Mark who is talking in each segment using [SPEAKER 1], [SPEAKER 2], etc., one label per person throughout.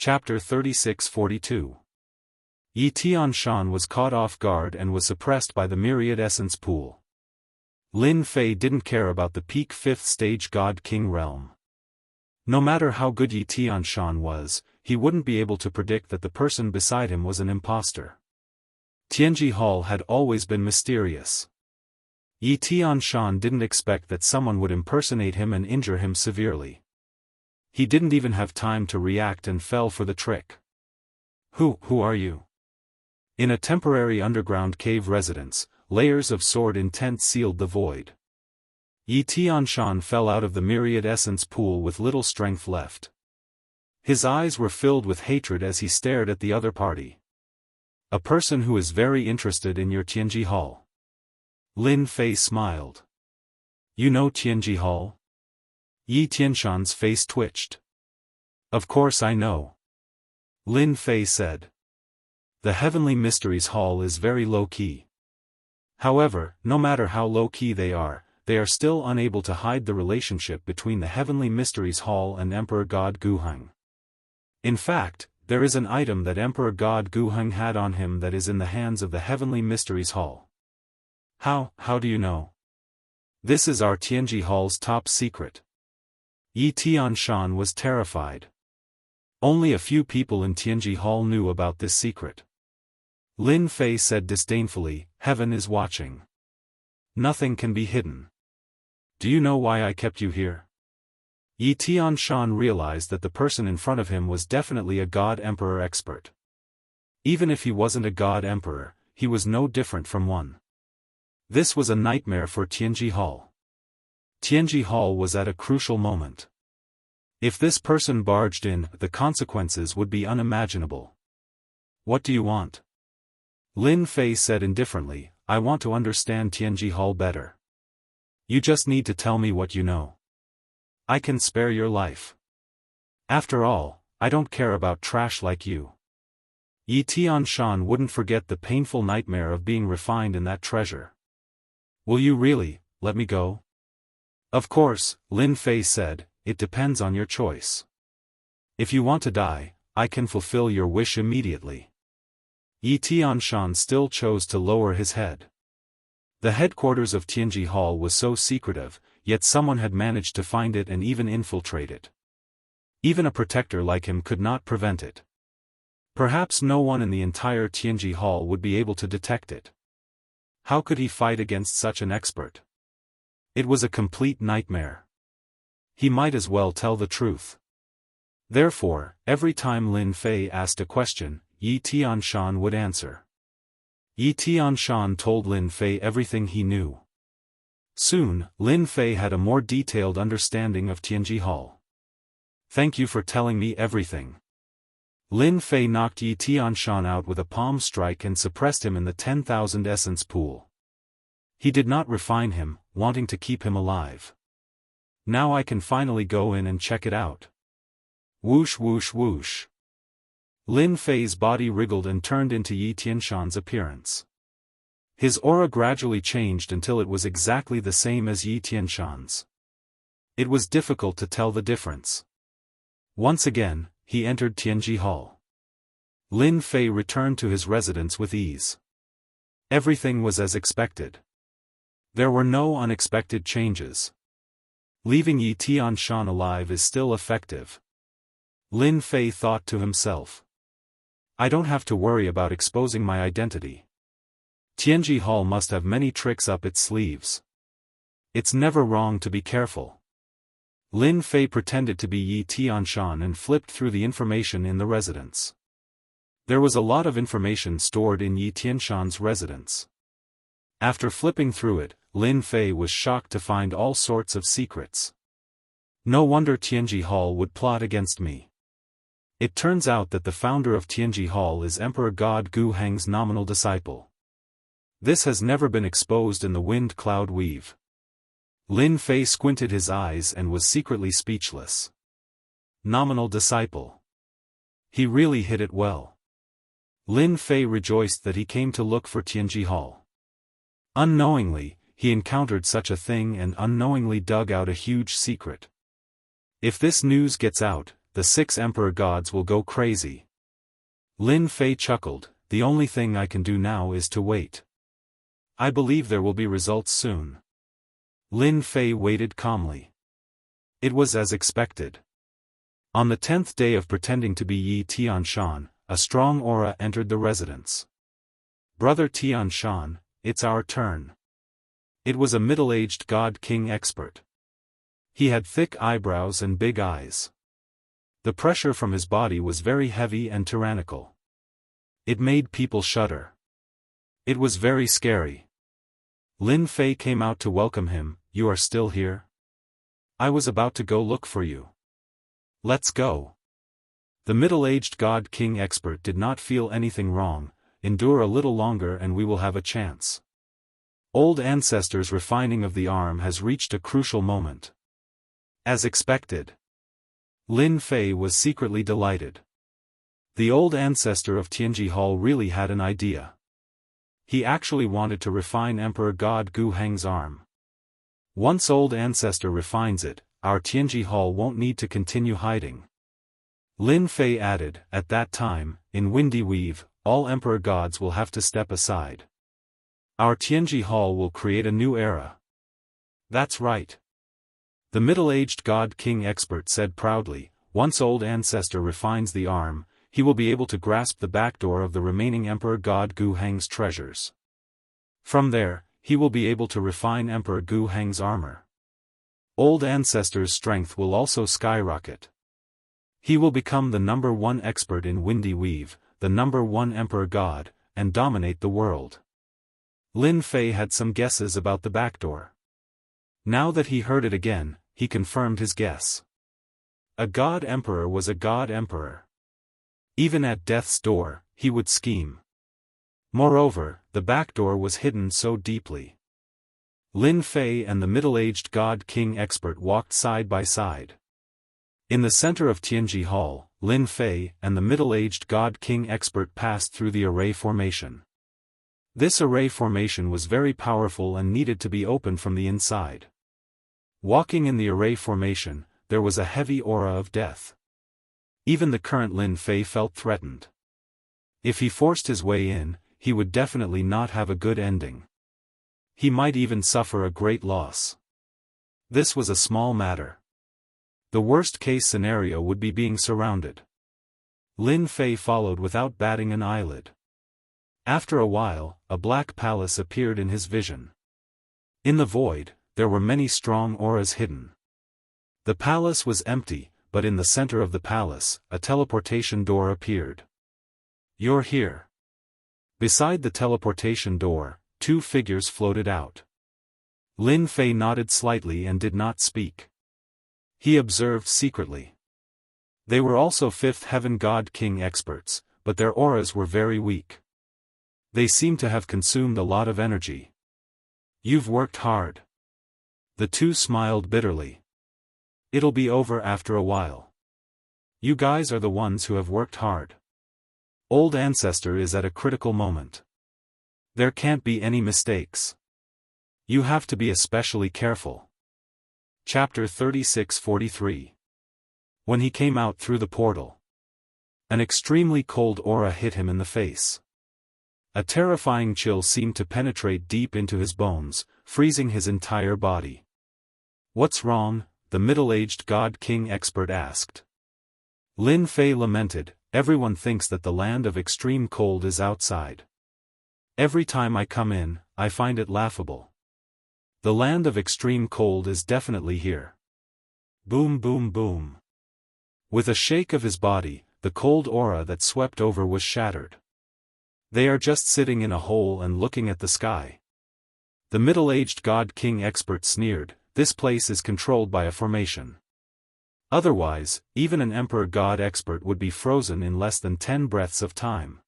[SPEAKER 1] Chapter 3642. Yi Tianshan was caught off guard and was suppressed by the myriad essence pool. Lin Fei didn't care about the peak 5th stage God King realm. No matter how good Yi Tianshan was, he wouldn't be able to predict that the person beside him was an imposter. Tianji Hall had always been mysterious. Yi Tianshan didn't expect that someone would impersonate him and injure him severely. He didn't even have time to react and fell for the trick. Who are you? In a temporary underground cave residence, layers of sword intent sealed the void. Yi Tianshan fell out of the myriad essence pool with little strength left. His eyes were filled with hatred as he stared at the other party. A person who is very interested in your Tianji Hall. Lin Fei smiled. You know Tianji Hall? Yi Tianshan's face twitched. Of course I know. Lin Fei said. The Heavenly Mysteries Hall is very low-key. However, no matter how low-key they are still unable to hide the relationship between the Heavenly Mysteries Hall and Emperor God Guheng. In fact, there is an item that Emperor God Guheng had on him that is in the hands of the Heavenly Mysteries Hall. How do you know? This is our Tianji Hall's top secret. Yi Tianshan was terrified. Only a few people in Tianji Hall knew about this secret. Lin Fei said disdainfully, Heaven is watching. Nothing can be hidden. Do you know why I kept you here? Yi Tianshan realized that the person in front of him was definitely a God Emperor expert. Even if he wasn't a God Emperor, he was no different from one. This was a nightmare for Tianji Hall. Tianji Hall was at a crucial moment. If this person barged in, the consequences would be unimaginable. What do you want? Lin Fei said indifferently, I want to understand Tianji Hall better. You just need to tell me what you know. I can spare your life. After all, I don't care about trash like you. Yi Tianshan wouldn't forget the painful nightmare of being refined in that treasure. Will you really let me go? Of course, Lin Fei said, it depends on your choice. If you want to die, I can fulfill your wish immediately. Yi Tianshan still chose to lower his head. The headquarters of Tianji Hall was so secretive, yet someone had managed to find it and even infiltrate it. Even a protector like him could not prevent it. Perhaps no one in the entire Tianji Hall would be able to detect it. How could he fight against such an expert? It was a complete nightmare. He might as well tell the truth. Therefore, every time Lin Fei asked a question, Yi Tianshan would answer. Yi Tianshan told Lin Fei everything he knew. Soon, Lin Fei had a more detailed understanding of Tianji Hall. Thank you for telling me everything. Lin Fei knocked Yi Tianshan out with a palm strike and suppressed him in the 10,000 essence pool. He did not refine him, wanting to keep him alive. Now I can finally go in and check it out. Whoosh whoosh whoosh. Lin Fei's body wriggled and turned into Yi Tianshan's appearance. His aura gradually changed until it was exactly the same as Yi Tianshan's. It was difficult to tell the difference. Once again, he entered Tianji Hall. Lin Fei returned to his residence with ease. Everything was as expected. There were no unexpected changes. Leaving Yi Tianshan alive is still effective. Lin Fei thought to himself. I don't have to worry about exposing my identity. Tianji Hall must have many tricks up its sleeves. It's never wrong to be careful. Lin Fei pretended to be Yi Tianshan and flipped through the information in the residence. There was a lot of information stored in Yi Tianshan's residence. After flipping through it, Lin Fei was shocked to find all sorts of secrets. No wonder Tianji Hall would plot against me. It turns out that the founder of Tianji Hall is Emperor God Guheng's nominal disciple. This has never been exposed in the Wind Cloud Weave. Lin Fei squinted his eyes and was secretly speechless. Nominal disciple. He really hit it well. Lin Fei rejoiced that he came to look for Tianji Hall. Unknowingly, he encountered such a thing and unknowingly dug out a huge secret. If this news gets out, the 6 emperor gods will go crazy. Lin Fei chuckled, the only thing I can do now is to wait. I believe there will be results soon. Lin Fei waited calmly. It was as expected. On the 10th day of pretending to be Yi Tianshan, a strong aura entered the residence. Brother Tianshan, it's our turn. It was a middle-aged god-king expert. He had thick eyebrows and big eyes. The pressure from his body was very heavy and tyrannical. It made people shudder. It was very scary. Lin Fei came out to welcome him. You are still here? I was about to go look for you. Let's go. The middle-aged god-king expert did not feel anything wrong. Endure a little longer and we will have a chance. Old ancestors' refining of the arm has reached a crucial moment. As expected. Lin Fei was secretly delighted. The old ancestor of Tianji Hall really had an idea. He actually wanted to refine Emperor God Gu Heng's arm. Once old ancestor refines it, our Tianji Hall won't need to continue hiding. Lin Fei added, at that time, in Windy Weave, all emperor gods will have to step aside. Our Tianji Hall will create a new era. That's right. The middle-aged god-king expert said proudly, once old ancestor refines the arm, he will be able to grasp the backdoor of the remaining Emperor God Gu Heng's treasures. From there, he will be able to refine Emperor Gu Heng's armor. Old ancestor's strength will also skyrocket. He will become the #1 expert in Windy Weave, the #1 Emperor God, and dominate the world. Lin Fei had some guesses about the backdoor. Now that he heard it again, he confirmed his guess. A god emperor was a god emperor. Even at death's door, he would scheme. Moreover, the backdoor was hidden so deeply. Lin Fei and the middle-aged god-king expert walked side by side. In the center of Tianji Hall, Lin Fei and the middle-aged god-king expert passed through the array formation. This array formation was very powerful and needed to be opened from the inside. Walking in the array formation, there was a heavy aura of death. Even the current Lin Fei felt threatened. If he forced his way in, he would definitely not have a good ending. He might even suffer a great loss. This was a small matter. The worst-case scenario would be being surrounded. Lin Fei followed without batting an eyelid. After a while, a black palace appeared in his vision. In the void, there were many strong auras hidden. The palace was empty, but in the center of the palace, a teleportation door appeared. You're here. Beside the teleportation door, 2 figures floated out. Lin Fei nodded slightly and did not speak. He observed secretly. They were also 5th Heaven God King experts, but their auras were very weak. They seemed to have consumed a lot of energy. You've worked hard. The 2 smiled bitterly. It'll be over after a while. You guys are the ones who have worked hard. Old ancestor is at a critical moment. There can't be any mistakes. You have to be especially careful. Chapter 36-43. When he came out through the portal, an extremely cold aura hit him in the face. A terrifying chill seemed to penetrate deep into his bones, freezing his entire body. What's wrong? The middle-aged god-king expert asked. Lin Fei lamented, everyone thinks that the land of extreme cold is outside. Every time I come in, I find it laughable. The land of extreme cold is definitely here. Boom boom boom. With a shake of his body, the cold aura that swept over was shattered. They are just sitting in a hole and looking at the sky. The middle-aged god-king expert sneered, this place is controlled by a formation. Otherwise, even an emperor god expert would be frozen in less than 10 breaths of time.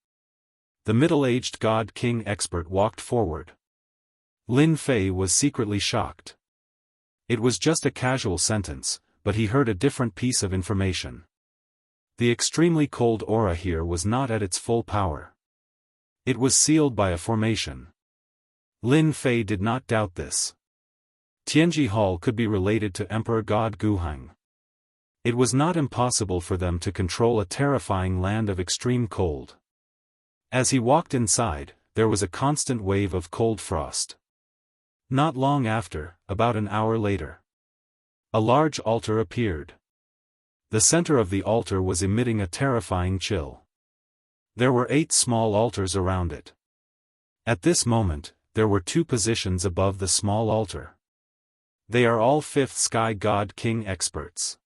[SPEAKER 1] The middle-aged god-king expert walked forward. Lin Fei was secretly shocked. It was just a casual sentence, but he heard a different piece of information. The extremely cold aura here was not at its full power. It was sealed by a formation. Lin Fei did not doubt this. Tianji Hall could be related to Emperor God Gu Heng. It was not impossible for them to control a terrifying land of extreme cold. As he walked inside, there was a constant wave of cold frost. Not long after, about an hour later, a large altar appeared. The center of the altar was emitting a terrifying chill. There were 8 small altars around it. At this moment, there were 2 positions above the small altar. They are all 5th Sky God King experts.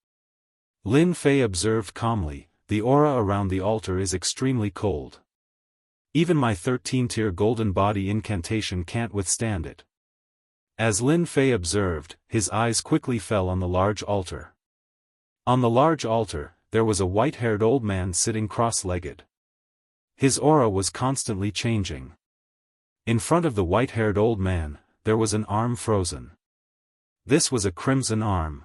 [SPEAKER 1] Lin Fei observed calmly, the aura around the altar is extremely cold. Even my 13-tier golden body incantation can't withstand it. As Lin Fei observed, his eyes quickly fell on the large altar. On the large altar, there was a white-haired old man sitting cross-legged. His aura was constantly changing. In front of the white-haired old man, there was an arm frozen. This was a crimson arm.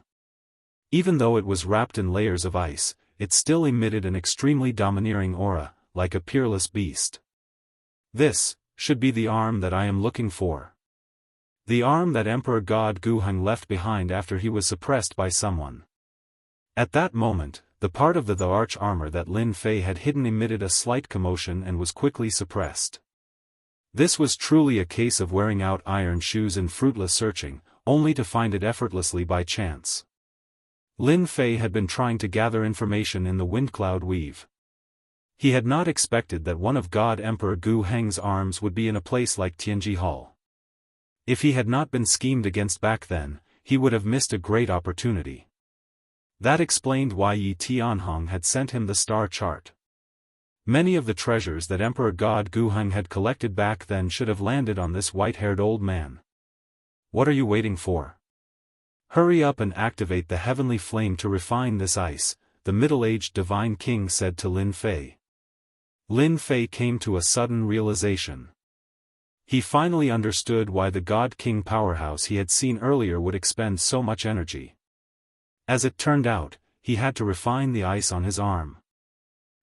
[SPEAKER 1] Even though it was wrapped in layers of ice, it still emitted an extremely domineering aura, like a peerless beast. This should be the arm that I am looking for. The arm that Emperor God Guheng left behind after he was suppressed by someone. At that moment, the part of the arch armor that Lin Fei had hidden emitted a slight commotion and was quickly suppressed. This was truly a case of wearing out iron shoes in fruitless searching, only to find it effortlessly by chance. Lin Fei had been trying to gather information in the wind cloud weave. He had not expected that one of God Emperor Gu Heng's arms would be in a place like Tianji Hall. If he had not been schemed against back then, he would have missed a great opportunity. That explained why Yi Tianhong had sent him the star chart. Many of the treasures that Emperor God Gu Heng had collected back then should have landed on this white-haired old man. What are you waiting for? Hurry up and activate the heavenly flame to refine this ice, the middle-aged divine king said to Lin Fei. Lin Fei came to a sudden realization. He finally understood why the God King powerhouse he had seen earlier would expend so much energy. As it turned out, he had to refine the ice on his arm.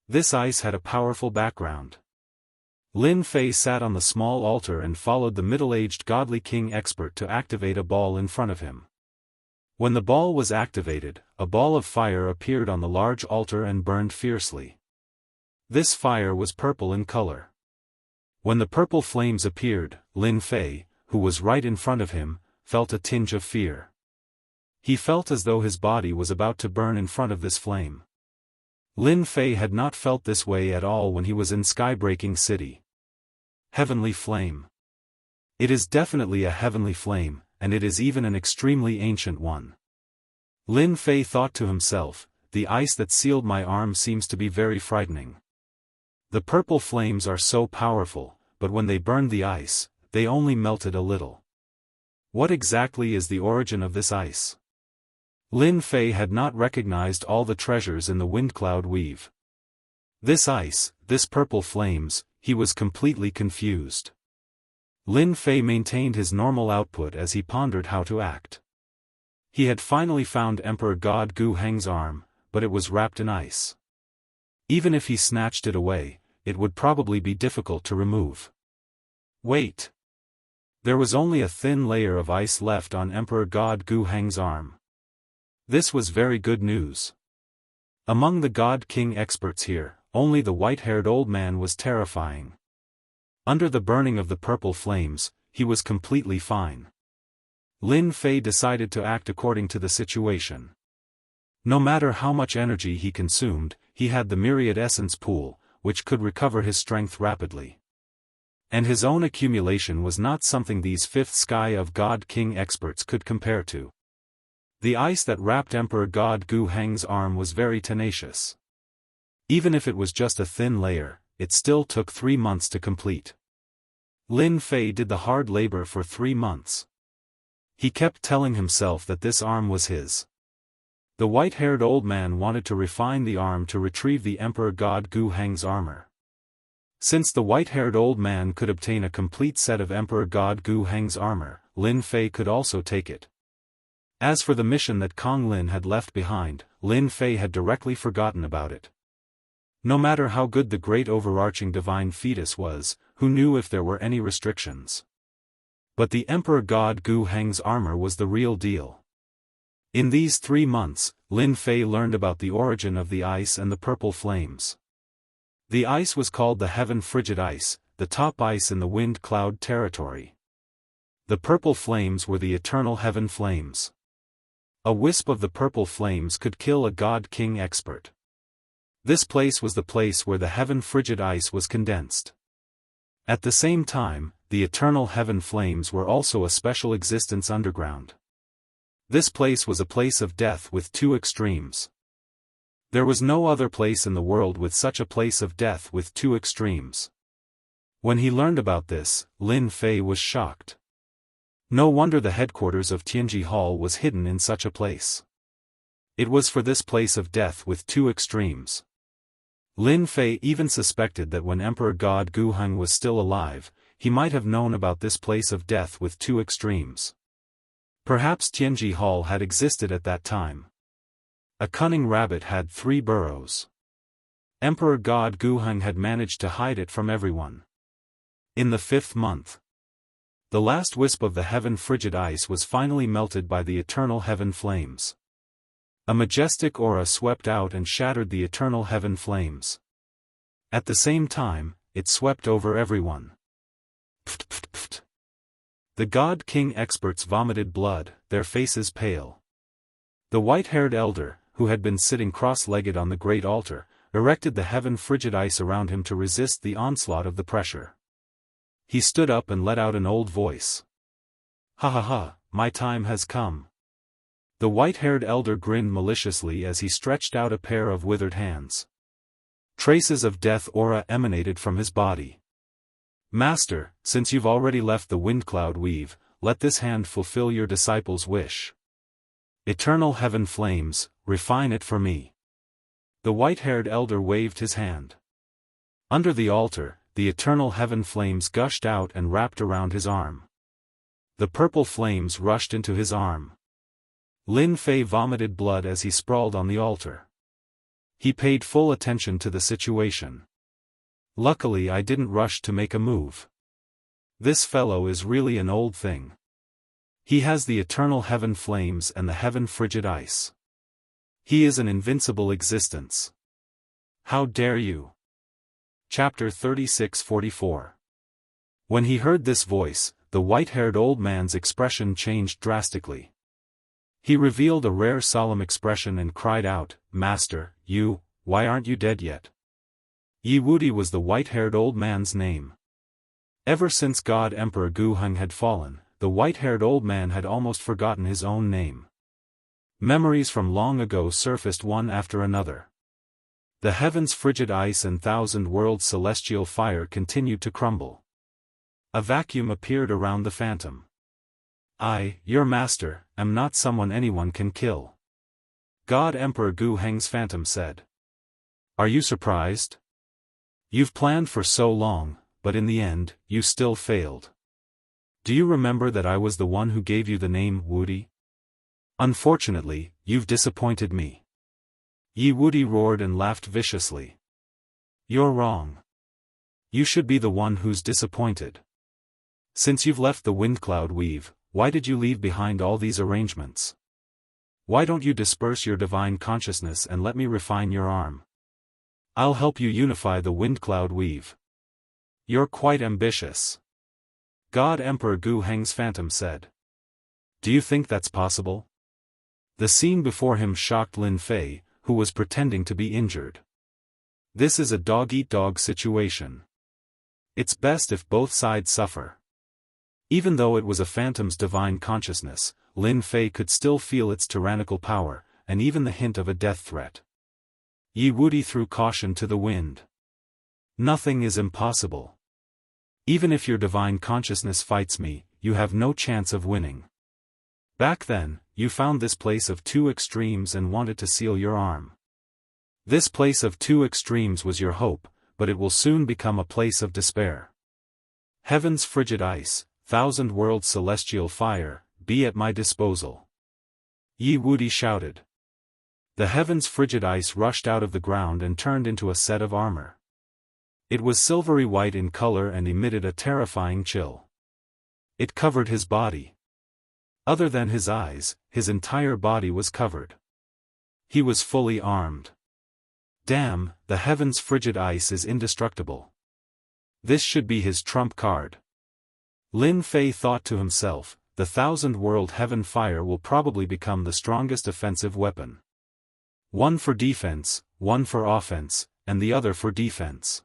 [SPEAKER 1] This ice had a powerful background. Lin Fei sat on the small altar and followed the middle-aged godly king expert to activate a ball in front of him. When the ball was activated, a ball of fire appeared on the large altar and burned fiercely. This fire was purple in color. When the purple flames appeared, Lin Fei, who was right in front of him, felt a tinge of fear. He felt as though his body was about to burn in front of this flame. Lin Fei had not felt this way at all when he was in Skybreaking City. Heavenly flame. It is definitely a heavenly flame, and it is even an extremely ancient one. Lin Fei thought to himself, the ice that sealed my arm seems to be very frightening. The purple flames are so powerful, but when they burned the ice, they only melted a little. What exactly is the origin of this ice? Lin Fei had not recognized all the treasures in the wind cloud weave. This ice, this purple flames, he was completely confused. Lin Fei maintained his normal output as he pondered how to act. He had finally found Emperor God Gu Heng's arm, but it was wrapped in ice. Even if he snatched it away, it would probably be difficult to remove. Wait! There was only a thin layer of ice left on Emperor God Gu Heng's arm. This was very good news. Among the God King experts here, only the white-haired old man was terrifying. Under the burning of the purple flames, he was completely fine. Lin Fei decided to act according to the situation. No matter how much energy he consumed, he had the myriad essence pool, which could recover his strength rapidly. And his own accumulation was not something these fifth sky of God King experts could compare to. The ice that wrapped Emperor God Gu Heng's arm was very tenacious. Even if it was just a thin layer, it still took 3 months to complete. Lin Fei did the hard labor for 3 months. He kept telling himself that this arm was his. The white-haired old man wanted to refine the arm to retrieve the Emperor God Gu Heng's armor. Since the white-haired old man could obtain a complete set of Emperor God Gu Heng's armor, Lin Fei could also take it. As for the mission that Kong Lin had left behind, Lin Fei had directly forgotten about it. No matter how good the great overarching divine fetus was, who knew if there were any restrictions? But the Emperor God Gu Heng's armor was the real deal. In these 3 months, Lin Fei learned about the origin of the ice and the purple flames. The ice was called the heaven frigid ice, the top ice in the wind cloud territory. The purple flames were the eternal heaven flames. A wisp of the purple flames could kill a god king expert. This place was the place where the heaven frigid ice was condensed. At the same time, the eternal heaven flames were also a special existence underground. This place was a place of death with 2 extremes. There was no other place in the world with such a place of death with 2 extremes. When he learned about this, Lin Fei was shocked. No wonder the headquarters of Tianji Hall was hidden in such a place. It was for this place of death with 2 extremes. Lin Fei even suspected that when Emperor God Guheng was still alive, he might have known about this place of death with 2 extremes. Perhaps Tianji Hall had existed at that time. A cunning rabbit had 3 burrows. Emperor God Guheng had managed to hide it from everyone. In the 5th month, the last wisp of the heaven frigid ice was finally melted by the eternal heaven flames. A majestic aura swept out and shattered the eternal heaven flames. At the same time, it swept over everyone. Pft, pft, pft. The god king experts vomited blood, their faces pale. The white-haired elder, who had been sitting cross-legged on the great altar, erected the heaven frigid ice around him to resist the onslaught of the pressure. He stood up and let out an old voice. Ha ha ha, my time has come. The white-haired elder grinned maliciously as he stretched out a pair of withered hands. Traces of death aura emanated from his body. Master, since you've already left the wind cloud weave, let this hand fulfill your disciple's wish. Eternal heaven flames, refine it for me. The white-haired elder waved his hand. Under the altar, the eternal heaven flames gushed out and wrapped around his arm. The purple flames rushed into his arm. Lin Fei vomited blood as he sprawled on the altar. He paid full attention to the situation. Luckily I didn't rush to make a move. This fellow is really an old thing. He has the eternal heaven flames and the heaven frigid ice. He is an invincible existence. How dare you? Chapter 36-44. When he heard this voice, the white-haired old man's expression changed drastically. He revealed a rare solemn expression and cried out, Master, why aren't you dead yet? Yi Wudi was the white-haired old man's name. Ever since God Emperor Guheng had fallen, the white-haired old man had almost forgotten his own name. Memories from long ago surfaced one after another. The heavens' frigid ice and 1,000 worlds' celestial fire continued to crumble. A vacuum appeared around the phantom. I, your master, am not someone anyone can kill. God Emperor Guheng's phantom said. Are you surprised? You've planned for so long, but in the end, you still failed. Do you remember that I was the one who gave you the name Wudi? Unfortunately, you've disappointed me. Yi Wudi roared and laughed viciously. You're wrong. You should be the one who's disappointed. Since you've left the wind cloud weave, why did you leave behind all these arrangements? Why don't you disperse your divine consciousness and let me refine your arm? I'll help you unify the wind cloud weave. You're quite ambitious. God Emperor Guheng's phantom said. Do you think that's possible? The scene before him shocked Lin Fei, who was pretending to be injured. This is a dog-eat-dog situation. It's best if both sides suffer. Even though it was a phantom's divine consciousness, Lin Fei could still feel its tyrannical power, and even the hint of a death threat. Yi Wudi threw caution to the wind. Nothing is impossible. Even if your divine consciousness fights me, you have no chance of winning. Back then, you found this place of 2 extremes and wanted to seal your arm. This place of 2 extremes was your hope, but it will soon become a place of despair. Heaven's frigid ice, 1,000 worlds' celestial fire, be at my disposal. Yi Wudi shouted. The heaven's frigid ice rushed out of the ground and turned into a set of armor. It was silvery white in color and emitted a terrifying chill. It covered his body. Other than his eyes, his entire body was covered. He was fully armed. Damn, the heaven's frigid ice is indestructible. This should be his trump card. Lin Fei thought to himself, the 1,000-world heaven fire will probably become the strongest offensive weapon. One for defense, one for offense, and the other for defense.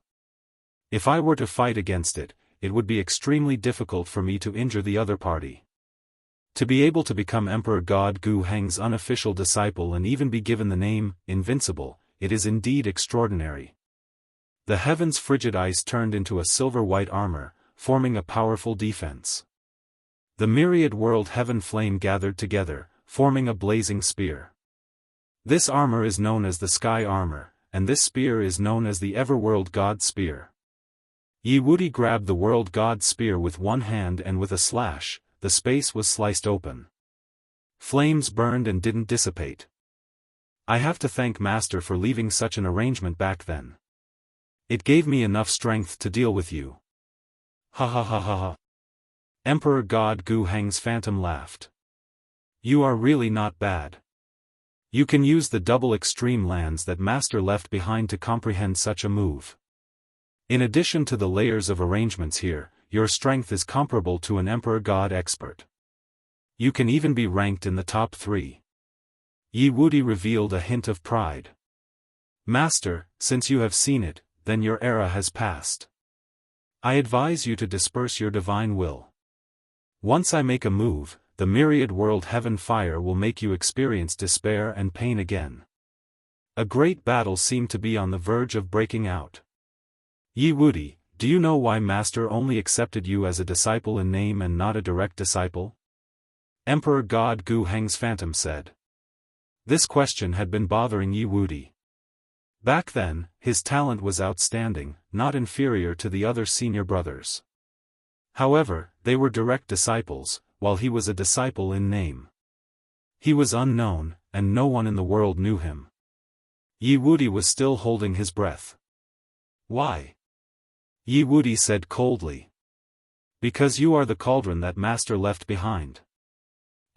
[SPEAKER 1] If I were to fight against it, it would be extremely difficult for me to injure the other party. To be able to become Emperor God Gu Heng's unofficial disciple and even be given the name, Invincible, it is indeed extraordinary. The heaven's frigid ice turned into a silver-white armor, forming a powerful defense. The myriad world heaven flame gathered together, forming a blazing spear. This armor is known as the Sky Armor, and this spear is known as the Everworld God Spear. Yi Wuti grabbed the World God Spear with one hand and with a slash, the space was sliced open. Flames burned and didn't dissipate. I have to thank Master for leaving such an arrangement back then. It gave me enough strength to deal with you. Ha ha ha ha ha. Emperor God Gu Heng's phantom laughed. You are really not bad. You can use the double extreme lands that Master left behind to comprehend such a move. In addition to the layers of arrangements here, your strength is comparable to an Emperor God expert. You can even be ranked in the top 3. Yi Wuti revealed a hint of pride. Master, since you have seen it, then your era has passed. I advise you to disperse your divine will. Once I make a move, the myriad world heaven fire will make you experience despair and pain again. A great battle seemed to be on the verge of breaking out. Yi Wuti, do you know why Master only accepted you as a disciple in name and not a direct disciple? Emperor God Gu Heng's phantom said. This question had been bothering Yi Wuti. Back then, his talent was outstanding, not inferior to the other senior brothers. However, they were direct disciples, while he was a disciple in name. He was unknown, and no one in the world knew him. Yi Wuti was still holding his breath. Why? Yi Wuti said coldly. Because you are the cauldron that Master left behind.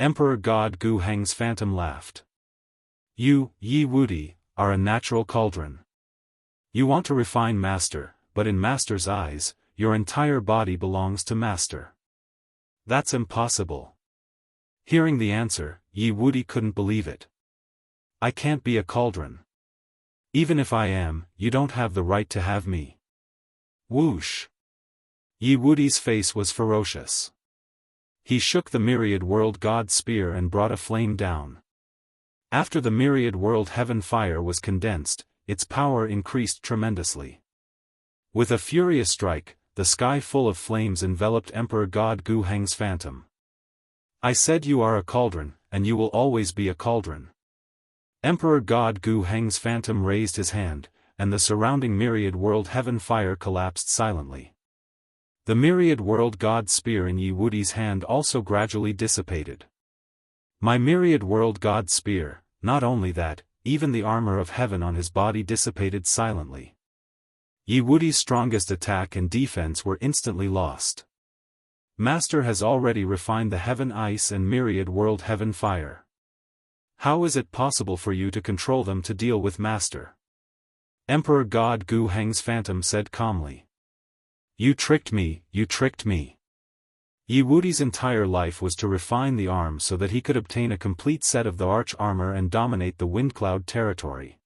[SPEAKER 1] Emperor God Gu Heng's phantom laughed. You, Yi Wuti, are a natural cauldron. You want to refine Master, but in Master's eyes, your entire body belongs to Master. That's impossible. Hearing the answer, Yi Wuti couldn't believe it. I can't be a cauldron. Even if I am, you don't have the right to have me. Whoosh! Yi Wuti's face was ferocious. He shook the myriad world God spear and brought a flame down. After the myriad world heaven fire was condensed, its power increased tremendously. With a furious strike, the sky full of flames enveloped Emperor God Gu Heng's phantom. I said you are a cauldron, and you will always be a cauldron. Emperor God Gu Heng's phantom raised his hand, and the surrounding myriad world heaven fire collapsed silently. The myriad world God spear in Yi Wuti's hand also gradually dissipated. My myriad world God spear, not only that, even the armor of heaven on his body dissipated silently. Yi Wuti's strongest attack and defense were instantly lost. Master has already refined the heaven ice and myriad world heaven fire. How is it possible for you to control them to deal with Master? Emperor God Gu Heng's phantom said calmly. You tricked me, you tricked me. Yi Wuti's entire life was to refine the arm so that he could obtain a complete set of the arch armor and dominate the Windcloud territory.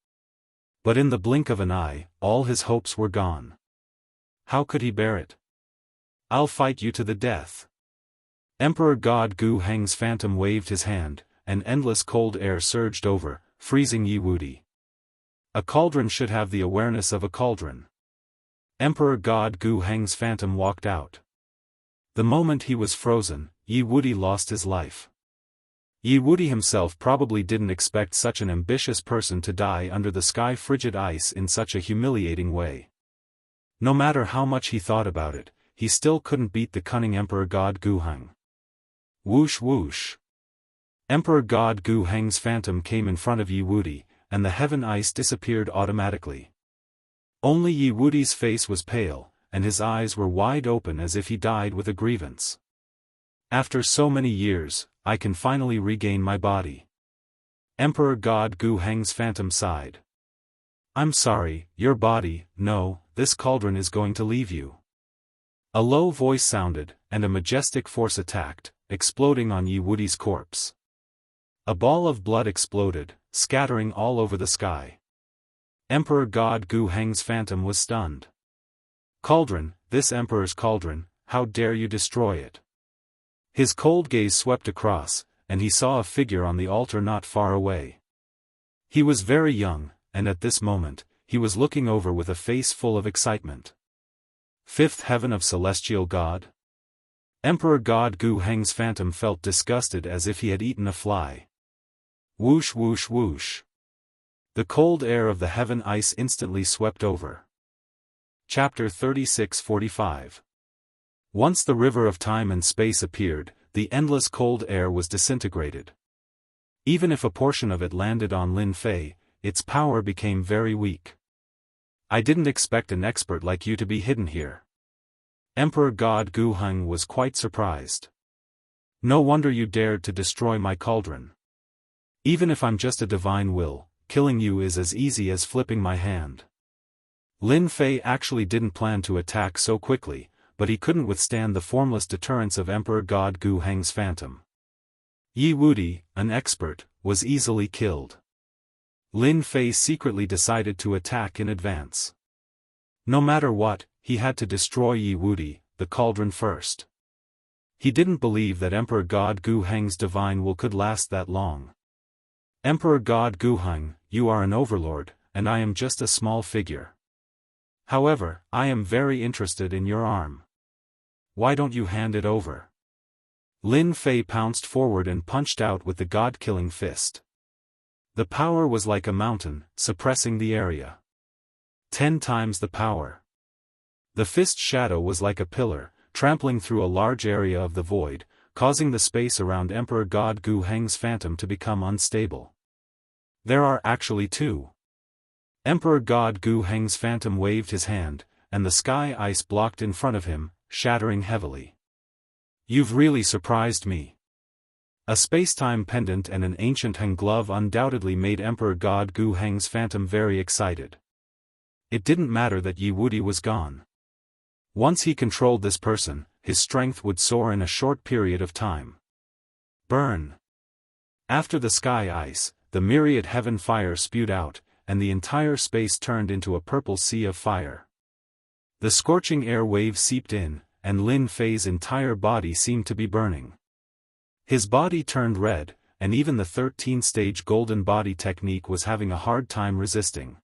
[SPEAKER 1] But in the blink of an eye, all his hopes were gone. How could he bear it? I'll fight you to the death. Emperor God Gu Heng's phantom waved his hand, and endless cold air surged over, freezing Yi Wuti. A cauldron should have the awareness of a cauldron. Emperor God Gu Heng's phantom walked out. The moment he was frozen, Yi Wuti lost his life. Yi Wuti himself probably didn't expect such an ambitious person to die under the sky frigid ice in such a humiliating way. No matter how much he thought about it, he still couldn't beat the cunning Emperor God Gu Heng. Whoosh whoosh. Emperor God Gu Heng's phantom came in front of Yi Wuti, and the heaven ice disappeared automatically. Only Yi Wuti's face was pale, and his eyes were wide open as if he died with a grievance. After so many years, I can finally regain my body. Emperor God Gu Heng's phantom sighed. I'm sorry, your body, no, this cauldron is going to leave you. A low voice sounded, and a majestic force attacked, exploding on Yi Wudi's corpse. A ball of blood exploded, scattering all over the sky. Emperor God Gu Heng's phantom was stunned. Cauldron, this emperor's cauldron, how dare you destroy it? His cold gaze swept across, and he saw a figure on the altar not far away. He was very young, and at this moment, he was looking over with a face full of excitement. Fifth heaven of celestial god? Emperor God Gu Heng's phantom felt disgusted as if he had eaten a fly. Whoosh whoosh whoosh. The cold air of the heaven ice instantly swept over. Chapter 36:45. Once the river of time and space appeared, the endless cold air was disintegrated. Even if a portion of it landed on Lin Fei, its power became very weak. I didn't expect an expert like you to be hidden here. Emperor God Gu Heng was quite surprised. No wonder you dared to destroy my cauldron. Even if I'm just a divine will, killing you is as easy as flipping my hand. Lin Fei actually didn't plan to attack so quickly, but he couldn't withstand the formless deterrence of Emperor God Gu Heng's phantom. Yi Wudi, an expert, was easily killed. Lin Fei secretly decided to attack in advance. No matter what, he had to destroy Yi Wudi, the cauldron first. He didn't believe that Emperor God Gu Heng's divine will could last that long. Emperor God Gu Heng, you are an overlord, and I am just a small figure. However, I am very interested in your arm. Why don't you hand it over? Lin Fei pounced forward and punched out with the god-killing fist. The power was like a mountain, suppressing the area. 10 times the power. The fist shadow was like a pillar, trampling through a large area of the void, causing the space around Emperor God Gu Heng's phantom to become unstable. There are actually 2. Emperor God Gu Heng's phantom waved his hand, and the sky ice blocked in front of him, shattering heavily. You've really surprised me. A space-time pendant and an ancient Heng glove undoubtedly made Emperor God Gu Heng's phantom very excited. It didn't matter that Yi Wudi was gone. Once he controlled this person, his strength would soar in a short period of time. Burn! After the sky ice, the myriad heaven fire spewed out, and the entire space turned into a purple sea of fire. The scorching air waves seeped in, and Lin Fei's entire body seemed to be burning. His body turned red, and even the 13-stage golden body technique was having a hard time resisting.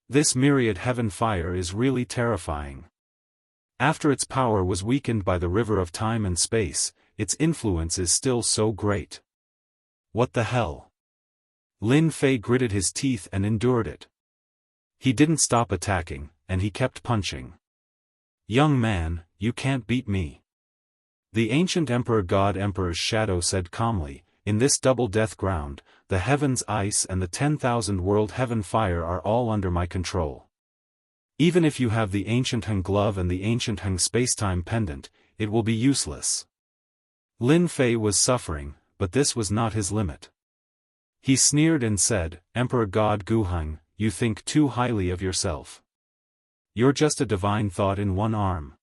[SPEAKER 1] This myriad heaven fire is really terrifying. After its power was weakened by the river of time and space, its influence is still so great. What the hell? Lin Fei gritted his teeth and endured it. He didn't stop attacking, and he kept punching. Young man, you can't beat me. The ancient Emperor God Emperor's shadow said calmly, in this double death ground, the heavens ice and the 10,000 world heaven fire are all under my control. Even if you have the ancient Heng glove and the ancient Heng spacetime pendant, it will be useless. Lin Fei was suffering, but this was not his limit. He sneered and said, Emperor God Gu Heng, you think too highly of yourself. You're just a divine thought in one arm.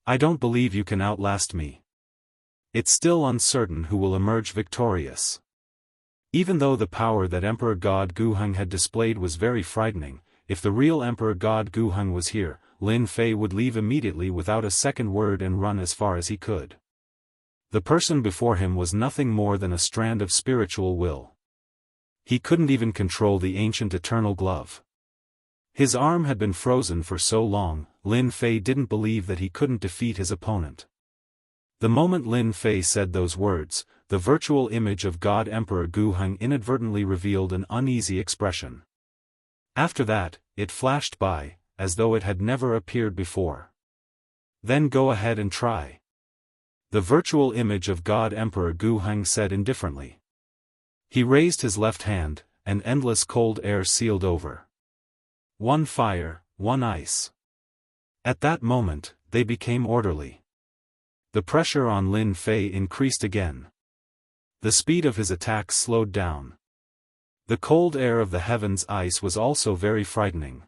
[SPEAKER 1] I don't believe you can outlast me. It's still uncertain who will emerge victorious. Even though the power that Emperor God Gu Heng had displayed was very frightening, if the real Emperor God Gu Heng was here, Lin Fei would leave immediately without a second word and run as far as he could. The person before him was nothing more than a strand of spiritual will. He couldn't even control the ancient eternal glove. His arm had been frozen for so long, Lin Fei didn't believe that he couldn't defeat his opponent. The moment Lin Fei said those words, the virtual image of God Emperor Gu Heng inadvertently revealed an uneasy expression. After that, it flashed by, as though it had never appeared before. Then go ahead and try. The virtual image of God Emperor Gu Heng said indifferently. He raised his left hand, and endless cold air sealed over. One fire, one ice. At that moment, they became orderly. The pressure on Lin Fei increased again. The speed of his attacks slowed down. The cold air of the heavens' ice was also very frightening.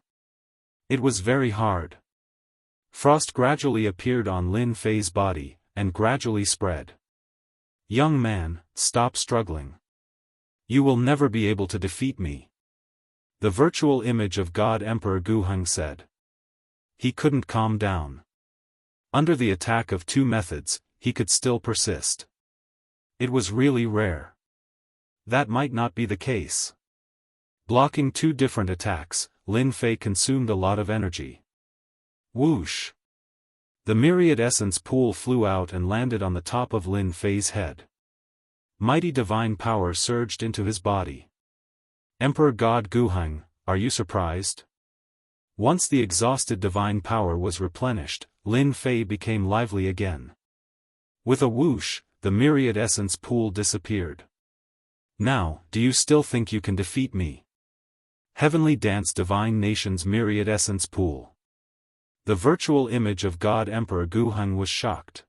[SPEAKER 1] It was very hard. Frost gradually appeared on Lin Fei's body, and gradually spread. "Young man, stop struggling. You will never be able to defeat me," the virtual image of God Emperor Guheng said. He couldn't calm down. Under the attack of two methods, he could still persist. It was really rare. That might not be the case. Blocking two different attacks, Lin Fei consumed a lot of energy. Whoosh! The myriad essence pool flew out and landed on the top of Lin Fei's head. Mighty divine power surged into his body. Emperor God Guheng, are you surprised? Once the exhausted divine power was replenished, Lin Fei became lively again. With a whoosh, the myriad essence pool disappeared. "Now, do you still think you can defeat me?" Heavenly Dance Divine Nation's myriad essence pool. The virtual image of God Emperor Guheng was shocked.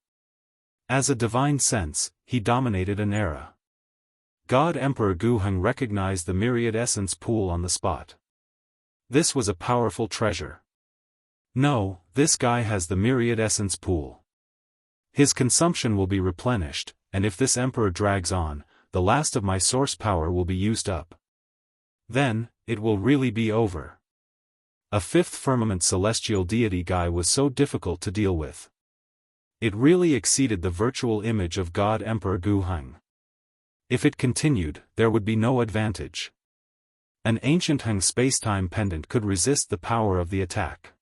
[SPEAKER 1] As a divine sense, he dominated an era. God Emperor Guheng recognized the myriad essence pool on the spot. This was a powerful treasure. "No, this guy has the myriad essence pool. His consumption will be replenished, and if this emperor drags on, the last of my source power will be used up. Then, it will really be over." A fifth firmament celestial deity guy was so difficult to deal with. It really exceeded the virtual image of God Emperor Guheng. If it continued, there would be no advantage. An ancient Heng spacetime pendant could resist the power of the attack.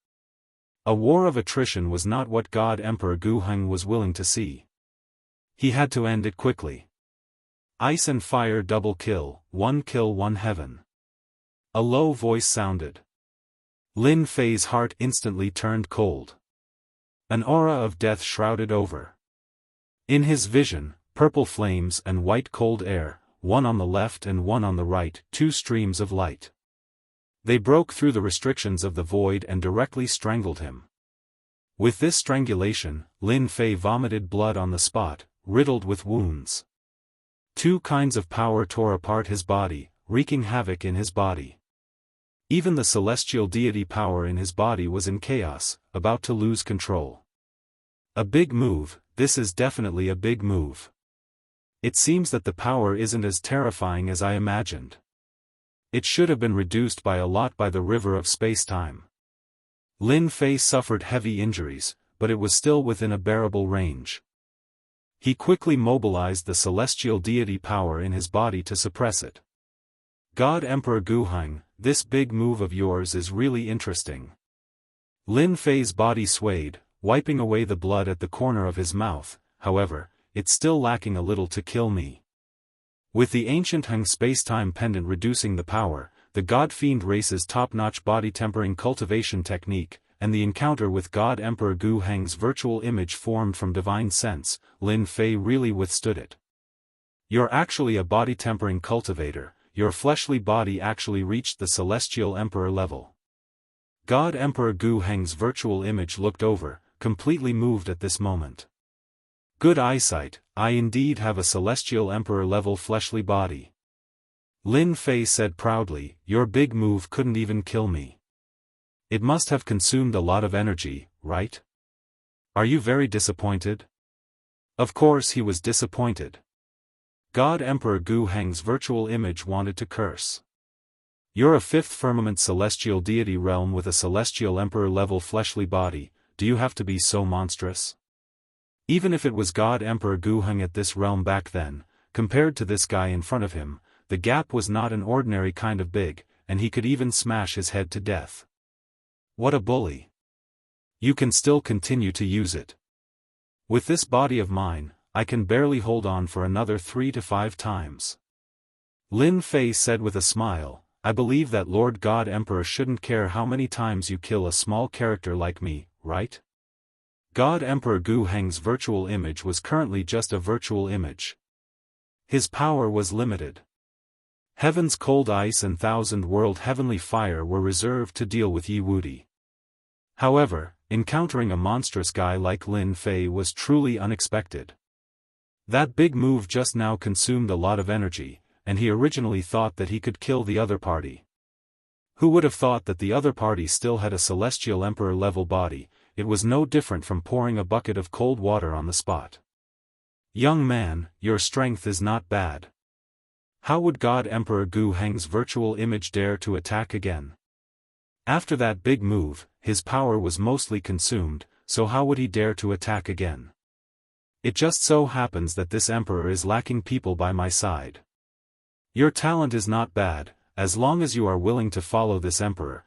[SPEAKER 1] A war of attrition was not what God Emperor Guheng was willing to see. He had to end it quickly. Ice and fire double kill, one heaven. A low voice sounded. Lin Fei's heart instantly turned cold. An aura of death shrouded over. In his vision, purple flames and white cold air, one on the left and one on the right, two streams of light. They broke through the restrictions of the void and directly strangled him. With this strangulation, Lin Fei vomited blood on the spot, riddled with wounds. Two kinds of power tore apart his body, wreaking havoc in his body. Even the celestial deity power in his body was in chaos, about to lose control. A big move, this is definitely a big move. It seems that the power isn't as terrifying as I imagined. It should have been reduced by a lot by the river of space-time. Lin Fei suffered heavy injuries, but it was still within a bearable range. He quickly mobilized the celestial deity power in his body to suppress it. God Emperor Guheng, this big move of yours is really interesting. Lin Fei's body swayed, wiping away the blood at the corner of his mouth. However, it's still lacking a little to kill me. With the ancient Heng spacetime pendant reducing the power, the God-fiend race's top-notch body-tempering cultivation technique, and the encounter with God Emperor Guheng's virtual image formed from divine sense, Lin Fei really withstood it. You're actually a body-tempering cultivator. Your fleshly body actually reached the celestial emperor level. God Emperor Guheng's virtual image looked over, completely moved at this moment. Good eyesight, I indeed have a celestial emperor level fleshly body. Lin Fei said proudly, your big move couldn't even kill me. It must have consumed a lot of energy, right? Are you very disappointed? Of course he was disappointed. God Emperor Guheng's virtual image wanted to curse. You're a fifth firmament celestial deity realm with a celestial emperor level fleshly body, do you have to be so monstrous? Even if it was God Emperor Guheng at this realm back then, compared to this guy in front of him, the gap was not an ordinary kind of big, and he could even smash his head to death. What a bully. You can still continue to use it. With this body of mine, I can barely hold on for another 3 to 5 times. Lin Fei said with a smile, I believe that Lord God Emperor shouldn't care how many times you kill a small character like me, right? God Emperor Guheng's virtual image was currently just a virtual image. His power was limited. Heaven's cold ice and thousand-world heavenly fire were reserved to deal with Yi Wudi. However, encountering a monstrous guy like Lin Fei was truly unexpected. That big move just now consumed a lot of energy, and he originally thought that he could kill the other party. Who would have thought that the other party still had a celestial emperor-level body? It was no different from pouring a bucket of cold water on the spot. Young man, your strength is not bad. How would God Emperor Gu Heng's virtual image dare to attack again? After that big move, his power was mostly consumed, so how would he dare to attack again? It just so happens that this emperor is lacking people by my side. Your talent is not bad, as long as you are willing to follow this emperor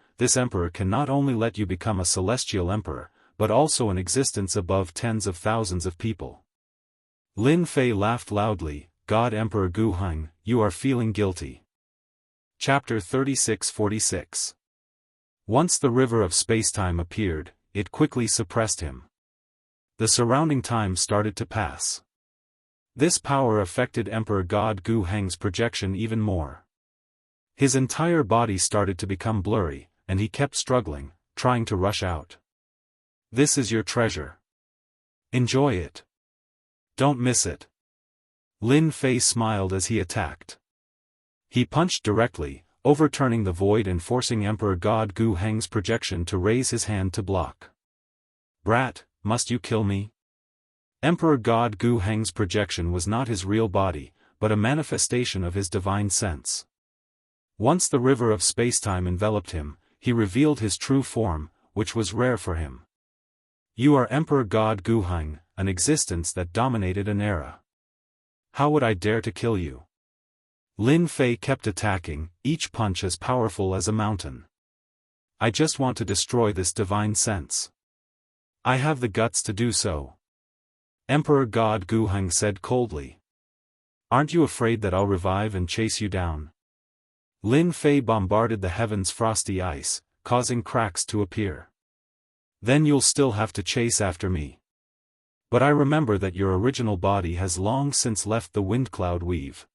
[SPEAKER 1] can not only let you become a celestial emperor, but also an existence above tens of thousands of people. Lin Fei laughed loudly. God Emperor Gu Heng, you are feeling guilty. Chapter 36-46. Once the river of spacetime appeared, it quickly suppressed him. The surrounding time started to pass. This power affected Emperor God Gu Heng's projection even more. His entire body started to become blurry, and he kept struggling, trying to rush out. This is your treasure. Enjoy it. Don't miss it. Lin Fei smiled as he attacked. He punched directly, overturning the void and forcing Emperor God Gu Heng's projection to raise his hand to block. Brat, must you kill me? Emperor God Gu Heng's projection was not his real body, but a manifestation of his divine sense. Once the river of spacetime enveloped him, he revealed his true form, which was rare for him. You are Emperor God Gu Heng, an existence that dominated an era. How would I dare to kill you? Lin Fei kept attacking, each punch as powerful as a mountain. I just want to destroy this divine sense. I have the guts to do so. Emperor God Gu Heng said coldly. Aren't you afraid that I'll revive and chase you down? Lin Fei bombarded the heavens' frosty ice, causing cracks to appear. Then you'll still have to chase after me. But I remember that your original body has long since left the wind cloud weave.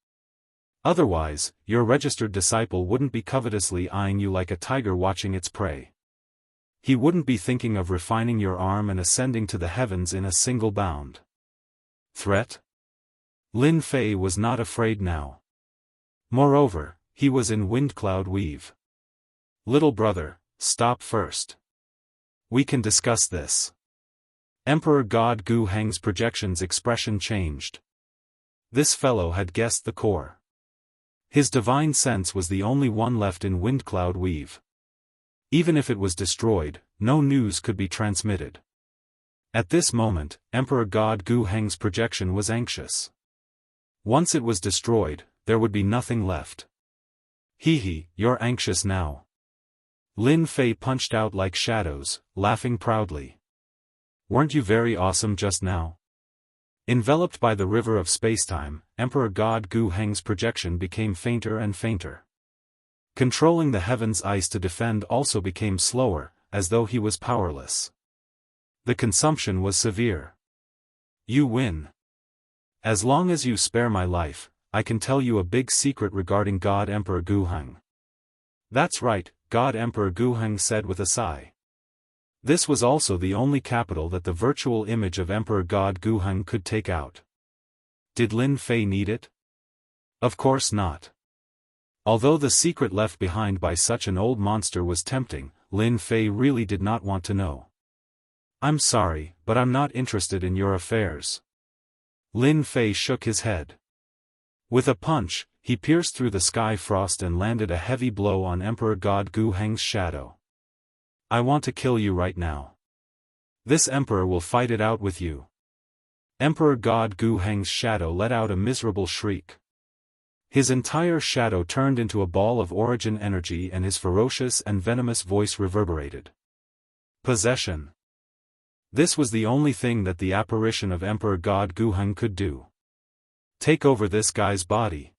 [SPEAKER 1] Otherwise, your registered disciple wouldn't be covetously eyeing you like a tiger watching its prey. He wouldn't be thinking of refining your arm and ascending to the heavens in a single bound. Threat? Lin Fei was not afraid now. Moreover, he was in wind cloud weave. Little brother, stop first. We can discuss this. Emperor God Gu Heng's projection's expression changed. This fellow had guessed the core. His divine sense was the only one left in wind cloud weave. Even if it was destroyed, no news could be transmitted. At this moment, Emperor God Gu Heng's projection was anxious. Once it was destroyed, there would be nothing left. Hee, you're anxious now. Lin Fei punched out like shadows, laughing proudly. Weren't you very awesome just now? Enveloped by the river of spacetime, Emperor God Gu Heng's projection became fainter and fainter. Controlling the heavens' ice to defend also became slower, as though he was powerless. The consumption was severe. You win. As long as you spare my life, I can tell you a big secret regarding God Emperor Gu Heng. That's right, God Emperor Gu Heng said with a sigh. This was also the only capital that the virtual image of Emperor God Gu Heng could take out. Did Lin Fei need it? Of course not. Although the secret left behind by such an old monster was tempting, Lin Fei really did not want to know. I'm sorry, but I'm not interested in your affairs. Lin Fei shook his head. With a punch, he pierced through the sky frost and landed a heavy blow on Emperor God Gu Heng's shadow. I want to kill you right now. This emperor will fight it out with you. Emperor God Gu Heng's shadow let out a miserable shriek. His entire shadow turned into a ball of origin energy and his ferocious and venomous voice reverberated. Possession. This was the only thing that the apparition of Emperor God Gu Heng could do. Take over this guy's body.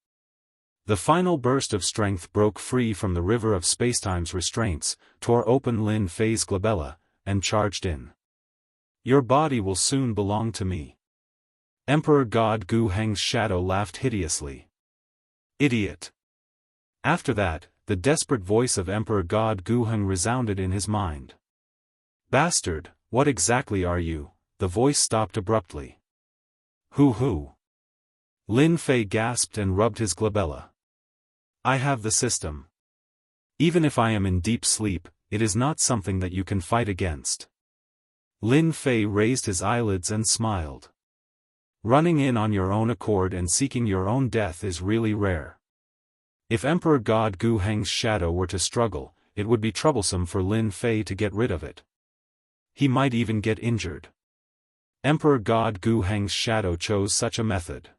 [SPEAKER 1] The final burst of strength broke free from the river of spacetime's restraints, tore open Lin Fei's glabella, and charged in. Your body will soon belong to me. Emperor God Gu Heng's shadow laughed hideously. Idiot. After that, the desperate voice of Emperor God Gu Heng resounded in his mind. Bastard, what exactly are you? The voice stopped abruptly. Who? Lin Fei gasped and rubbed his glabella. I have the system. Even if I am in deep sleep, it is not something that you can fight against. Lin Fei raised his eyelids and smiled. Running in on your own accord and seeking your own death is really rare. If Emperor God Gu Heng's shadow were to struggle, it would be troublesome for Lin Fei to get rid of it. He might even get injured. Emperor God Gu Heng's shadow chose such a method.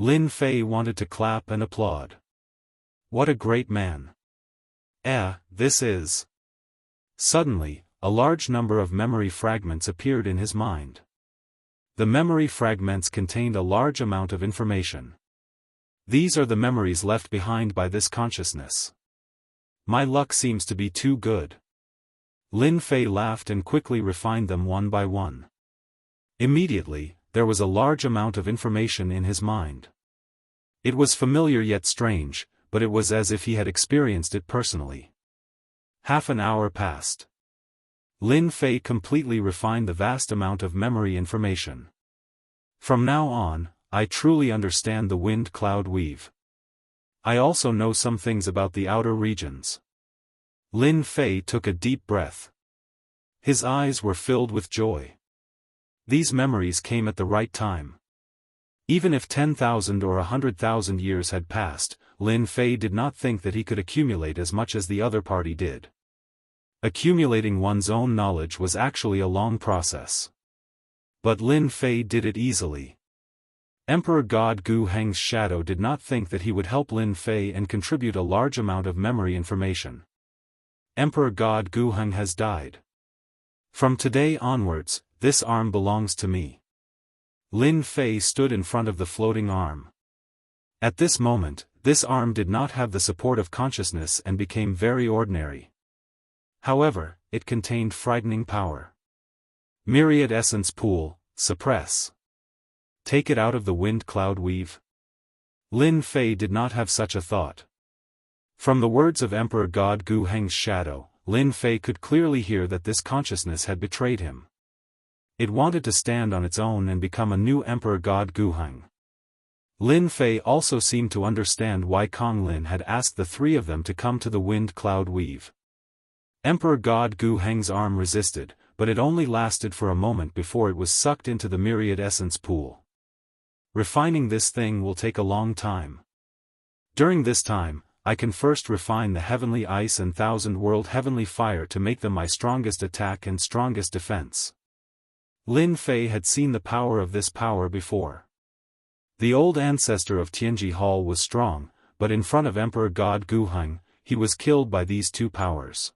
[SPEAKER 1] Lin Fei wanted to clap and applaud. What a great man. This is. Suddenly, a large number of memory fragments appeared in his mind. The memory fragments contained a large amount of information. These are the memories left behind by this consciousness. My luck seems to be too good. Lin Fei laughed and quickly refined them one by one. Immediately, there was a large amount of information in his mind. It was familiar yet strange, but it was as if he had experienced it personally. Half an hour passed. Lin Fei completely refined the vast amount of memory information. From now on, I truly understand the wind cloud weave. I also know some things about the outer regions. Lin Fei took a deep breath. His eyes were filled with joy. These memories came at the right time. Even if 10,000 or 100,000 years had passed, Lin Fei did not think that he could accumulate as much as the other party did. Accumulating one's own knowledge was actually a long process. But Lin Fei did it easily. Emperor God Gu Heng's shadow did not think that he would help Lin Fei and contribute a large amount of memory information. Emperor God Gu Heng has died. From today onwards, this arm belongs to me. Lin Fei stood in front of the floating arm. At this moment, this arm did not have the support of consciousness and became very ordinary. However, it contained frightening power. Myriad essence pool, suppress. Take it out of the wind cloud weave. Lin Fei did not have such a thought. From the words of Emperor God Gu Heng's shadow, Lin Fei could clearly hear that this consciousness had betrayed him. It wanted to stand on its own and become a new Emperor God Gu Heng. Lin Fei also seemed to understand why Kong Lin had asked the three of them to come to the wind cloud weave. Emperor God Gu Heng's arm resisted, but it only lasted for a moment before it was sucked into the myriad essence pool. Refining this thing will take a long time. During this time, I can first refine the heavenly ice and thousand-world heavenly fire to make them my strongest attack and strongest defense. Lin Fei had seen the power of this power before. The old ancestor of Tianji Hall was strong, but in front of Emperor God Gu Heng, he was killed by these two powers.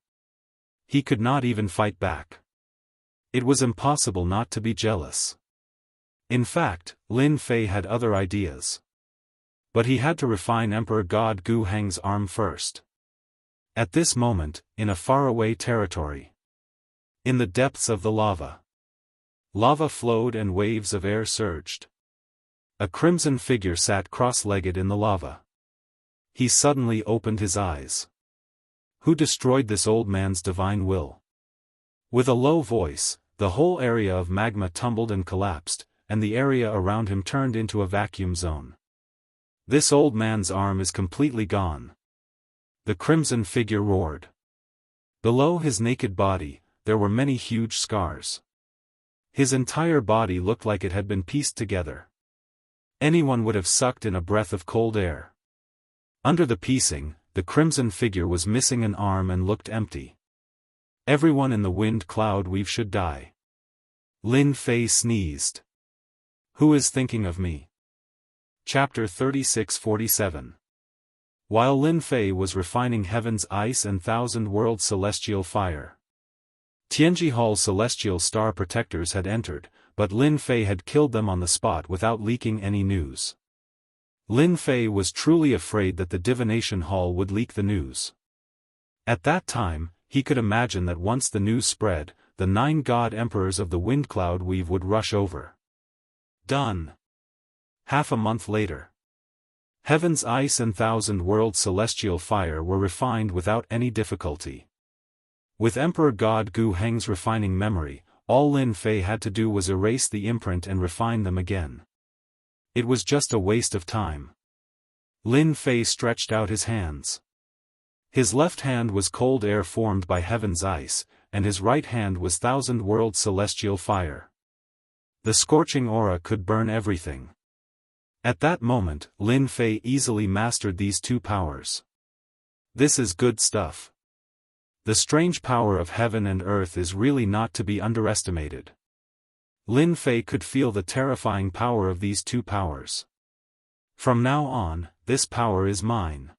[SPEAKER 1] He could not even fight back. It was impossible not to be jealous. In fact, Lin Fei had other ideas. But he had to refine Emperor God Gu Heng's arm first. At this moment, in a faraway territory. In the depths of the lava. Lava flowed and waves of air surged. A crimson figure sat cross-legged in the lava. He suddenly opened his eyes. Who destroyed this old man's divine will? With a low voice, the whole area of magma tumbled and collapsed, and the area around him turned into a vacuum zone. This old man's arm is completely gone. The crimson figure roared. Below his naked body, there were many huge scars. His entire body looked like it had been pieced together. Anyone would have sucked in a breath of cold air. Under the piecing, the crimson figure was missing an arm and looked empty. Everyone in the wind cloud weave should die. Lin Fei sneezed. Who is thinking of me? Chapter 36-47. While Lin Fei was refining heaven's ice and thousand-world celestial fire, Tianji Hall's celestial star protectors had entered, but Lin Fei had killed them on the spot without leaking any news. Lin Fei was truly afraid that the divination hall would leak the news. At that time, he could imagine that once the news spread, the 9 god emperors of the wind cloud weave would rush over. Done. Half a month later. Heaven's ice and thousand-world celestial fire were refined without any difficulty. With Emperor God Gu Heng's refining memory, all Lin Fei had to do was erase the imprint and refine them again. It was just a waste of time. Lin Fei stretched out his hands. His left hand was cold air formed by heaven's ice, and his right hand was thousand-world celestial fire. The scorching aura could burn everything. At that moment, Lin Fei easily mastered these two powers. This is good stuff. The strange power of heaven and earth is really not to be underestimated. Lin Fei could feel the terrifying power of these two powers. From now on, this power is mine.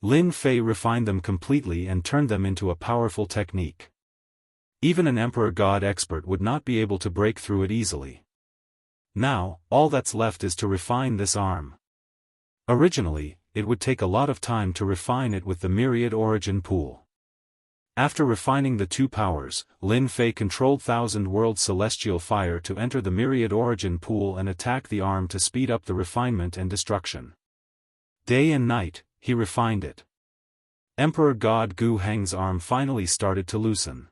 [SPEAKER 1] Lin Fei refined them completely and turned them into a powerful technique. Even an Emperor God expert would not be able to break through it easily. Now, all that's left is to refine this arm. Originally, it would take a lot of time to refine it with the myriad origin pool. After refining the two powers, Lin Fei controlled thousand-world celestial fire to enter the myriad origin pool and attack the arm to speed up the refinement and destruction. Day and night, he refined it. Emperor God Gu Heng's arm finally started to loosen.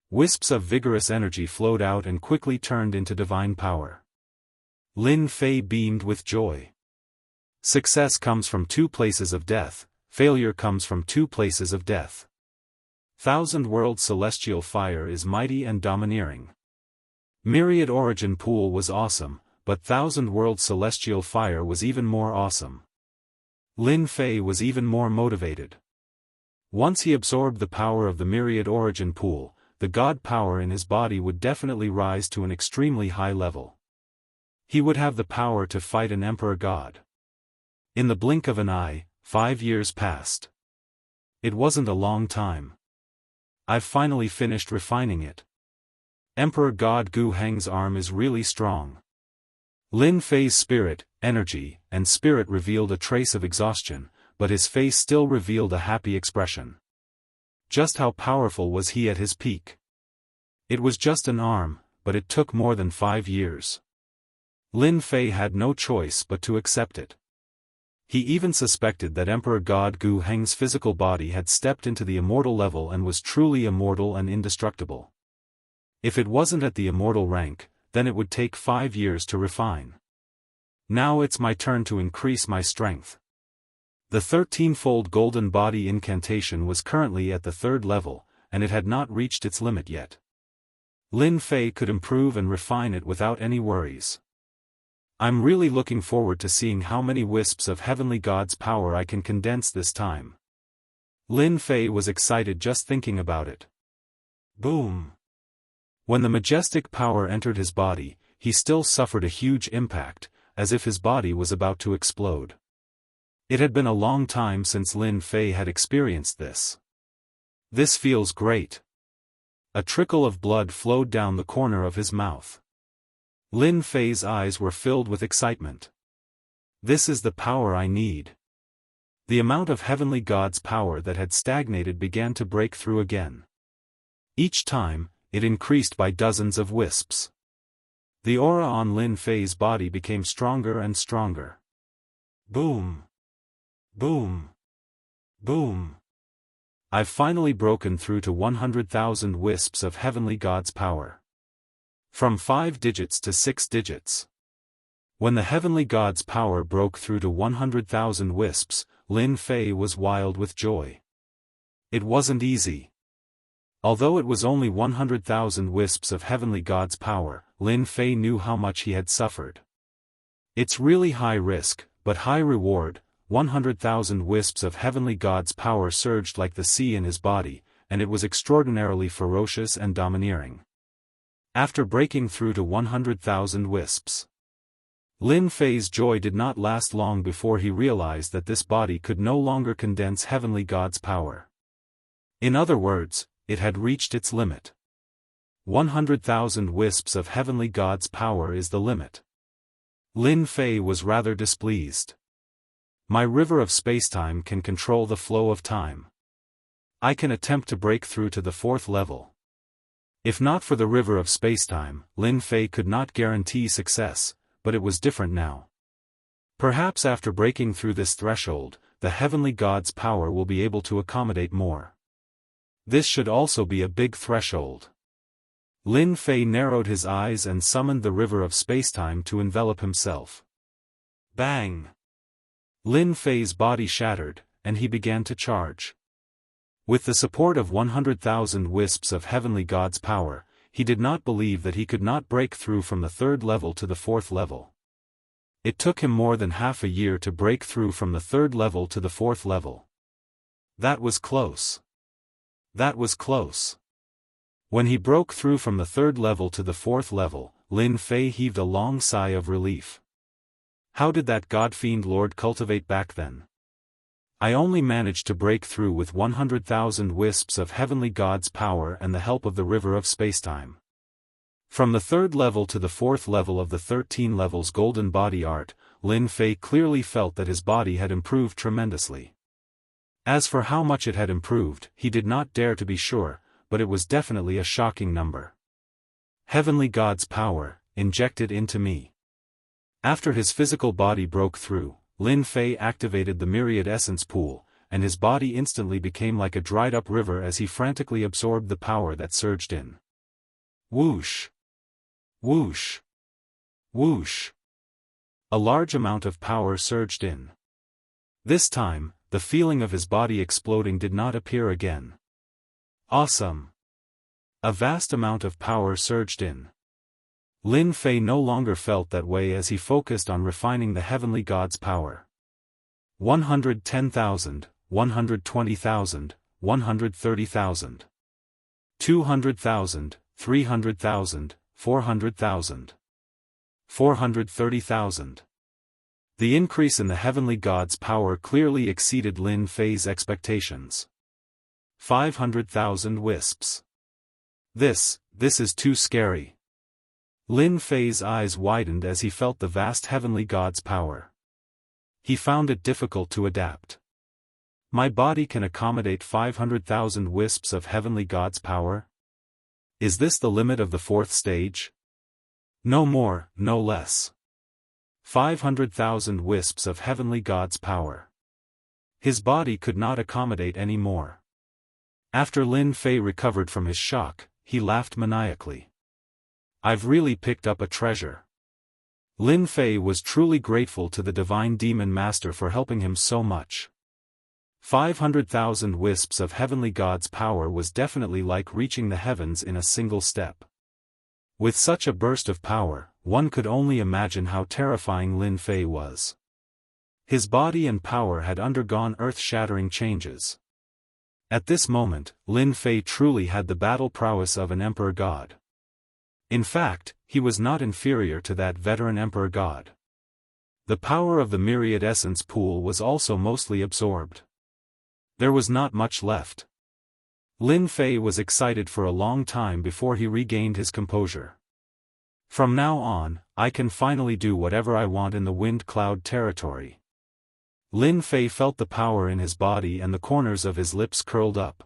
[SPEAKER 1] Wisps of vigorous energy flowed out and quickly turned into divine power. Lin Fei beamed with joy. Success comes from two places of death, failure comes from two places of death. Thousand-world celestial fire is mighty and domineering. Myriad origin pool was awesome, but thousand-world celestial fire was even more awesome. Lin Fei was even more motivated. Once he absorbed the power of the myriad origin pool, the god power in his body would definitely rise to an extremely high level. He would have the power to fight an emperor god. In the blink of an eye, 5 years passed. It wasn't a long time. I've finally finished refining it. Emperor God Gu Heng's arm is really strong. Lin Fei's spirit, energy, and spirit revealed a trace of exhaustion, but his face still revealed a happy expression. Just how powerful was he at his peak? It was just an arm, but it took more than 5 years. Lin Fei had no choice but to accept it. He even suspected that Emperor God Gu Heng's physical body had stepped into the immortal level and was truly immortal and indestructible. If it wasn't at the immortal rank, then it would take 5 years to refine. Now it's my turn to increase my strength. The 13-fold golden body incantation was currently at the 3rd level, and it had not reached its limit yet. Lin Fei could improve and refine it without any worries. I'm really looking forward to seeing how many wisps of heavenly god's power I can condense this time. Lin Fei was excited just thinking about it. Boom! When the majestic power entered his body, he still suffered a huge impact, as if his body was about to explode. It had been a long time since Lin Fei had experienced this. This feels great. A trickle of blood flowed down the corner of his mouth. Lin Fei's eyes were filled with excitement. This is the power I need. The amount of heavenly god's power that had stagnated began to break through again. Each time, it increased by dozens of wisps. The aura on Lin Fei's body became stronger and stronger. Boom! Boom! Boom! I've finally broken through to 100,000 wisps of heavenly god's power. From 5 digits to 6 digits. When the heavenly god's power broke through to 100,000 wisps, Lin Fei was wild with joy. It wasn't easy. Although it was only 100,000 wisps of heavenly god's power, Lin Fei knew how much he had suffered. It's really high risk, but high reward. 100,000 wisps of heavenly god's power surged like the sea in his body, and it was extraordinarily ferocious and domineering. After breaking through to 100,000 wisps, Lin Fei's joy did not last long before he realized that this body could no longer condense heavenly god's power. In other words, it had reached its limit. 100,000 wisps of heavenly god's power is the limit. Lin Fei was rather displeased. My river of spacetime can control the flow of time. I can attempt to break through to the 4th level. If not for the river of spacetime, Lin Fei could not guarantee success, but it was different now. Perhaps after breaking through this threshold, the heavenly god's power will be able to accommodate more. This should also be a big threshold. Lin Fei narrowed his eyes and summoned the river of spacetime to envelop himself. Bang! Lin Fei's body shattered, and he began to charge. With the support of 100,000 wisps of heavenly God's power, he did not believe that he could not break through from the 3rd level to the 4th level. It took him more than half a year to break through from the 3rd level to the 4th level. That was close. That was close. When he broke through from the 3rd level to the 4th level, Lin Fei heaved a long sigh of relief. How did that God-fiend Lord cultivate back then? I only managed to break through with 100,000 wisps of heavenly God's power and the help of the river of spacetime. From the 3rd level to the 4th level of the 13 levels golden body art, Lin Fei clearly felt that his body had improved tremendously. As for how much it had improved, he did not dare to be sure, but it was definitely a shocking number. Heavenly God's power, injected into me. After his physical body broke through, Lin Fei activated the myriad essence pool, and his body instantly became like a dried-up river as he frantically absorbed the power that surged in. Whoosh! Whoosh! Whoosh! A large amount of power surged in. This time, the feeling of his body exploding did not appear again. Awesome! A vast amount of power surged in. Lin Fei no longer felt that way as he focused on refining the heavenly God's power. 110,000, 120,000, 130,000. 200,000, 300,000, 400,000. 430,000. The increase in the heavenly God's power clearly exceeded Lin Fei's expectations. 500,000 wisps. This is too scary. Lin Fei's eyes widened as he felt the vast heavenly God's power. He found it difficult to adapt. My body can accommodate 500,000 wisps of heavenly God's power? Is this the limit of the 4th stage? No more, no less. 500,000 wisps of heavenly God's power. His body could not accommodate any more. After Lin Fei recovered from his shock, he laughed maniacally. I've really picked up a treasure. Lin Fei was truly grateful to the divine demon master for helping him so much. 500,000 wisps of heavenly God's power was definitely like reaching the heavens in a single step. With such a burst of power, one could only imagine how terrifying Lin Fei was. His body and power had undergone earth-shattering changes. At this moment, Lin Fei truly had the battle prowess of an emperor god. In fact, he was not inferior to that veteran emperor god. The power of the myriad essence pool was also mostly absorbed. There was not much left. Lin Fei was excited for a long time before he regained his composure. From now on, I can finally do whatever I want in the wind cloud territory. Lin Fei felt the power in his body and the corners of his lips curled up.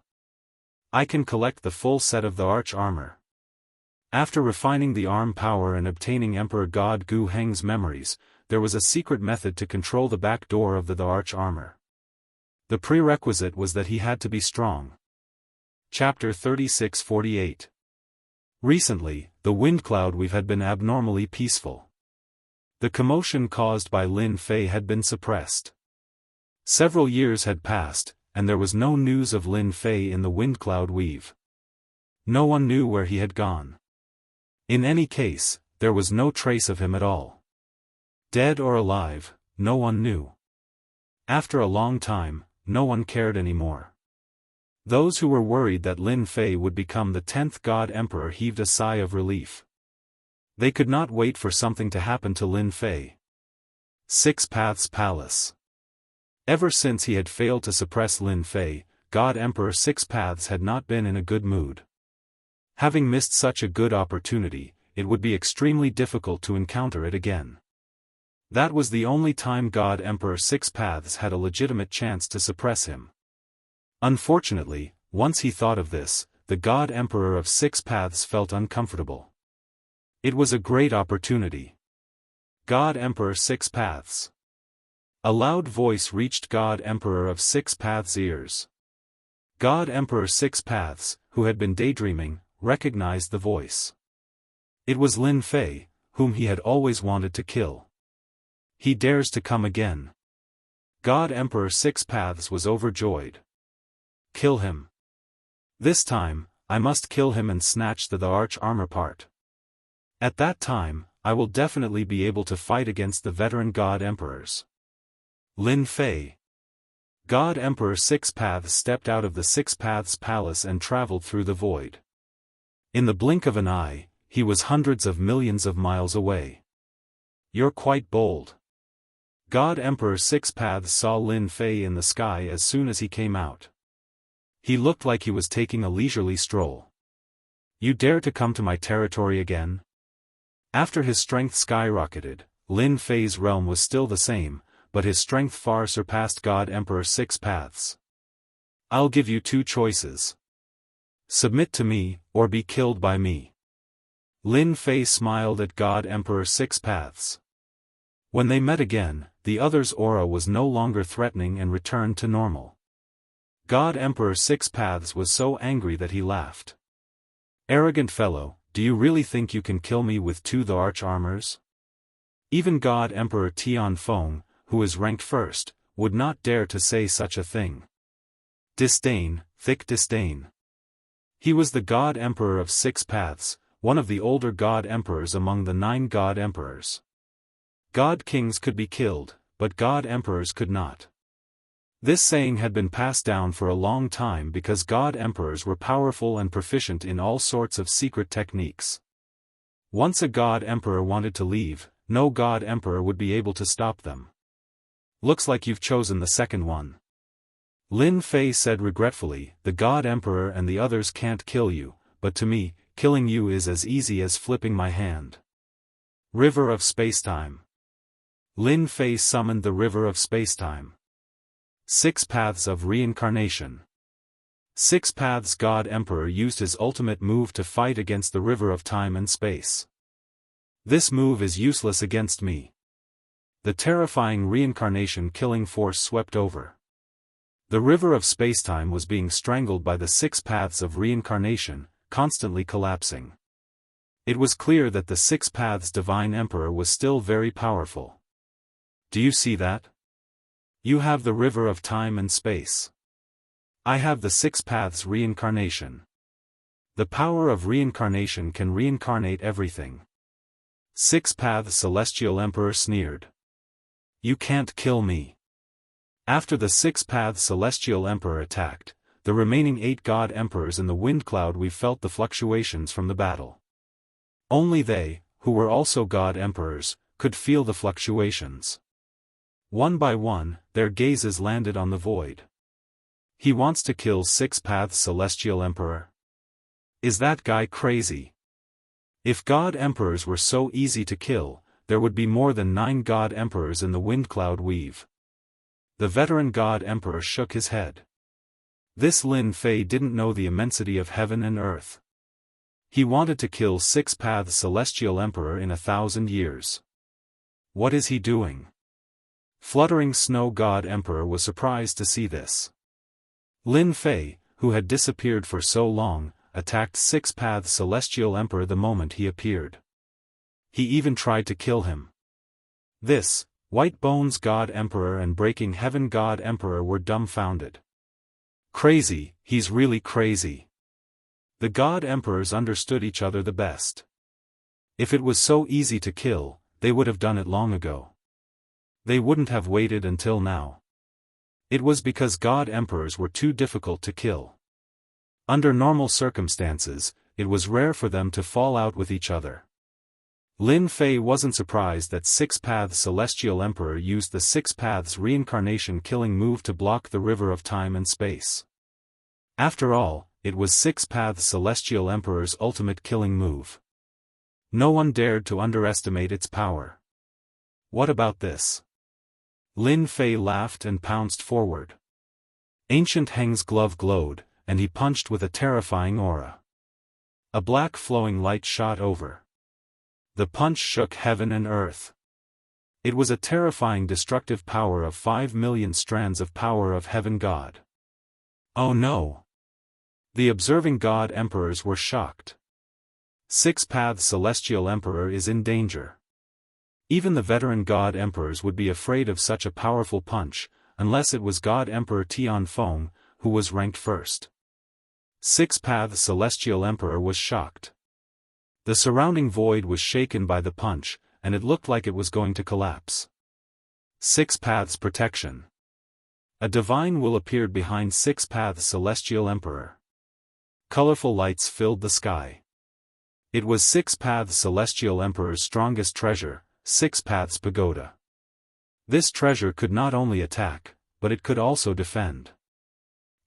[SPEAKER 1] I can collect the full set of the arch armor. After refining the arm power and obtaining Emperor God Gu Heng's memories, there was a secret method to control the back door of the arch armor. The prerequisite was that he had to be strong. Chapter 36-48. Recently, the wind cloud weave had been abnormally peaceful. The commotion caused by Lin Fei had been suppressed. Several years had passed, and there was no news of Lin Fei in the wind cloud weave. No one knew where he had gone. In any case, there was no trace of him at all. Dead or alive, no one knew. After a long time, no one cared anymore. Those who were worried that Lin Fei would become the 10th God Emperor heaved a sigh of relief. They could not wait for something to happen to Lin Fei. Six Paths Palace. Ever since he had failed to suppress Lin Fei, God Emperor Six Paths had not been in a good mood. Having missed such a good opportunity, it would be extremely difficult to encounter it again. That was the only time God Emperor Six Paths had a legitimate chance to suppress him. Unfortunately, once he thought of this, the God Emperor of Six Paths felt uncomfortable. It was a great opportunity. God Emperor Six Paths. A loud voice reached God Emperor of Six Paths' ears. God Emperor Six Paths, who had been daydreaming, recognized the voice. It was Lin Fei, whom he had always wanted to kill. He dares to come again. God Emperor Six Paths was overjoyed. Kill him. This time, I must kill him and snatch the arch armor part. At that time, I will definitely be able to fight against the veteran God Emperors. Lin Fei. God Emperor Six Paths stepped out of the Six Paths Palace and traveled through the void. In the blink of an eye, he was hundreds of millions of miles away. You're quite bold. God Emperor Six Paths saw Lin Fei in the sky as soon as he came out. He looked like he was taking a leisurely stroll. You dare to come to my territory again? After his strength skyrocketed, Lin Fei's realm was still the same, but his strength far surpassed God Emperor Six Paths. I'll give you two choices. Submit to me, or be killed by me. Lin Fei smiled at God Emperor Six Paths. When they met again, the other's aura was no longer threatening and returned to normal. God Emperor Six Paths was so angry that he laughed. Arrogant fellow, do you really think you can kill me with two the arch armors? Even God Emperor Tian Feng, who is ranked first, would not dare to say such a thing. Disdain, thick disdain. He was the God Emperor of Six Paths, one of the older God Emperors among the 9 God Emperors. God Kings could be killed, but God Emperors could not. This saying had been passed down for a long time because God Emperors were powerful and proficient in all sorts of secret techniques. Once a God Emperor wanted to leave, no God Emperor would be able to stop them. Looks like you've chosen the second one. Lin Fei said regretfully, the God Emperor and the others can't kill you, but to me, killing you is as easy as flipping my hand. River of Spacetime. Lin Fei summoned the River of Spacetime. 6 Paths of Reincarnation. Six Paths God Emperor used his ultimate move to fight against the River of Time and Space. This move is useless against me. The terrifying reincarnation killing force swept over. The River of Spacetime was being strangled by the 6 Paths of Reincarnation, constantly collapsing. It was clear that the 6 Paths Divine Emperor was still very powerful. Do you see that? You have the River of Time and Space. I have the 6 Paths Reincarnation. The power of reincarnation can reincarnate everything. 6 Paths Celestial Emperor sneered. You can't kill me. After the 6 Paths Celestial Emperor attacked, the remaining 8 God Emperors in the wind cloud we felt the fluctuations from the battle. Only they, who were also God Emperors, could feel the fluctuations. One by one, their gazes landed on the void. He wants to kill 6 Paths Celestial Emperor? Is that guy crazy? If God Emperors were so easy to kill, there would be more than 9 God Emperors in the wind cloud weave. The veteran God Emperor shook his head. This Lin Fei didn't know the immensity of heaven and earth. He wanted to kill 6 Paths Celestial Emperor in 1,000 years. What is he doing? Fluttering Snow God Emperor was surprised to see this. Lin Fei, who had disappeared for so long, attacked 6 Paths Celestial Emperor the moment he appeared. He even tried to kill him. This, White Bones God Emperor and Breaking Heaven God Emperor were dumbfounded. Crazy, he's really crazy. The God Emperors understood each other the best. If it was so easy to kill, they would have done it long ago. They wouldn't have waited until now. It was because God Emperors were too difficult to kill. Under normal circumstances, it was rare for them to fall out with each other. Lin Fei wasn't surprised that 6 Paths Celestial Emperor used the 6 Paths Reincarnation killing move to block the River of Time and Space. After all, it was 6 Paths Celestial Emperor's ultimate killing move. No one dared to underestimate its power. What about this? Lin Fei laughed and pounced forward. Ancient Heng's glove glowed, and he punched with a terrifying aura. A black flowing light shot over. The punch shook heaven and earth. It was a terrifying destructive power of 5 million strands of power of heaven God. Oh no! The observing God Emperors were shocked. 6 Paths Celestial Emperor is in danger. Even the veteran God Emperors would be afraid of such a powerful punch, unless it was God Emperor Tianfeng, who was ranked first. Six-Path Celestial Emperor was shocked. The surrounding void was shaken by the punch, and it looked like it was going to collapse. Six Paths Protection. A divine will appeared behind Six Paths Celestial Emperor. Colorful lights filled the sky. It was Six Paths Celestial Emperor's strongest treasure, Six Paths Pagoda. This treasure could not only attack, but it could also defend.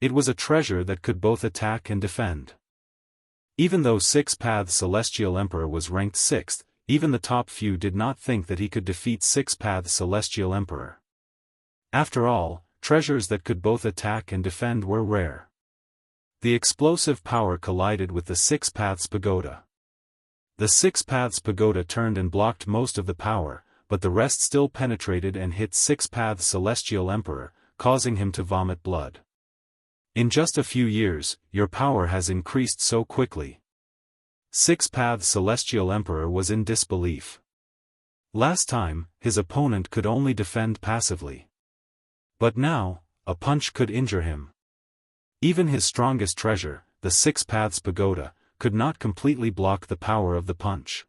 [SPEAKER 1] It was a treasure that could both attack and defend. Even though Six Paths Celestial Emperor was ranked 6th, even the top few did not think that he could defeat Six Paths Celestial Emperor. After all, treasures that could both attack and defend were rare. The explosive power collided with the Six Paths Pagoda. The Six Paths Pagoda turned and blocked most of the power, but the rest still penetrated and hit Six Paths Celestial Emperor, causing him to vomit blood. In just a few years, your power has increased so quickly. Six Paths Celestial Emperor was in disbelief. Last time, his opponent could only defend passively. But now, a punch could injure him. Even his strongest treasure, the Six Paths Pagoda, could not completely block the power of the punch.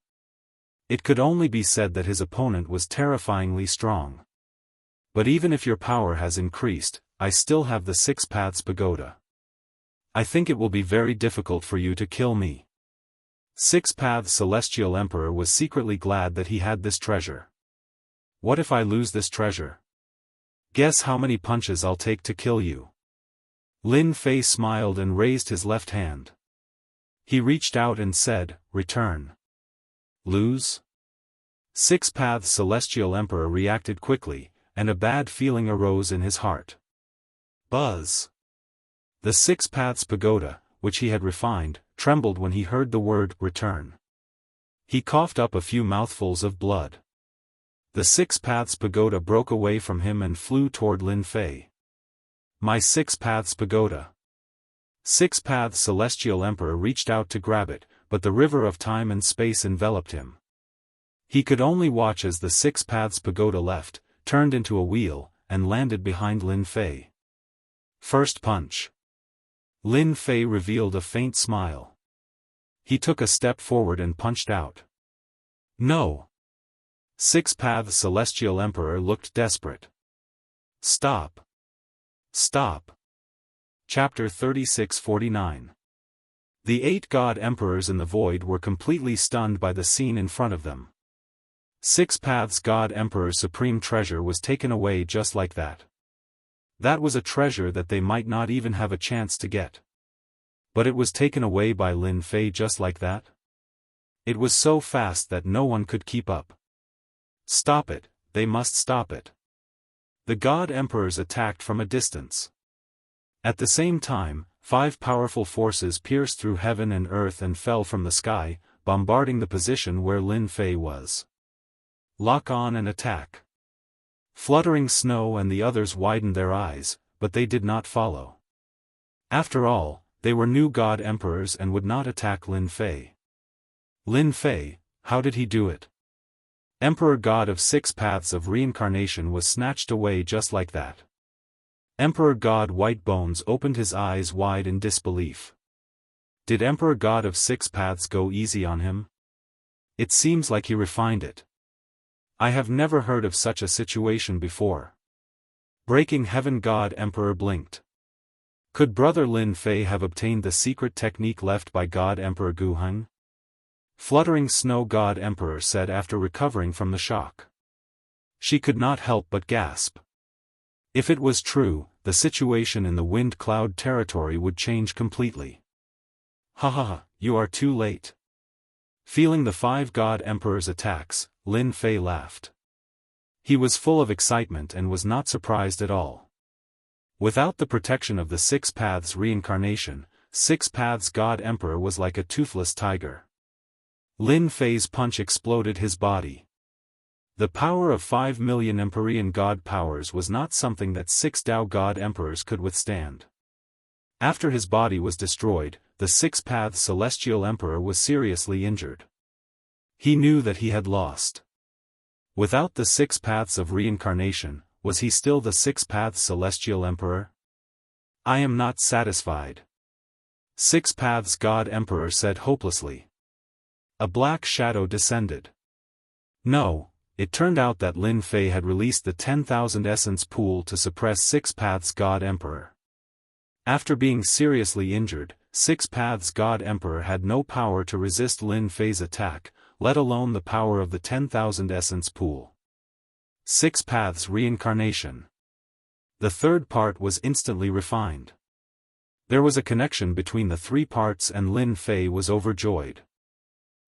[SPEAKER 1] It could only be said that his opponent was terrifyingly strong. But even if your power has increased, I still have the Six Paths Pagoda. I think it will be very difficult for you to kill me. Six Paths Celestial Emperor was secretly glad that he had this treasure. What if I lose this treasure? Guess how many punches I'll take to kill you. Lin Fei smiled and raised his left hand. He reached out and said, "Return." Lose? Six Paths Celestial Emperor reacted quickly, and a bad feeling arose in his heart. Buzz. The Six Paths Pagoda, which he had refined, trembled when he heard the word "return." He coughed up a few mouthfuls of blood. The Six Paths Pagoda broke away from him and flew toward Lin Fei. My Six Paths Pagoda. Six Paths Celestial Emperor reached out to grab it, but the river of time and space enveloped him. He could only watch as the Six Paths Pagoda left, turned into a wheel, and landed behind Lin Fei. First punch. Lin Fei revealed a faint smile. He took a step forward and punched out. No. Six Paths Celestial Emperor looked desperate. Stop. Stop. Chapter 36-49. The 8 God Emperors in the void were completely stunned by the scene in front of them. Six Paths God Emperor's supreme treasure was taken away just like that. That was a treasure that they might not even have a chance to get. But it was taken away by Lin Fei just like that? It was so fast that no one could keep up. Stop it, they must stop it. The God Emperors attacked from a distance. At the same time, 5 powerful forces pierced through heaven and earth and fell from the sky, bombarding the position where Lin Fei was. Lock on and attack. Fluttering Snow and the others widened their eyes, but they did not follow. After all, they were new God Emperors and would not attack Lin Fei. Lin Fei, how did he do it? Emperor God of 6 Paths of Reincarnation was snatched away just like that. Emperor God White Bones opened his eyes wide in disbelief. Did Emperor God of 6 Paths go easy on him? It seems like he refined it. I have never heard of such a situation before. Breaking Heaven God Emperor blinked. Could Brother Lin Fei have obtained the secret technique left by God Emperor Guheng? Fluttering Snow God Emperor said after recovering from the shock. She could not help but gasp. If it was true, the situation in the Wind Cloud territory would change completely. Ha ha ha, you are too late. Feeling the 5 God Emperors' attacks, Lin Fei laughed. He was full of excitement and was not surprised at all. Without the protection of the 6 Paths Reincarnation, 6 Paths God Emperor was like a toothless tiger. Lin Fei's punch exploded his body. The power of 5 million Empyrean God powers was not something that 6 Dao God Emperors could withstand. After his body was destroyed, the 6 Paths Celestial Emperor was seriously injured. He knew that he had lost. Without the 6 paths of reincarnation, was he still the 6 paths celestial emperor? I am not satisfied. 6 paths God Emperor said hopelessly. A black shadow descended. No, it turned out that Lin Fei had released the 10,000 essence pool to suppress 6 paths God Emperor. After being seriously injured, 6 paths God Emperor had no power to resist Lin Fei's attack, let alone the power of the 10,000 essence pool. 6 paths reincarnation. The third part was instantly refined. There was a connection between the 3 parts and Lin Fei was overjoyed.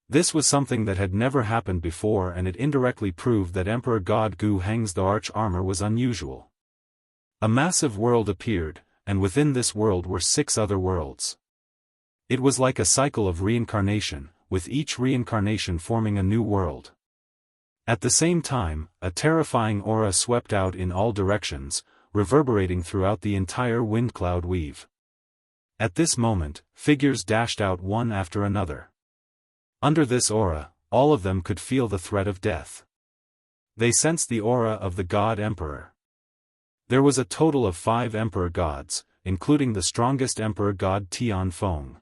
[SPEAKER 1] This was something that had never happened before, and it indirectly proved that Emperor God Gu Heng's arch armor was unusual. A massive world appeared, and within this world were 6 other worlds. It was like a cycle of reincarnation, with each reincarnation forming a new world. At the same time, a terrifying aura swept out in all directions, reverberating throughout the entire wind cloud weave. At this moment, figures dashed out one after another. Under this aura, all of them could feel the threat of death. They sensed the aura of the God Emperor. There was a total of 5 Emperor Gods, including the strongest Emperor God Tian Feng.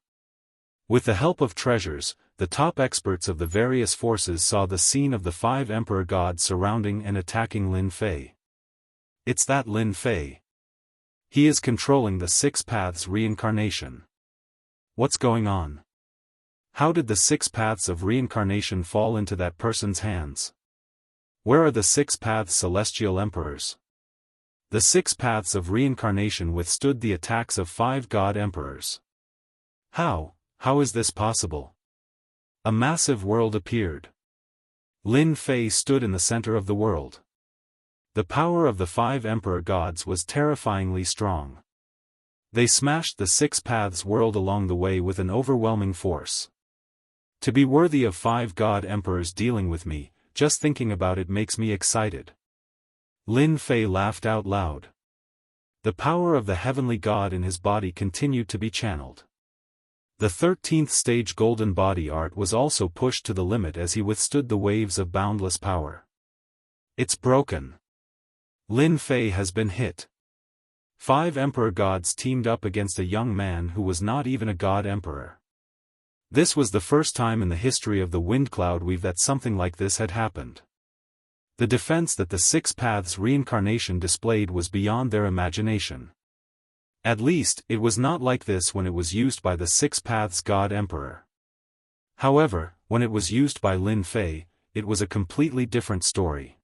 [SPEAKER 1] With the help of treasures, the top experts of the various forces saw the scene of the 5 Emperor Gods surrounding and attacking Lin Fei. It's that Lin Fei. He is controlling the 6 paths reincarnation. What's going on? How did the 6 paths of reincarnation fall into that person's hands? Where are the 6 paths celestial emperors? The 6 paths of reincarnation withstood the attacks of 5 God Emperors. How is this possible? A massive world appeared. Lin Fei stood in the center of the world. The power of the 5 Emperor Gods was terrifyingly strong. They smashed the 6 paths world along the way with an overwhelming force. To be worthy of 5 God Emperors dealing with me, just thinking about it makes me excited. Lin Fei laughed out loud. The power of the heavenly God in his body continued to be channeled. The 13th stage golden body art was also pushed to the limit as he withstood the waves of boundless power. It's broken. Lin Fei has been hit. 5 Emperor Gods teamed up against a young man who was not even a God Emperor. This was the first time in the history of the Wind Cloud Weave that something like this had happened. The defense that the 6 paths reincarnation displayed was beyond their imagination. At least, it was not like this when it was used by the 6 paths God Emperor. However, when it was used by Lin Fei, it was a completely different story.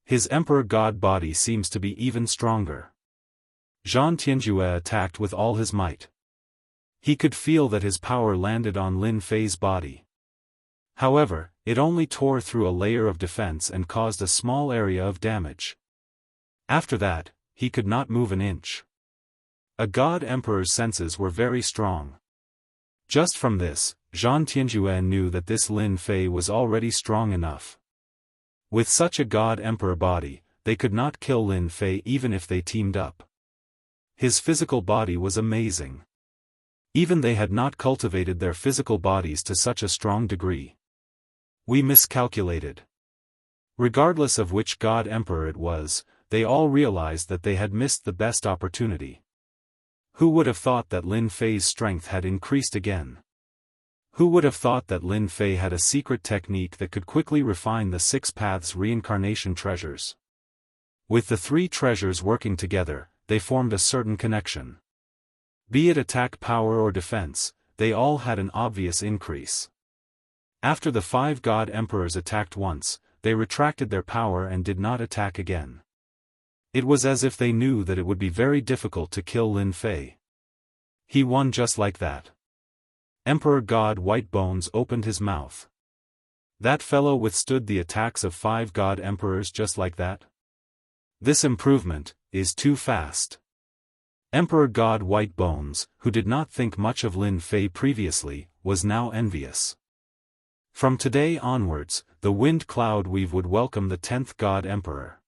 [SPEAKER 1] His Emperor God body seems to be even stronger. Zhan Tianjue attacked with all his might. He could feel that his power landed on Lin Fei's body. However, it only tore through a layer of defense and caused a small area of damage. After that, he could not move an inch. A God Emperor's senses were very strong. Just from this, Zhan Tianjue knew that this Lin Fei was already strong enough. With such a God Emperor body, they could not kill Lin Fei even if they teamed up. His physical body was amazing. Even they had not cultivated their physical bodies to such a strong degree. We miscalculated. Regardless of which God Emperor it was, they all realized that they had missed the best opportunity. Who would have thought that Lin Fei's strength had increased again? Who would have thought that Lin Fei had a secret technique that could quickly refine the 6 paths reincarnation treasures? With the 3 treasures working together, they formed a certain connection. Be it attack power or defense, they all had an obvious increase. After the 5 God Emperors attacked once, they retracted their power and did not attack again. It was as if they knew that it would be very difficult to kill Lin Fei. He won just like that. Emperor God White Bones opened his mouth. That fellow withstood the attacks of 5 God Emperors just like that? This improvement is too fast. Emperor God White Bones, who did not think much of Lin Fei previously, was now envious. From today onwards, the Wind Cloud Weave would welcome the 10th God Emperor.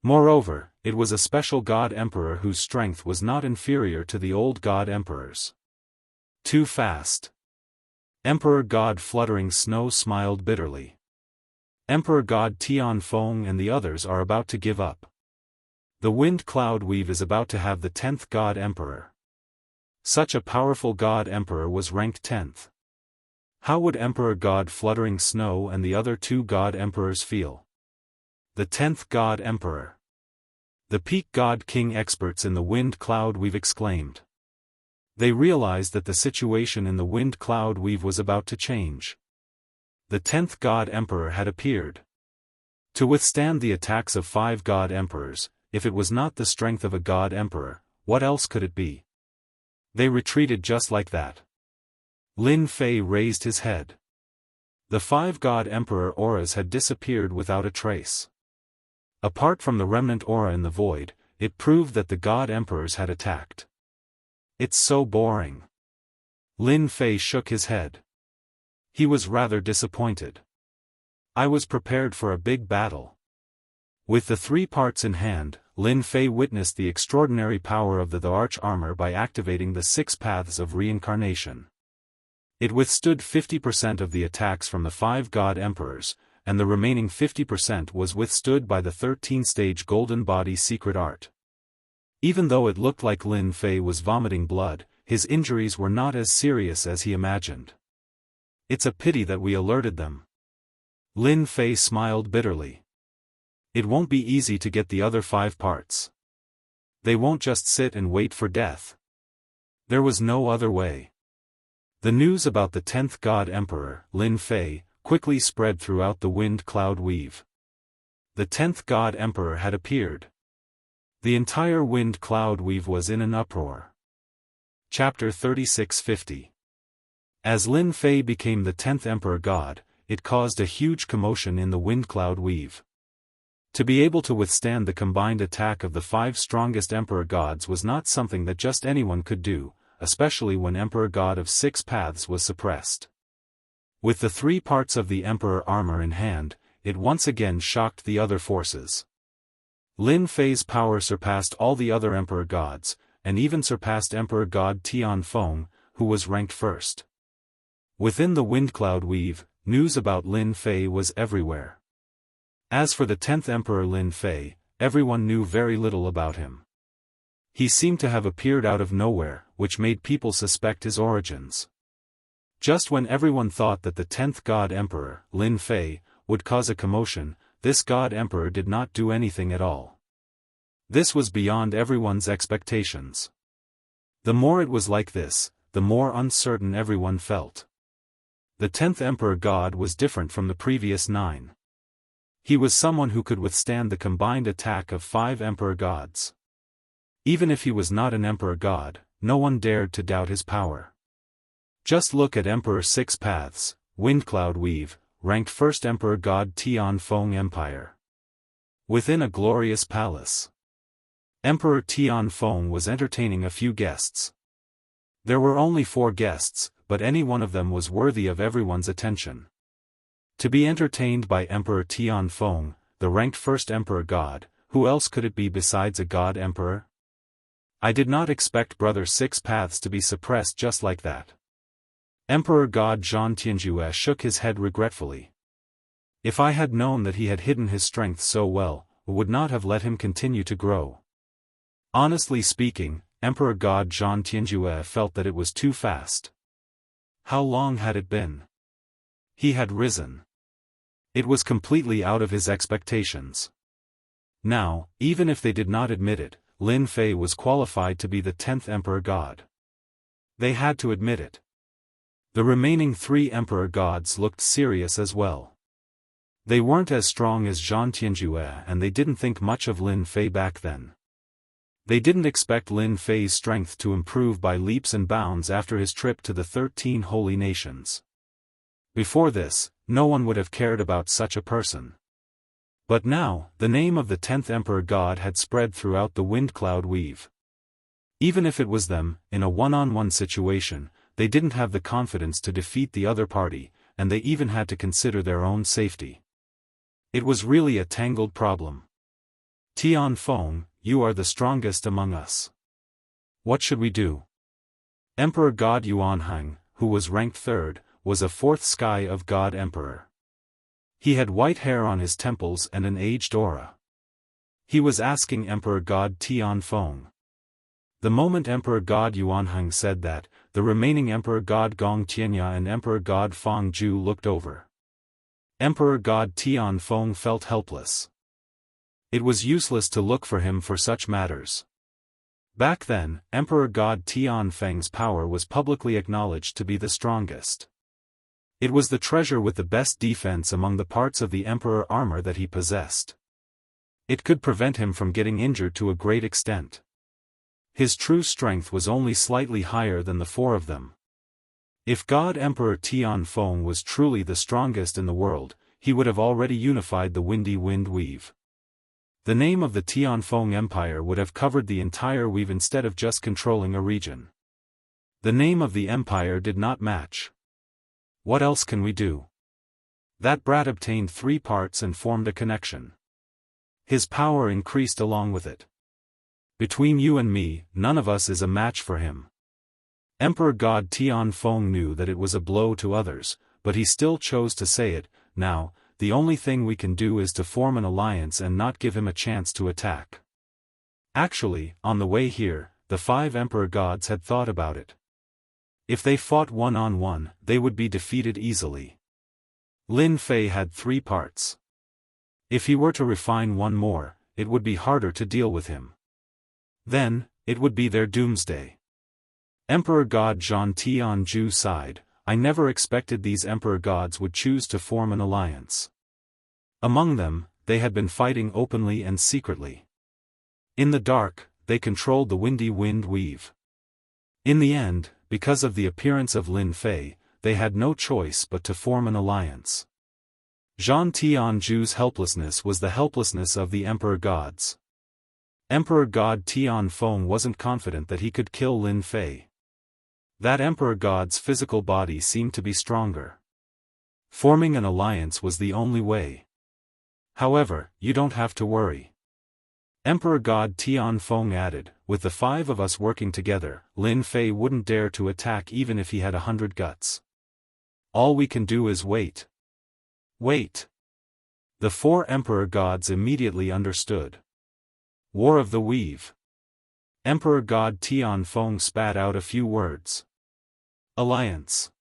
[SPEAKER 1] Moreover, it was a special God Emperor whose strength was not inferior to the old God Emperors. Too fast. Emperor God Fluttering Snow smiled bitterly. Emperor God Tianfeng and the others are about to give up. The wind cloud weave is about to have the 10th God Emperor. Such a powerful God Emperor was ranked 10th. How would Emperor God Fluttering Snow and the other 2 God Emperors feel? The 10th God Emperor. The peak God King experts in the wind cloud weave exclaimed. They realized that the situation in the wind cloud weave was about to change. The 10th God Emperor had appeared. To withstand the attacks of 5 God Emperors, if it was not the strength of a God Emperor, what else could it be? They retreated just like that. Lin Fei raised his head. The 5 God Emperor auras had disappeared without a trace. Apart from the remnant aura in the void, it proved that the God Emperors had attacked. It's so boring. Lin Fei shook his head. He was rather disappointed. I was prepared for a big battle. With the 3 parts in hand, Lin Fei witnessed the extraordinary power of the arch armor by activating the 6 paths of reincarnation. It withstood 50% of the attacks from the 5 God Emperors, and the remaining 50% was withstood by the 13-stage Golden Body secret art. Even though it looked like Lin Fei was vomiting blood, his injuries were not as serious as he imagined. It's a pity that we alerted them. Lin Fei smiled bitterly. It won't be easy to get the other 5 parts. They won't just sit and wait for death. There was no other way. The news about the 10th God Emperor, Lin Fei, quickly spread throughout the wind cloud weave. The 10th God Emperor had appeared. The entire wind cloud weave was in an uproar. Chapter 3650. As Lin Fei became the 10th Emperor God, it caused a huge commotion in the wind cloud weave. To be able to withstand the combined attack of the 5 strongest Emperor Gods was not something that just anyone could do, especially when Emperor God of 6 paths was suppressed. With the 3 parts of the Emperor armor in hand, it once again shocked the other forces. Lin Fei's power surpassed all the other Emperor Gods, and even surpassed Emperor God Tianfeng, who was ranked first. Within the wind cloud weave, news about Lin Fei was everywhere. As for the 10th Emperor Lin Fei, everyone knew very little about him. He seemed to have appeared out of nowhere, which made people suspect his origins. Just when everyone thought that the 10th God Emperor, Lin Fei, would cause a commotion, this God Emperor did not do anything at all. This was beyond everyone's expectations. The more it was like this, the more uncertain everyone felt. The 10th Emperor God was different from the previous 9. He was someone who could withstand the combined attack of 5 Emperor Gods. Even if he was not an Emperor God, no one dared to doubt his power. Just look at Emperor 6 Paths, Windcloud Weave, ranked first Emperor God Tianfeng Empire. Within a glorious palace, Emperor Tianfeng was entertaining a few guests. There were only 4 guests, but any one of them was worthy of everyone's attention. To be entertained by Emperor Tianfeng, the ranked first Emperor God, who else could it be besides a God Emperor? I did not expect Brother 6 Paths to be suppressed just like that. Emperor God Zhan Tianjue shook his head regretfully. If I had known that he had hidden his strength so well, I would not have let him continue to grow. Honestly speaking, Emperor God Zhan Tianjue felt that it was too fast. How long had it been? He had risen. It was completely out of his expectations. Now, even if they did not admit it, Lin Fei was qualified to be the 10th Emperor God. They had to admit it. The remaining 3 Emperor Gods looked serious as well. They weren't as strong as Zhan Tianjue and they didn't think much of Lin Fei back then. They didn't expect Lin Fei's strength to improve by leaps and bounds after his trip to the 13 holy nations. Before this, no one would have cared about such a person. But now, the name of the 10th Emperor God had spread throughout the Windcloud Weave. Even if it was them, in a one-on-one situation, they didn't have the confidence to defeat the other party, and they even had to consider their own safety. It was really a tangled problem. Tianfeng, you are the strongest among us. What should we do? Emperor God Yuanhang, who was ranked 3rd, was a 4th sky of God Emperor. He had white hair on his temples and an aged aura. He was asking Emperor God Tianfeng. The moment Emperor God Yuanheng said that, the remaining Emperor God Gong Tianya and Emperor God Feng Ju looked over. Emperor God Tianfeng felt helpless. It was useless to look for him for such matters. Back then, Emperor God Tianfeng's power was publicly acknowledged to be the strongest. It was the treasure with the best defense among the parts of the Emperor armor that he possessed. It could prevent him from getting injured to a great extent. His true strength was only slightly higher than the four of them. If God Emperor Tianfeng was truly the strongest in the world, he would have already unified the windy wind weave. The name of the Tianfeng Empire would have covered the entire weave instead of just controlling a region. The name of the empire did not match. What else can we do? That brat obtained 3 parts and formed a connection. His power increased along with it. Between you and me, none of us is a match for him. Emperor God Tianfeng knew that it was a blow to others, but he still chose to say it. Now, the only thing we can do is to form an alliance and not give him a chance to attack. Actually, on the way here, the 5 Emperor Gods had thought about it. If they fought one-on-one, they would be defeated easily. Lin Fei had 3 parts. If he were to refine one more, it would be harder to deal with him. Then, it would be their doomsday. Emperor God Zhan Tianju sighed. I never expected these Emperor Gods would choose to form an alliance. Among them, they had been fighting openly and secretly. In the dark, they controlled the windy wind weave. In the end, because of the appearance of Lin Fei, they had no choice but to form an alliance. Zhan Tianju's helplessness was the helplessness of the Emperor Gods. Emperor God Tianfeng wasn't confident that he could kill Lin Fei. That Emperor God's physical body seemed to be stronger. Forming an alliance was the only way. However, you don't have to worry. Emperor God Tianfeng added, with the 5 of us working together, Lin Fei wouldn't dare to attack even if he had 100 guts. All we can do is wait. Wait. The 4 Emperor Gods immediately understood. War of the Weave. Emperor God Tianfeng spat out a few words. Alliance.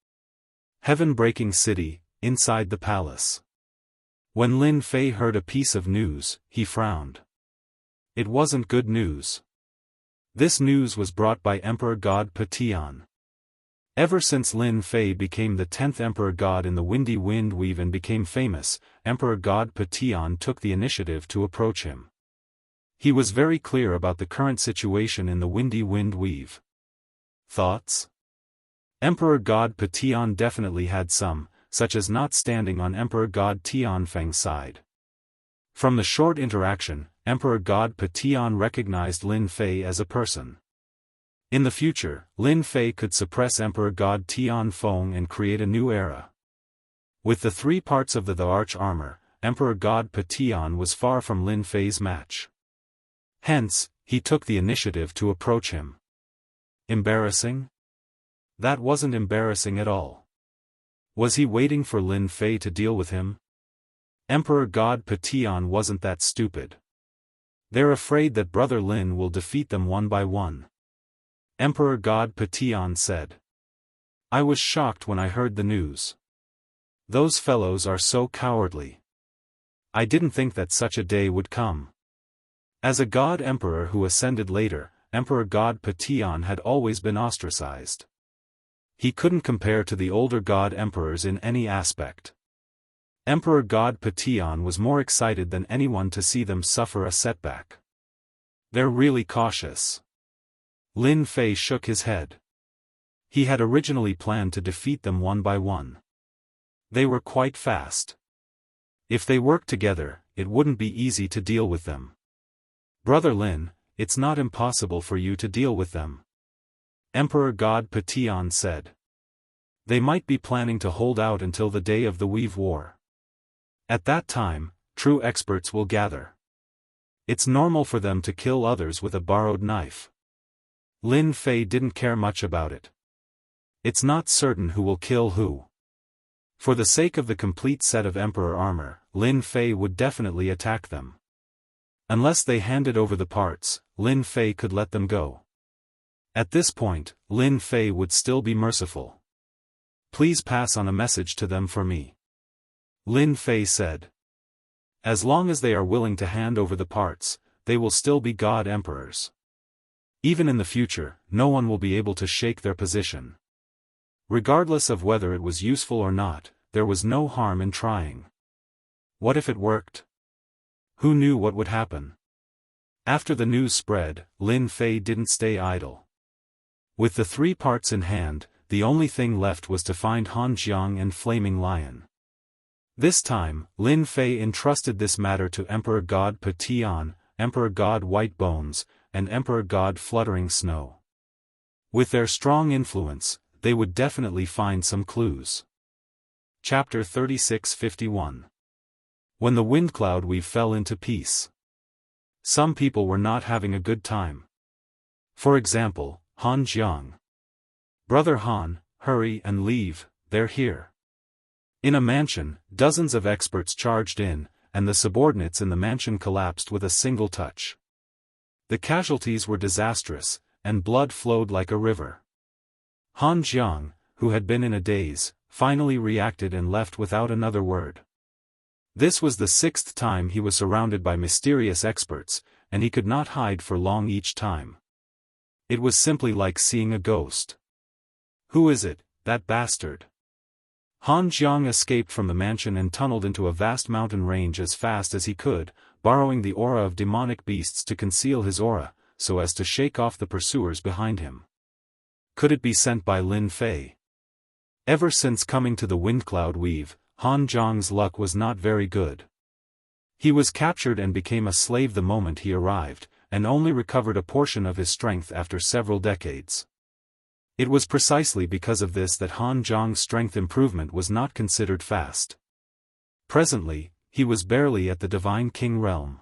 [SPEAKER 1] Heaven-breaking city, inside the palace. When Lin Fei heard a piece of news, he frowned. It wasn't good news. This news was brought by Emperor God Patian. Ever since Lin Fei became the 10th Emperor God in the windy wind weave and became famous, Emperor God Patian took the initiative to approach him. He was very clear about the current situation in the windy wind weave. Thoughts? Emperor God Patian definitely had some, such as not standing on Emperor God Tianfeng's side. From the short interaction, Emperor God Patian recognized Lin Fei as a person. In the future, Lin Fei could suppress Emperor God Tianfeng and create a new era. With the 3 parts of the arch armor, Emperor God Patian was far from Lin Fei's match. Hence, he took the initiative to approach him. Embarrassing? That wasn't embarrassing at all. Was he waiting for Lin Fei to deal with him? Emperor God Patian wasn't that stupid. They're afraid that Brother Lin will defeat them one by one. Emperor God Patian said. I was shocked when I heard the news. Those fellows are so cowardly. I didn't think that such a day would come. As a god emperor who ascended later, Emperor God Patian had always been ostracized. He couldn't compare to the older god emperors in any aspect. Emperor God Patian was more excited than anyone to see them suffer a setback. They're really cautious. Lin Fei shook his head. He had originally planned to defeat them one by one. They were quite fast. If they worked together, it wouldn't be easy to deal with them. Brother Lin, it's not impossible for you to deal with them. Emperor God Patian said. They might be planning to hold out until the day of the Weave War. At that time, true experts will gather. It's normal for them to kill others with a borrowed knife. Lin Fei didn't care much about it. It's not certain who will kill who. For the sake of the complete set of Emperor armor, Lin Fei would definitely attack them. Unless they handed over the parts, Lin Fei could let them go. At this point, Lin Fei would still be merciful. Please pass on a message to them for me. Lin Fei said. As long as they are willing to hand over the parts, they will still be God Emperors. Even in the future, no one will be able to shake their position. Regardless of whether it was useful or not, there was no harm in trying. What if it worked? Who knew what would happen? After the news spread, Lin Fei didn't stay idle. With the 3 parts in hand, the only thing left was to find Han Jiang and Flaming Lion. This time, Lin Fei entrusted this matter to Emperor God Patian, Emperor God White Bones, and Emperor God Fluttering Snow. With their strong influence, they would definitely find some clues. Chapter 36:51. When the wind cloud weave fell into peace. Some people were not having a good time. For example, Han Jiang. Brother Han, hurry and leave, they're here. In a mansion, dozens of experts charged in, and the subordinates in the mansion collapsed with a single touch. The casualties were disastrous, and blood flowed like a river. Han Jiang, who had been in a daze, finally reacted and left without another word. This was the 6th time he was surrounded by mysterious experts, and he could not hide for long each time. It was simply like seeing a ghost. Who is it, that bastard? Han Jiang escaped from the mansion and tunneled into a vast mountain range as fast as he could, borrowing the aura of demonic beasts to conceal his aura, so as to shake off the pursuers behind him. Could it be sent by Lin Fei? Ever since coming to the wind cloud weave, Han Jiang's luck was not very good. He was captured and became a slave the moment he arrived, and only recovered a portion of his strength after several decades. It was precisely because of this that Han Jiang's strength improvement was not considered fast. Presently, he was barely at the Divine King realm.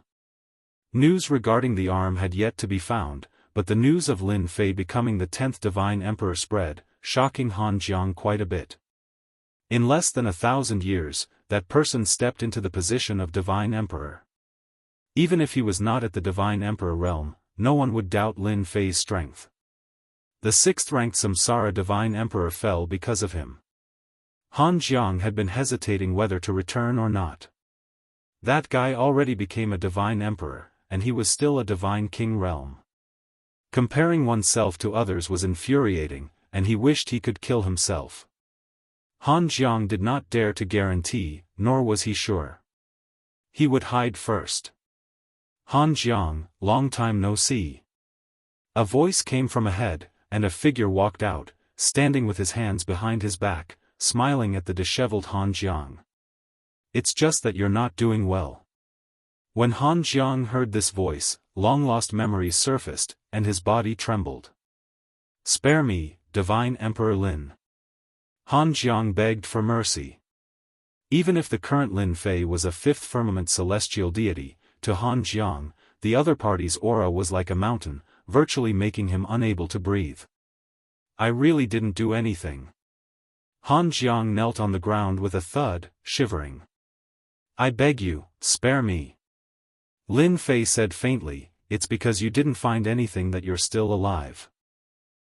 [SPEAKER 1] News regarding the arm had yet to be found, but the news of Lin Fei becoming the 10th Divine Emperor spread, shocking Han Jiang quite a bit. In less than 1,000 years, that person stepped into the position of Divine Emperor. Even if he was not at the Divine Emperor realm, no one would doubt Lin Fei's strength. The 6th-ranked Samsara Divine Emperor fell because of him. Han Jiang had been hesitating whether to return or not. That guy already became a Divine Emperor, and he was still a Divine King realm. Comparing oneself to others was infuriating, and he wished he could kill himself. Han Jiang did not dare to guarantee, nor was he sure. He would hide first. Han Jiang, long time no see. A voice came from ahead, and a figure walked out, standing with his hands behind his back, smiling at the disheveled Han Jiang. It's just that you're not doing well. When Han Jiang heard this voice, long-lost memories surfaced, and his body trembled. Spare me, Divine Emperor Lin. Han Jiang begged for mercy. Even if the current Lin Fei was a 5th firmament celestial deity, to Han Jiang, the other party's aura was like a mountain, virtually making him unable to breathe. I really didn't do anything. Han Jiang knelt on the ground with a thud, shivering. I beg you, spare me. Lin Fei said faintly, it's because you didn't find anything that you're still alive.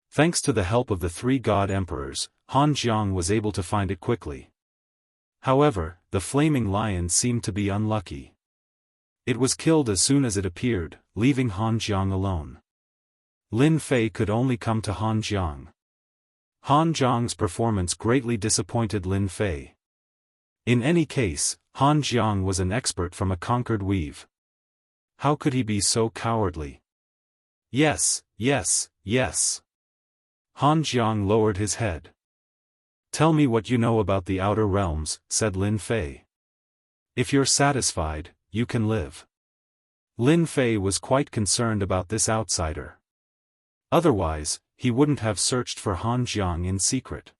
[SPEAKER 1] Thanks to the help of the 3 God Emperors, Han Jiang was able to find it quickly. However, the Flaming Lion seemed to be unlucky. It was killed as soon as it appeared, leaving Han Jiang alone. Lin Fei could only come to Han Jiang. Han Jiang's performance greatly disappointed Lin Fei. In any case, Han Jiang was an expert from a conquered weave. How could he be so cowardly? Yes, yes, yes. Han Jiang lowered his head. Tell me what you know about the outer realms, said Lin Fei. If you're satisfied, you can live. Lin Fei was quite concerned about this outsider. Otherwise, he wouldn't have searched for Han Jiang in secret.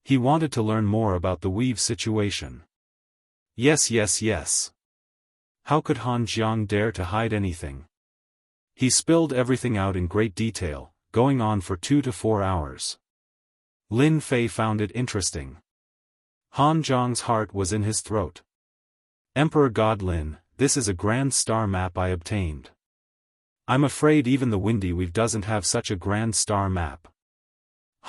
[SPEAKER 1] He wanted to learn more about the weave situation. Yes, yes, yes. How could Han Jiang dare to hide anything? He spilled everything out in great detail, going on for 2 to 4 hours. Lin Fei found it interesting. Han Jiang's heart was in his throat. Emperor God Lin, this is a grand star map I obtained. I'm afraid even the Windy Weave doesn't have such a grand star map.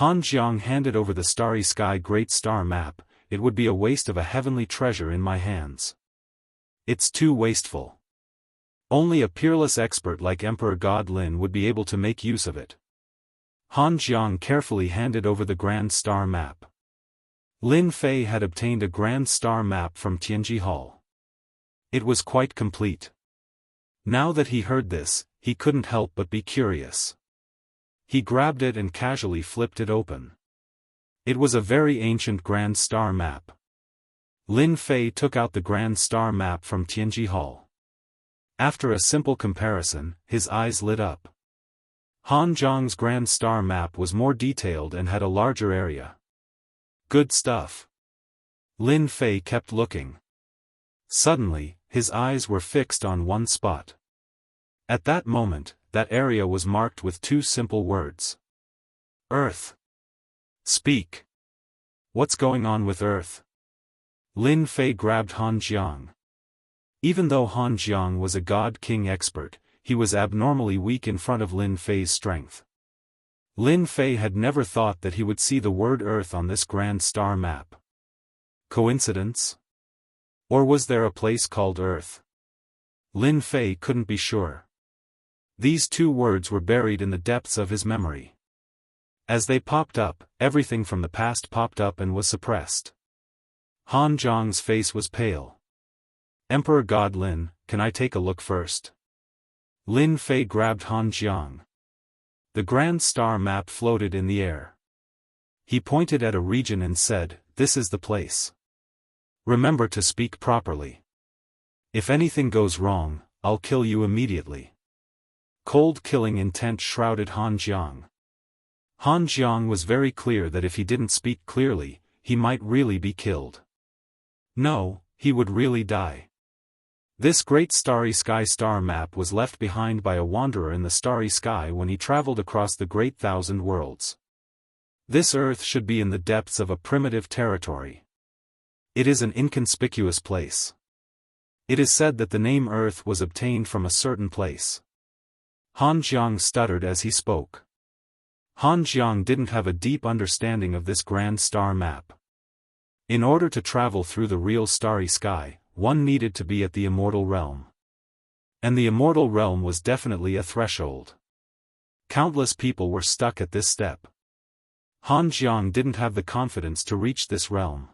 [SPEAKER 1] Han Jiang handed over the starry sky great star map. It would be a waste of a heavenly treasure in my hands. It's too wasteful. Only a peerless expert like Emperor God Lin would be able to make use of it. Han Jiang carefully handed over the grand star map. Lin Fei had obtained a grand star map from Tianji Hall. It was quite complete. Now that he heard this, he couldn't help but be curious. He grabbed it and casually flipped it open. It was a very ancient grand star map. Lin Fei took out the grand star map from Tianji Hall. After a simple comparison, his eyes lit up. Han Jiang's grand star map was more detailed and had a larger area. Good stuff. Lin Fei kept looking. Suddenly, his eyes were fixed on one spot. At that moment, that area was marked with two simple words. Earth. Speak. What's going on with Earth? Lin Fei grabbed Han Jiang. Even though Han Jiang was a God King expert, he was abnormally weak in front of Lin Fei's strength. Lin Fei had never thought that he would see the word Earth on this grand star map. Coincidence? Or was there a place called Earth? Lin Fei couldn't be sure. These two words were buried in the depths of his memory. As they popped up, everything from the past popped up and was suppressed. Han Jiang's face was pale. Emperor God Lin, can I take a look first? Lin Fei grabbed Han Jiang. The grand star map floated in the air. He pointed at a region and said, "This is the place. Remember to speak properly. If anything goes wrong, I'll kill you immediately." Cold killing intent shrouded Han Jiang. Han Jiang was very clear that if he didn't speak clearly, he might really be killed. No, he would really die. This great starry sky star map was left behind by a wanderer in the starry sky when he traveled across the great thousand worlds. This Earth should be in the depths of a primitive territory. It is an inconspicuous place. It is said that the name Earth was obtained from a certain place. Han Jiang stuttered as he spoke. Han Jiang didn't have a deep understanding of this grand star map. In order to travel through the real starry sky, one needed to be at the immortal realm. And the immortal realm was definitely a threshold. Countless people were stuck at this step. Han Jiang didn't have the confidence to reach this realm.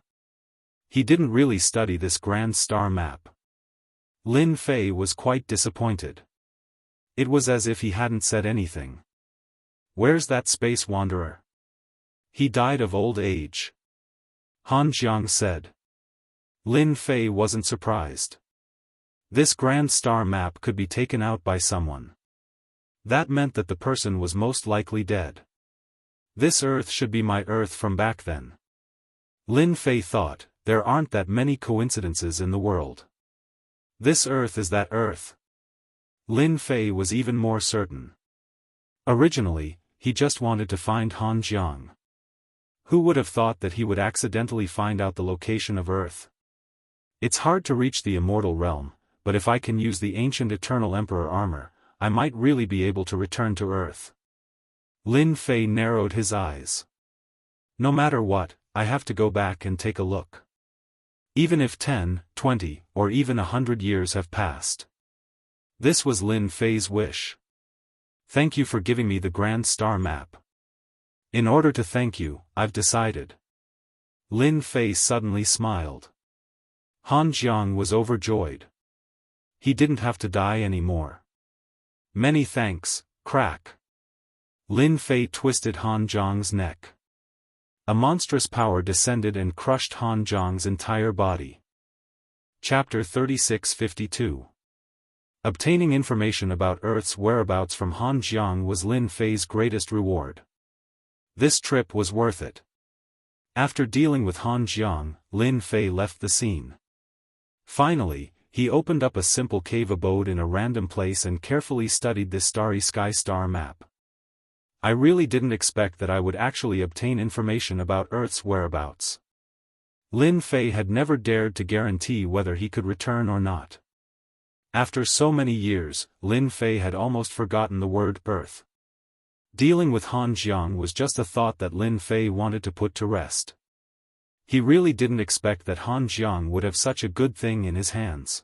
[SPEAKER 1] He didn't really study this grand star map. Lin Fei was quite disappointed. It was as if he hadn't said anything. Where's that space wanderer? He died of old age. Han Jiang said. Lin Fei wasn't surprised. This grand star map could be taken out by someone. That meant that the person was most likely dead. This Earth should be my Earth from back then. Lin Fei thought, there aren't that many coincidences in the world. This Earth is that Earth. Lin Fei was even more certain. Originally, he just wanted to find Han Jiang. Who would have thought that he would accidentally find out the location of Earth? It's hard to reach the immortal realm, but if I can use the ancient eternal emperor armor, I might really be able to return to Earth. Lin Fei narrowed his eyes. No matter what, I have to go back and take a look. Even if 10, 20, or even 100 years have passed. This was Lin Fei's wish. Thank you for giving me the grand star map. In order to thank you, I've decided. Lin Fei suddenly smiled. Han Jiang was overjoyed. He didn't have to die anymore. Many thanks, crack. Lin Fei twisted Han Jiang's neck. A monstrous power descended and crushed Han Jiang's entire body. Chapter 3652. Obtaining information about Earth's whereabouts from Han Jiang was Lin Fei's greatest reward. This trip was worth it. After dealing with Han Jiang, Lin Fei left the scene. Finally, he opened up a simple cave abode in a random place and carefully studied this starry sky star map. I really didn't expect that I would actually obtain information about Earth's whereabouts. Lin Fei had never dared to guarantee whether he could return or not. After so many years, Lin Fei had almost forgotten the word Earth. Dealing with Han Jiang was just a thought that Lin Fei wanted to put to rest. He really didn't expect that Han Jiang would have such a good thing in his hands.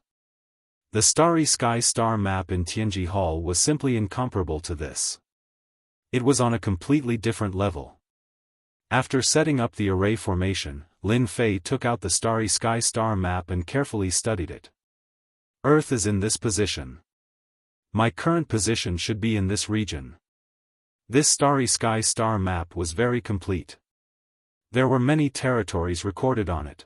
[SPEAKER 1] The Starry Sky star map in Tianji Hall was simply incomparable to this. It was on a completely different level. After setting up the array formation, Lin Fei took out the Starry Sky star map and carefully studied it. Earth is in this position. My current position should be in this region. This Starry Sky star map was very complete. There were many territories recorded on it.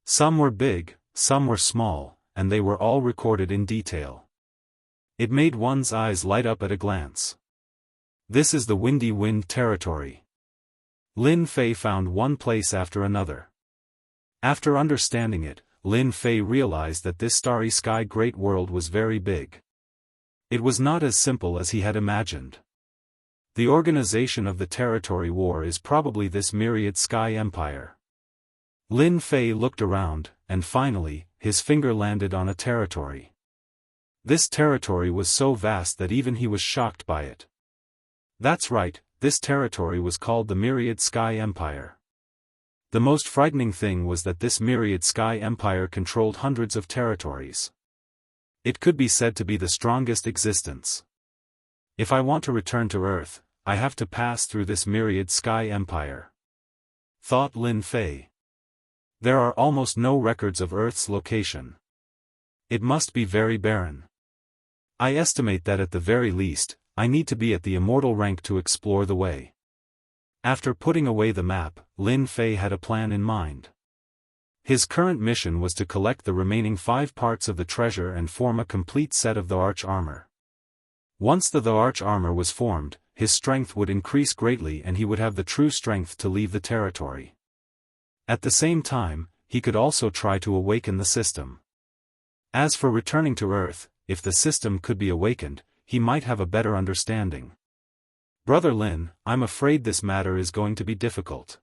[SPEAKER 1] Some were big, some were small, and they were all recorded in detail. It made one's eyes light up at a glance. This is the Windy Wind territory. Lin Fei found one place after another. After understanding it, Lin Fei realized that this Starry Sky Great World was very big. It was not as simple as he had imagined. The organization of the territory war is probably this myriad sky empire. Lin Fei looked around, and finally, his finger landed on a territory. This territory was so vast that even he was shocked by it. That's right, this territory was called the Myriad Sky Empire. The most frightening thing was that this Myriad Sky Empire controlled hundreds of territories. It could be said to be the strongest existence. If I want to return to Earth, I have to pass through this Myriad Sky Empire, thought Lin Fei. There are almost no records of Earth's location. It must be very barren. I estimate that at the very least, I need to be at the Immortal rank to explore the way. After putting away the map, Lin Fei had a plan in mind. His current mission was to collect the remaining 5 parts of the treasure and form a complete set of the arch armor. Once the arch armor was formed, his strength would increase greatly and he would have the true strength to leave the territory. At the same time, he could also try to awaken the system. As for returning to Earth, if the system could be awakened, he might have a better understanding. Brother Lin, I'm afraid this matter is going to be difficult.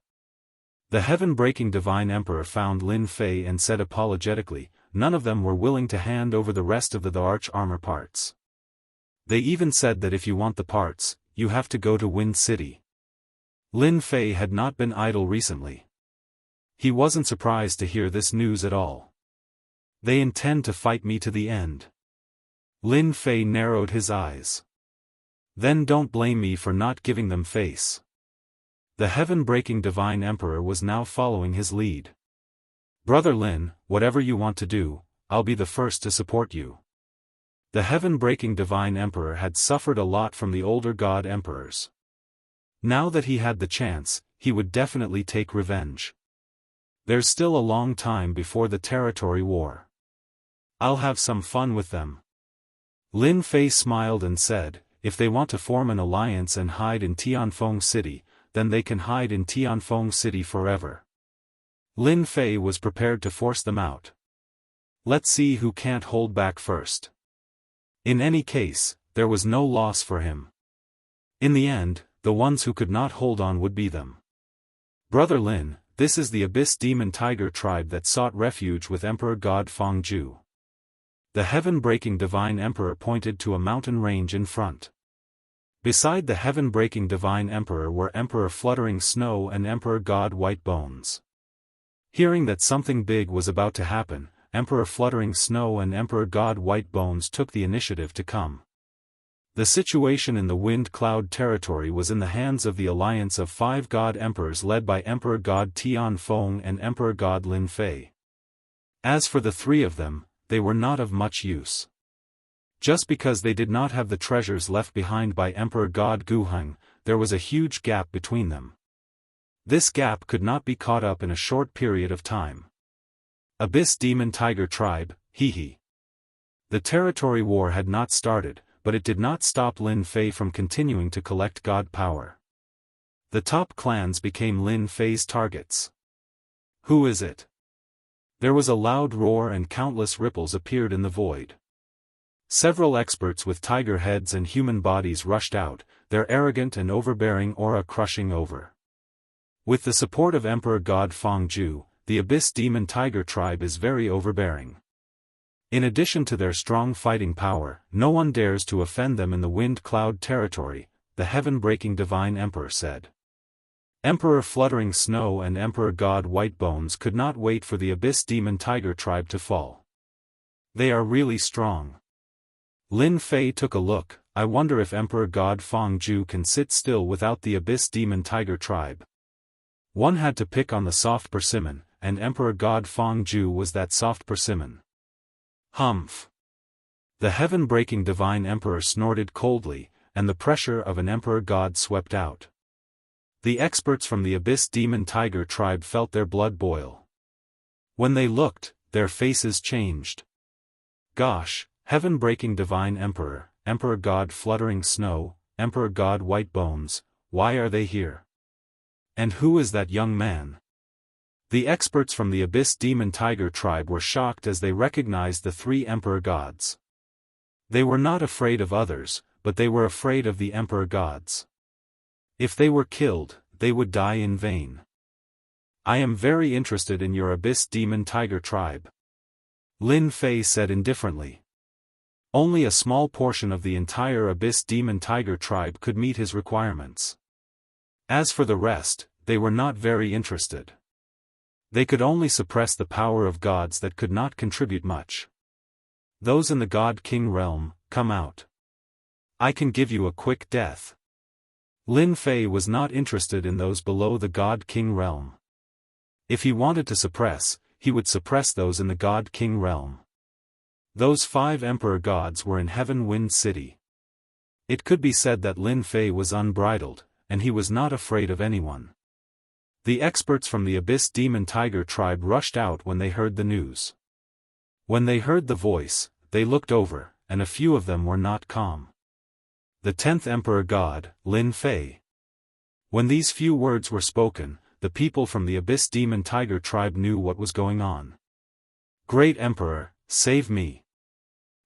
[SPEAKER 1] The heaven-breaking Divine Emperor found Lin Fei and said apologetically, none of them were willing to hand over the rest of the arch armor parts. They even said that if you want the parts, you have to go to Wind City. Lin Fei had not been idle recently. He wasn't surprised to hear this news at all. They intend to fight me to the end. Lin Fei narrowed his eyes. Then don't blame me for not giving them face. The heaven-breaking Divine Emperor was now following his lead. Brother Lin, whatever you want to do, I'll be the first to support you. The heaven-breaking Divine Emperor had suffered a lot from the older God Emperors. Now that he had the chance, he would definitely take revenge. There's still a long time before the territory war. I'll have some fun with them. Lin Fei smiled and said, if they want to form an alliance and hide in Tianfeng City, then they can hide in Tianfeng City forever. Lin Fei was prepared to force them out. Let's see who can't hold back first. In any case, there was no loss for him. In the end, the ones who could not hold on would be them. Brother Lin, this is the Abyss Demon Tiger tribe that sought refuge with Emperor God Fangju. The heaven-breaking Divine Emperor pointed to a mountain range in front. Beside the heaven-breaking Divine Emperor were Emperor Fluttering Snow and Emperor God White Bones. Hearing that something big was about to happen, Emperor Fluttering Snow and Emperor God White Bones took the initiative to come. The situation in the Wind Cloud territory was in the hands of the alliance of 5 God Emperors led by Emperor God Tianfeng and Emperor God Lin Fei. As for the 3 of them, they were not of much use. Just because they did not have the treasures left behind by Emperor God Guheng, there was a huge gap between them. This gap could not be caught up in a short period of time. Abyss Demon Tiger Tribe, hee. The territory war had not started, but it did not stop Lin Fei from continuing to collect god power. The top clans became Lin Fei's targets. Who is it? There was a loud roar and countless ripples appeared in the void. Several experts with tiger heads and human bodies rushed out, their arrogant and overbearing aura crushing over. With the support of Emperor God Fangju, the Abyss Demon Tiger tribe is very overbearing. In addition to their strong fighting power, no one dares to offend them in the Wind Cloud territory, the heaven-breaking Divine Emperor said. Emperor Fluttering Snow and Emperor God Whitebones could not wait for the Abyss Demon Tiger tribe to fall. They are really strong. Lin Fei took a look. I wonder if Emperor God Fangju can sit still without the Abyss Demon Tiger tribe. One had to pick on the soft persimmon, and Emperor God Fangju was that soft persimmon. Humph. The heaven-breaking Divine Emperor snorted coldly, and the pressure of an Emperor God swept out. The experts from the Abyss Demon Tiger tribe felt their blood boil. When they looked, their faces changed. Gosh, heaven-breaking Divine Emperor, Emperor God Fluttering Snow, Emperor God Whitebones, why are they here? And who is that young man? The experts from the Abyss Demon Tiger tribe were shocked as they recognized the three Emperor Gods. They were not afraid of others, but they were afraid of the Emperor Gods. If they were killed, they would die in vain. I am very interested in your Abyss Demon Tiger tribe. Lin Fei said indifferently. Only a small portion of the entire Abyss Demon Tiger tribe could meet his requirements. As for the rest, they were not very interested. They could only suppress the power of gods that could not contribute much. Those in the God King realm, come out. I can give you a quick death. Lin Fei was not interested in those below the God King realm. If he wanted to suppress, he would suppress those in the God King realm. Those 5 Emperor Gods were in Heaven Wind City. It could be said that Lin Fei was unbridled, and he was not afraid of anyone. The experts from the Abyss Demon Tiger tribe rushed out when they heard the news. When they heard the voice, they looked over, and a few of them were not calm. The 10th Emperor God, Lin Fei. When these few words were spoken, the people from the Abyss Demon Tiger tribe knew what was going on. Great Emperor, save me.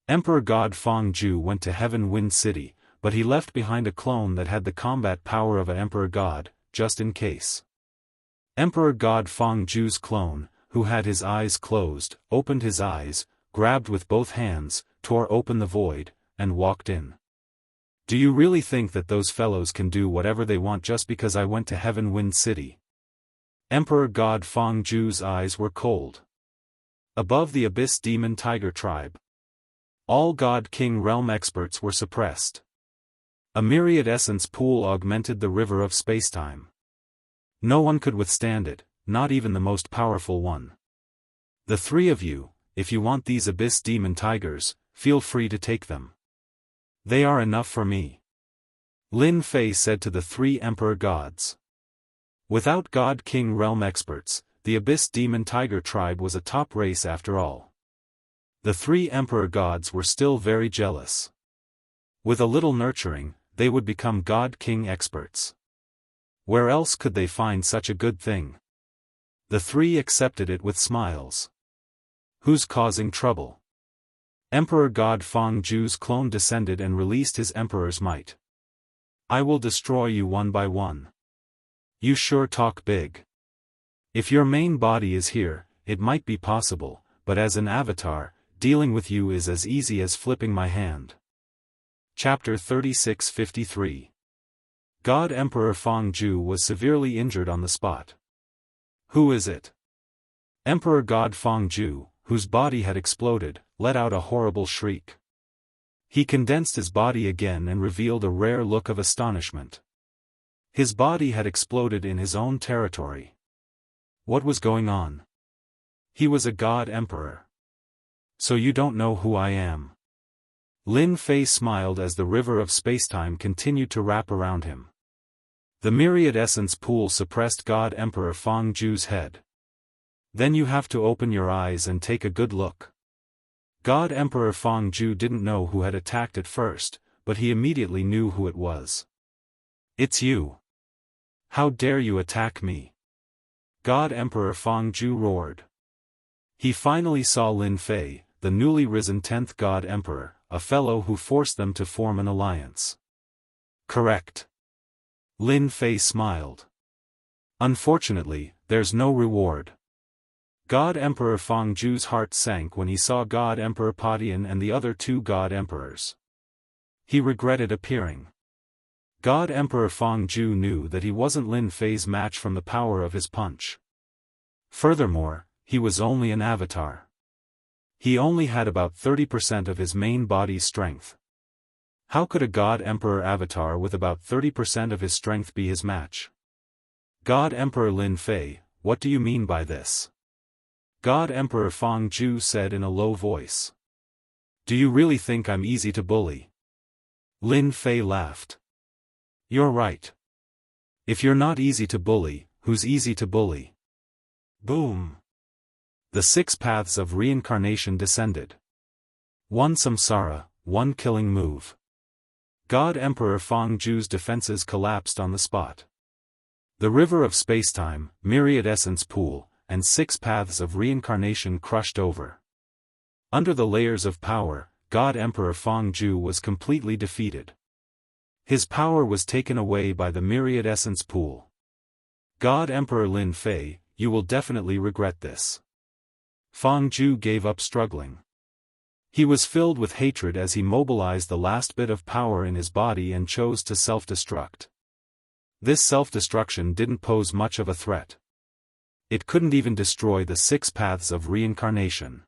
[SPEAKER 1] Emperor God Fangju went to Heaven Wind City, but he left behind a clone that had the combat power of an Emperor God, just in case. Emperor God Fangju's clone, who had his eyes closed, opened his eyes, grabbed with both hands, tore open the void, and walked in. Do you really think that those fellows can do whatever they want just because I went to Heaven Wind City? Emperor God Fangju's eyes were cold. Above the Abyss Demon Tiger tribe, all God King realm experts were suppressed. A myriad essence pool augmented the river of spacetime. No one could withstand it, not even the most powerful one. The 3 of you, if you want these Abyss Demon Tigers, feel free to take them. They are enough for me. Lin Fei said to the 3 Emperor Gods. Without God King realm experts, the Abyss Demon Tiger tribe was a top race after all. The 3 Emperor Gods were still very jealous. With a little nurturing, they would become God King experts. Where else could they find such a good thing? The 3 accepted it with smiles. Who's causing trouble? Emperor God Fangju's clone descended and released his emperor's might. I will destroy you one by one. You sure talk big. If your main body is here, it might be possible, but as an avatar, dealing with you is as easy as flipping my hand. Chapter 3653. God Emperor Fangju was severely injured on the spot. Who is it? Emperor God Fangju, whose body had exploded, let out a horrible shriek. He condensed his body again and revealed a rare look of astonishment. His body had exploded in his own territory. What was going on? He was a God Emperor. So you don't know who I am? Lin Fei smiled as the river of spacetime continued to wrap around him. The myriad essence pool suppressed God Emperor Fangju's head. Then you have to open your eyes and take a good look. God Emperor Fangju didn't know who had attacked at first, but he immediately knew who it was. It's you. How dare you attack me? God Emperor Fangju roared. He finally saw Lin Fei, the newly risen 10th God Emperor, a fellow who forced them to form an alliance. Correct. Lin Fei smiled. Unfortunately, there's no reward. God Emperor Fangju's heart sank when he saw God Emperor Padian and the other two God Emperors. He regretted appearing. God Emperor Fangju knew that he wasn't Lin Fei's match from the power of his punch. Furthermore, he was only an avatar. He only had about 30% of his main body's strength. How could a God Emperor avatar with about 30% of his strength be his match? God Emperor Lin Fei, what do you mean by this? God Emperor Fangju said in a low voice. Do you really think I'm easy to bully? Lin Fei laughed. You're right. If you're not easy to bully, who's easy to bully? Boom. The 6 paths of reincarnation descended. 1 samsara, 1 killing move. God Emperor Fangju's defenses collapsed on the spot. The river of spacetime, myriad essence pool, and 6 paths of reincarnation crushed over. Under the layers of power, God Emperor Fangju was completely defeated. His power was taken away by the myriad essence pool. God Emperor Lin Fei, you will definitely regret this. Fangju gave up struggling. He was filled with hatred as he mobilized the last bit of power in his body and chose to self-destruct. This self-destruction didn't pose much of a threat. It couldn't even destroy the 6 paths of reincarnation.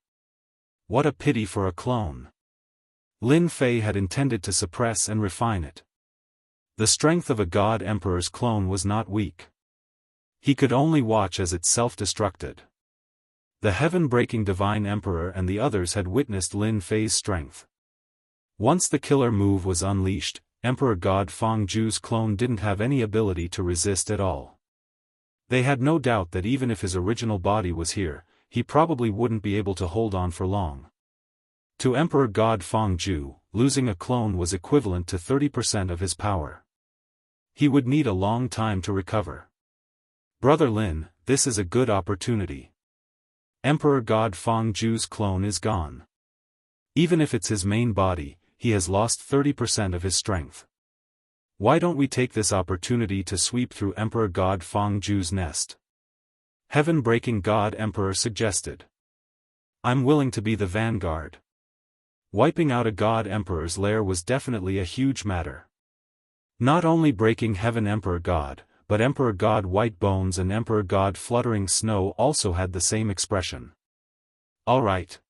[SPEAKER 1] What a pity for a clone. Lin Fei had intended to suppress and refine it. The strength of a God Emperor's clone was not weak. He could only watch as it self-destructed. The heaven-breaking Divine Emperor and the others had witnessed Lin Fei's strength. Once the killer move was unleashed, Emperor God Fangju's clone didn't have any ability to resist at all. They had no doubt that even if his original body was here, he probably wouldn't be able to hold on for long. To Emperor God Fangju, losing a clone was equivalent to 30% of his power. He would need a long time to recover. Brother Lin, this is a good opportunity. Emperor God Fangju's clone is gone. Even if it's his main body, he has lost 30% of his strength. Why don't we take this opportunity to sweep through Emperor God Fangju's nest? Heaven-breaking God Emperor suggested. I'm willing to be the vanguard. Wiping out a God Emperor's lair was definitely a huge matter. Not only breaking Heaven Emperor God, but Emperor God White Bones and Emperor God Fluttering Snow also had the same expression. Alright.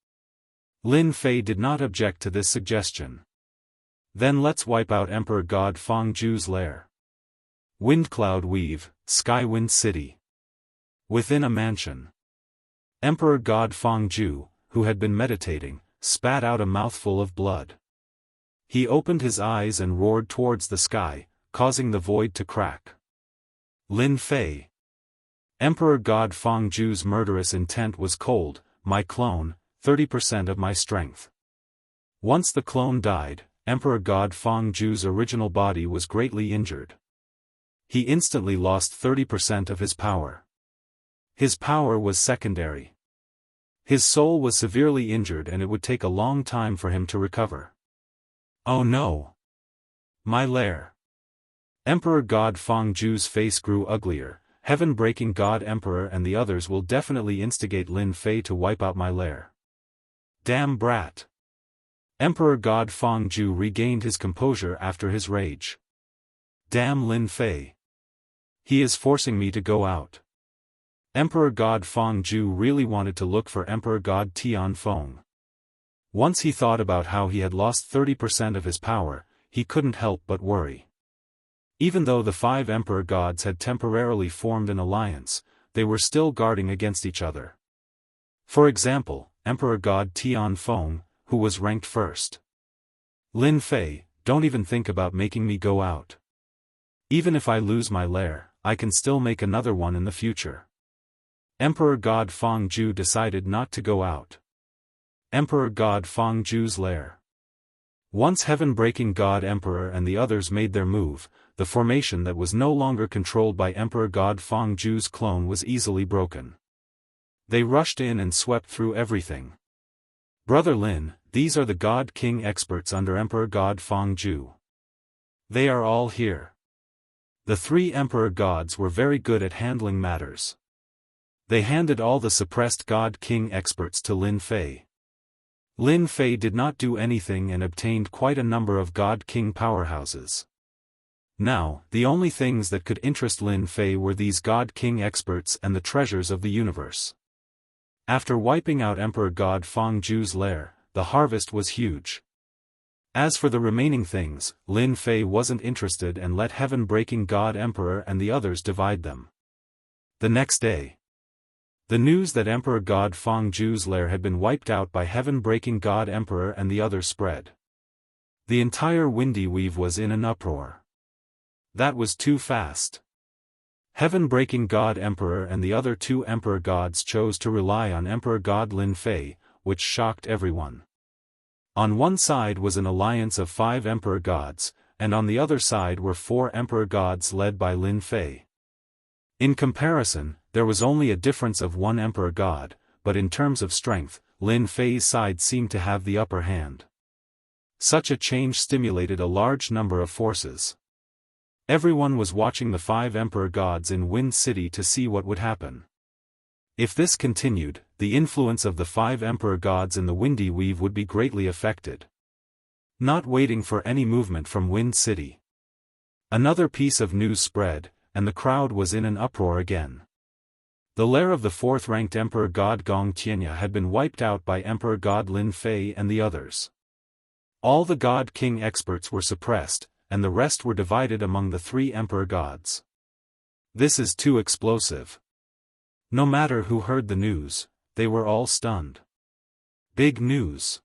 [SPEAKER 1] Lin Fei did not object to this suggestion. Then let's wipe out Emperor God Fangju's lair. Windcloud Weave, Skywind City. Within a mansion. Emperor God Fangju, who had been meditating, spat out a mouthful of blood. He opened his eyes and roared towards the sky, causing the void to crack. Lin Fei. Emperor God Fangju's murderous intent was cold, my clone, 30% of my strength. Once the clone died, Emperor God Fangju's original body was greatly injured. He instantly lost 30% of his power. His power was secondary. His soul was severely injured and it would take a long time for him to recover. Oh no! My lair. Emperor God Fangju's face grew uglier. Heaven-breaking God Emperor and the others will definitely instigate Lin Fei to wipe out my lair. Damn brat. Emperor God Fangju regained his composure after his rage. Damn Lin Fei. He is forcing me to go out. Emperor God Fangju really wanted to look for Emperor God Tianfeng. Once he thought about how he had lost 30% of his power, he couldn't help but worry. Even though the 5 Emperor Gods had temporarily formed an alliance, they were still guarding against each other. For example, Emperor God Tianfeng, who was ranked first. Lin Fei, don't even think about making me go out. Even if I lose my lair, I can still make another one in the future. Emperor God Fangju decided not to go out. Emperor God Fangju's lair. Once heaven-breaking God Emperor and the others made their move, the formation that was no longer controlled by Emperor God Fangju's clone was easily broken. They rushed in and swept through everything. Brother Lin, these are the God King experts under Emperor God Fangju. They are all here. The 3 Emperor Gods were very good at handling matters. They handed all the suppressed God King experts to Lin Fei. Lin Fei did not do anything and obtained quite a number of God King powerhouses. Now, the only things that could interest Lin Fei were these God King experts and the treasures of the universe. After wiping out Emperor God Fangzhu's lair, the harvest was huge. As for the remaining things, Lin Fei wasn't interested and let heaven-breaking God Emperor and the others divide them. The next day, the news that Emperor God Fangzhu's lair had been wiped out by heaven-breaking God Emperor and the others spread. The entire Windy Weave was in an uproar. That was too fast. Heaven-breaking God Emperor and the other two Emperor Gods chose to rely on Emperor God Lin Fei, which shocked everyone. On one side was an alliance of 5 Emperor Gods, and on the other side were 4 Emperor Gods led by Lin Fei. In comparison, there was only a difference of 1 Emperor God, but in terms of strength, Lin Fei's side seemed to have the upper hand. Such a change stimulated a large number of forces. Everyone was watching the 5 Emperor Gods in Wind City to see what would happen. If this continued, the influence of the 5 Emperor Gods in the Windy Weave would be greatly affected. Not waiting for any movement from Wind City, another piece of news spread, and the crowd was in an uproar again. The lair of the 4th-ranked Emperor God Gong Tianya had been wiped out by Emperor God Lin Fei and the others. All the God King experts were suppressed, and the rest were divided among the 3 Emperor Gods. This is too explosive. No matter who heard the news, they were all stunned. Big news.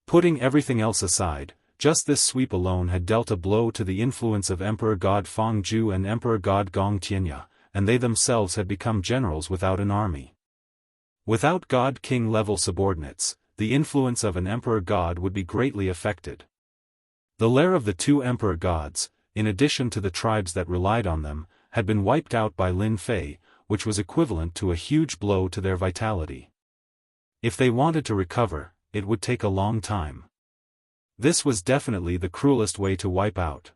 [SPEAKER 1] Putting everything else aside, just this sweep alone had dealt a blow to the influence of Emperor God Fangzhu and Emperor God Gong Tianya, and they themselves had become generals without an army. Without God King level subordinates, the influence of an Emperor God would be greatly affected. The lair of the 2 Emperor Gods, in addition to the tribes that relied on them, had been wiped out by Lin Fei, which was equivalent to a huge blow to their vitality. If they wanted to recover, it would take a long time. This was definitely the cruelest way to wipe out.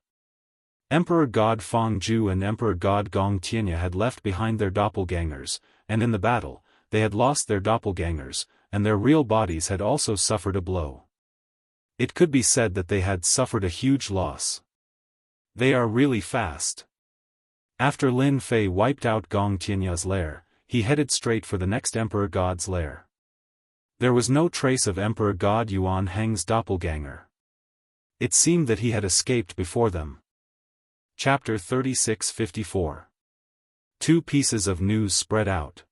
[SPEAKER 1] Emperor God Fangzhu and Emperor God Gong Tianya had left behind their doppelgangers, and in the battle, they had lost their doppelgangers, and their real bodies had also suffered a blow. It could be said that they had suffered a huge loss. They are really fast. After Lin Fei wiped out Gong Tianya's lair, he headed straight for the next Emperor God's lair. There was no trace of Emperor God Yuan Heng's doppelganger. It seemed that he had escaped before them. Chapter 36-54. 2 pieces of news spread out.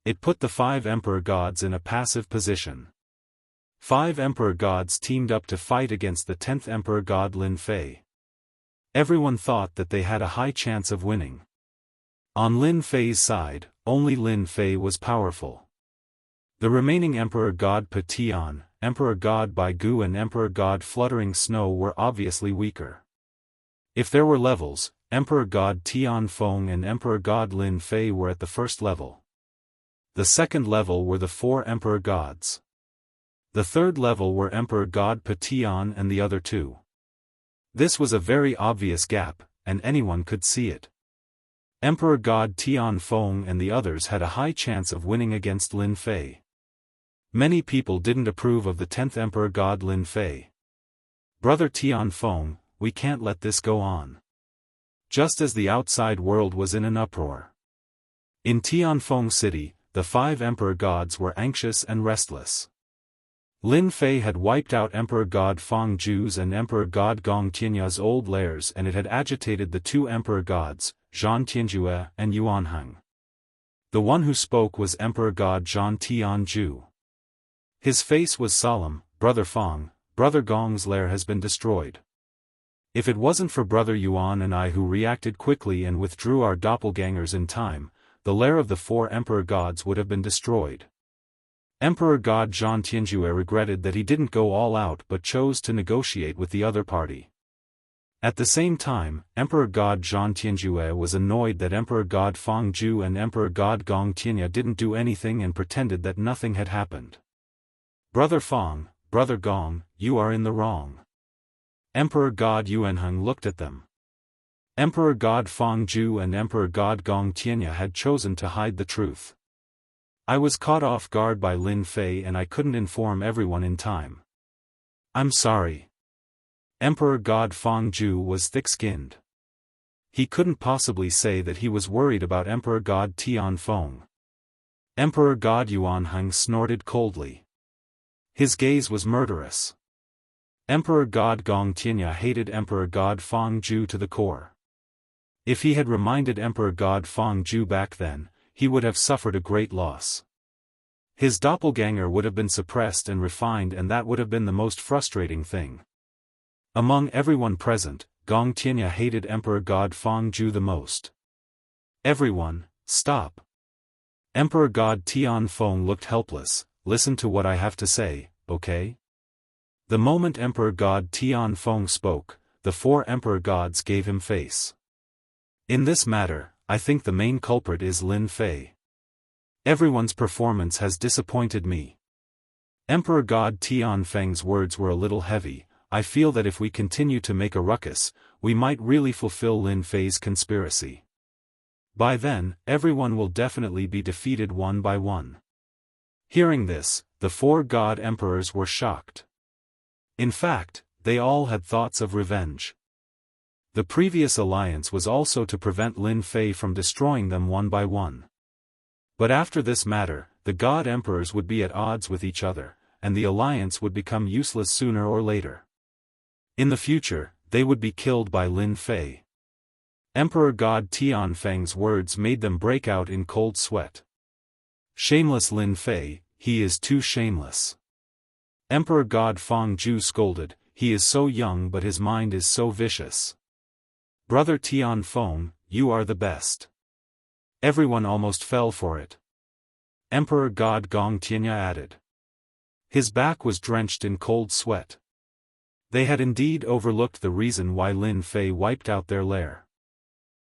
[SPEAKER 1] It put the 5 Emperor Gods in a passive position. 5 Emperor Gods teamed up to fight against the 10th Emperor God Lin Fei. Everyone thought that they had a high chance of winning. On Lin Fei's side, only Lin Fei was powerful. The remaining Emperor God Patian, Emperor God Baigu and Emperor God Fluttering Snow were obviously weaker. If there were levels, Emperor God Tian Feng and Emperor God Lin Fei were at the first level. The second level were the 4 Emperor Gods. The third level were Emperor God Patian and the other 2. This was a very obvious gap, and anyone could see it. Emperor God Tian Feng and the others had a high chance of winning against Lin Fei. Many people didn't approve of the 10th Emperor God Lin Fei. Brother Tian Feng, we can't let this go on. Just as the outside world was in an uproar. In Tianfeng City, the 5 Emperor Gods were anxious and restless. Lin Fei had wiped out Emperor God Fangzhu's and Emperor God Gong Tianya's old lairs, and it had agitated the 2 Emperor Gods, Zhan Tianjue and Yuan Heng. The one who spoke was Emperor God Zhan Tianju. His face was solemn. Brother Fang, Brother Gong's lair has been destroyed. If it wasn't for Brother Yuan and I who reacted quickly and withdrew our doppelgangers in time, the lair of the 4 Emperor Gods would have been destroyed. Emperor God Zhan Tianjue regretted that he didn't go all out but chose to negotiate with the other party. At the same time, Emperor God Zhan Tianjue was annoyed that Emperor God Fangzhu and Emperor God Gong Tianya didn't do anything and pretended that nothing had happened. Brother Fang, Brother Gong, you are in the wrong. Emperor God Yuanheng looked at them. Emperor God Feng Zhu and Emperor God Gong Tianya had chosen to hide the truth. I was caught off guard by Lin Fei and I couldn't inform everyone in time. I'm sorry. Emperor God Feng Zhu was thick-skinned. He couldn't possibly say that he was worried about Emperor God Tianfeng. Emperor God Yuanheng snorted coldly. His gaze was murderous. Emperor God Gong Tianya hated Emperor God Feng Zhu to the core. If he had reminded Emperor God Feng Zhu back then, he would have suffered a great loss. His doppelganger would have been suppressed and refined, and that would have been the most frustrating thing. Among everyone present, Gong Tianya hated Emperor God Feng Zhu the most. Everyone, stop. Emperor God Tianfeng looked helpless. Listen to what I have to say, okay? The moment Emperor God Tianfeng spoke, the four Emperor Gods gave him face. In this matter, I think the main culprit is Lin Fei. Everyone's performance has disappointed me. Emperor God Tianfeng's words were a little heavy. I feel that if we continue to make a ruckus, we might really fulfill Lin Fei's conspiracy. By then, everyone will definitely be defeated one by one. Hearing this, the four God Emperors were shocked. In fact, they all had thoughts of revenge. The previous alliance was also to prevent Lin Fei from destroying them one by one. But after this matter, the God Emperors would be at odds with each other, and the alliance would become useless sooner or later. In the future, they would be killed by Lin Fei. Emperor God Tianfeng's words made them break out in cold sweat. Shameless Lin Fei, he is too shameless. Emperor God Feng Zhu scolded, he is so young but his mind is so vicious. Brother Tianfeng, you are the best. Everyone almost fell for it. Emperor God Gong Tianya added. His back was drenched in cold sweat. They had indeed overlooked the reason why Lin Fei wiped out their lair.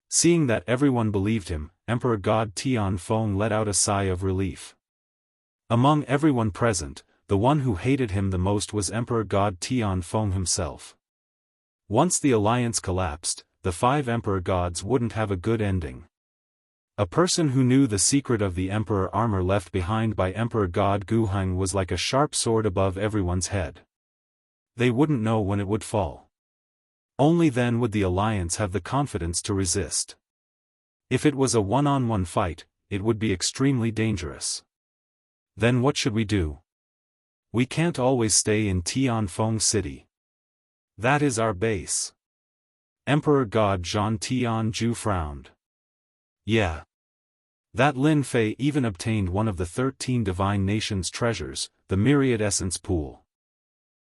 [SPEAKER 1] Seeing that everyone believed him, Emperor God Tianfeng let out a sigh of relief. Among everyone present, the one who hated him the most was Emperor God Tianfeng himself. Once the alliance collapsed, the five Emperor Gods wouldn't have a good ending. A person who knew the secret of the Emperor armor left behind by Emperor God Guheng was like a sharp sword above everyone's head. They wouldn't know when it would fall. Only then would the alliance have the confidence to resist. If it was a one-on-one fight, it would be extremely dangerous. Then what should we do? We can't always stay in Tianfeng City. That is our base. Emperor God Zhan Tianzhu frowned. Yeah. That Lin Fei even obtained one of the 13 divine nations' treasures, the myriad essence pool.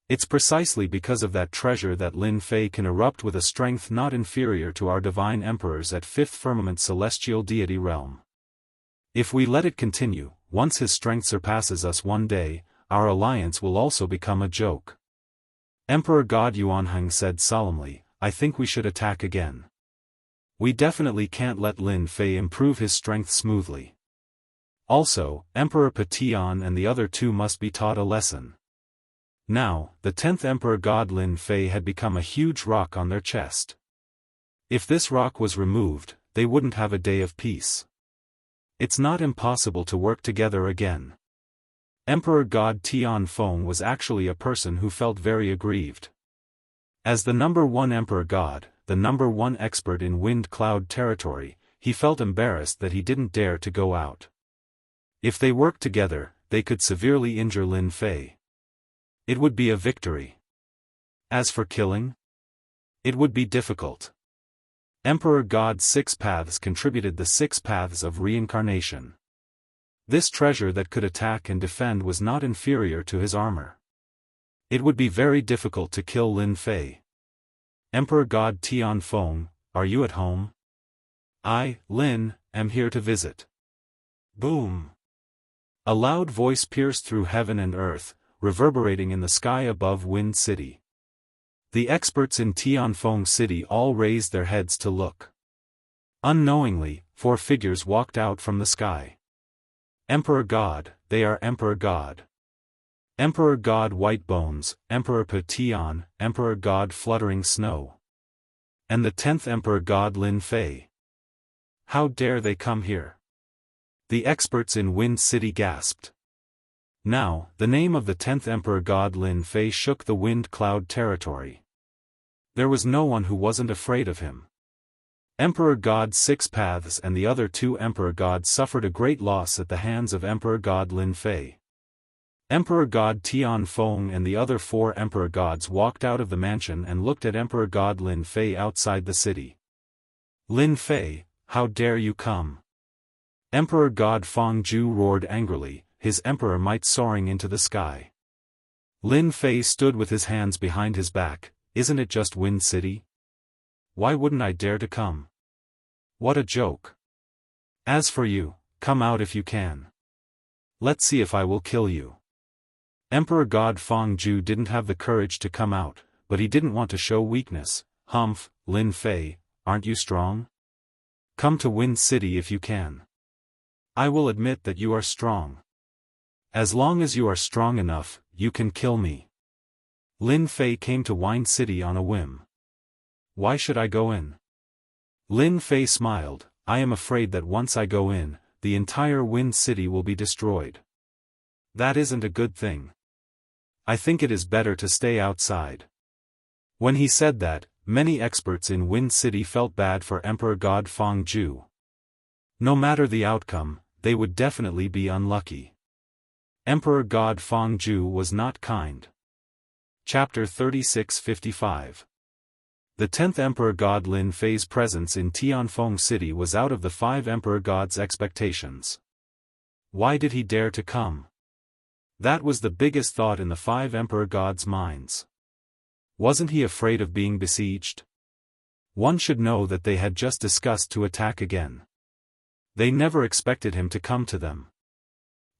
[SPEAKER 1] It's precisely because of that treasure that Lin Fei can erupt with a strength not inferior to our divine emperors at 5th firmament celestial deity realm. If we let it continue, once his strength surpasses us one day, our alliance will also become a joke. Emperor God Yuanheng said solemnly, I think we should attack again. We definitely can't let Lin Fei improve his strength smoothly. Also, Emperor Patian and the other two must be taught a lesson. Now, the 10th Emperor God Lin Fei had become a huge rock on their chest. If this rock was removed, they wouldn't have a day of peace. It's not impossible to work together again. Emperor God Tianfeng was actually a person who felt very aggrieved. As the number 1 Emperor God, the number 1 expert in wind cloud territory, he felt embarrassed that he didn't dare to go out. If they worked together, they could severely injure Lin Fei. It would be a victory. As for killing, it would be difficult. Emperor God's 6 paths contributed the 6 paths of reincarnation. This treasure that could attack and defend was not inferior to his armor. It would be very difficult to kill Lin Fei. Emperor God Tianfeng, are you at home? I, Lin, am here to visit. Boom! A loud voice pierced through heaven and earth, reverberating in the sky above Wind City. The experts in Tianfeng City all raised their heads to look. Unknowingly, 4 figures walked out from the sky. Emperor God, they are Emperor God. Emperor God White Bones, Emperor Patian, Emperor God Fluttering Snow. And the 10th Emperor God Lin Fei. How dare they come here? The experts in Wind City gasped. Now, the name of the 10th Emperor God Lin Fei shook the Wind Cloud territory. There was no one who wasn't afraid of him. Emperor God Six Paths and the other 2 Emperor Gods suffered a great loss at the hands of Emperor God Lin Fei. Emperor God Tian Feng and the other 4 Emperor Gods walked out of the mansion and looked at Emperor God Lin Fei outside the city. Lin Fei, how dare you come? Emperor God Feng Ju roared angrily, his emperor might soaring into the sky. Lin Fei stood with his hands behind his back. Isn't it just Wind City? Why wouldn't I dare to come? What a joke. As for you, come out if you can. Let's see if I will kill you. Emperor God Feng Ju didn't have the courage to come out, but he didn't want to show weakness. Humph, Lin Fei, aren't you strong? Come to Wind City if you can. I will admit that you are strong. As long as you are strong enough, you can kill me. Lin Fei came to Wind City on a whim. Why should I go in? Lin Fei smiled. I am afraid that once I go in, the entire Wind City will be destroyed. That isn't a good thing. I think it is better to stay outside. When he said that, many experts in Wind City felt bad for Emperor God Feng Ju. No matter the outcome, they would definitely be unlucky. Emperor God Feng Ju was not kind. Chapter 3655. The 10th Emperor God Lin Fei's presence in Tianfeng City was out of the 5 Emperor Gods' expectations. Why did he dare to come? That was the biggest thought in the 5 Emperor Gods' minds. Wasn't he afraid of being besieged? One should know that they had just discussed to attack again. They never expected him to come to them.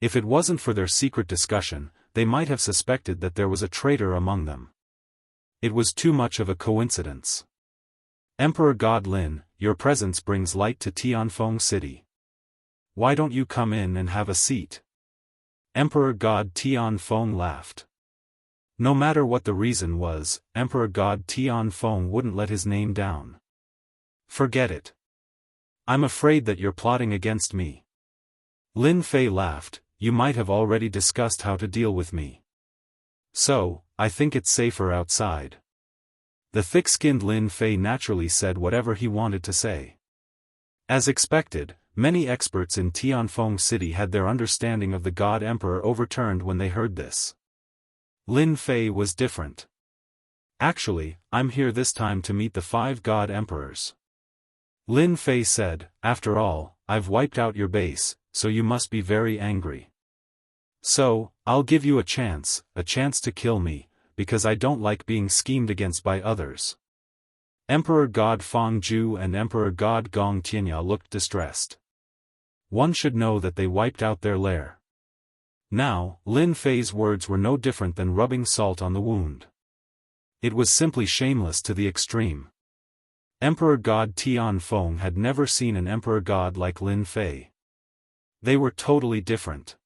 [SPEAKER 1] If it wasn't for their secret discussion, they might have suspected that there was a traitor among them. It was too much of a coincidence. Emperor God Lin, your presence brings light to Tianfeng City. Why don't you come in and have a seat? Emperor God Tianfeng laughed. No matter what the reason was, Emperor God Tianfeng wouldn't let his name down. Forget it. I'm afraid that you're plotting against me. Lin Fei laughed. You might have already discussed how to deal with me. So, I think it's safer outside. The thick-skinned Lin Fei naturally said whatever he wanted to say. As expected, many experts in Tianfeng City had their understanding of the God Emperor overturned when they heard this. Lin Fei was different. Actually, I'm here this time to meet the 5 God Emperors. Lin Fei said, after all, I've wiped out your base, so you must be very angry. So, I'll give you a chance to kill me, because I don't like being schemed against by others. Emperor God Feng Ju and Emperor God Gong Tianya looked distressed. One should know that they wiped out their lair. Now, Lin Fei's words were no different than rubbing salt on the wound. It was simply shameless to the extreme. Emperor God Tianfeng had never seen an Emperor God like Lin Fei. They were totally different.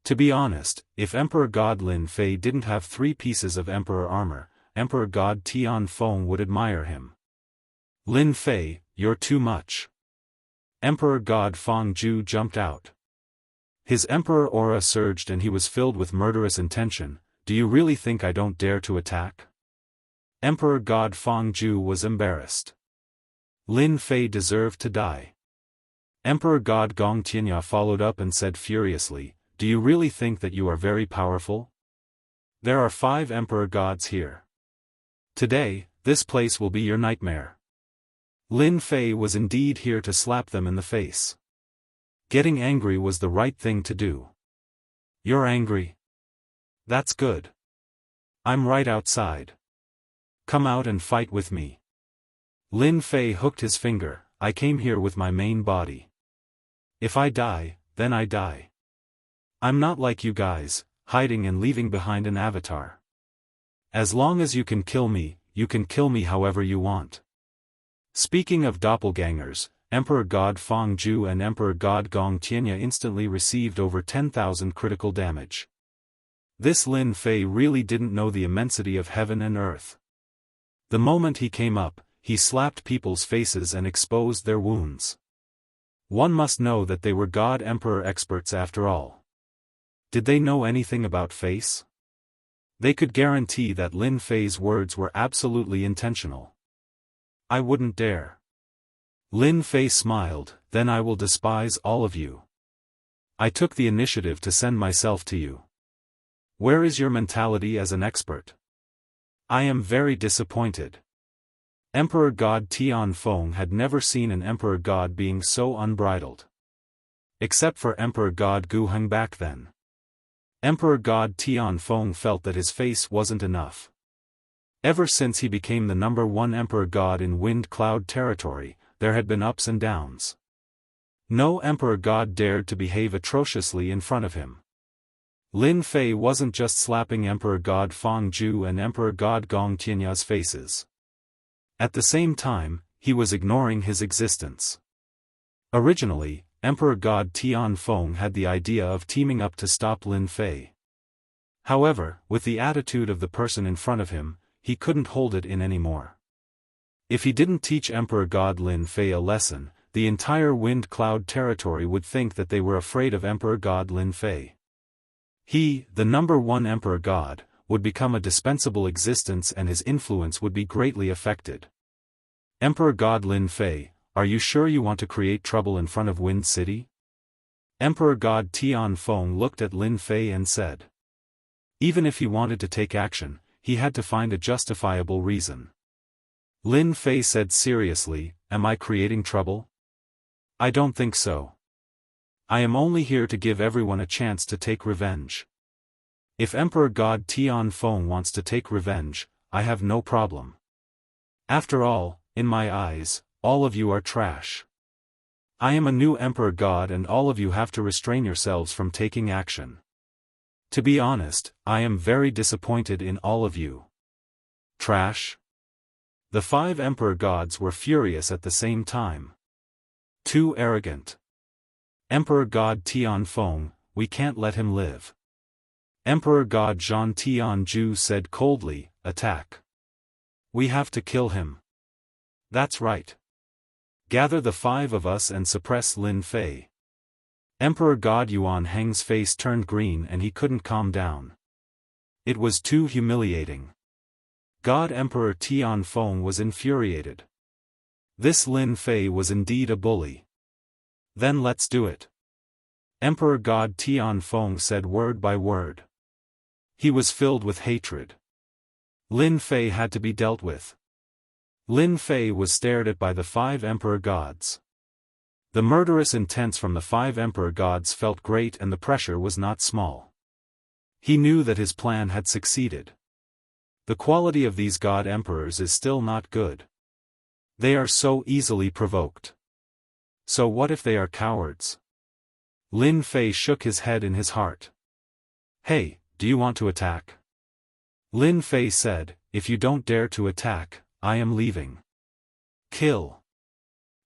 [SPEAKER 1] To be honest, if Emperor God Lin Fei didn't have 3 pieces of Emperor armor, Emperor God Tianfeng would admire him. Lin Fei, you're too much. Emperor God Feng Ju jumped out. His Emperor aura surged and he was filled with murderous intention. Do you really think I don't dare to attack? Emperor God Feng Ju was embarrassed. Lin Fei deserved to die. Emperor God Gong Tianya followed up and said furiously, do you really think that you are very powerful? There are 5 Emperor Gods here. Today, this place will be your nightmare. Lin Fei was indeed here to slap them in the face. Getting angry was the right thing to do. You're angry? That's good. I'm right outside. Come out and fight with me. Lin Fei hooked his finger. I came here with my main body. If I die, then I die. I'm not like you guys, hiding and leaving behind an avatar. As long as you can kill me however you want. Speaking of doppelgangers, Emperor God Feng Ju and Emperor God Gong Tianya instantly received over 10,000 critical damage. This Lin Fei really didn't know the immensity of heaven and earth. The moment he came up, he slapped people's faces and exposed their wounds. One must know that they were God Emperor experts after all. Did they know anything about face? They could guarantee that Lin Fei's words were absolutely intentional. I wouldn't dare. Lin Fei smiled, then I will despise all of you. I took the initiative to send myself to you. Where is your mentality as an expert? I am very disappointed. Emperor God Tianfeng had never seen an emperor god being so unbridled. Except for Emperor God Guheng back then. Emperor God Tianfeng felt that his face wasn't enough. Ever since he became the #1 emperor god in Wind Cloud territory, there had been ups and downs. No emperor god dared to behave atrociously in front of him. Lin Fei wasn't just slapping Emperor God Feng Zhu and Emperor God Gong Tianya's faces. At the same time, he was ignoring his existence. Originally, Emperor God Tianfeng had the idea of teaming up to stop Lin Fei. However, with the attitude of the person in front of him, he couldn't hold it in anymore. If he didn't teach Emperor God Lin Fei a lesson, the entire Wind Cloud territory would think that they were afraid of Emperor God Lin Fei. He, the #1 emperor god, would become a dispensable existence and his influence would be greatly affected. Emperor God Lin Fei, are you sure you want to create trouble in front of Wind City? Emperor God Tianfeng looked at Lin Fei and said. Even if he wanted to take action, he had to find a justifiable reason. Lin Fei said seriously, am I creating trouble? I don't think so. I am only here to give everyone a chance to take revenge. If Emperor God Tianfeng wants to take revenge, I have no problem. After all, in my eyes, all of you are trash. I am a new emperor god and all of you have to restrain yourselves from taking action. To be honest, I am very disappointed in all of you. Trash? The 5 emperor gods were furious at the same time. Too arrogant. Emperor God Tianfeng, we can't let him live. Emperor God Zhan Tianzhu said coldly, attack. We have to kill him. That's right. Gather the 5 of us and suppress Lin Fei. Emperor God Yuan Heng's face turned green and he couldn't calm down. It was too humiliating. God Emperor Tianfeng was infuriated. This Lin Fei was indeed a bully. Then let's do it. Emperor God Tianfeng said word by word. He was filled with hatred. Lin Fei had to be dealt with. Lin Fei was stared at by the 5 emperor gods. The murderous intent from the 5 emperor gods felt great and the pressure was not small. He knew that his plan had succeeded. The quality of these god emperors is still not good. They are so easily provoked. So what if they are cowards? Lin Fei shook his head in his heart. Hey, do you want to attack? Lin Fei said, if you don't dare to attack, I am leaving. Kill.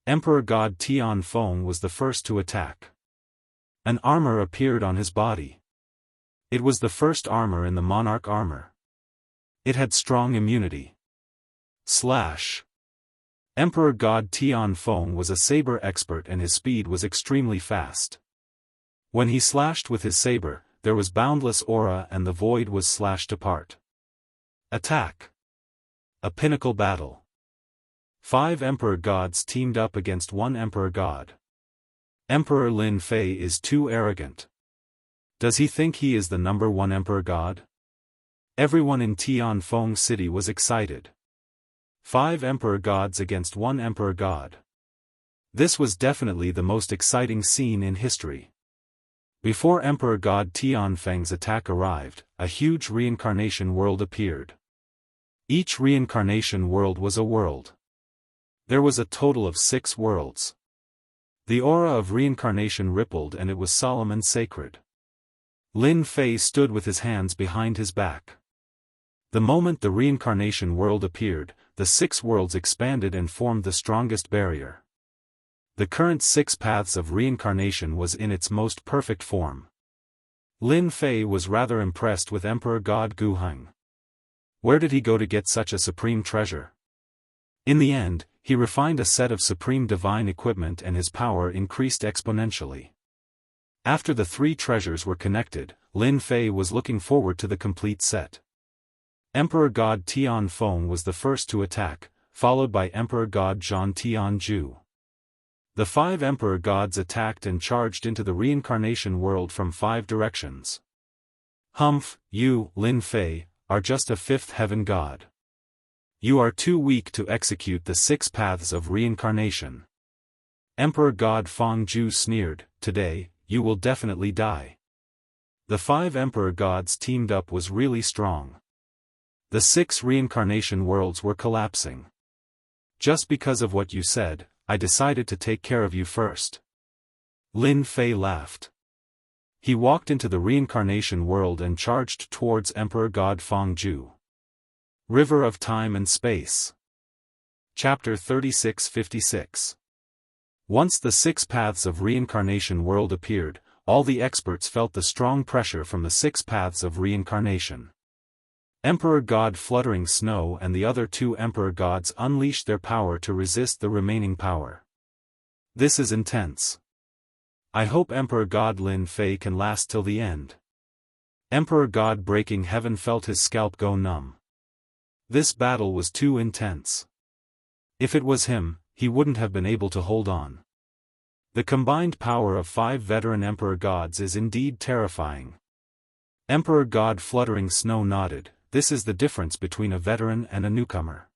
[SPEAKER 1] Emperor God Tianfeng was the first to attack. An armor appeared on his body. It was the first armor in the monarch armor. It had strong immunity. Slash. Emperor God Tianfeng was a saber expert and his speed was extremely fast. When he slashed with his saber, there was boundless aura and the void was slashed apart. Attack. A pinnacle battle. 5 emperor gods teamed up against 1 emperor god. Emperor Lin Fei is too arrogant. Does he think he is the #1 emperor god? Everyone in Tianfeng City was excited. 5 emperor gods against 1 emperor god. This was definitely the most exciting scene in history. Before Emperor God Tianfeng's attack arrived, a huge reincarnation world appeared. Each reincarnation world was a world. There was a total of 6 worlds. The aura of reincarnation rippled and it was solemn and sacred. Lin Fei stood with his hands behind his back. The moment the reincarnation world appeared, the 6 worlds expanded and formed the strongest barrier. The current 6 paths of reincarnation was in its most perfect form. Lin Fei was rather impressed with Emperor God Guheng. Where did he go to get such a supreme treasure? In the end, he refined a set of supreme divine equipment and his power increased exponentially. After the three treasures were connected, Lin Fei was looking forward to the complete set. Emperor God Tian Feng was the first to attack, followed by Emperor God Zhan Tianju. The 5 Emperor Gods attacked and charged into the reincarnation world from 5 directions. Humph, you, Lin Fei, are just a 5th heaven god. You are too weak to execute the 6 paths of reincarnation. Emperor God Feng Ju sneered, today, you will definitely die. The 5 Emperor Gods teamed up was really strong. The 6 reincarnation worlds were collapsing. Just because of what you said, I decided to take care of you first. Lin Fei laughed. He walked into the reincarnation world and charged towards Emperor God Feng Ju. River of Time and Space. Chapter 3656. Once the 6 paths of reincarnation world appeared, all the experts felt the strong pressure from the 6 paths of reincarnation. Emperor God Fluttering Snow and the other 2 Emperor Gods unleashed their power to resist the remaining power. This is intense. I hope Emperor God Lin Fei can last till the end. Emperor God Breaking Heaven felt his scalp go numb. This battle was too intense. If it was him, he wouldn't have been able to hold on. The combined power of 5 veteran Emperor Gods is indeed terrifying. Emperor God Fluttering Snow nodded. This is the difference between a veteran and a newcomer.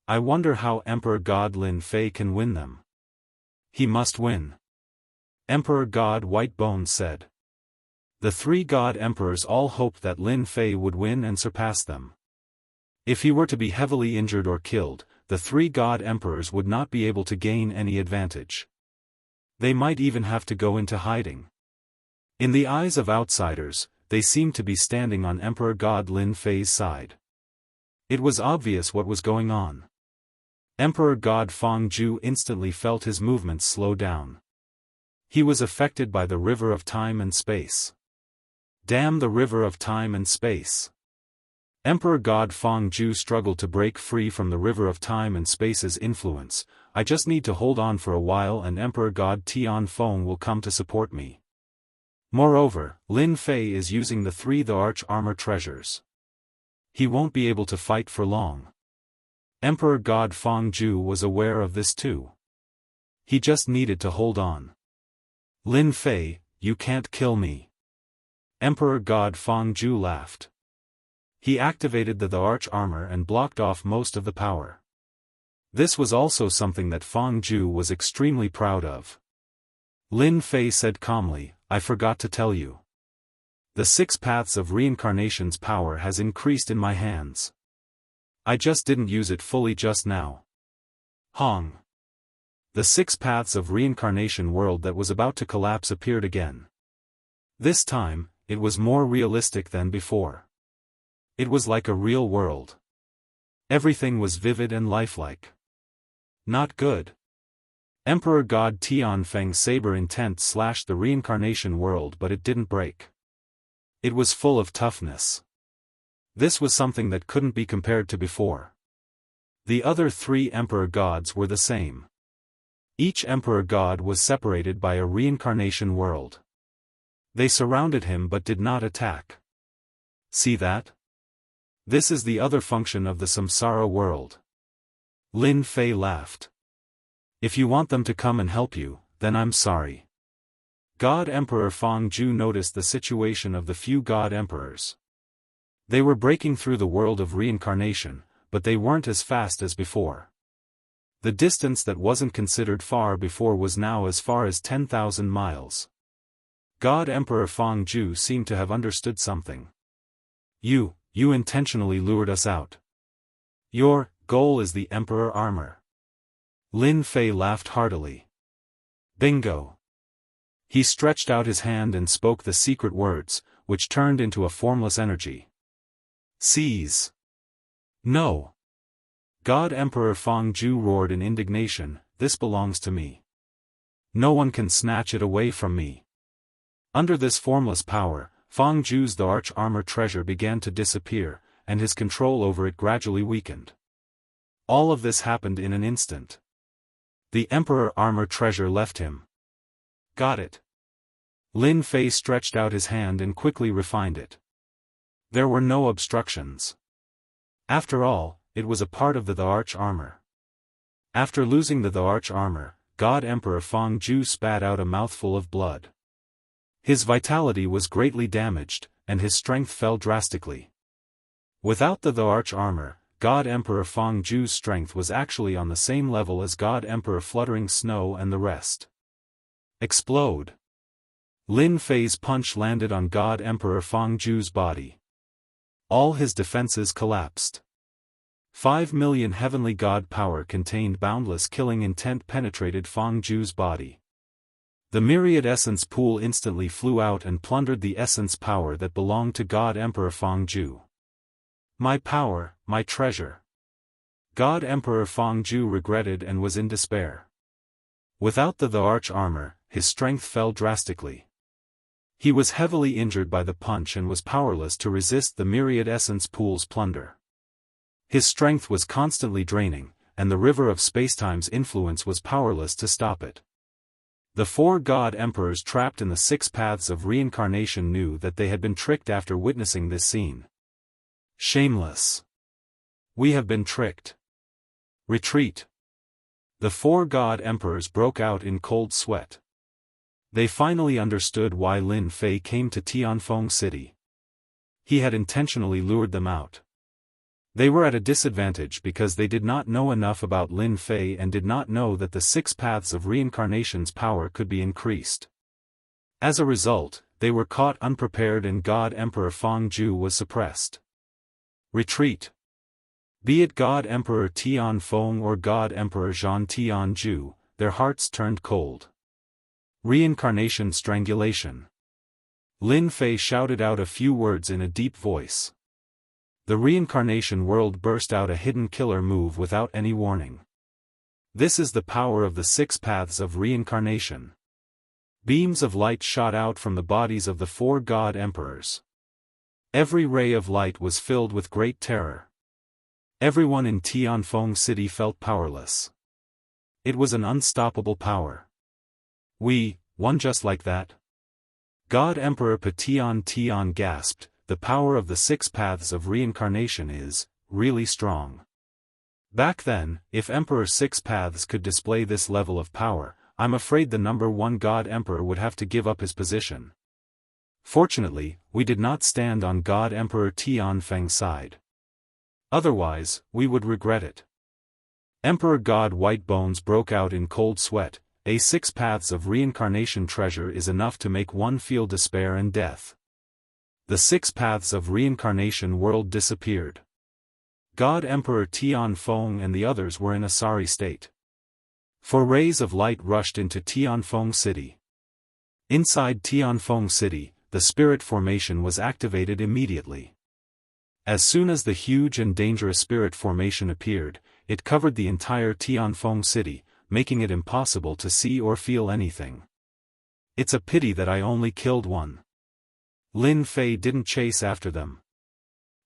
[SPEAKER 1] I wonder how Emperor God Lin Fei can win them. He must win. Emperor God White Bones said. The 3 God Emperors all hoped that Lin Fei would win and surpass them. If he were to be heavily injured or killed, the 3 God Emperors would not be able to gain any advantage. They might even have to go into hiding. In the eyes of outsiders, they seemed to be standing on Emperor God Lin Fei's side. It was obvious what was going on. Emperor God Feng Ju instantly felt his movements slow down. He was affected by the river of time and space. Damn the river of time and space. Emperor God Feng Ju struggled to break free from the river of time and space's influence. I just need to hold on for a while and Emperor God Tian Feng will come to support me. Moreover, Lin Fei is using the 3 The Arch Armor treasures. He won't be able to fight for long. Emperor God Feng Ju was aware of this too. He just needed to hold on. Lin Fei, you can't kill me. Emperor God Feng Ju laughed. He activated the Arch Armor and blocked off most of the power. This was also something that Feng Ju was extremely proud of. Lin Fei said calmly, I forgot to tell you. The 6 paths of reincarnation's power has increased in my hands. I just didn't use it fully just now. Hong. The 6 paths of reincarnation world that was about to collapse appeared again. This time, it was more realistic than before. It was like a real world. Everything was vivid and lifelike. Not good. Emperor God Tianfeng's saber intent slashed the reincarnation world but it didn't break. It was full of toughness. This was something that couldn't be compared to before. The other 3 Emperor Gods were the same. Each Emperor God was separated by a reincarnation world. They surrounded him but did not attack. See that? This is the other function of the samsara world. Lin Fei laughed. If you want them to come and help you, then I'm sorry. God Emperor Feng Ju noticed the situation of the few God Emperors. They were breaking through the world of reincarnation, but they weren't as fast as before. The distance that wasn't considered far before was now as far as 10,000 miles. God Emperor Feng Ju seemed to have understood something. You intentionally lured us out. Your goal is the Emperor Armor. Lin Fei laughed heartily. Bingo. He stretched out his hand and spoke the secret words, which turned into a formless energy. Seize. No. God Emperor Feng Ju roared in indignation, this belongs to me. No one can snatch it away from me. Under this formless power, Feng Ju's the Arch Armor treasure began to disappear, and his control over it gradually weakened. All of this happened in an instant. The Emperor armor treasure left him. Got it. Lin Fei stretched out his hand and quickly refined it. There were no obstructions. After all, it was a part of the arch armor. After losing the arch armor, God Emperor Feng Zhu spat out a mouthful of blood. His vitality was greatly damaged, and his strength fell drastically. Without the arch armor, God Emperor Feng Zhu's strength was actually on the same level as God Emperor Fluttering Snow and the rest. Explode! Lin Fei's punch landed on God Emperor Feng Zhu's body. All his defenses collapsed. 5 million heavenly god power contained boundless killing intent penetrated Feng Zhu's body. The myriad essence pool instantly flew out and plundered the essence power that belonged to God Emperor Feng Zhu. My power, my treasure. God Emperor Feng Zhu regretted and was in despair. Without the arch armor, his strength fell drastically. He was heavily injured by the punch and was powerless to resist the myriad essence pool's plunder. His strength was constantly draining, and the river of spacetime's influence was powerless to stop it. The 4 god emperors trapped in the 6 paths of reincarnation knew that they had been tricked after witnessing this scene. Shameless! We have been tricked. Retreat! The 4 god emperors broke out in cold sweat. They finally understood why Lin Fei came to Tianfeng City. He had intentionally lured them out. They were at a disadvantage because they did not know enough about Lin Fei and did not know that the 6 paths of reincarnation's power could be increased. As a result, they were caught unprepared and God Emperor Feng Zhu was suppressed. Retreat! Be it God Emperor Tianfeng or God Emperor Zhan Tianzhu, their hearts turned cold. Reincarnation strangulation. Lin Fei shouted out a few words in a deep voice. The reincarnation world burst out a hidden killer move without any warning. This is the power of the 6 paths of reincarnation. Beams of light shot out from the bodies of the 4 god emperors. Every ray of light was filled with great terror. Everyone in Tianfeng City felt powerless. It was an unstoppable power. We won just like that? God Emperor Tian gasped. The power of the 6 paths of reincarnation is really strong. Back then, if Emperor 6 paths could display this level of power, I'm afraid the number 1 God Emperor would have to give up his position. Fortunately, we did not stand on God Emperor Tianfeng's side. Otherwise, we would regret it. Emperor God White Bones broke out in cold sweat. A 6 paths of reincarnation treasure is enough to make one feel despair and death. The 6 paths of reincarnation world disappeared. God Emperor Tianfeng and the others were in a sorry state. 4 rays of light rushed into Tianfeng City. Inside Tianfeng City, the spirit formation was activated immediately. As soon as the huge and dangerous spirit formation appeared, it covered the entire Tianfeng City, making it impossible to see or feel anything. It's a pity that I only killed one. Lin Fei didn't chase after them.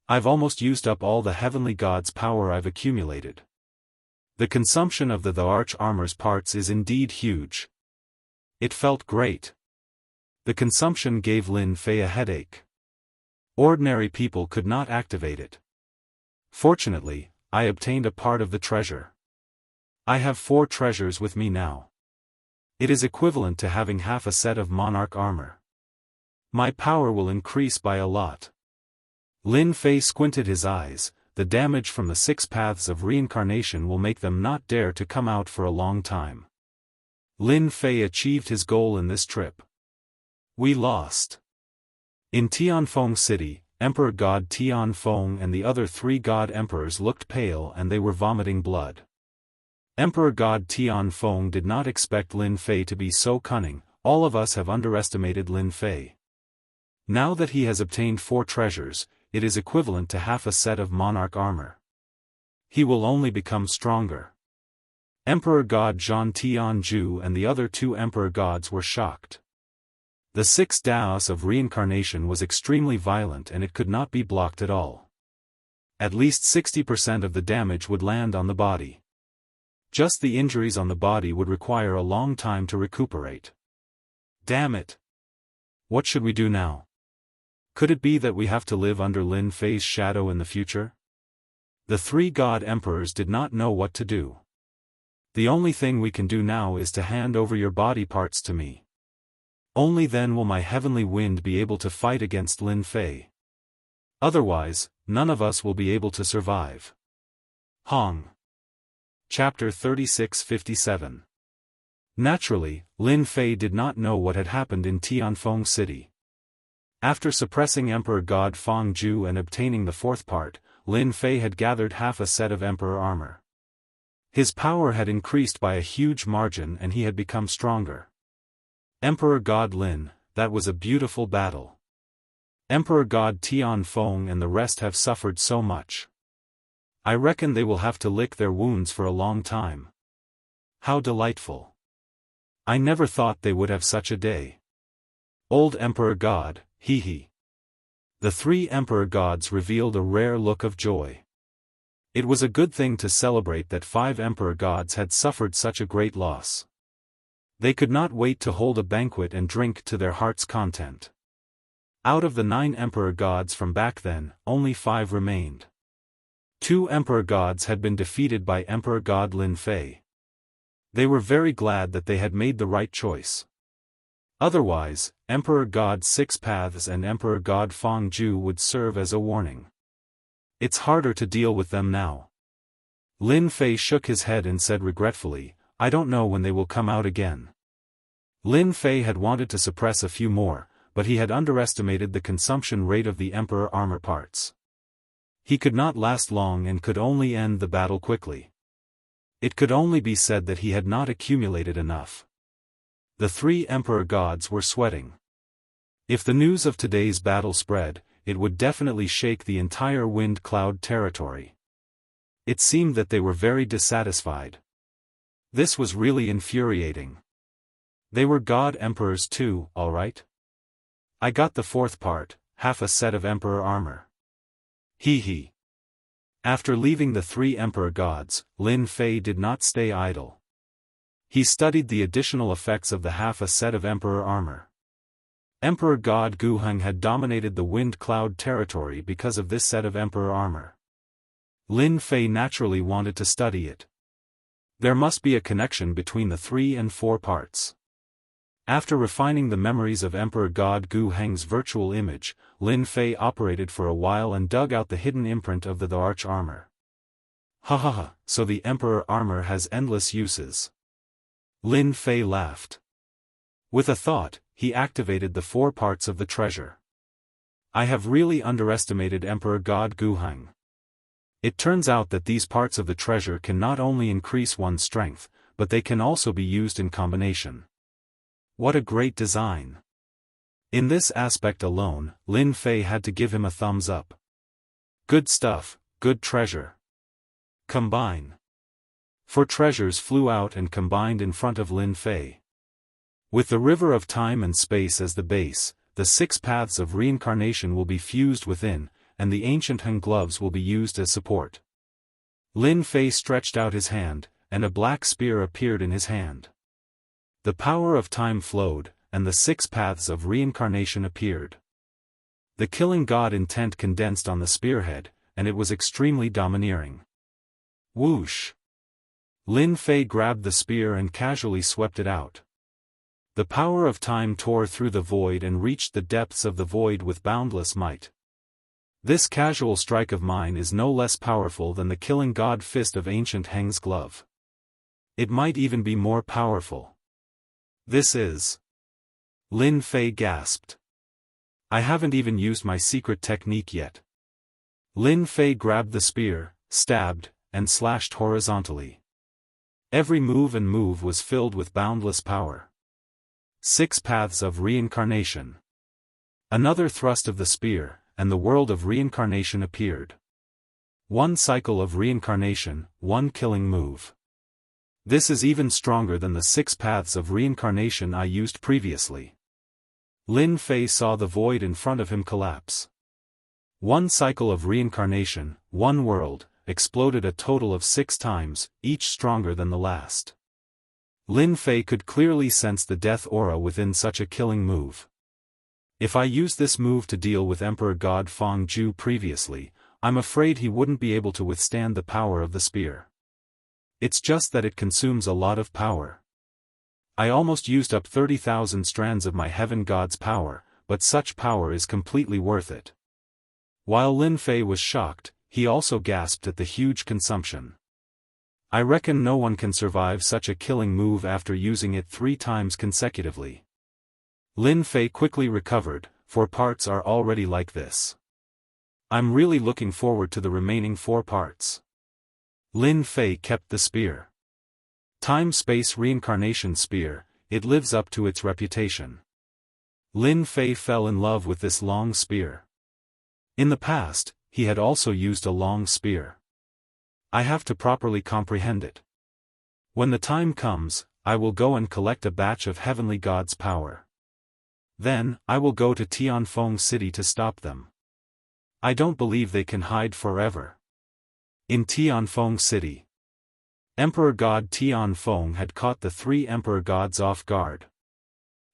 [SPEAKER 1] I've almost used up all the heavenly gods' power I've accumulated. The consumption of the arch armor's parts is indeed huge. It felt great. The consumption gave Lin Fei a headache. Ordinary people could not activate it. Fortunately, I obtained a part of the treasure. I have 4 treasures with me now. It is equivalent to having half a set of monarch armor. My power will increase by a lot. Lin Fei squinted his eyes. The damage from the 6 paths of reincarnation will make them not dare to come out for a long time. Lin Fei achieved his goal in this trip. We lost. In Tianfeng City, Emperor God Tianfeng and the other 3 god emperors looked pale and they were vomiting blood. Emperor God Tianfeng did not expect Lin Fei to be so cunning. All of us have underestimated Lin Fei. Now that he has obtained 4 treasures, it is equivalent to half a set of monarch armor. He will only become stronger. Emperor God Zhan Tianzhu and the other 2 emperor gods were shocked. The 6 Daoist of reincarnation was extremely violent and it could not be blocked at all. At least 60% of the damage would land on the body. Just the injuries on the body would require a long time to recuperate. Damn it! What should we do now? Could it be that we have to live under Lin Fei's shadow in the future? The three god emperors did not know what to do. The only thing we can do now is to hand over your body parts to me. Only then will my heavenly wind be able to fight against Lin Fei. Otherwise, none of us will be able to survive. Hong. Chapter 3657. Naturally, Lin Fei did not know what had happened in Tianfeng City. After suppressing Emperor God Feng Zhu and obtaining the fourth part, Lin Fei had gathered half a set of emperor armor. His power had increased by a huge margin and he had become stronger. Emperor God Lin, that was a beautiful battle. Emperor God Tianfeng and the rest have suffered so much. I reckon they will have to lick their wounds for a long time. How delightful. I never thought they would have such a day. Old Emperor God, hee hee. The three Emperor Gods revealed a rare look of joy. It was a good thing to celebrate that 5 Emperor Gods had suffered such a great loss. They could not wait to hold a banquet and drink to their heart's content. Out of the 9 Emperor Gods from back then, only 5 remained. 2 Emperor Gods had been defeated by Emperor God Lin Fei. They were very glad that they had made the right choice. Otherwise, Emperor God Six Paths and Emperor God Feng Zhu would serve as a warning. It's harder to deal with them now. Lin Fei shook his head and said regretfully, I don't know when they will come out again. Lin Fei had wanted to suppress a few more, but he had underestimated the consumption rate of the Emperor armor parts. He could not last long and could only end the battle quickly. It could only be said that he had not accumulated enough. The 3 Emperor Gods were sweating. If the news of today's battle spread, it would definitely shake the entire Wind Cloud territory. It seemed that they were very dissatisfied. This was really infuriating. They were God Emperors too, alright? I got the fourth part, half a set of Emperor armor. Hee hee. After leaving the 3 Emperor Gods, Lin Fei did not stay idle. He studied the additional effects of the half a set of Emperor armor. Emperor God Guheng had dominated the Wind Cloud territory because of this set of Emperor armor. Lin Fei naturally wanted to study it. There must be a connection between the 3 and 4 parts. After refining the memories of Emperor God Guheng's virtual image, Lin Fei operated for a while and dug out the hidden imprint of the arch armor. Ha ha ha, so the Emperor armor has endless uses. Lin Fei laughed. With a thought, he activated the 4 parts of the treasure. I have really underestimated Emperor God Guheng. It turns out that these parts of the treasure can not only increase one's strength, but they can also be used in combination. What a great design! In this aspect alone, Lin Fei had to give him a thumbs up. Good stuff, good treasure. Combine. 4 treasures flew out and combined in front of Lin Fei. With the river of time and space as the base, the 6 paths of reincarnation will be fused within, and the ancient Heng gloves will be used as support. Lin Fei stretched out his hand, and a black spear appeared in his hand. The power of time flowed, and the 6 paths of reincarnation appeared. The killing god intent condensed on the spearhead, and it was extremely domineering. Whoosh! Lin Fei grabbed the spear and casually swept it out. The power of time tore through the void and reached the depths of the void with boundless might. This casual strike of mine is no less powerful than the killing god fist of ancient Heng's glove. It might even be more powerful. This is... Lin Fei gasped. I haven't even used my secret technique yet. Lin Fei grabbed the spear, stabbed, and slashed horizontally. Every move was filled with boundless power. 6 paths of reincarnation. Another thrust of the spear, and the world of reincarnation appeared. 1 cycle of reincarnation, 1 killing move. This is even stronger than the 6 paths of reincarnation I used previously. Lin Fei saw the void in front of him collapse. One cycle of reincarnation, one world, exploded a total of 6 times, each stronger than the last. Lin Fei could clearly sense the death aura within such a killing move. If I used this move to deal with Emperor God Feng Ju previously, I'm afraid he wouldn't be able to withstand the power of the spear. It's just that it consumes a lot of power. I almost used up 30,000 strands of my heaven god's power, but such power is completely worth it. While Lin Fei was shocked, he also gasped at the huge consumption. I reckon no one can survive such a killing move after using it 3 times consecutively. Lin Fei quickly recovered, 4 parts are already like this. I'm really looking forward to the remaining 4 parts. Lin Fei kept the spear. Time-space reincarnation spear, it lives up to its reputation. Lin Fei fell in love with this long spear. In the past, he had also used a long spear. I have to properly comprehend it. When the time comes, I will go and collect a batch of heavenly gods' power. Then, I will go to Tianfeng City to stop them. I don't believe they can hide forever. In Tianfeng City, Emperor God Tianfeng had caught the 3 emperor gods off guard.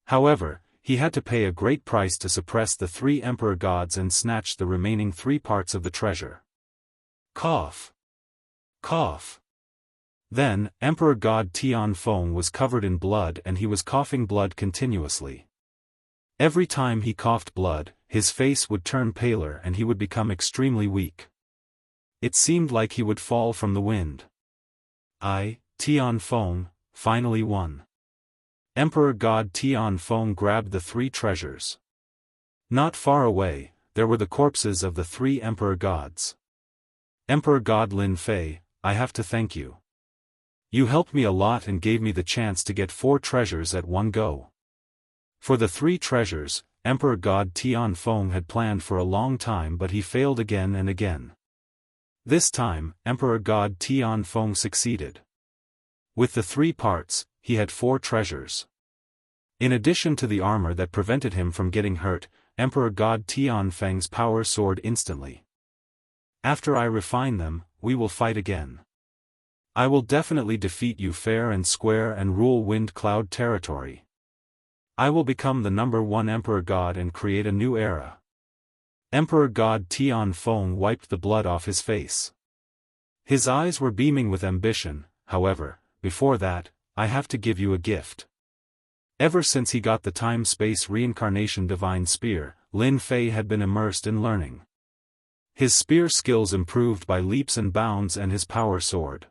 [SPEAKER 1] However, he had to pay a great price to suppress the 3 emperor gods and snatch the remaining 3 parts of the treasure. Cough. Cough. Then, Emperor God Tianfeng was covered in blood and he was coughing blood continuously. Every time he coughed blood, his face would turn paler and he would become extremely weak. It seemed like he would fall from the wind. Tianfeng, finally won. Emperor God Tianfeng grabbed the 3 treasures. Not far away, there were the corpses of the 3 emperor gods. Emperor God Lin Fei, I have to thank you. You helped me a lot and gave me the chance to get 4 treasures at one go. For the 3 treasures, Emperor God Tianfeng had planned for a long time but he failed again and again. This time, Emperor God Tianfeng succeeded. With the 3 parts, he had 4 treasures. In addition to the armor that prevented him from getting hurt, Emperor God Tianfeng's power soared instantly. After I refine them, we will fight again. I will definitely defeat you fair and square and rule Wind Cloud territory. I will become the #1 Emperor God and create a new era. Emperor God Tianfeng wiped the blood off his face. His eyes were beaming with ambition. However, before that, I have to give you a gift. Ever since he got the time-space reincarnation divine spear, Lin Fei had been immersed in learning. His spear skills improved by leaps and bounds and his power soared.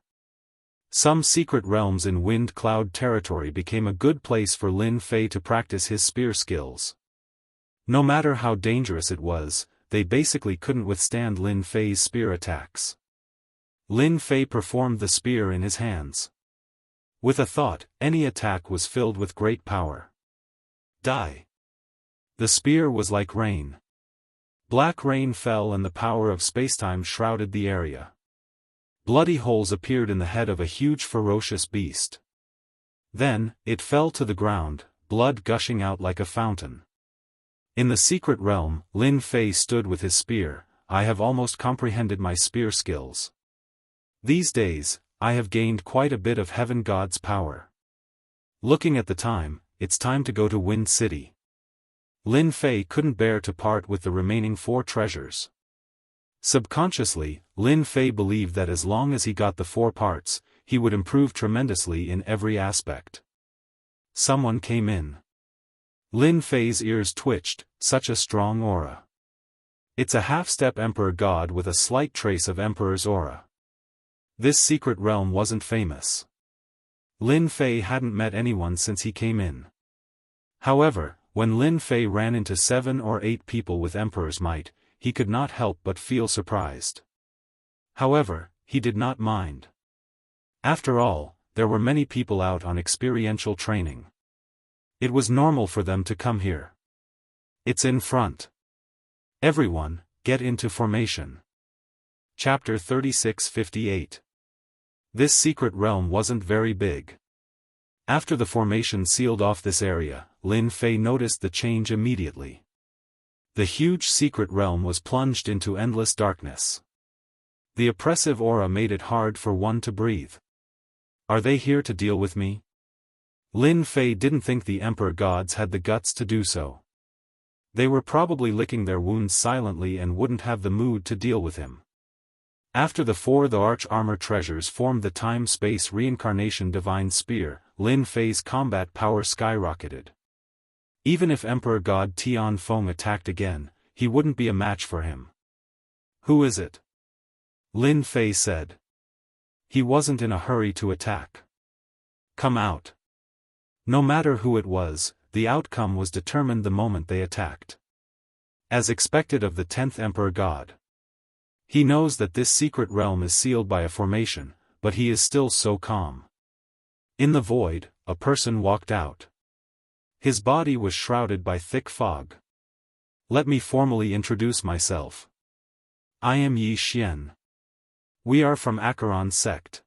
[SPEAKER 1] Some secret realms in Wind Cloud territory became a good place for Lin Fei to practice his spear skills. No matter how dangerous it was, they basically couldn't withstand Lin Fei's spear attacks. Lin Fei performed the spear in his hands. With a thought, any attack was filled with great power. Die. The spear was like rain. Black rain fell and the power of spacetime shrouded the area. Bloody holes appeared in the head of a huge ferocious beast. Then, it fell to the ground, blood gushing out like a fountain. In the secret realm, Lin Fei stood with his spear. I have almost comprehended my spear skills. These days, I have gained quite a bit of Heaven God's power. Looking at the time, it's time to go to Wind City. Lin Fei couldn't bear to part with the remaining 4 treasures. Subconsciously, Lin Fei believed that as long as he got the 4 parts, he would improve tremendously in every aspect. Someone came in. Lin Fei's ears twitched, such a strong aura. It's a half-step Emperor God with a slight trace of Emperor's aura. This secret realm wasn't famous. Lin Fei hadn't met anyone since he came in. However, when Lin Fei ran into 7 or 8 people with Emperor's might, he could not help but feel surprised. However, he did not mind. After all, there were many people out on experiential training. It was normal for them to come here. It's in front. Everyone, get into formation. Chapter 3658. This secret realm wasn't very big. After the formation sealed off this area, Lin Fei noticed the change immediately. The huge secret realm was plunged into endless darkness. The oppressive aura made it hard for one to breathe. Are they here to deal with me? Lin Fei didn't think the Emperor gods had the guts to do so. They were probably licking their wounds silently and wouldn't have the mood to deal with him. After the arch armor treasures formed the time-space reincarnation divine spear, Lin Fei's combat power skyrocketed. Even if Emperor God Tian Feng attacked again, he wouldn't be a match for him. Who is it? Lin Fei said. He wasn't in a hurry to attack. Come out. No matter who it was, the outcome was determined the moment they attacked. As expected of the 10th Emperor God. He knows that this secret realm is sealed by a formation, but he is still so calm. In the void, a person walked out. His body was shrouded by thick fog. Let me formally introduce myself. I am Yi Xian. We are from Acheron sect.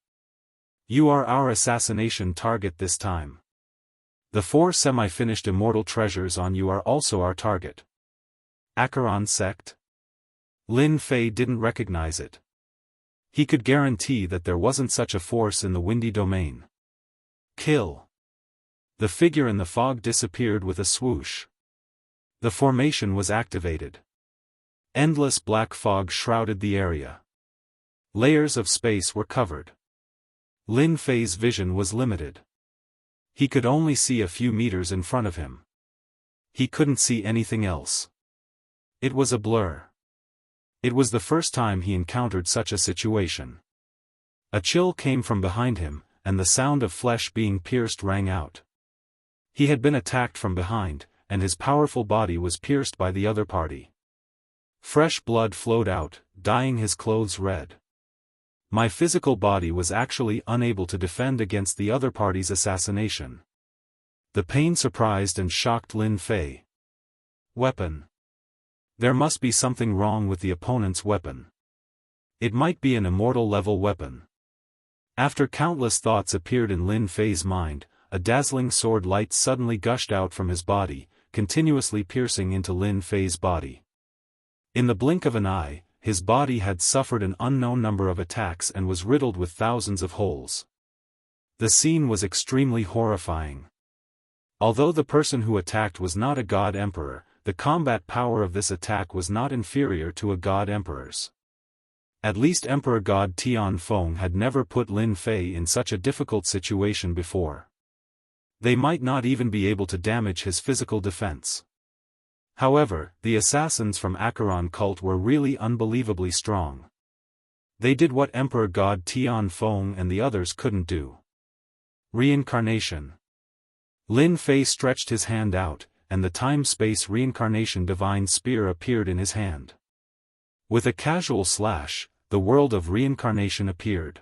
[SPEAKER 1] You are our assassination target this time. The 4 semi-finished immortal treasures on you are also our target. Acheron sect? Lin Fei didn't recognize it. He could guarantee that there wasn't such a force in the windy domain. Kill. The figure in the fog disappeared with a swoosh. The formation was activated. Endless black fog shrouded the area. Layers of space were covered. Lin Fei's vision was limited. He could only see a few meters in front of him. He couldn't see anything else. It was a blur. It was the first time he encountered such a situation. A chill came from behind him, and the sound of flesh being pierced rang out. He had been attacked from behind, and his powerful body was pierced by the other party. Fresh blood flowed out, dyeing his clothes red. My physical body was actually unable to defend against the other party's assassination. The pain surprised and shocked Lin Fei. Weapon. There must be something wrong with the opponent's weapon. It might be an immortal-level weapon. After countless thoughts appeared in Lin Fei's mind, a dazzling sword light suddenly gushed out from his body, continuously piercing into Lin Fei's body. In the blink of an eye, his body had suffered an unknown number of attacks and was riddled with thousands of holes. The scene was extremely horrifying. Although the person who attacked was not a god emperor, the combat power of this attack was not inferior to a god emperor's. At least Emperor God Tian Feng had never put Lin Fei in such a difficult situation before. They might not even be able to damage his physical defense. However, the assassins from Acheron cult were really unbelievably strong. They did what Emperor God Tian Feng and the others couldn't do. Reincarnation. Lin Fei stretched his hand out, and the time-space reincarnation divine spear appeared in his hand. With a casual slash, the world of reincarnation appeared.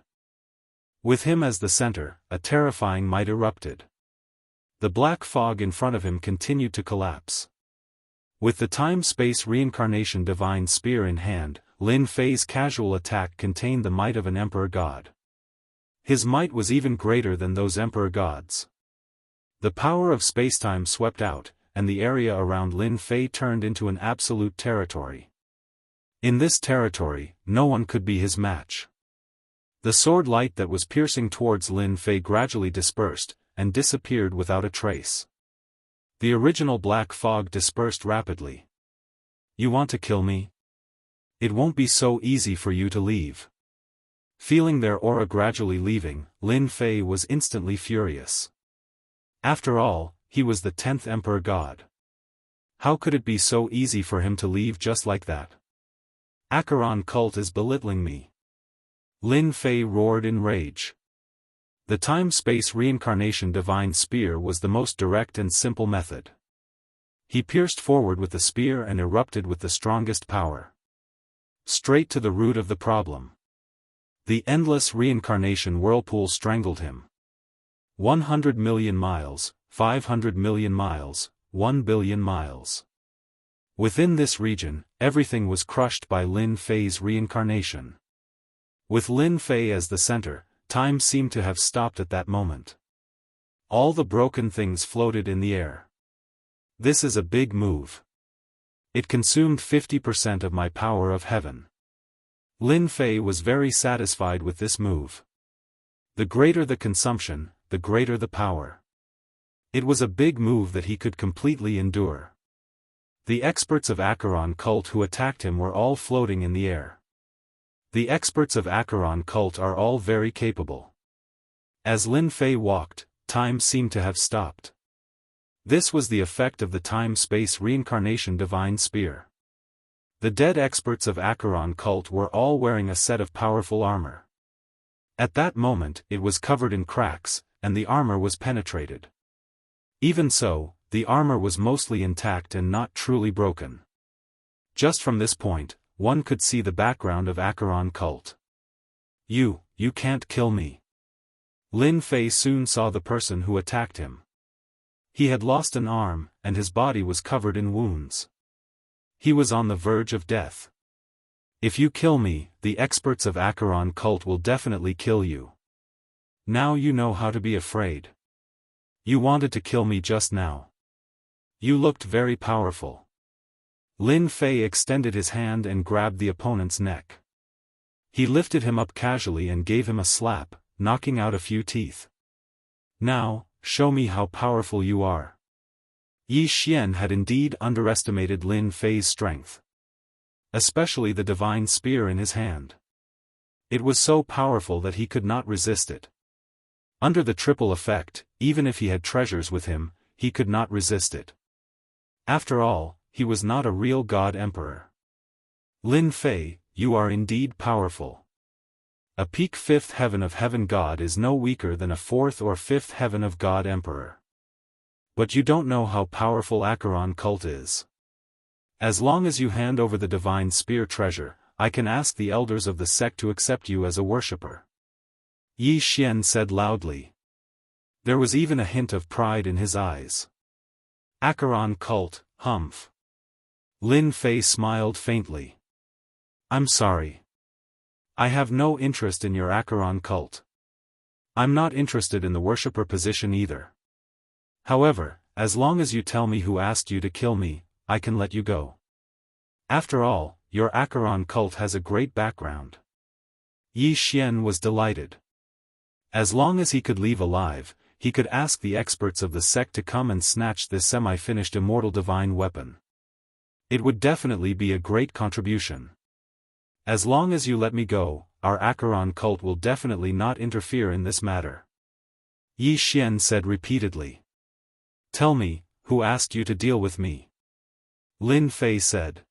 [SPEAKER 1] With him as the center, a terrifying might erupted. The black fog in front of him continued to collapse. With the time-space reincarnation divine spear in hand, Lin Fei's casual attack contained the might of an emperor god. His might was even greater than those emperor gods. The power of spacetime swept out, and the area around Lin Fei turned into an absolute territory. In this territory, no one could be his match. The sword light that was piercing towards Lin Fei gradually dispersed, and disappeared without a trace. The original black fog dispersed rapidly. You want to kill me? It won't be so easy for you to leave. Feeling their aura gradually leaving, Lin Fei was instantly furious. After all, he was the 10th Emperor God. How could it be so easy for him to leave just like that? Acheron cult is belittling me. Lin Fei roared in rage. The time-space reincarnation divine spear was the most direct and simple method. He pierced forward with the spear and erupted with the strongest power. Straight to the root of the problem. The endless reincarnation whirlpool strangled him. 100 million miles, 500 million miles, 1 billion miles. Within this region, everything was crushed by Lin Fei's reincarnation. With Lin Fei as the center, time seemed to have stopped at that moment. All the broken things floated in the air. This is a big move. It consumed 50% of my power of heaven. Lin Fei was very satisfied with this move. The greater the consumption, the greater the power. It was a big move that he could completely endure. The experts of Acheron cult who attacked him were all floating in the air. The experts of Acheron cult are all very capable. As Lin Fei walked, time seemed to have stopped. This was the effect of the time-space reincarnation divine spear. The dead experts of Acheron cult were all wearing a set of powerful armor. At that moment, it was covered in cracks, and the armor was penetrated. Even so, the armor was mostly intact and not truly broken. Just from this point, one could see the background of Acheron cult. You can't kill me. Lin Fei soon saw the person who attacked him. He had lost an arm, and his body was covered in wounds. He was on the verge of death. If you kill me, the experts of Acheron cult will definitely kill you. Now you know how to be afraid. You wanted to kill me just now. You looked very powerful. Lin Fei extended his hand and grabbed the opponent's neck. He lifted him up casually and gave him a slap, knocking out a few teeth. Now, show me how powerful you are. Yi Xian had indeed underestimated Lin Fei's strength. Especially the divine spear in his hand. It was so powerful that he could not resist it. Under the triple effect, even if he had treasures with him, he could not resist it. After all, he was not a real god emperor. Lin Fei, you are indeed powerful. A peak fifth heaven of heaven god is no weaker than a fourth or fifth heaven of god emperor. But you don't know how powerful Acheron cult is. As long as you hand over the divine spear treasure, I can ask the elders of the sect to accept you as a worshipper. Yi Xian said loudly. There was even a hint of pride in his eyes. Acheron cult, humph. Lin Fei smiled faintly. I'm sorry. I have no interest in your Acheron cult. I'm not interested in the worshipper position either. However, as long as you tell me who asked you to kill me, I can let you go. After all, your Acheron cult has a great background. Yi Xian was delighted. As long as he could leave alive, he could ask the experts of the sect to come and snatch this semi-finished immortal divine weapon. It would definitely be a great contribution. As long as you let me go, our Acheron cult will definitely not interfere in this matter. Yi Xian said repeatedly. Tell me, who asked you to deal with me? Lin Fei said.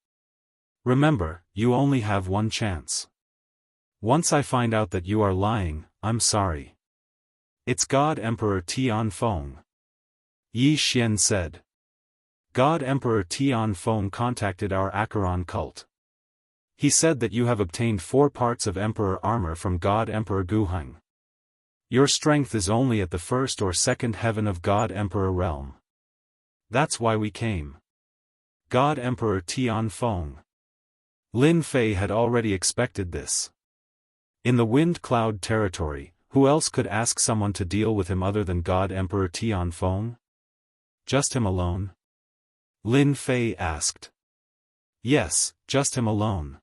[SPEAKER 1] Remember, you only have one chance. Once I find out that you are lying, I'm sorry. It's God Emperor Tianfeng. Yi Xian said. God Emperor Tianfeng contacted our Acheron cult. He said that you have obtained 4 parts of Emperor armor from God Emperor Guheng. Your strength is only at the first or second heaven of God Emperor realm. That's why we came. God Emperor Tianfeng. Lin Fei had already expected this. In the Wind Cloud territory, who else could ask someone to deal with him other than God Emperor Tianfeng? Just him alone? Lin Fei asked. Yes, just him alone.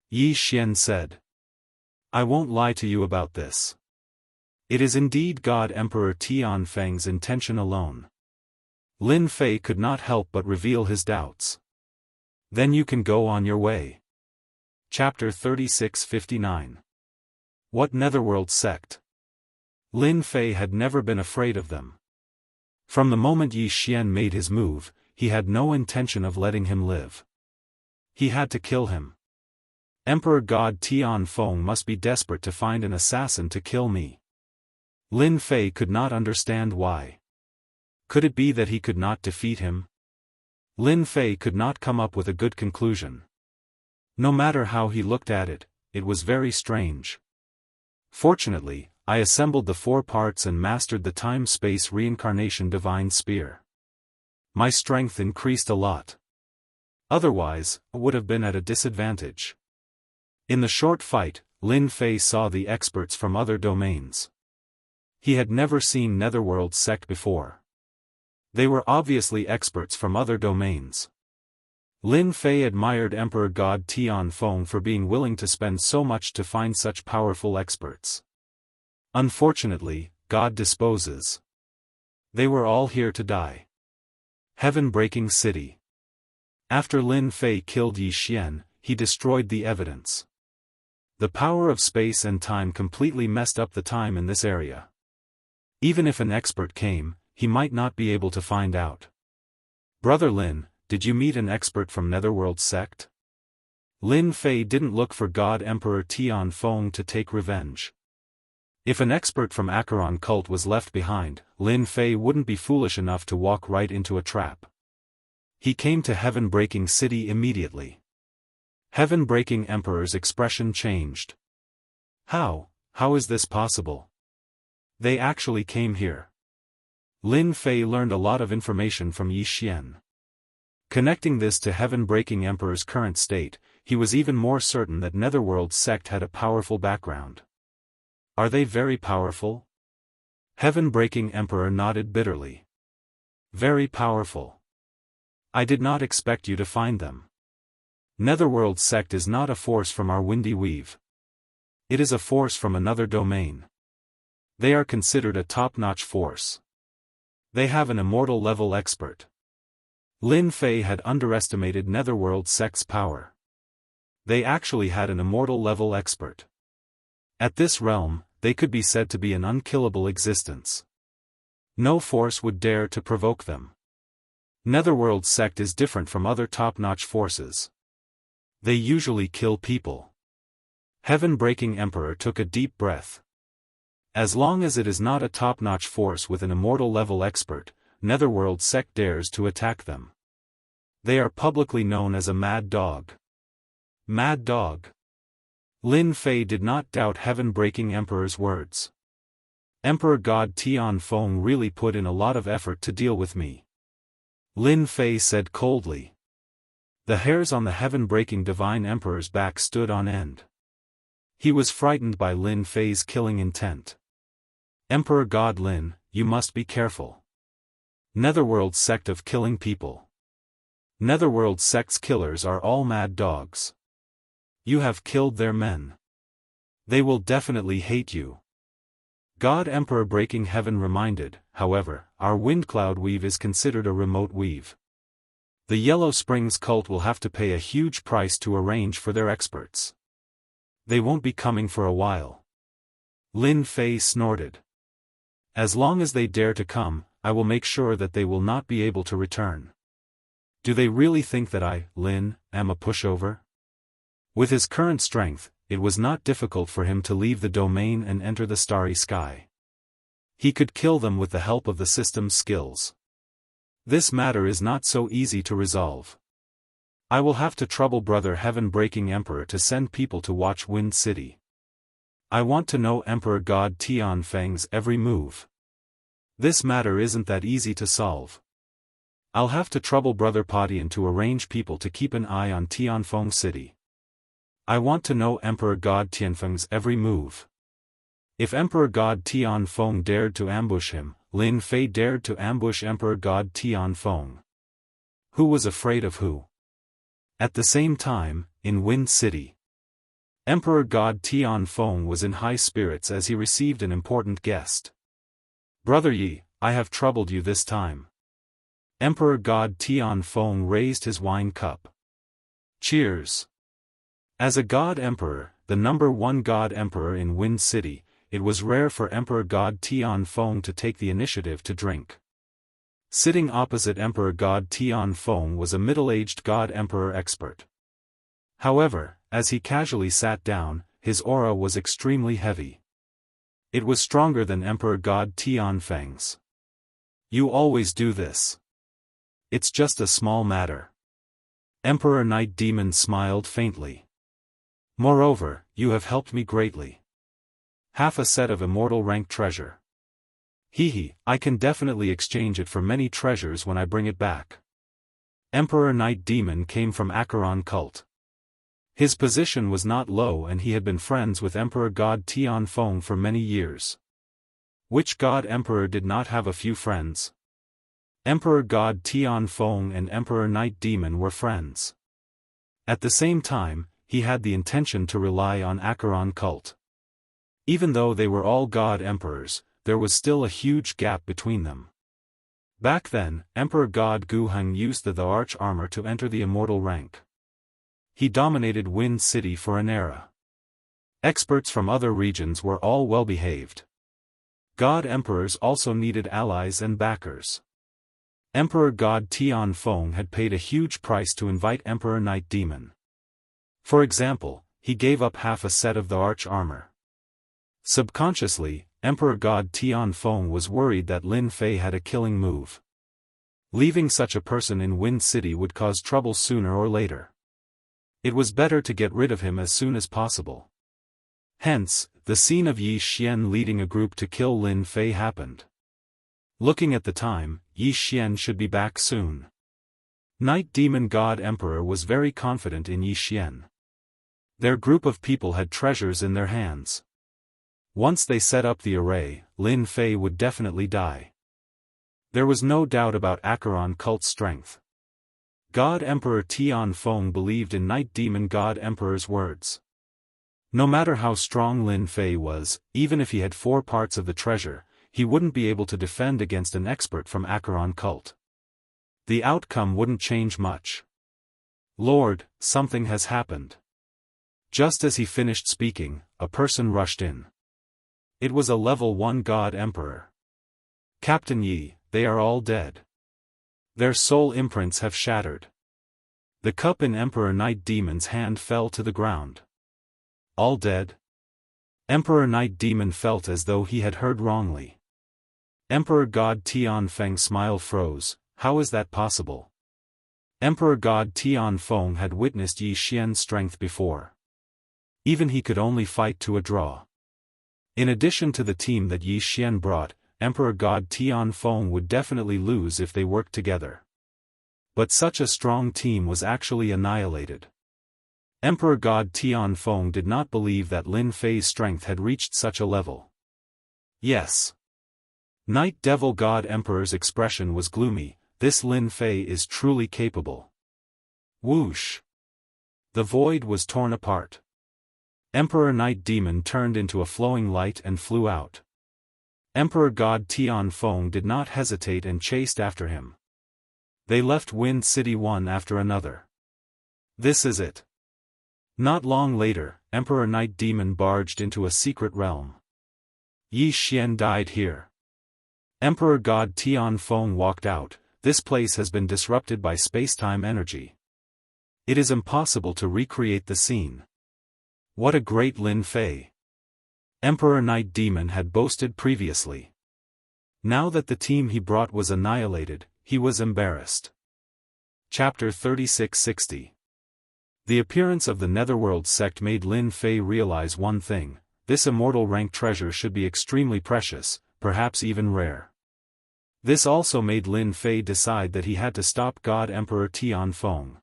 [SPEAKER 1] Yi Xian said. I won't lie to you about this. It is indeed God Emperor Tianfeng's intention alone. Lin Fei could not help but reveal his doubts. Then you can go on your way. Chapter 36:59. What Netherworld sect? Lin Fei had never been afraid of them. From the moment Yi Xian made his move, he had no intention of letting him live. He had to kill him. Emperor God Tianfeng must be desperate to find an assassin to kill me. Lin Fei could not understand why. Could it be that he could not defeat him? Lin Fei could not come up with a good conclusion. No matter how he looked at it, it was very strange. Fortunately, I assembled the 4 parts and mastered the time-space reincarnation divine spear. My strength increased a lot. Otherwise, I would have been at a disadvantage. In the short fight, Lin Fei saw the experts from other domains. He had never seen Netherworld sect before. They were obviously experts from other domains. Lin Fei admired Emperor God Tianfeng for being willing to spend so much to find such powerful experts. Unfortunately, God disposes. They were all here to die. Heaven-breaking city. After Lin Fei killed Yi Xian, he destroyed the evidence. The power of space and time completely messed up the time in this area. Even if an expert came, he might not be able to find out. Brother Lin, did you meet an expert from Netherworld sect? Lin Fei didn't look for God Emperor Tianfeng to take revenge. If an expert from Acheron cult was left behind, Lin Fei wouldn't be foolish enough to walk right into a trap. He came to Heaven-breaking city immediately. Heaven-breaking Emperor's expression changed. How is this possible? They actually came here. Lin Fei learned a lot of information from Yi Xian. Connecting this to Heaven-breaking Emperor's current state, he was even more certain that Netherworld sect had a powerful background. Are they very powerful? Heaven-breaking Emperor nodded bitterly. Very powerful. I did not expect you to find them. Netherworld sect is not a force from our windy weave. It is a force from another domain. They are considered a top-notch force. They have an immortal level expert. Lin Fei had underestimated Netherworld sect's power. They actually had an immortal level expert. At this realm, they could be said to be an unkillable existence. No force would dare to provoke them. Netherworld sect is different from other top-notch forces. They usually kill people. Heaven-breaking Emperor took a deep breath. As long as it is not a top-notch force with an immortal level expert, Netherworld sect dares to attack them. They are publicly known as a mad dog. Mad dog. Lin Fei did not doubt Heaven-breaking Emperor's words. Emperor God Tianfeng really put in a lot of effort to deal with me. Lin Fei said coldly. The hairs on the Heaven-breaking Divine Emperor's back stood on end. He was frightened by Lin Fei's killing intent. Emperor God Lin, you must be careful. Netherworld sect of killing people. Netherworld sect's killers are all mad dogs. You have killed their men. They will definitely hate you. God Emperor breaking heaven reminded, however, our wind cloud weave is considered a remote weave. The Yellow Springs cult will have to pay a huge price to arrange for their experts. They won't be coming for a while. Lin Fei snorted. As long as they dare to come, I will make sure that they will not be able to return. Do they really think that I, Lin, am a pushover? With his current strength, it was not difficult for him to leave the domain and enter the starry sky. He could kill them with the help of the system's skills. This matter is not so easy to resolve. I will have to trouble Brother Heaven-breaking Emperor to send people to watch Wind City. I want to know Emperor God Tianfeng's every move. This matter isn't that easy to solve. I'll have to trouble Brother Padian to arrange people to keep an eye on Tianfeng City. I want to know Emperor God Tianfeng's every move. If Emperor God Tianfeng dared to ambush him, Lin Fei dared to ambush Emperor God Tianfeng. Who was afraid of who? At the same time, in Wind City, Emperor God Tianfeng was in high spirits as he received an important guest. Brother Yi, I have troubled you this time. Emperor God Tianfeng raised his wine cup. Cheers. As a God Emperor, the number one God Emperor in Wind City, it was rare for Emperor God Tianfeng to take the initiative to drink. Sitting opposite Emperor God Tianfeng was a middle-aged God Emperor expert. However, as he casually sat down, his aura was extremely heavy. It was stronger than Emperor God Tianfeng's. You always do this. It's just a small matter. Emperor Night Demon smiled faintly. Moreover, you have helped me greatly. Half a set of immortal rank treasure. Hehe, I can definitely exchange it for many treasures when I bring it back. Emperor Night Demon came from Acheron cult. His position was not low and he had been friends with Emperor God Tianfeng for many years. Which God Emperor did not have a few friends? Emperor God Tianfeng and Emperor Night Demon were friends. At the same time, he had the intention to rely on Acheron cult. Even though they were all god emperors, there was still a huge gap between them. Back then, Emperor God Guheng used the arch armor to enter the immortal rank. He dominated Wind City for an era. Experts from other regions were all well-behaved. God emperors also needed allies and backers. Emperor God Tianfeng had paid a huge price to invite Emperor Night Demon. For example, he gave up half a set of the arch armor. Subconsciously, Emperor God Tianfeng was worried that Lin Fei had a killing move. Leaving such a person in Wind City would cause trouble sooner or later. It was better to get rid of him as soon as possible. Hence, the scene of Yi Xian leading a group to kill Lin Fei happened. Looking at the time, Yi Xian should be back soon. Night Demon God Emperor was very confident in Yi Xian. Their group of people had treasures in their hands. Once they set up the array, Lin Fei would definitely die. There was no doubt about Acheron cult's strength. God Emperor Tianfeng believed in Night Demon God Emperor's words. No matter how strong Lin Fei was, even if he had 4 parts of the treasure, he wouldn't be able to defend against an expert from Acheron cult. The outcome wouldn't change much. Lord, something has happened. Just as he finished speaking, a person rushed in. It was a level 1 God Emperor. Captain Yi, they are all dead. Their soul imprints have shattered. The cup in Emperor Night Demon's hand fell to the ground. All dead? Emperor Night Demon felt as though he had heard wrongly. Emperor God Tianfeng's smile froze. How is that possible? Emperor God Tianfeng had witnessed Yi Xian's strength before. Even he could only fight to a draw. In addition to the team that Yi Xian brought, Emperor God Tianfeng would definitely lose if they worked together. But such a strong team was actually annihilated. Emperor God Tianfeng did not believe that Lin Fei's strength had reached such a level. Yes. Night Devil God Emperor's expression was gloomy. This Lin Fei is truly capable. Whoosh! The void was torn apart. Emperor Night Demon turned into a flowing light and flew out. Emperor God Tianfeng did not hesitate and chased after him. They left Wind City one after another. This is it. Not long later, Emperor Night Demon barged into a secret realm. Yi Xian died here. Emperor God Tianfeng walked out. This place has been disrupted by space-time energy. It is impossible to recreate the scene. What a great Lin Fei! Emperor Night Demon had boasted previously. Now that the team he brought was annihilated, he was embarrassed. Chapter 3660. The appearance of the Netherworld sect made Lin Fei realize one thing: this immortal rank treasure should be extremely precious, perhaps even rare. This also made Lin Fei decide that he had to stop God Emperor Tianfeng.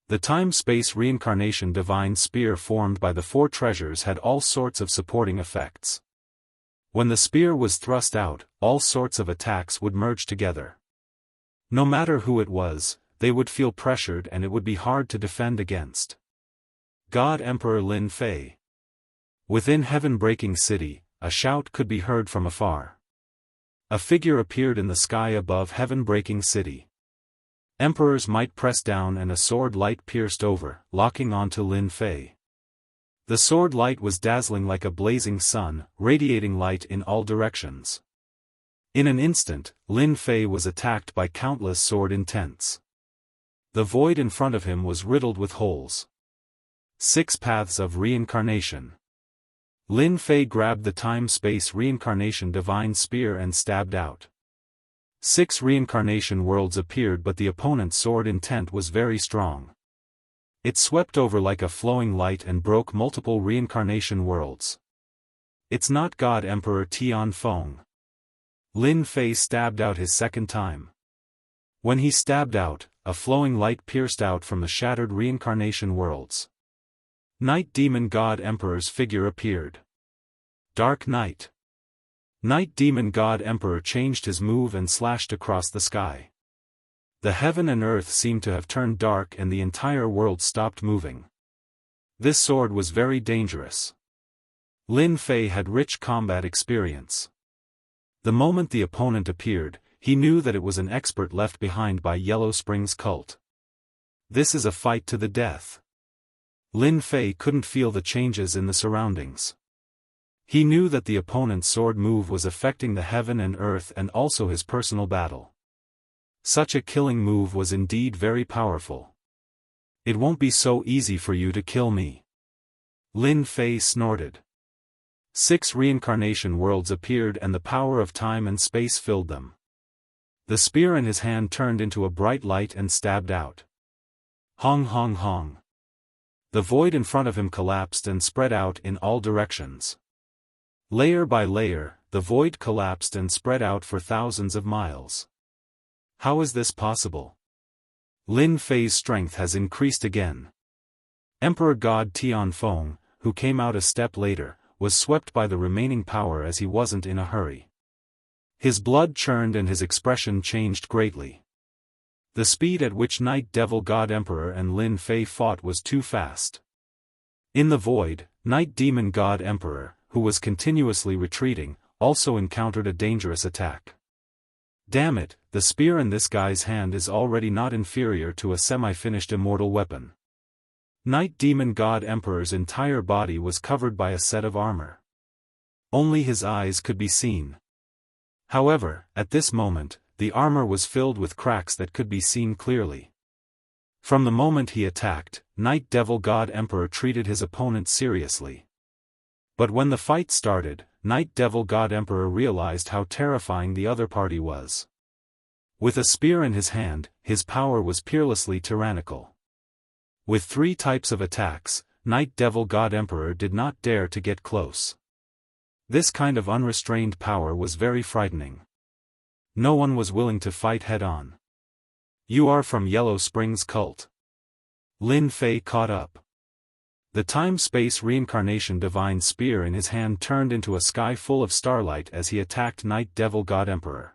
[SPEAKER 1] The time-space reincarnation divine spear formed by the 4 treasures had all sorts of supporting effects. When the spear was thrust out, all sorts of attacks would merge together. No matter who it was, they would feel pressured and it would be hard to defend against. God Emperor Lin Fei. Within Heaven-breaking City, a shout could be heard from afar. A figure appeared in the sky above Heaven-breaking City. Emperor's might pressed down and a sword light pierced over, locking onto Lin Fei. The sword light was dazzling like a blazing sun, radiating light in all directions. In an instant, Lin Fei was attacked by countless sword intents. The void in front of him was riddled with holes. 6 paths of reincarnation. Lin Fei grabbed the time-space reincarnation divine spear and stabbed out. 6 reincarnation worlds appeared, but the opponent's sword intent was very strong. It swept over like a flowing light and broke multiple reincarnation worlds. It's not God Emperor Tianfeng. Lin Fei stabbed out his second time. When he stabbed out, a flowing light pierced out from the shattered reincarnation worlds. Night Demon God Emperor's figure appeared. Dark Night. Night Demon God Emperor changed his move and slashed across the sky. The heaven and earth seemed to have turned dark and the entire world stopped moving. This sword was very dangerous. Lin Fei had rich combat experience. The moment the opponent appeared, he knew that it was an expert left behind by Yellow Springs cult. This is a fight to the death. Lin Fei couldn't feel the changes in the surroundings. He knew that the opponent's sword move was affecting the heaven and earth and also his personal battle. Such a killing move was indeed very powerful. It won't be so easy for you to kill me. Lin Fei snorted. 6 reincarnation worlds appeared and the power of time and space filled them. The spear in his hand turned into a bright light and stabbed out. Hong hong hong. The void in front of him collapsed and spread out in all directions. Layer by layer, the void collapsed and spread out for thousands of miles. How is this possible? Lin Fei's strength has increased again. Emperor God Tianfeng, who came out a step later, was swept by the remaining power as he wasn't in a hurry. His blood churned and his expression changed greatly. The speed at which Night Devil God Emperor and Lin Fei fought was too fast. In the void, Night Demon God Emperor, who was continuously retreating, also encountered a dangerous attack. Damn it, the spear in this guy's hand is already not inferior to a semi-finished immortal weapon. Night Demon God Emperor's entire body was covered by a set of armor. Only his eyes could be seen. However, at this moment, the armor was filled with cracks that could be seen clearly. From the moment he attacked, Night Devil God Emperor treated his opponent seriously. But when the fight started, Night Devil God Emperor realized how terrifying the other party was. With a spear in his hand, his power was peerlessly tyrannical. With 3 types of attacks, Night Devil God Emperor did not dare to get close. This kind of unrestrained power was very frightening. No one was willing to fight head-on. You are from Yellow Springs cult. Lin Fei caught up. The time-space reincarnation divine spear in his hand turned into a sky full of starlight as he attacked Night Devil God Emperor.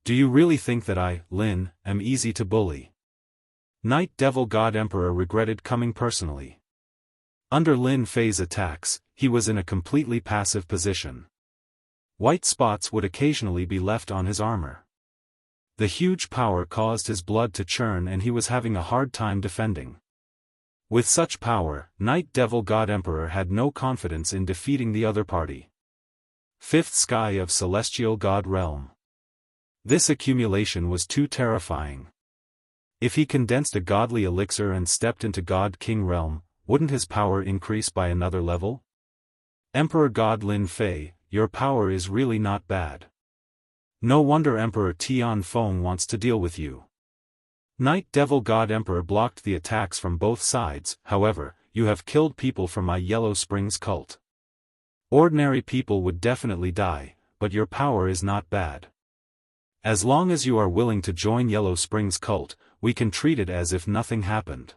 [SPEAKER 1] Do you really think that I, Lin, am easy to bully? Night Devil God Emperor regretted coming personally. Under Lin Fei's attacks, he was in a completely passive position. White spots would occasionally be left on his armor. The huge power caused his blood to churn and he was having a hard time defending. With such power, Night Devil God Emperor had no confidence in defeating the other party. 5th Sky of Celestial God Realm. This accumulation was too terrifying. If he condensed a godly elixir and stepped into God King Realm, wouldn't his power increase by another level? Emperor God Lin Fei, your power is really not bad. No wonder Emperor Tianfeng wants to deal with you. Night Devil God Emperor blocked the attacks from both sides. However, you have killed people from my Yellow Springs cult. Ordinary people would definitely die, but your power is not bad. As long as you are willing to join Yellow Springs cult, we can treat it as if nothing happened.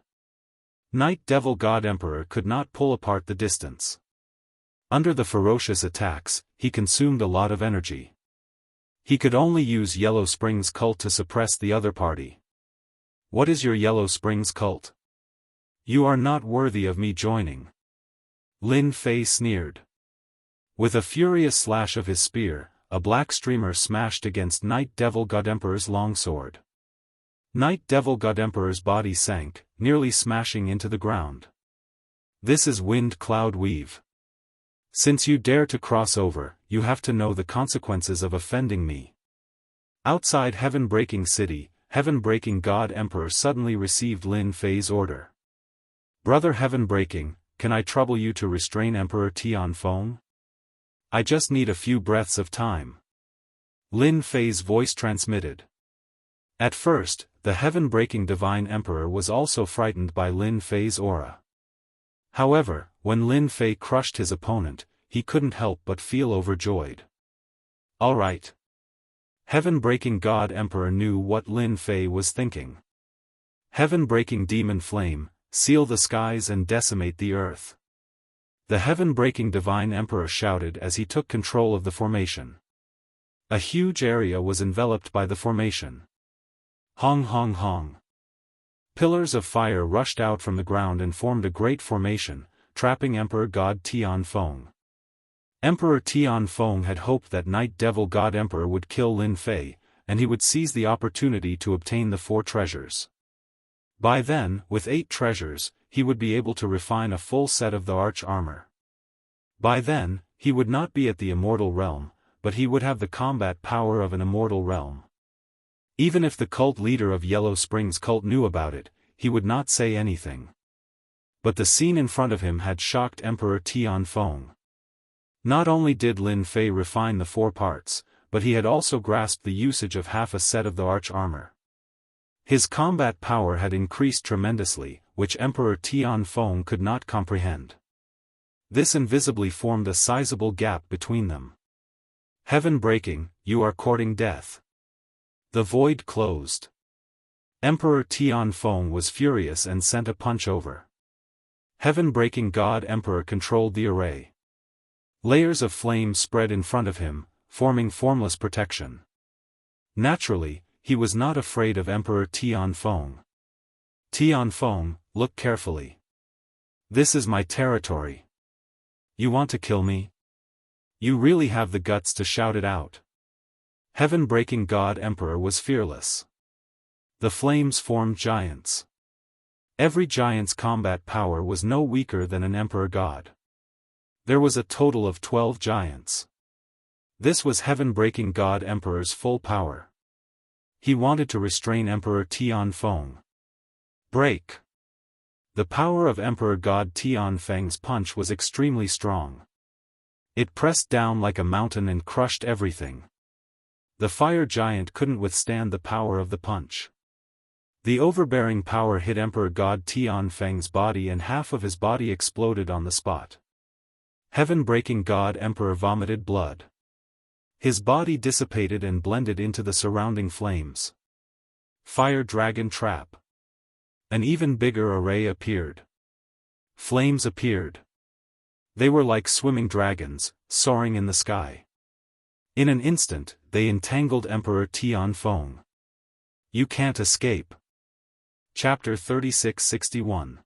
[SPEAKER 1] Night Devil God Emperor could not pull apart the distance. Under the ferocious attacks, he consumed a lot of energy. He could only use Yellow Springs cult to suppress the other party. What is your Yellow Springs cult? You are not worthy of me joining. Lin Fei sneered. With a furious slash of his spear, a black streamer smashed against Night Devil God Emperor's longsword. Night Devil God Emperor's body sank, nearly smashing into the ground. This is Wind Cloud Weave. Since you dare to cross over, you have to know the consequences of offending me. Outside Heaven-Breaking City, Heaven-Breaking God Emperor suddenly received Lin Fei's order. Brother Heaven-Breaking, can I trouble you to restrain Emperor Tianfeng? I just need a few breaths of time. Lin Fei's voice transmitted. At first, the Heaven-Breaking Divine Emperor was also frightened by Lin Fei's aura. However, when Lin Fei crushed his opponent, he couldn't help but feel overjoyed. All right. Heaven-Breaking God Emperor knew what Lin Fei was thinking. Heaven-Breaking Demon Flame, seal the skies and decimate the earth. The heaven-breaking Divine Emperor shouted as he took control of the formation. A huge area was enveloped by the formation. Hong hong hong. Pillars of fire rushed out from the ground and formed a great formation, trapping Emperor God Tianfeng. Emperor Tianfeng had hoped that Night Devil God Emperor would kill Lin Fei, and he would seize the opportunity to obtain the 4 treasures. By then, with 8 treasures, he would be able to refine a full set of the arch armor. By then, he would not be at the immortal realm, but he would have the combat power of an immortal realm. Even if the cult leader of Yellow Springs cult knew about it, he would not say anything. But the scene in front of him had shocked Emperor Tianfeng. Not only did Lin Fei refine the 4 parts, but he had also grasped the usage of half a set of the arch armor. His combat power had increased tremendously, which Emperor Tianfeng could not comprehend. This invisibly formed a sizable gap between them. Heaven breaking, you are courting death. The void closed. Emperor Tianfeng was furious and sent a punch over. Heaven-breaking God Emperor controlled the array. Layers of flame spread in front of him, forming formless protection. Naturally, he was not afraid of Emperor Tianfeng. Tianfeng, look carefully. This is my territory. You want to kill me? You really have the guts to shout it out. Heaven-breaking God Emperor was fearless. The flames formed giants. Every giant's combat power was no weaker than an Emperor God. There was a total of 12 giants. This was heaven-breaking God Emperor's full power. He wanted to restrain Emperor Tianfeng. Break! The power of Emperor God Tianfeng's punch was extremely strong. It pressed down like a mountain and crushed everything. The fire giant couldn't withstand the power of the punch. The overbearing power hit Emperor God Tianfeng's body and half of his body exploded on the spot. Heaven-breaking God Emperor vomited blood. His body dissipated and blended into the surrounding flames. Fire Dragon Trap. An even bigger array appeared. Flames appeared. They were like swimming dragons, soaring in the sky. In an instant, they entangled Emperor Tianfeng. You can't escape. Chapter 3661.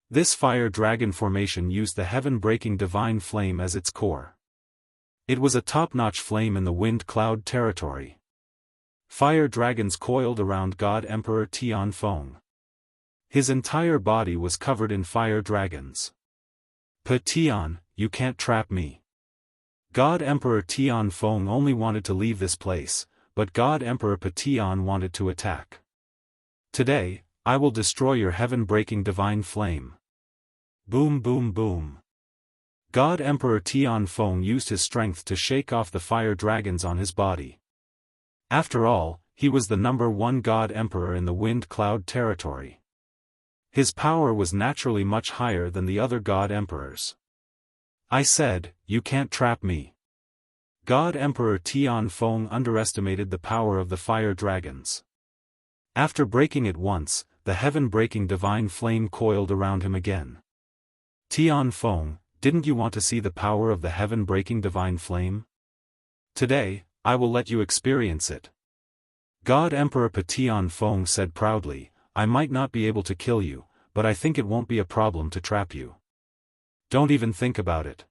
[SPEAKER 1] This fire dragon formation used the heaven-breaking divine flame as its core. It was a top-notch flame in the wind cloud territory. Fire dragons coiled around God Emperor Tianfeng. His entire body was covered in fire dragons. Tian, you can't trap me. God Emperor Tianfeng only wanted to leave this place, but God Emperor Tian wanted to attack. Today, I will destroy your heaven-breaking divine flame. Boom boom boom. God Emperor Tianfeng used his strength to shake off the fire dragons on his body. After all, he was the #1 God Emperor in the wind cloud territory. His power was naturally much higher than the other God Emperors. I said, you can't trap me. God Emperor Tianfeng underestimated the power of the fire dragons. After breaking it once, the heaven-breaking divine flame coiled around him again. Tianfeng, didn't you want to see the power of the heaven-breaking divine flame? Today, I will let you experience it. God Emperor Tianfeng said proudly, I might not be able to kill you, but I think it won't be a problem to trap you. Don't even think about it.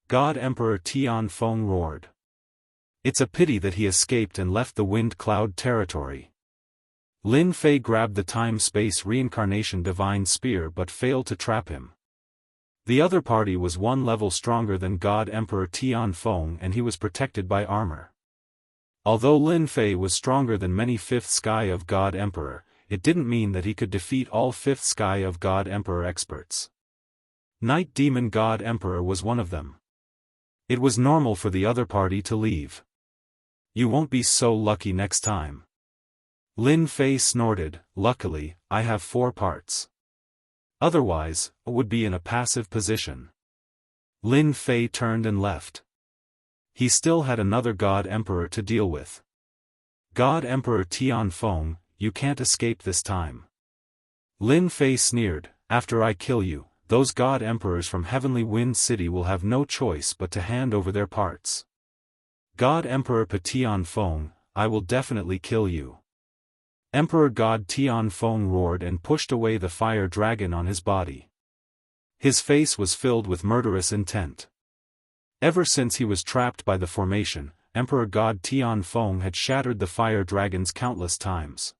[SPEAKER 1] God Emperor Tianfeng roared. It's a pity that he escaped and left the wind cloud territory. Lin Fei grabbed the time-space reincarnation divine spear but failed to trap him. The other party was 1 level stronger than God Emperor Tianfeng and he was protected by armor. Although Lin Fei was stronger than many 5th Sky of God Emperor, it didn't mean that he could defeat all 5th Sky of God Emperor experts. Night Demon God Emperor was one of them. It was normal for the other party to leave. You won't be so lucky next time. Lin Fei snorted, luckily, I have 4 parts. Otherwise, I would be in a passive position. Lin Fei turned and left. He still had another God Emperor to deal with. God Emperor Tianfeng, you can't escape this time. Lin Fei sneered, after I kill you, those God Emperors from Heavenly Wind City will have no choice but to hand over their parts. God Emperor Tianfeng, I will definitely kill you. Emperor God Tianfeng roared and pushed away the fire dragon on his body. His face was filled with murderous intent. Ever since he was trapped by the formation, Emperor God Tianfeng had shattered the fire dragons countless times.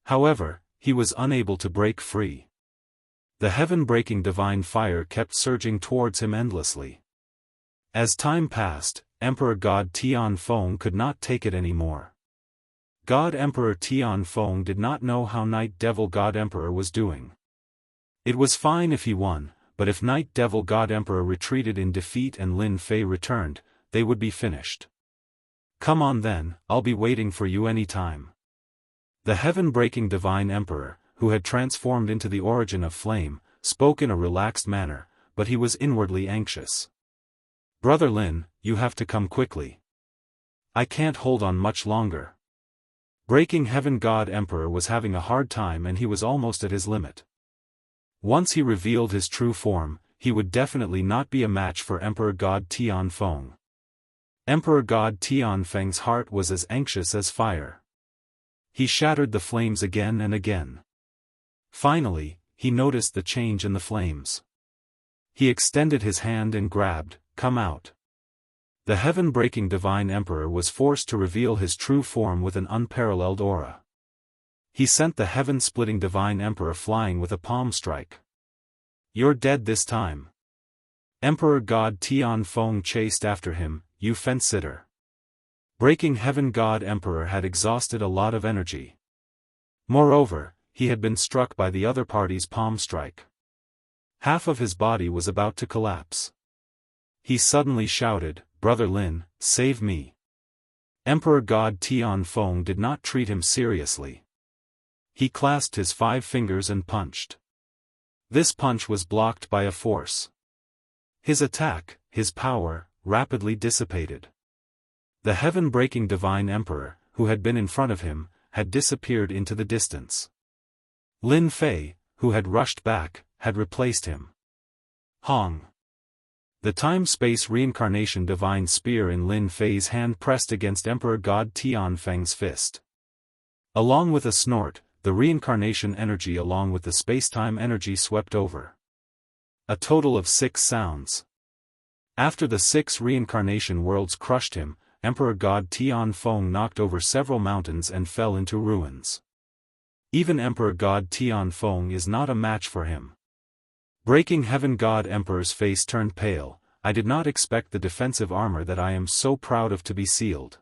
[SPEAKER 1] However, he was unable to break free. The heaven-breaking divine fire kept surging towards him endlessly. As time passed, Emperor God Tianfeng could not take it anymore. God Emperor Tianfeng did not know how Night Devil God Emperor was doing. It was fine if he won, but if Night Devil God Emperor retreated in defeat and Lin Fei returned, they would be finished. Come on then, I'll be waiting for you any time. The heaven-breaking divine emperor, who had transformed into the origin of flame, spoke in a relaxed manner, but he was inwardly anxious. Brother Lin, you have to come quickly. I can't hold on much longer. Breaking Heaven God Emperor was having a hard time and he was almost at his limit. Once he revealed his true form, he would definitely not be a match for Emperor God Tianfeng. Emperor God Tianfeng's heart was as anxious as fire. He shattered the flames again and again. Finally, he noticed the change in the flames. He extended his hand and grabbed, "Come out." The heaven-breaking divine emperor was forced to reveal his true form with an unparalleled aura. He sent the heaven-splitting divine emperor flying with a palm strike. "You're dead this time." Emperor God Tianfeng chased after him, "You fence-sitter." Breaking Heaven God Emperor had exhausted a lot of energy. Moreover, he had been struck by the other party's palm strike. Half of his body was about to collapse. He suddenly shouted, "Brother Lin, save me." Emperor God Tianfeng did not treat him seriously. He clasped his 5 fingers and punched. This punch was blocked by a force. His attack, his power, rapidly dissipated. The heaven-breaking divine emperor, who had been in front of him, had disappeared into the distance. Lin Fei, who had rushed back, had replaced him. Hong. The time-space reincarnation divine spear in Lin Fei's hand pressed against Emperor God Tianfeng's fist. Along with a snort, the reincarnation energy along with the space-time energy swept over. A total of 6 sounds. After the 6 reincarnation worlds crushed him, Emperor God Tianfeng knocked over several mountains and fell into ruins. Even Emperor God Tianfeng is not a match for him. Breaking Heaven God Emperor's face turned pale. "I did not expect the defensive armor that I am so proud of to be sealed.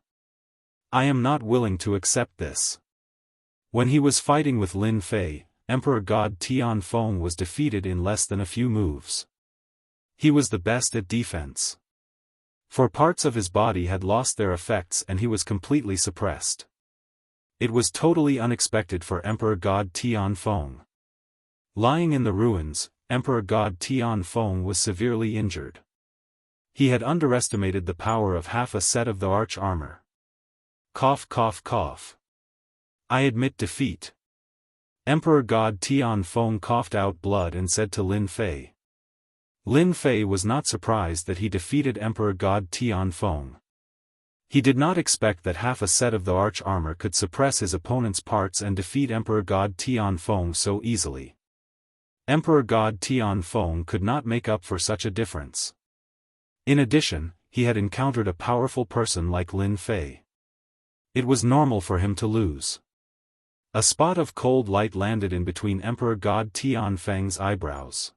[SPEAKER 1] I am not willing to accept this." When he was fighting with Lin Fei, Emperor God Tianfeng was defeated in less than a few moves. He was the best at defense. For parts of his body had lost their effects and he was completely suppressed. It was totally unexpected for Emperor God Tianfeng. Lying in the ruins, Emperor God Tianfeng was severely injured. He had underestimated the power of half a set of the arch armor. Cough cough cough. "I admit defeat." Emperor God Tianfeng coughed out blood and said to Lin Fei. Lin Fei was not surprised that he defeated Emperor God Tianfeng. He did not expect that half a set of the arch armor could suppress his opponent's parts and defeat Emperor God Tianfeng so easily. Emperor God Tianfeng could not make up for such a difference. In addition, he had encountered a powerful person like Lin Fei. It was normal for him to lose. A spot of cold light landed in between Emperor God Tianfeng's eyebrows.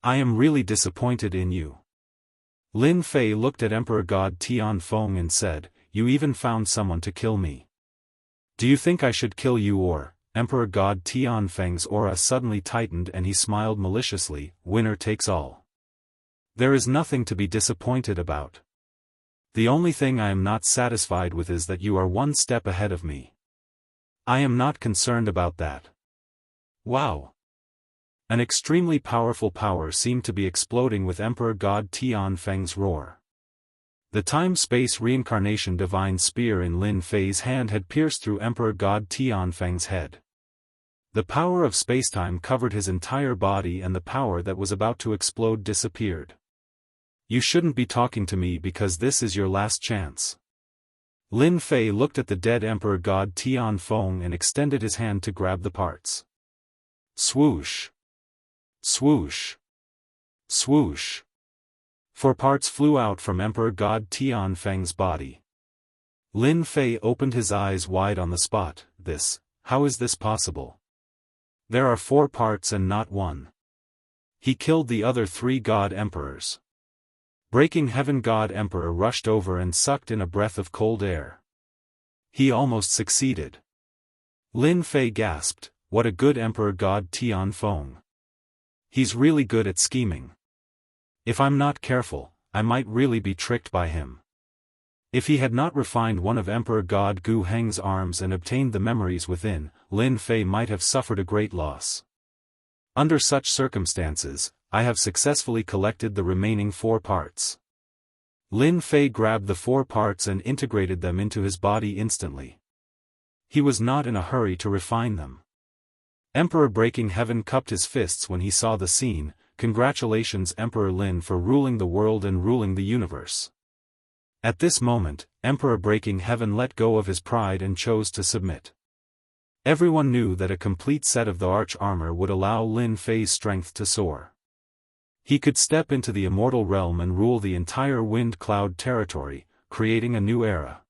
[SPEAKER 1] "I am really disappointed in you." Lin Fei looked at Emperor God Tianfeng and said, "You even found someone to kill me. Do you think I should kill you or?" Emperor God Tianfeng's aura suddenly tightened and he smiled maliciously, "Winner takes all. There is nothing to be disappointed about. The only thing I am not satisfied with is that you are one step ahead of me. I am not concerned about that." Wow! An extremely powerful power seemed to be exploding with Emperor God Tianfeng's roar. The time-space reincarnation divine spear in Lin Fei's hand had pierced through Emperor God Tianfeng's head. The power of spacetime covered his entire body and the power that was about to explode disappeared. You shouldn't be talking to me because this is your last chance. Lin Fei looked at the dead Emperor God Tian Feng and extended his hand to grab the parts. Swoosh! Swoosh! Swoosh! 4 parts flew out from Emperor God Tian Feng's body. Lin Fei opened his eyes wide on the spot. How is this possible? There are 4 parts and not 1. He killed the other 3 God Emperors. Breaking Heaven God Emperor rushed over and sucked in a breath of cold air. He almost succeeded. Lin Fei gasped, what a good Emperor God Tian Feng. He's really good at scheming. If I'm not careful, I might really be tricked by him. If he had not refined one of Emperor God Gu Heng's arms and obtained the memories within, Lin Fei might have suffered a great loss. Under such circumstances, I have successfully collected the remaining 4 parts. Lin Fei grabbed the 4 parts and integrated them into his body instantly. He was not in a hurry to refine them. Emperor Breaking Heaven cupped his fists when he saw the scene. Congratulations Emperor Lin for ruling the world and ruling the universe. At this moment, Emperor Breaking Heaven let go of his pride and chose to submit. Everyone knew that a complete set of the arch armor would allow Lin Fei's strength to soar. He could step into the immortal realm and rule the entire wind cloud territory, creating a new era.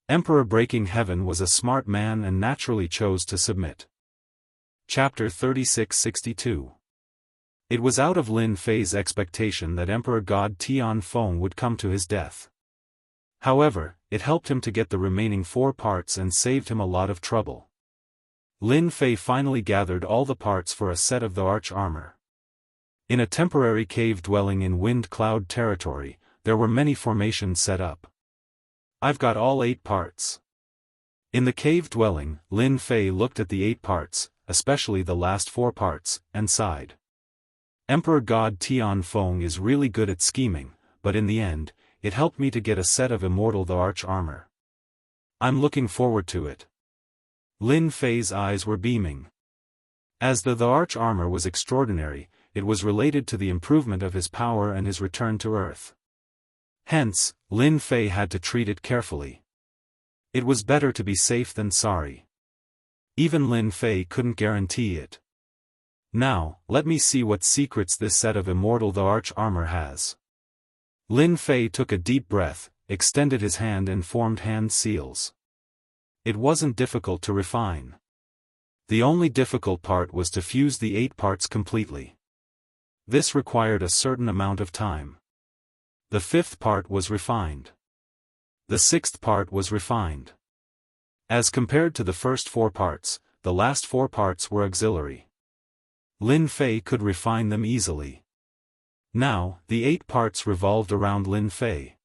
[SPEAKER 1] Emperor Breaking Heaven was a smart man and naturally chose to submit. Chapter 3662. It was out of Lin Fei's expectation that Emperor God Tian Feng would come to his death. However, it helped him to get the remaining 4 parts and saved him a lot of trouble. Lin Fei finally gathered all the parts for a set of the arch armor. In a temporary cave dwelling in Wind Cloud territory, there were many formations set up. I've got all 8 parts. In the cave dwelling, Lin Fei looked at the 8 parts, especially the last 4 parts, and sighed. Emperor God Tian Feng is really good at scheming, but in the end, it helped me to get a set of Immortal the arch armor. I'm looking forward to it. Lin Fei's eyes were beaming. As the arch armor was extraordinary, it was related to the improvement of his power and his return to Earth. Hence, Lin Fei had to treat it carefully. It was better to be safe than sorry. Even Lin Fei couldn't guarantee it. Now, let me see what secrets this set of Immortal the arch armor has. Lin Fei took a deep breath, extended his hand and formed hand seals. It wasn't difficult to refine. The only difficult part was to fuse the 8 parts completely. This required a certain amount of time. The 5th part was refined. The 6th part was refined. As compared to the first 4 parts, the last 4 parts were auxiliary. Lin Fei could refine them easily. Now, the 8 parts revolved around Lin Fei.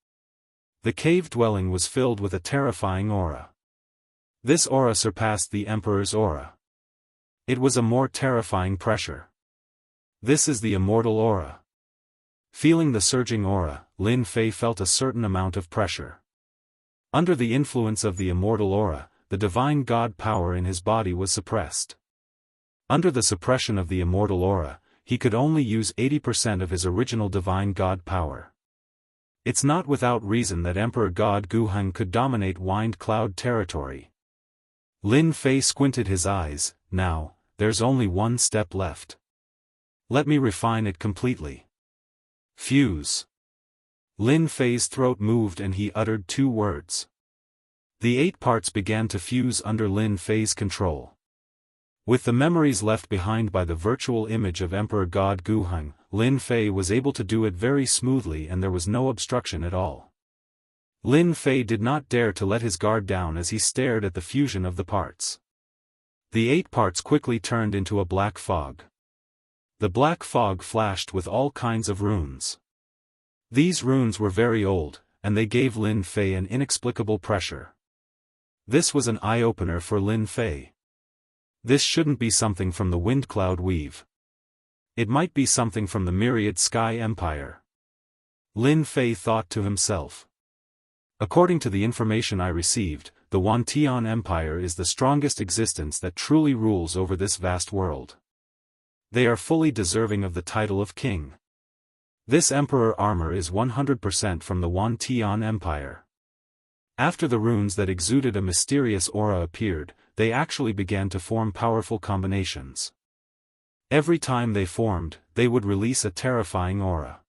[SPEAKER 1] The cave dwelling was filled with a terrifying aura. This aura surpassed the Emperor's aura. It was a more terrifying pressure. This is the Immortal aura. Feeling the surging aura, Lin Fei felt a certain amount of pressure. Under the influence of the Immortal aura, the divine god power in his body was suppressed. Under the suppression of the Immortal aura, he could only use 80% of his original divine god power. It's not without reason that Emperor God Gu Heng could dominate Wind Cloud territory. Lin Fei squinted his eyes. Now, there's only one step left. Let me refine it completely. Fuse. Lin Fei's throat moved and he uttered 2 words. The 8 parts began to fuse under Lin Fei's control. With the memories left behind by the virtual image of Emperor God Gu Heng, Lin Fei was able to do it very smoothly and there was no obstruction at all. Lin Fei did not dare to let his guard down as he stared at the fusion of the parts. The 8 parts quickly turned into a black fog. The black fog flashed with all kinds of runes. These runes were very old, and they gave Lin Fei an inexplicable pressure. This was an eye-opener for Lin Fei. This shouldn't be something from the Wind Cloud Weave. It might be something from the Myriad Sky Empire. Lin Fei thought to himself. According to the information I received, the the Wantian Empire is the strongest existence that truly rules over this vast world. They are fully deserving of the title of king. This emperor armor is 100% from the Wantian Empire. After the runes that exuded a mysterious aura appeared, they actually began to form powerful combinations. Every time they formed, they would release a terrifying aura.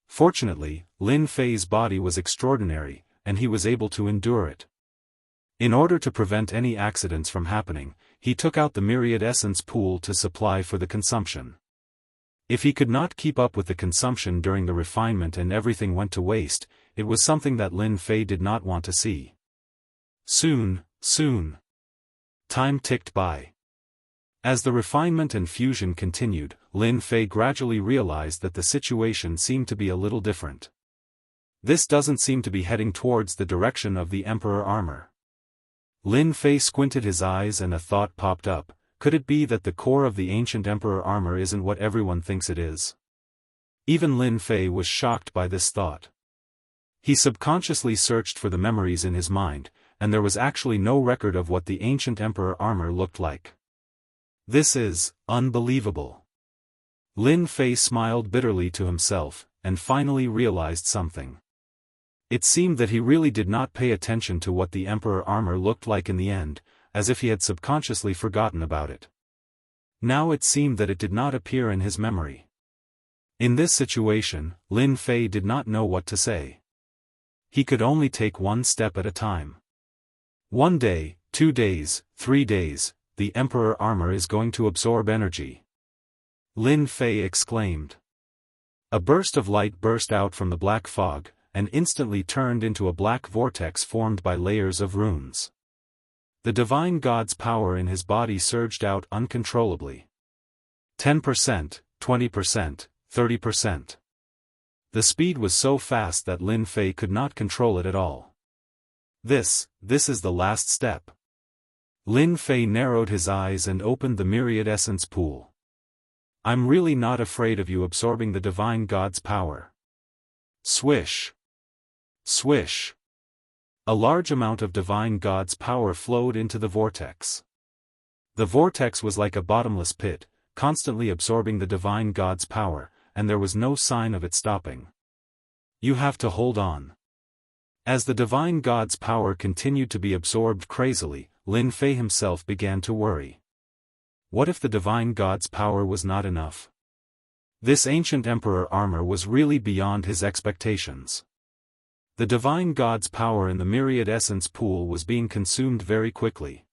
[SPEAKER 1] Fortunately, Lin Fei's body was extraordinary, and he was able to endure it. In order to prevent any accidents from happening, he took out the myriad essence pool to supply for the consumption. If he could not keep up with the consumption during the refinement and everything went to waste, it was something that Lin Fei did not want to see. Soon. Time ticked by. As the refinement and fusion continued, Lin Fei gradually realized that the situation seemed to be a little different. This doesn't seem to be heading towards the direction of the Emperor armor. Lin Fei squinted his eyes and a thought popped up. Could it be that the core of the ancient Emperor armor isn't what everyone thinks it is? Even Lin Fei was shocked by this thought. He subconsciously searched for the memories in his mind, and there was actually no record of what the ancient Emperor armor looked like. This is unbelievable. Lin Fei smiled bitterly to himself, and finally realized something. It seemed that he really did not pay attention to what the Emperor armor looked like in the end, as if he had subconsciously forgotten about it. Now it seemed that it did not appear in his memory. In this situation, Lin Fei did not know what to say. He could only take one step at a time. 1 day, 2 days, 3 days, the Emperor armor is going to absorb energy. Lin Fei exclaimed. A burst of light burst out from the black fog, and instantly turned into a black vortex formed by layers of runes. The divine god's power in his body surged out uncontrollably. 10%, 20%, 30%. The speed was so fast that Lin Fei could not control it at all. This is the last step. Lin Fei narrowed his eyes and opened the myriad essence pool. I'm really not afraid of you absorbing the divine god's power. Swish. Swish. A large amount of divine god's power flowed into the vortex. The vortex was like a bottomless pit, constantly absorbing the divine god's power, and there was no sign of it stopping. You have to hold on. As the divine god's power continued to be absorbed crazily, Lin Fei himself began to worry. What if the divine god's power was not enough? This ancient emperor armor was really beyond his expectations. The divine god's power in the myriad essence pool was being consumed very quickly.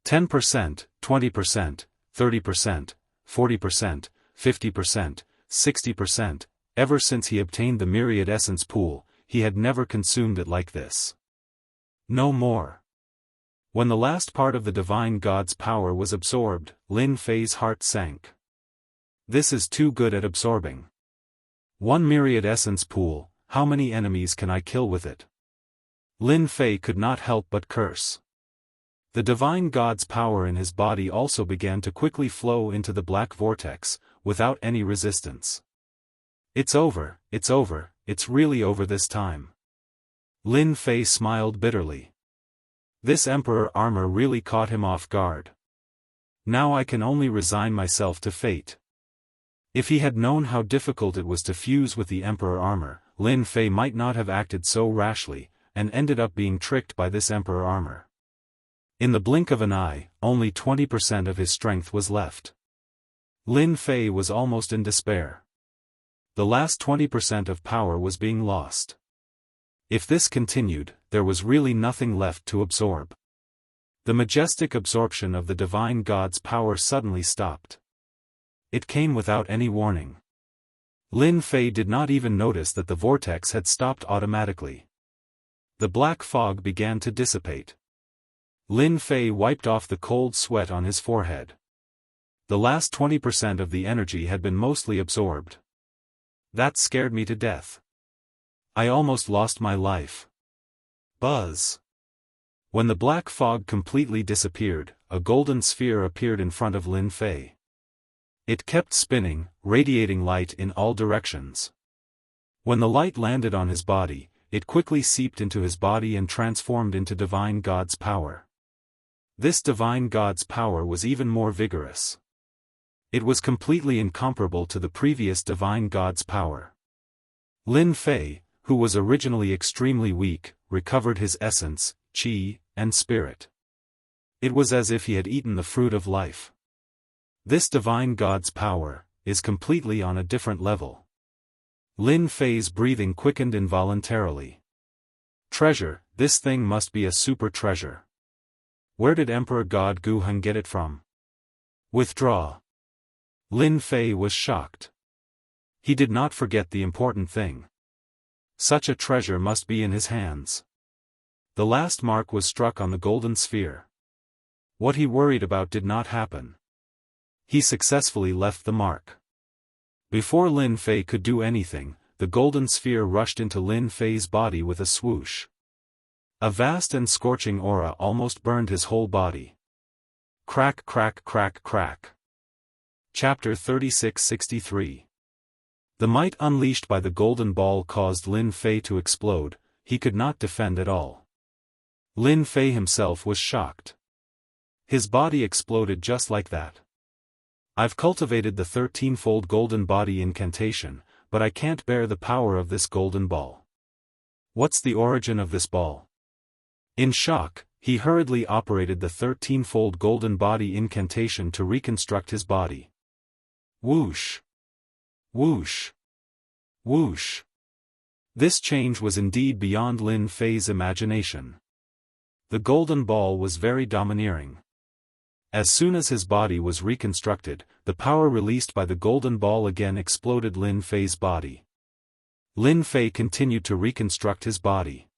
[SPEAKER 1] 10%, 20%, 30%, 40%, 50%, 60%, ever since he obtained the myriad essence pool, he had never consumed it like this. No more. When the last part of the divine god's power was absorbed, Lin Fei's heart sank. This is too good at absorbing. 1 myriad essence pool. How many enemies can I kill with it? Lin Fei could not help but curse. The divine god's power in his body also began to quickly flow into the black vortex, without any resistance. It's over, it's really over this time. Lin Fei smiled bitterly. This emperor armor really caught him off guard. Now I can only resign myself to fate. If he had known how difficult it was to fuse with the emperor armor, Lin Fei might not have acted so rashly, and ended up being tricked by this emperor armor. In the blink of an eye, only 20% of his strength was left. Lin Fei was almost in despair. The last 20% of power was being lost. If this continued, there was really nothing left to absorb. The majestic absorption of the divine god's power suddenly stopped. It came without any warning. Lin Fei did not even notice that the vortex had stopped automatically. The black fog began to dissipate. Lin Fei wiped off the cold sweat on his forehead. The last 20% of the energy had been mostly absorbed. That scared me to death. I almost lost my life. Buzz. When the black fog completely disappeared, a golden sphere appeared in front of Lin Fei. It kept spinning, radiating light in all directions. When the light landed on his body, it quickly seeped into his body and transformed into divine God's power. This divine God's power was even more vigorous. It was completely incomparable to the previous divine God's power. Lin Fei, who was originally extremely weak, recovered his essence, qi, and spirit. It was as if he had eaten the fruit of life. This divine God's power is completely on a different level. Lin Fei's breathing quickened involuntarily. Treasure, this thing must be a super treasure. Where did Emperor God Guheng get it from? Withdraw. Lin Fei was shocked. He did not forget the important thing. Such a treasure must be in his hands. The last mark was struck on the golden sphere. What he worried about did not happen. He successfully left the mark. Before Lin Fei could do anything, the golden sphere rushed into Lin Fei's body with a swoosh. A vast and scorching aura almost burned his whole body. Crack, crack, crack, crack. Chapter 3663. The might unleashed by the golden ball caused Lin Fei to explode. He could not defend at all. Lin Fei himself was shocked. His body exploded just like that. I've cultivated the 13-fold golden body incantation, but I can't bear the power of this golden ball. What's the origin of this ball? In shock, he hurriedly operated the 13-fold golden body incantation to reconstruct his body. Whoosh! Whoosh! Whoosh! This change was indeed beyond Lin Fei's imagination. The golden ball was very domineering. As soon as his body was reconstructed, the power released by the golden ball again exploded Lin Fei's body. Lin Fei continued to reconstruct his body.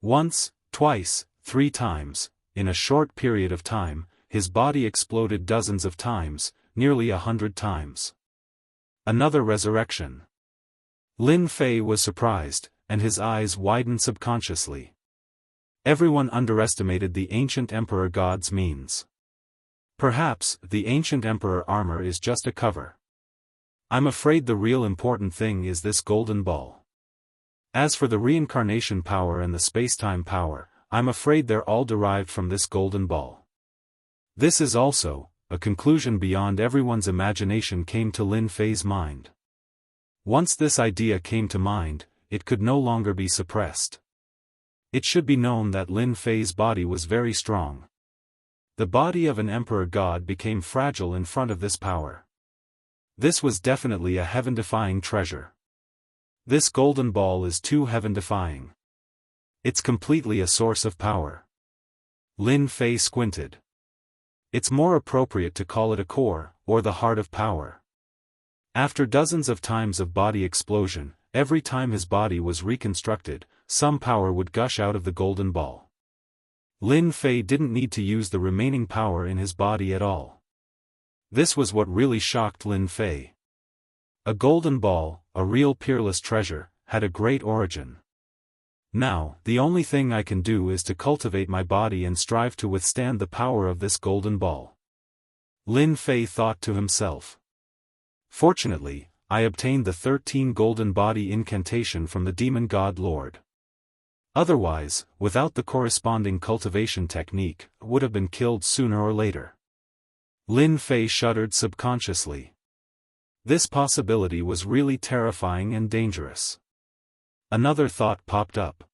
[SPEAKER 1] Once, twice, 3 times, in a short period of time, his body exploded dozens of times, nearly 100 times. Another resurrection. Lin Fei was surprised, and his eyes widened subconsciously. Everyone underestimated the ancient emperor god's means. Perhaps, the ancient emperor armor is just a cover. I'm afraid the real important thing is this golden ball. As for the reincarnation power and the spacetime power, I'm afraid they're all derived from this golden ball. This is also, a conclusion beyond everyone's imagination came to Lin Fei's mind. Once this idea came to mind, it could no longer be suppressed. It should be known that Lin Fei's body was very strong. The body of an emperor god became fragile in front of this power. This was definitely a heaven-defying treasure. This golden ball is too heaven-defying. It's completely a source of power. Lin Fei squinted. It's more appropriate to call it a core, or the heart of power. After dozens of times of body explosion, every time his body was reconstructed, some power would gush out of the golden ball. Lin Fei didn't need to use the remaining power in his body at all. This was what really shocked Lin Fei. A golden ball, a real peerless treasure, had a great origin. Now, the only thing I can do is to cultivate my body and strive to withstand the power of this golden ball. Lin Fei thought to himself. Fortunately, I obtained the 13 golden body incantation from the demon god Lord. Otherwise, without the corresponding cultivation technique, I would have been killed sooner or later. Lin Fei shuddered subconsciously. This possibility was really terrifying and dangerous. Another thought popped up.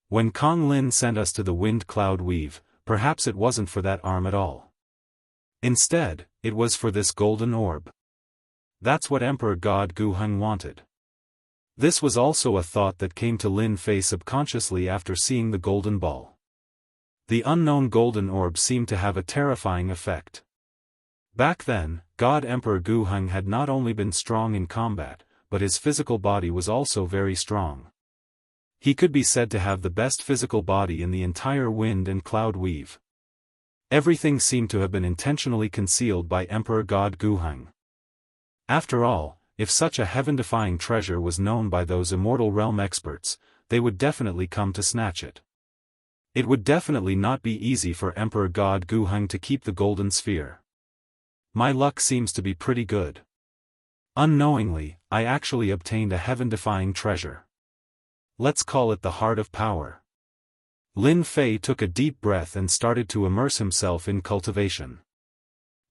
[SPEAKER 1] When Kong Lin sent us to the wind cloud weave, perhaps it wasn't for that arm at all. Instead, it was for this golden orb. That's what Emperor God Guheng wanted. This was also a thought that came to Lin Fei subconsciously after seeing the golden ball. The unknown golden orb seemed to have a terrifying effect. Back then, God Emperor Guheng had not only been strong in combat, but his physical body was also very strong. He could be said to have the best physical body in the entire wind and cloud weave. Everything seemed to have been intentionally concealed by Emperor God Guheng. After all, if such a heaven-defying treasure was known by those immortal realm experts, they would definitely come to snatch it. It would definitely not be easy for Emperor God Guheng to keep the golden sphere. My luck seems to be pretty good. Unknowingly, I actually obtained a heaven-defying treasure. Let's call it the heart of power. Lin Fei took a deep breath and started to immerse himself in cultivation.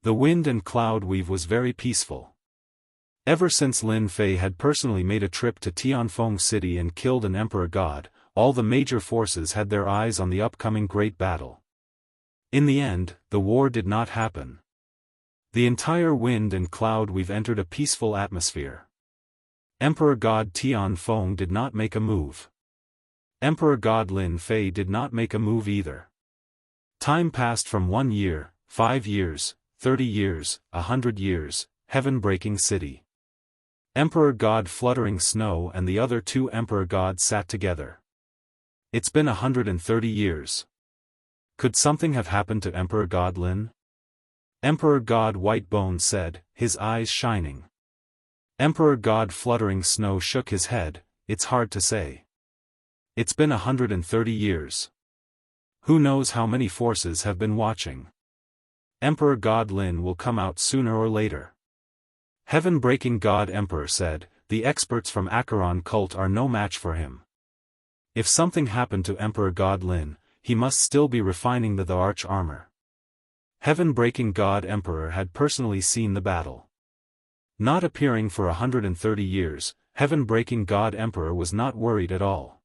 [SPEAKER 1] The wind and cloud weave was very peaceful. Ever since Lin Fei had personally made a trip to Tianfeng City and killed an emperor god, all the major forces had their eyes on the upcoming great battle. In the end, the war did not happen. The entire wind and cloud weave entered a peaceful atmosphere. Emperor god Tianfeng did not make a move. Emperor god Lin Fei did not make a move either. Time passed from 1 year, 5 years, 30 years, 100 years, heaven-breaking city. Emperor god Fluttering Snow and the other 2 emperor gods sat together. It's been 130 years. Could something have happened to Emperor god Lin? Emperor god Whitebone said, his eyes shining. Emperor god Fluttering Snow shook his head, it's hard to say. It's been 130 years. Who knows how many forces have been watching? Emperor god Lin will come out sooner or later. Heaven-breaking god Emperor said, the experts from Acheron cult are no match for him. If something happened to Emperor god Lin, he must still be refining the arch armor. Heaven-breaking god Emperor had personally seen the battle. Not appearing for 130 years, heaven-breaking god Emperor was not worried at all.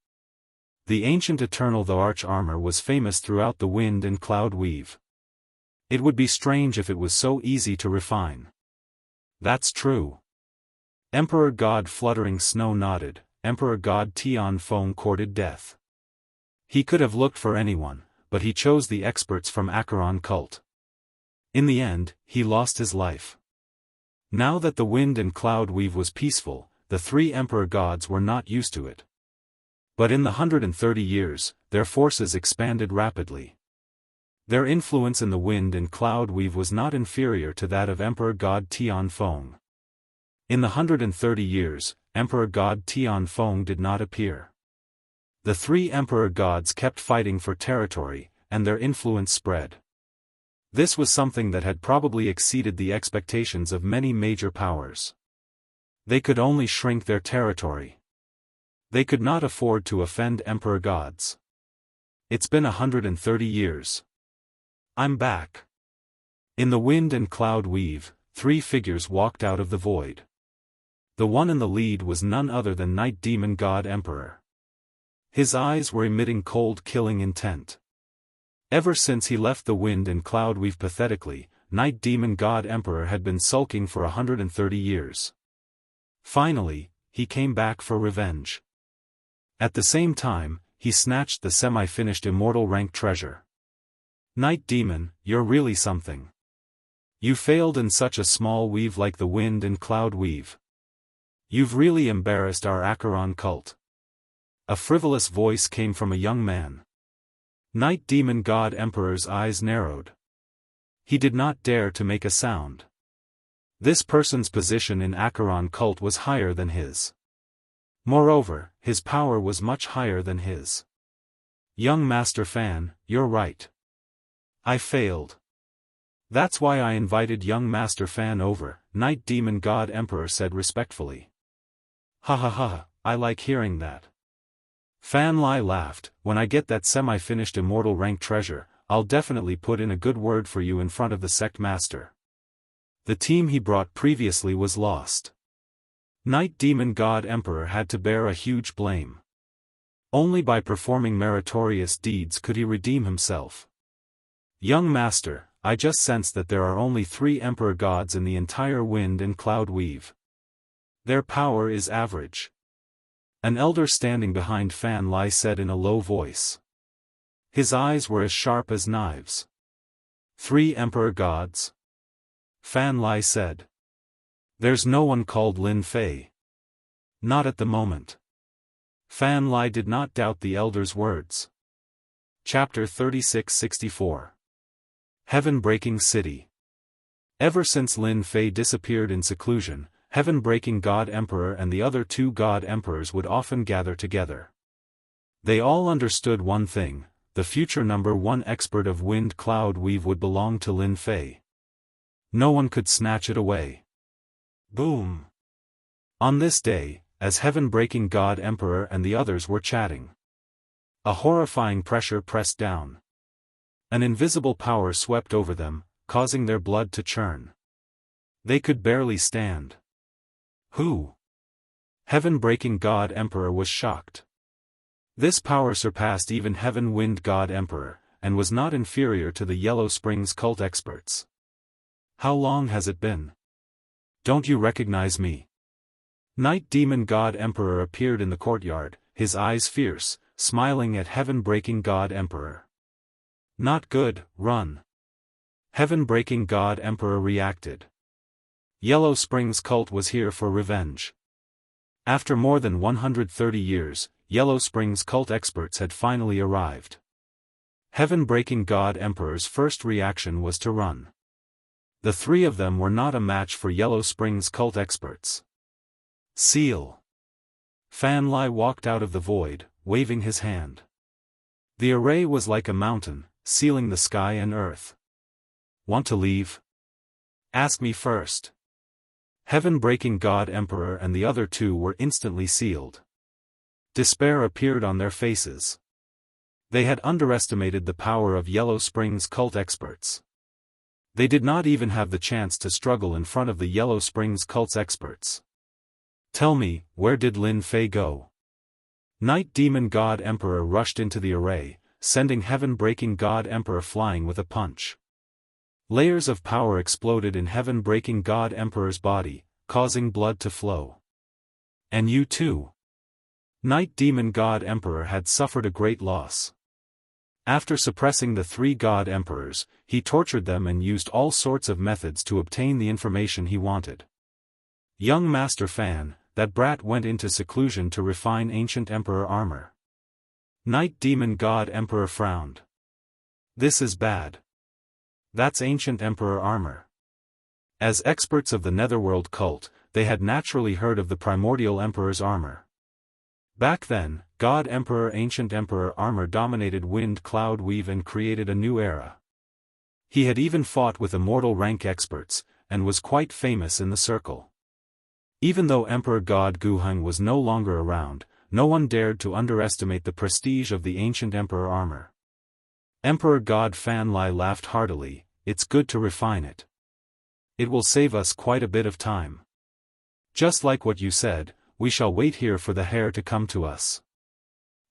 [SPEAKER 1] The ancient eternal the arch armor was famous throughout the wind and cloud weave. It would be strange if it was so easy to refine. That's true. Emperor god Fluttering Snow nodded. Emperor god Tianfeng courted death. He could have looked for anyone, but he chose the experts from Acheron cult. In the end, he lost his life. Now that the wind and cloud weave was peaceful, the 3 emperor gods were not used to it. But in the 130 years, their forces expanded rapidly. Their influence in the wind and cloud weave was not inferior to that of Emperor god Tianfeng. In the 130 years, Emperor god Tianfeng did not appear. The 3 emperor gods kept fighting for territory, and their influence spread. This was something that had probably exceeded the expectations of many major powers. They could only shrink their territory. They could not afford to offend emperor gods. It's been 130 years. I'm back. In the wind and cloud weave, 3 figures walked out of the void. The one in the lead was none other than Night Demon God Emperor. His eyes were emitting cold killing intent. Ever since he left the wind and cloud weave pathetically, Night Demon God Emperor had been sulking for 130 years. Finally, he came back for revenge. At the same time, he snatched the semi-finished immortal rank treasure. Night Demon, you're really something. You failed in such a small weave like the wind and cloud weave. You've really embarrassed our Acheron cult. A frivolous voice came from a young man. Night Demon God Emperor's eyes narrowed. He did not dare to make a sound. This person's position in Acheron cult was higher than his. Moreover, his power was much higher than his. Young Master Fan, you're right. I failed. That's why I invited young Master Fan over, Night Demon God Emperor said respectfully. Ha ha ha, I like hearing that. Fan Lai laughed, when I get that semi-finished immortal rank treasure, I'll definitely put in a good word for you in front of the sect master. The team he brought previously was lost. Night Demon God Emperor had to bear a huge blame. Only by performing meritorious deeds could he redeem himself. Young Master, I just sensed that there are only 3 Emperor gods in the entire wind and cloud weave. Their power is average. An elder standing behind Fan Lai said in a low voice. His eyes were as sharp as knives. 3 Emperor gods? Fan Lai said. There's no one called Lin Fei. Not at the moment. Fan Lai did not doubt the elder's words. Chapter 36-64. Heaven-breaking City. Ever since Lin Fei disappeared in seclusion, Heaven-breaking God Emperor and the other 2 God Emperors would often gather together. They all understood one thing, the future number 1 expert of wind cloud weave would belong to Lin Fei. No one could snatch it away. Boom! On this day, as heaven-breaking God Emperor and the others were chatting. A horrifying pressure pressed down. An invisible power swept over them, causing their blood to churn. They could barely stand. Who? Heaven-breaking God Emperor was shocked. This power surpassed even Heaven-Wind God Emperor, and was not inferior to the Yellow Springs cult experts. How long has it been? Don't you recognize me? Night Demon God Emperor appeared in the courtyard, his eyes fierce, smiling at Heaven-breaking God Emperor. Not good, run. Heaven-breaking God Emperor reacted. Yellow Springs cult was here for revenge. After more than 130 years, Yellow Springs cult experts had finally arrived. Heaven-breaking God Emperor's first reaction was to run. The three of them were not a match for Yellow Springs cult experts. Seal. Fan Lai walked out of the void, waving his hand. The array was like a mountain, sealing the sky and earth. Want to leave? Ask me first. Heaven-breaking God Emperor and the other two were instantly sealed. Despair appeared on their faces. They had underestimated the power of Yellow Springs cult experts. They did not even have the chance to struggle in front of the Yellow Springs cult's experts. Tell me, where did Lin Fei go? Night Demon God Emperor rushed into the array, sending Heaven-breaking God Emperor flying with a punch. Layers of power exploded in Heaven-breaking God Emperor's body, causing blood to flow. And you too. Night Demon God Emperor had suffered a great loss. After suppressing the three God Emperors, he tortured them and used all sorts of methods to obtain the information he wanted. Young Master Fan, that brat went into seclusion to refine ancient Emperor armor. Night Demon God Emperor frowned. This is bad. That's ancient Emperor armor. As experts of the Netherworld cult, they had naturally heard of the primordial Emperor's armor. Back then, God Emperor Ancient Emperor armor dominated Wind Cloud Weave and created a new era. He had even fought with immortal rank experts, and was quite famous in the circle. Even though Emperor God Guheng was no longer around, no one dared to underestimate the prestige of the Ancient Emperor armor. Emperor God Fan Lai laughed heartily. It's good to refine it. It will save us quite a bit of time. Just like what you said, we shall wait here for the heir to come to us.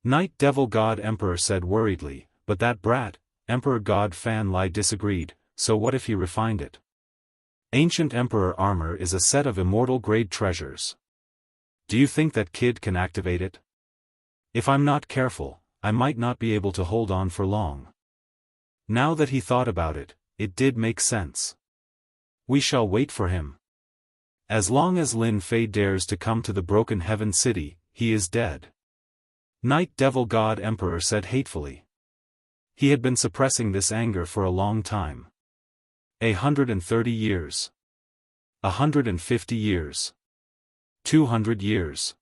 [SPEAKER 1] Night Devil God Emperor said worriedly, but that brat, Emperor God Fan Lai disagreed, so what if he refined it? Ancient Emperor armor is a set of immortal grade treasures. Do you think that kid can activate it? If I'm not careful, I might not be able to hold on for long. Now that he thought about it, it did make sense. We shall wait for him. As long as Lin Fei dares to come to the Broken Heaven City, he is dead. Night Devil God Emperor said hatefully. He had been suppressing this anger for a long time. 130 years. 150 years. 200 years.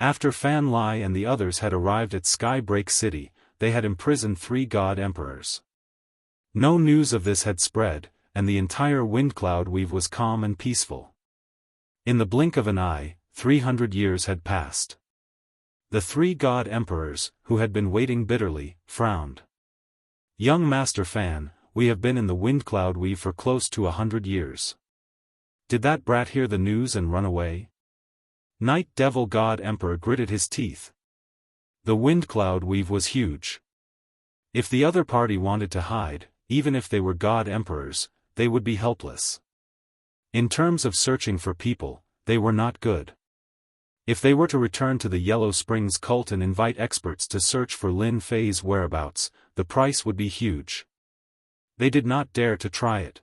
[SPEAKER 1] After Fan Lai and the others had arrived at Skybreak City, they had imprisoned 3 God Emperors. No news of this had spread, and the entire Windcloud Weave was calm and peaceful. In the blink of an eye, 300 years had passed. The 3 God Emperors, who had been waiting bitterly, frowned. Young Master Fan, we have been in the Windcloud Weave for close to 100 years. Did that brat hear the news and run away? Night Devil God Emperor gritted his teeth. The Windcloud Weave was huge. If the other party wanted to hide, even if they were God Emperors, they would be helpless. In terms of searching for people, they were not good. If they were to return to the Yellow Springs cult and invite experts to search for Lin Fei's whereabouts, the price would be huge. They did not dare to try it.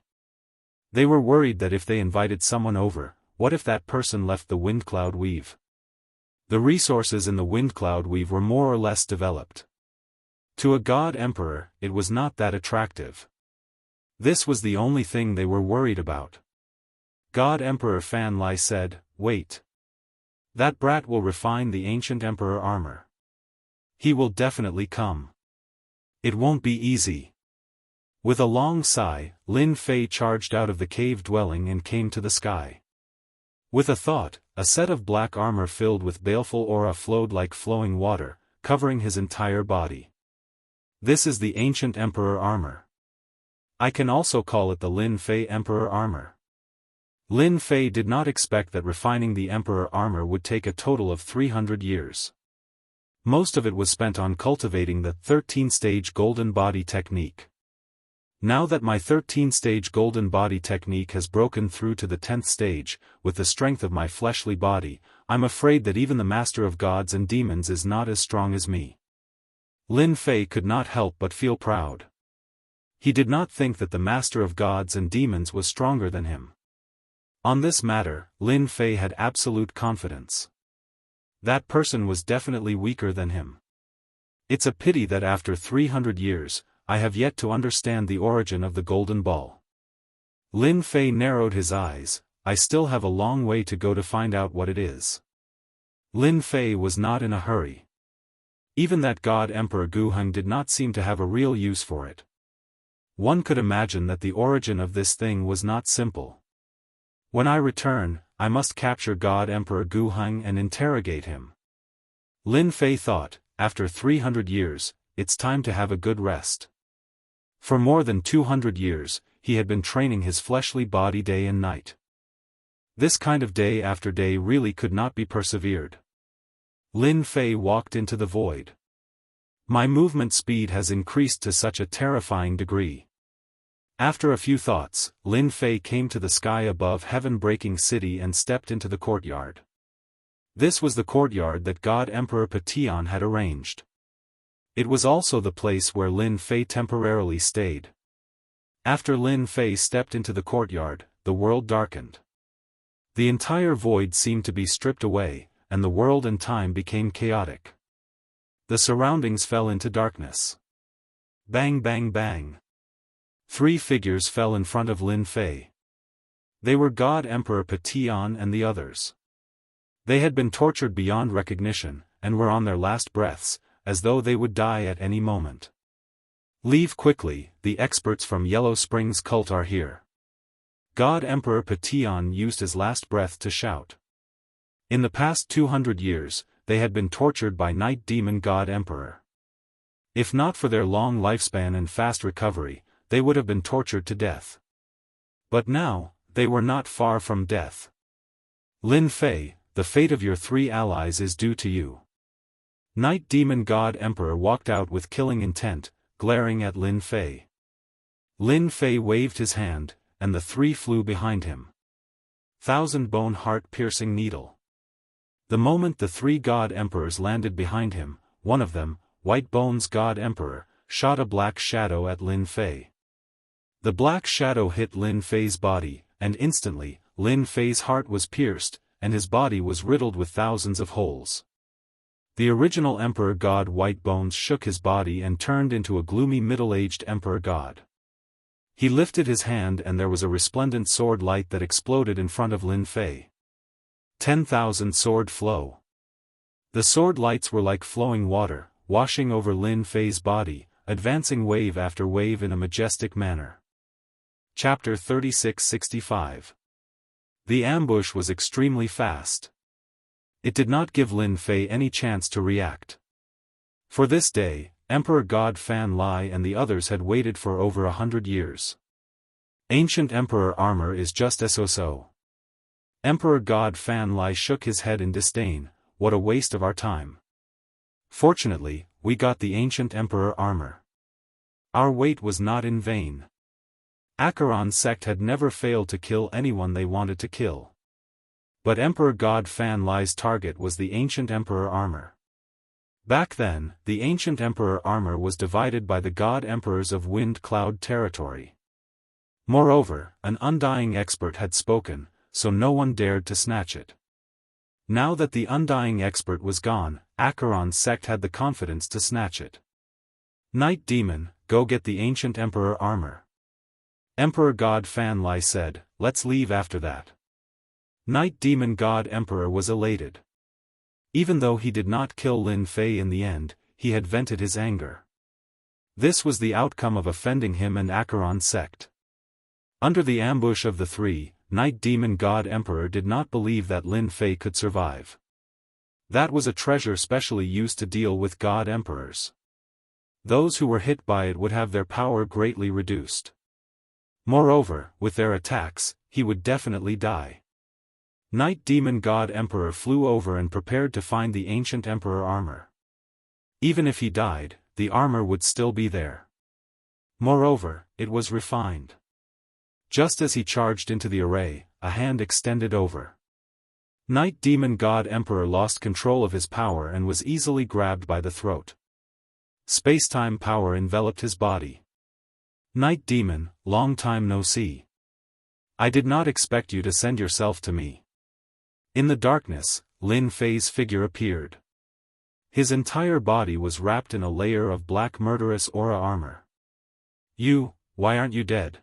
[SPEAKER 1] They were worried that if they invited someone over, what if that person left the Windcloud Weave? The resources in the Windcloud Weave were more or less developed. To a God Emperor, it was not that attractive. This was the only thing they were worried about. God Emperor Fan Lai said, wait. That brat will refine the Ancient Emperor armor. He will definitely come. It won't be easy. With a long sigh, Lin Fei charged out of the cave dwelling and came to the sky. With a thought, a set of black armor filled with baleful aura flowed like flowing water, covering his entire body. This is the ancient Emperor armor. I can also call it the Lin Fei Emperor armor. Lin Fei did not expect that refining the Emperor armor would take a total of 300 years. Most of it was spent on cultivating the 13-stage golden body technique. Now that my 13-stage golden body technique has broken through to the 10th stage, with the strength of my fleshly body, I'm afraid that even the master of gods and demons is not as strong as me. Lin Fei could not help but feel proud. He did not think that the master of gods and demons was stronger than him. On this matter, Lin Fei had absolute confidence. That person was definitely weaker than him. It's a pity that after 300 years, I have yet to understand the origin of the golden ball. Lin Fei narrowed his eyes. I still have a long way to go to find out what it is. Lin Fei was not in a hurry. Even that god Emperor Guheng did not seem to have a real use for it. One could imagine that the origin of this thing was not simple. When I return, I must capture God Emperor Guheng and interrogate him. Lin Fei thought, after 300 years, it's time to have a good rest. For more than 200 years, he had been training his fleshly body day and night. This kind of day after day really could not be persevered. Lin Fei walked into the void. My movement speed has increased to such a terrifying degree. After a few thoughts, Lin Fei came to the sky above heaven-breaking city and stepped into the courtyard. This was the courtyard that God Emperor Patian had arranged. It was also the place where Lin Fei temporarily stayed. After Lin Fei stepped into the courtyard, the world darkened. The entire void seemed to be stripped away, and the world and time became chaotic. The surroundings fell into darkness. Bang bang bang. 3 figures fell in front of Lin Fei. They were God Emperor Patian and the others. They had been tortured beyond recognition, and were on their last breaths, as though they would die at any moment. Leave quickly, the experts from Yellow Springs cult are here. God Emperor Patian used his last breath to shout. In the past 200 years, they had been tortured by Night Demon God Emperor. If not for their long lifespan and fast recovery, they would have been tortured to death. But now, they were not far from death. Lin Fei, the fate of your 3 allies is due to you. Night Demon God Emperor walked out with killing intent, glaring at Lin Fei. Lin Fei waved his hand, and the 3 flew behind him. 1,000-bone heart-piercing needle. The moment the 3 God Emperors landed behind him, one of them, White Bones God Emperor, shot a black shadow at Lin Fei. The black shadow hit Lin Fei's body, and instantly, Lin Fei's heart was pierced, and his body was riddled with thousands of holes. The original Emperor God White Bones shook his body and turned into a gloomy middle-aged Emperor God. He lifted his hand and there was a resplendent sword light that exploded in front of Lin Fei. 10,000 sword flow. The sword lights were like flowing water, washing over Lin Fei's body, advancing wave after wave in a majestic manner. Chapter 3665. The ambush was extremely fast. It did not give Lin Fei any chance to react. For this day, Emperor God Fan Lai and the others had waited for over 100 years. Ancient Emperor armor is just so. Emperor God Fan Lai shook his head in disdain. What a waste of our time. Fortunately, we got the ancient Emperor armor. Our wait was not in vain. Acheron sect had never failed to kill anyone they wanted to kill. But Emperor God Fan Lai's target was the ancient Emperor armor. Back then, the ancient Emperor armor was divided by the God Emperors of Wind Cloud territory. Moreover, an undying expert had spoken, so no one dared to snatch it. Now that the undying expert was gone, Acheron sect had the confidence to snatch it. Night Demon, go get the ancient Emperor armor. Emperor God Fan Lai said, let's leave after that. Night Demon God Emperor was elated. Even though he did not kill Lin Fei in the end, he had vented his anger. This was the outcome of offending him and Acheron sect. Under the ambush of the 3, Night Demon God Emperor did not believe that Lin Fei could survive. That was a treasure specially used to deal with God Emperors. Those who were hit by it would have their power greatly reduced. Moreover, with their attacks, he would definitely die. Night Demon God Emperor flew over and prepared to find the ancient Emperor armor. Even if he died, the armor would still be there. Moreover, it was refined. Just as he charged into the array, a hand extended over. Night Demon God Emperor lost control of his power and was easily grabbed by the throat. Space-time power enveloped his body. Night Demon, long time no see. I did not expect you to send yourself to me. In the darkness, Lin Fei's figure appeared. His entire body was wrapped in a layer of black murderous aura armor. Why aren't you dead?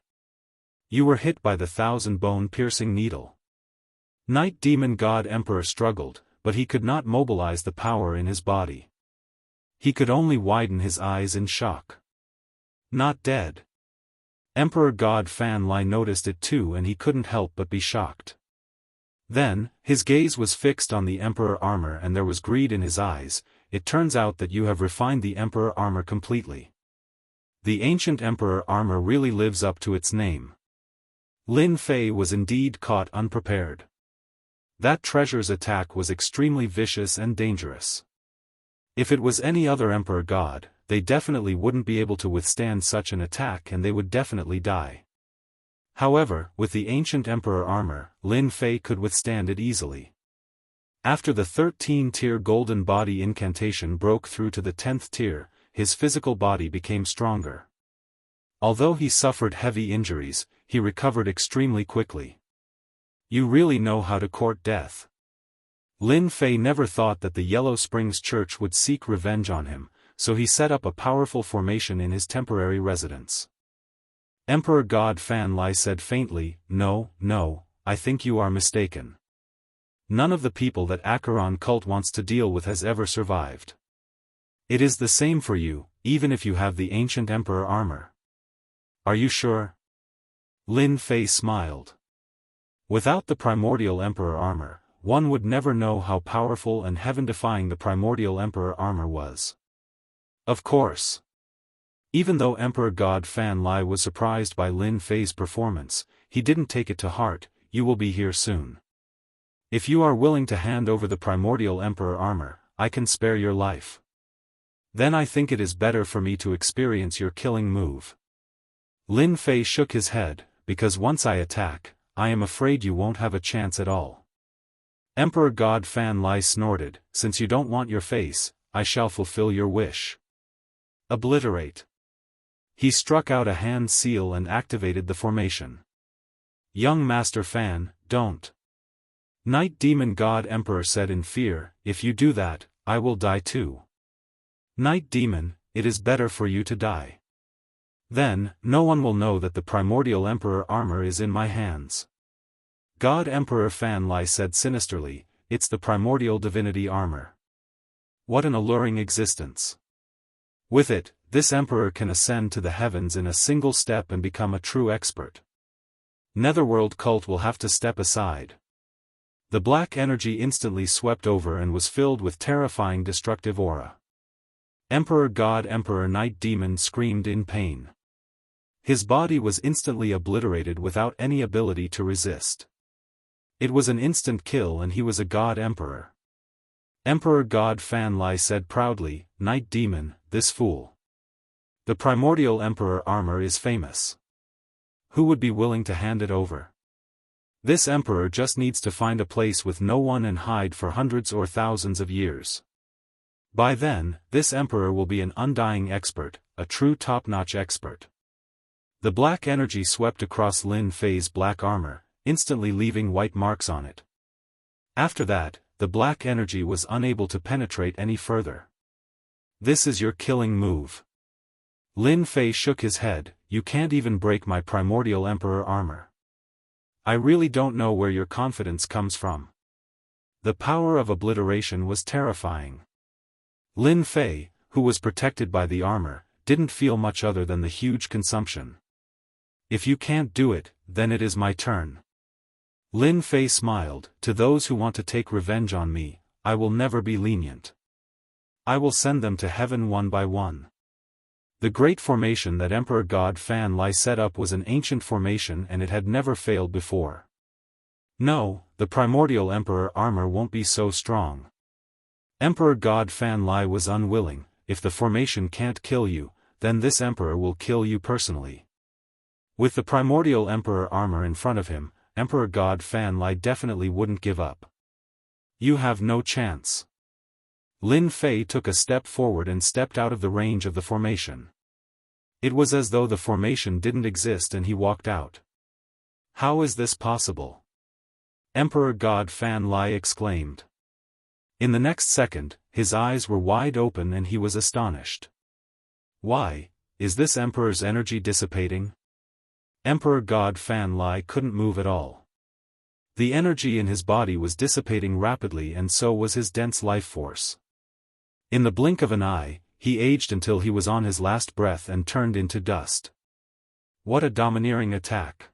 [SPEAKER 1] You were hit by the 1,000-bone piercing needle. Night Demon God Emperor struggled, but he could not mobilize the power in his body. He could only widen his eyes in shock. Not dead. Emperor God Fan Lai noticed it too, and he couldn't help but be shocked. Then, his gaze was fixed on the Emperor armor and there was greed in his eyes. It turns out that you have refined the Emperor armor completely. The ancient Emperor armor really lives up to its name. Lin Fei was indeed caught unprepared. That treasure's attack was extremely vicious and dangerous. If it was any other Emperor God, they definitely wouldn't be able to withstand such an attack and they would definitely die. However, with the ancient Emperor armor, Lin Fei could withstand it easily. After the 13-tier golden body incantation broke through to the 10th tier, his physical body became stronger. Although he suffered heavy injuries, he recovered extremely quickly. You really know how to court death. Lin Fei never thought that the Yellow Springs Church would seek revenge on him, so he set up a powerful formation in his temporary residence. Emperor God Fan Lai said faintly, No, I think you are mistaken. None of the people that Acheron cult wants to deal with has ever survived. It is the same for you, even if you have the ancient Emperor armor. Are you sure? Lin Fei smiled. Without the primordial Emperor armor, one would never know how powerful and heaven-defying the primordial Emperor armor was. Of course. Even though Emperor God Fan Lai was surprised by Lin Fei's performance, he didn't take it to heart. You will be here soon. If you are willing to hand over the primordial Emperor armor, I can spare your life. Then I think it is better for me to experience your killing move. Lin Fei shook his head, because once I attack, I am afraid you won't have a chance at all. Emperor God Fan Lai snorted, Since you don't want your face, I shall fulfill your wish. Obliterate. He struck out a hand seal and activated the formation. Young Master Fan, don't. Night Demon God Emperor said in fear, If you do that, I will die too. Night Demon, it is better for you to die. Then, no one will know that the primordial Emperor armor is in my hands. God Emperor Fan Lai said sinisterly, It's the primordial divinity armor. What an alluring existence. With it, this emperor can ascend to the heavens in a single step and become a true expert. Netherworld cult will have to step aside. The black energy instantly swept over and was filled with terrifying destructive aura. Emperor God Emperor Night Demon screamed in pain. His body was instantly obliterated without any ability to resist. It was an instant kill and he was a God Emperor. Emperor God Fan Lai said proudly, Night Demon, this fool. The primordial Emperor armor is famous. Who would be willing to hand it over? This emperor just needs to find a place with no one and hide for hundreds or thousands of years. By then, this emperor will be an undying expert, a true top-notch expert. The black energy swept across Lin Fei's black armor, instantly leaving white marks on it. After that, the black energy was unable to penetrate any further. This is your killing move. Lin Fei shook his head, You can't even break my primordial Emperor armor. I really don't know where your confidence comes from. The power of obliteration was terrifying. Lin Fei, who was protected by the armor, didn't feel much other than the huge consumption. If you can't do it, then it is my turn. Lin Fei smiled. To those who want to take revenge on me, I will never be lenient. I will send them to heaven one by one. The great formation that Emperor God Fan Lai set up was an ancient formation and it had never failed before. No, the primordial Emperor armor won't be so strong. Emperor God Fan Lai was unwilling. If the formation can't kill you, then this emperor will kill you personally. With the primordial Emperor armor in front of him, Emperor God Fan Lai definitely wouldn't give up. You have no chance. Lin Fei took a step forward and stepped out of the range of the formation. It was as though the formation didn't exist and he walked out. How is this possible? Emperor God Fan Lai exclaimed. In the next second, his eyes were wide open and he was astonished. Why, is this emperor's energy dissipating? Emperor God Fan Lai couldn't move at all. The energy in his body was dissipating rapidly and so was his dense life force. In the blink of an eye, he aged until he was on his last breath and turned into dust. What a domineering attack!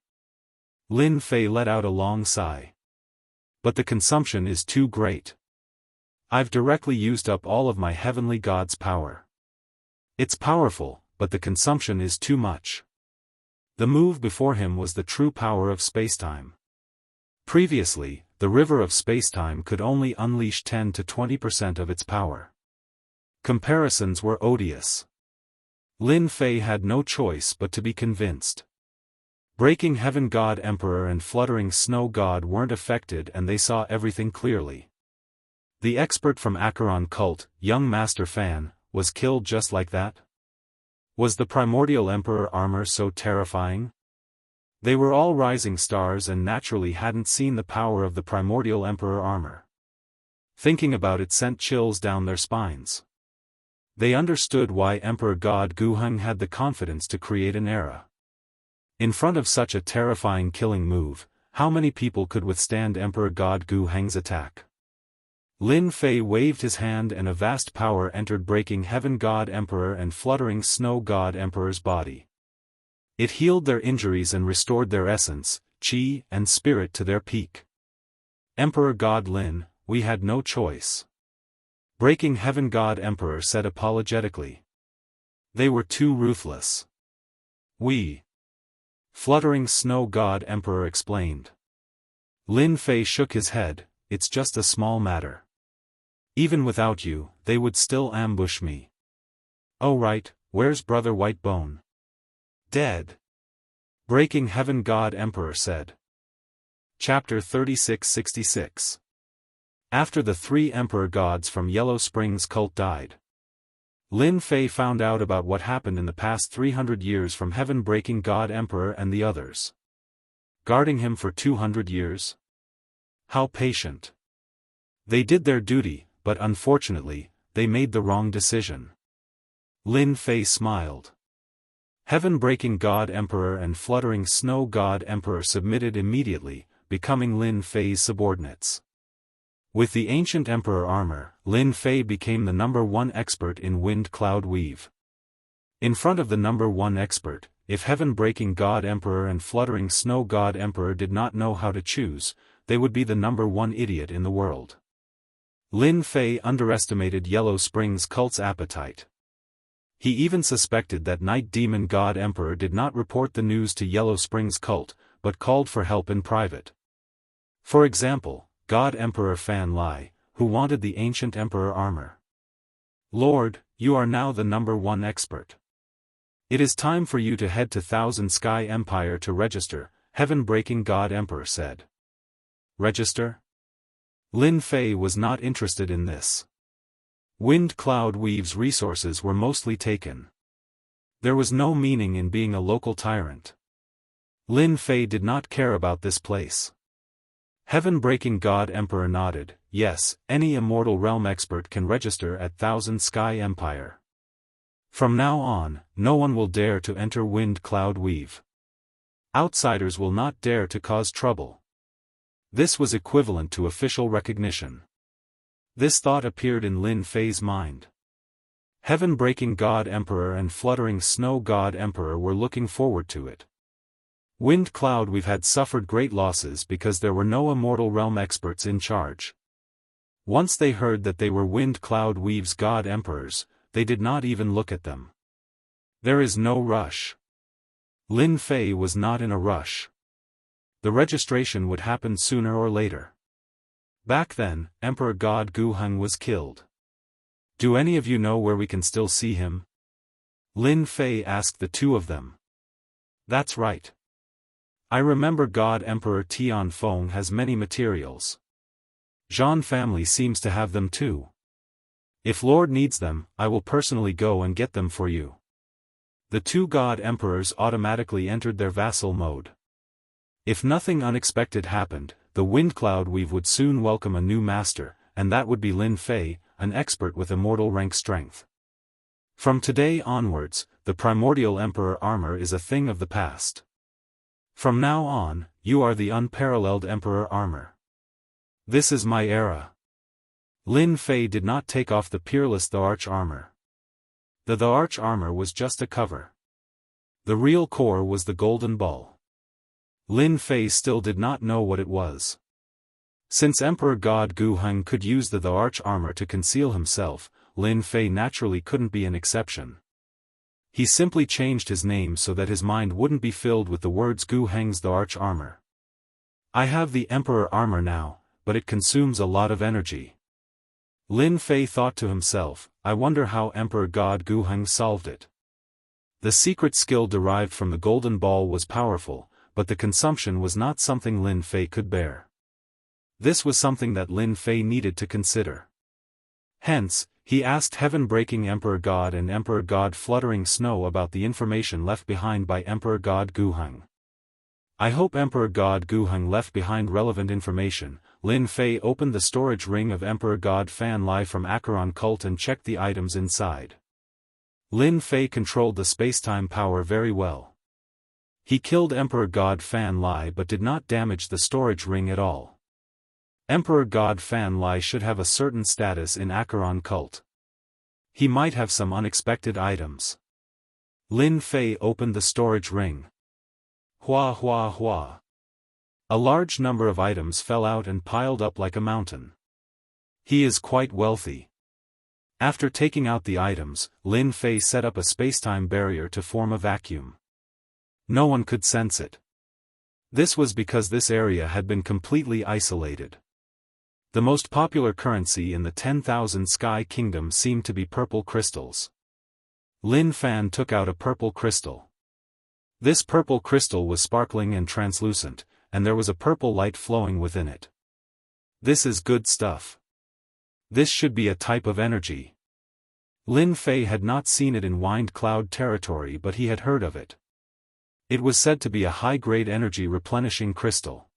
[SPEAKER 1] Lin Fei let out a long sigh. But the consumption is too great. I've directly used up all of my heavenly god's power. It's powerful, but the consumption is too much. The move before him was the true power of spacetime. Previously, the river of spacetime could only unleash 10 to 20% of its power. Comparisons were odious. Lin Fei had no choice but to be convinced. Breaking Heaven God Emperor and Fluttering Snow God weren't affected and they saw everything clearly. The expert from Acheron cult, young Master Fan, was killed just like that? Was the primordial Emperor armor so terrifying? They were all rising stars and naturally hadn't seen the power of the primordial Emperor armor. Thinking about it sent chills down their spines. They understood why Emperor God Guheng had the confidence to create an era. In front of such a terrifying killing move, how many people could withstand Emperor God Guheng's attack? Lin Fei waved his hand and a vast power entered Breaking Heaven God Emperor and Fluttering Snow God Emperor's body. It healed their injuries and restored their essence, chi, and spirit to their peak. Emperor God Lin, we had no choice. Breaking Heaven God Emperor said apologetically. They were too ruthless. Fluttering Snow God Emperor explained. Lin Fei shook his head, it's just a small matter. Even without you, they would still ambush me. Oh right, where's Brother Whitebone? Dead. Breaking Heaven God Emperor said. Chapter 3666. After the 3 Emperor gods from Yellow Springs cult died, Lin Fei found out about what happened in the past 300 years from Heaven Breaking God Emperor and the others. Guarding him for 200 years? How patient. They did their duty, but unfortunately, they made the wrong decision. Lin Fei smiled. Heaven Breaking God Emperor and Fluttering Snow God Emperor submitted immediately, becoming Lin Fei's subordinates. With the ancient Emperor armor, Lin Fei became the #1 expert in Wind Cloud Weave. In front of the #1 expert, if Heaven Breaking God Emperor and Fluttering Snow God Emperor did not know how to choose, they would be the #1 idiot in the world. Lin Fei underestimated Yellow Springs cult's appetite. He even suspected that Night Demon God Emperor did not report the news to Yellow Springs cult, but called for help in private. For example, God Emperor Fan Lai, who wanted the ancient Emperor armor. Lord, you are now the #1 expert. It is time for you to head to Thousand Sky Empire to register, Heaven Breaking God Emperor said. Register? Lin Fei was not interested in this. Wind Cloud Weave's resources were mostly taken. There was no meaning in being a local tyrant. Lin Fei did not care about this place. Heaven Breaking God Emperor nodded, yes, any Immortal Realm expert can register at Thousand Sky Empire. From now on, no one will dare to enter Wind Cloud Weave. Outsiders will not dare to cause trouble. This was equivalent to official recognition. This thought appeared in Lin Fei's mind. Heaven Breaking God Emperor and Fluttering Snow God Emperor were looking forward to it. Wind Cloud we've had suffered great losses because there were no Immortal Realm experts in charge. Once they heard that they were Wind Cloud Weave's god emperors, they did not even look at them. There is no rush. Lin Fei was not in a rush. The registration would happen sooner or later. Back then, Emperor God Guheng was killed. Do any of you know where we can still see him? Lin Fei asked the two of them. That's right. I remember God Emperor Tianfeng has many materials. Zhan family seems to have them too. If Lord needs them, I will personally go and get them for you. The two God Emperors automatically entered their vassal mode. If nothing unexpected happened, the Wind Cloud Weave would soon welcome a new master, and that would be Lin Fei, an expert with immortal rank strength. From today onwards, the Primordial Emperor armor is a thing of the past. From now on, you are the Unparalleled Emperor armor. This is my era. Lin Fei did not take off the peerless The Arch armor. The Arch armor was just a cover. The real core was the golden ball. Lin Fei still did not know what it was. Since Emperor God Guheng could use the Arch armor to conceal himself, Lin Fei naturally couldn't be an exception. He simply changed his name so that his mind wouldn't be filled with the words Guheng's The Arch armor. I have the Emperor armor now, but it consumes a lot of energy. Lin Fei thought to himself, I wonder how Emperor God Guheng solved it. The secret skill derived from the golden ball was powerful, but the consumption was not something Lin Fei could bear. This was something that Lin Fei needed to consider. Hence, he asked Heaven-breaking Emperor God and Emperor God Fluttering Snow about the information left behind by Emperor God Guheng. I hope Emperor God Guheng left behind relevant information. Lin Fei opened the storage ring of Emperor God Fan Lai from Acheron cult and checked the items inside. Lin Fei controlled the spacetime power very well. He killed Emperor God Fan Lai but did not damage the storage ring at all. Emperor God Fan Lai should have a certain status in Acheron cult. He might have some unexpected items. Lin Fei opened the storage ring. Hua hua hua. A large number of items fell out and piled up like a mountain. He is quite wealthy. After taking out the items, Lin Fei set up a spacetime barrier to form a vacuum. No one could sense it. This was because this area had been completely isolated. The most popular currency in the 10,000 Sky Kingdom seemed to be purple crystals. Lin Fan took out a purple crystal. This purple crystal was sparkling and translucent, and there was a purple light flowing within it. This is good stuff. This should be a type of energy. Lin Fei had not seen it in Wind Cloud territory but he had heard of it. It was said to be a high-grade energy replenishing crystal.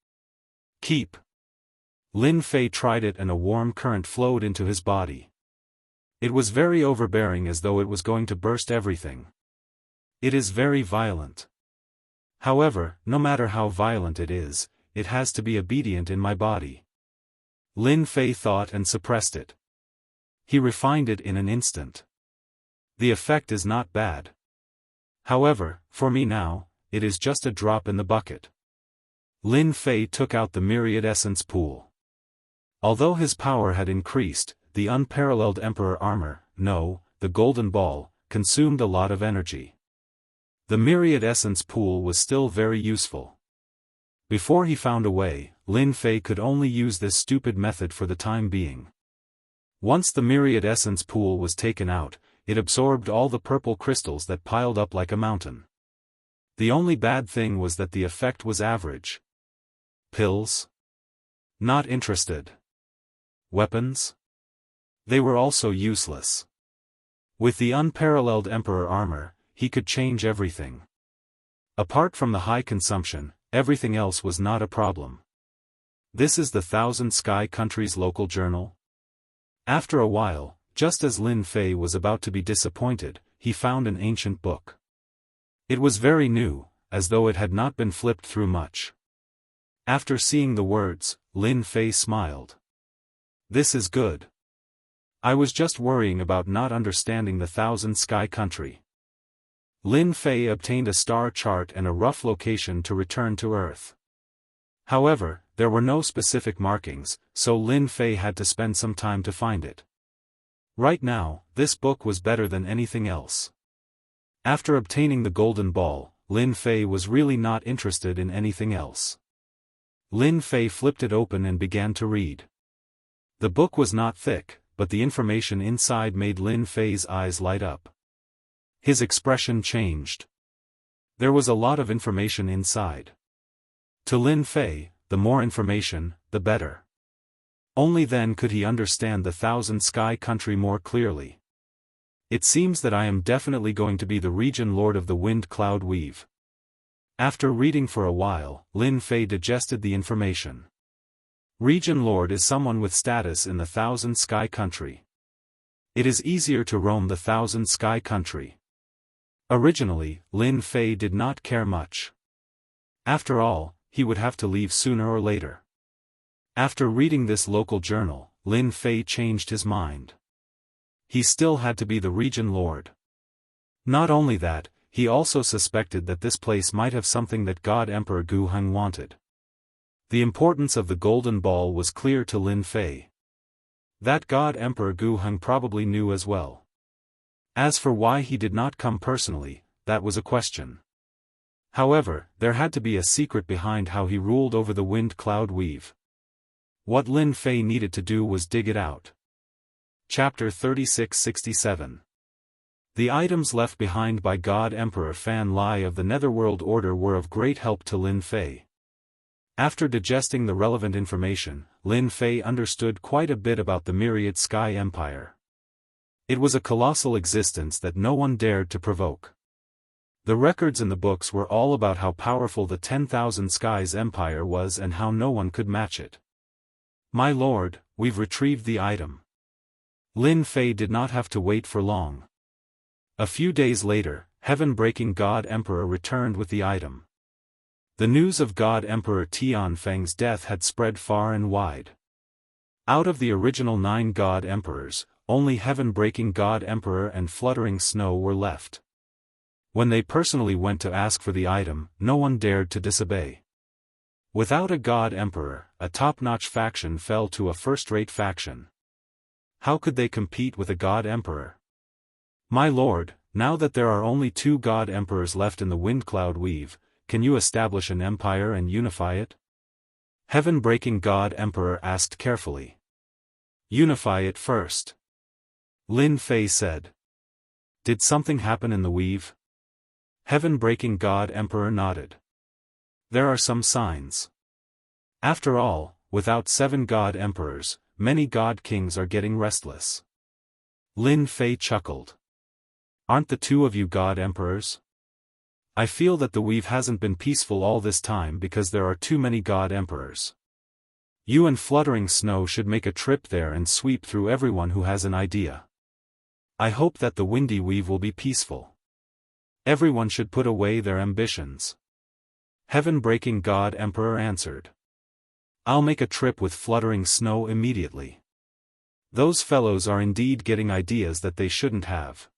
[SPEAKER 1] Keep. Lin Fei tried it and a warm current flowed into his body. It was very overbearing as though it was going to burst everything. It is very violent. However, no matter how violent it is, it has to be obedient in my body. Lin Fei thought and suppressed it. He refined it in an instant. The effect is not bad. However, for me now, it is just a drop in the bucket. Lin Fei took out the myriad essence pool. Although his power had increased, the Unparalleled Emperor armor, the golden ball, consumed a lot of energy. The myriad essence pool was still very useful. Before he found a way, Lin Fei could only use this stupid method for the time being. Once the myriad essence pool was taken out, it absorbed all the purple crystals that piled up like a mountain. The only bad thing was that the effect was average. Pills? Not interested. Weapons? They were also useless. With the Unparalleled Emperor armor, he could change everything. Apart from the high consumption, everything else was not a problem. This is the Thousand Sky Country's local journal. After a while, just as Lin Fei was about to be disappointed, he found an ancient book. It was very new, as though it had not been flipped through much. After seeing the words, Lin Fei smiled. This is good. I was just worrying about not understanding the Thousand Sky Country. Lin Fei obtained a star chart and a rough location to return to Earth. However, there were no specific markings, so Lin Fei had to spend some time to find it. Right now, this book was better than anything else. After obtaining the golden ball, Lin Fei was really not interested in anything else. Lin Fei flipped it open and began to read. The book was not thick, but the information inside made Lin Fei's eyes light up. His expression changed. There was a lot of information inside. To Lin Fei, the more information, the better. Only then could he understand the Thousand Sky country more clearly. It seems that I am definitely going to be the region lord of the Wind Cloud Weave. After reading for a while, Lin Fei digested the information. Region lord is someone with status in the Thousand Sky country. It is easier to roam the Thousand Sky country. Originally, Lin Fei did not care much. After all, he would have to leave sooner or later. After reading this local journal, Lin Fei changed his mind. He still had to be the region lord. Not only that, he also suspected that this place might have something that God Emperor Gu Heng wanted. The importance of the golden ball was clear to Lin Fei. That God Emperor Gu Heng probably knew as well. As for why he did not come personally, that was a question. However, there had to be a secret behind how he ruled over the Wind Cloud Weave. What Lin Fei needed to do was dig it out. Chapter 3667. The items left behind by God Emperor Fan Lai of the Netherworld Order were of great help to Lin Fei. After digesting the relevant information, Lin Fei understood quite a bit about the Myriad Sky Empire. It was a colossal existence that no one dared to provoke. The records in the books were all about how powerful the 10,000 Skies Empire was and how no one could match it. My lord, we've retrieved the item. Lin Fei did not have to wait for long. A few days later, Heaven-breaking God Emperor returned with the item. The news of God Emperor Tianfeng's death had spread far and wide. Out of the original 9 God Emperors, only Heaven-breaking God Emperor and Fluttering Snow were left. When they personally went to ask for the item, no one dared to disobey. Without a God Emperor, a top-notch faction fell to a first-rate faction. How could they compete with a God Emperor? My lord, now that there are only 2 God Emperors left in the Wind Cloud Weave, can you establish an empire and unify it? Heaven-breaking God Emperor asked carefully. Unify it first. Lin Fei said. Did something happen in the weave? Heaven-breaking God Emperor nodded. There are some signs. After all, without 7 God Emperors, many God Kings are getting restless. Lin Fei chuckled. Aren't the 2 of you God Emperors? I feel that the weave hasn't been peaceful all this time because there are too many God Emperors. You and Fluttering Snow should make a trip there and sweep through everyone who has an idea. I hope that the Windy Weave will be peaceful. Everyone should put away their ambitions. Heaven-breaking God Emperor answered. I'll make a trip with Fluttering Snow immediately. Those fellows are indeed getting ideas that they shouldn't have.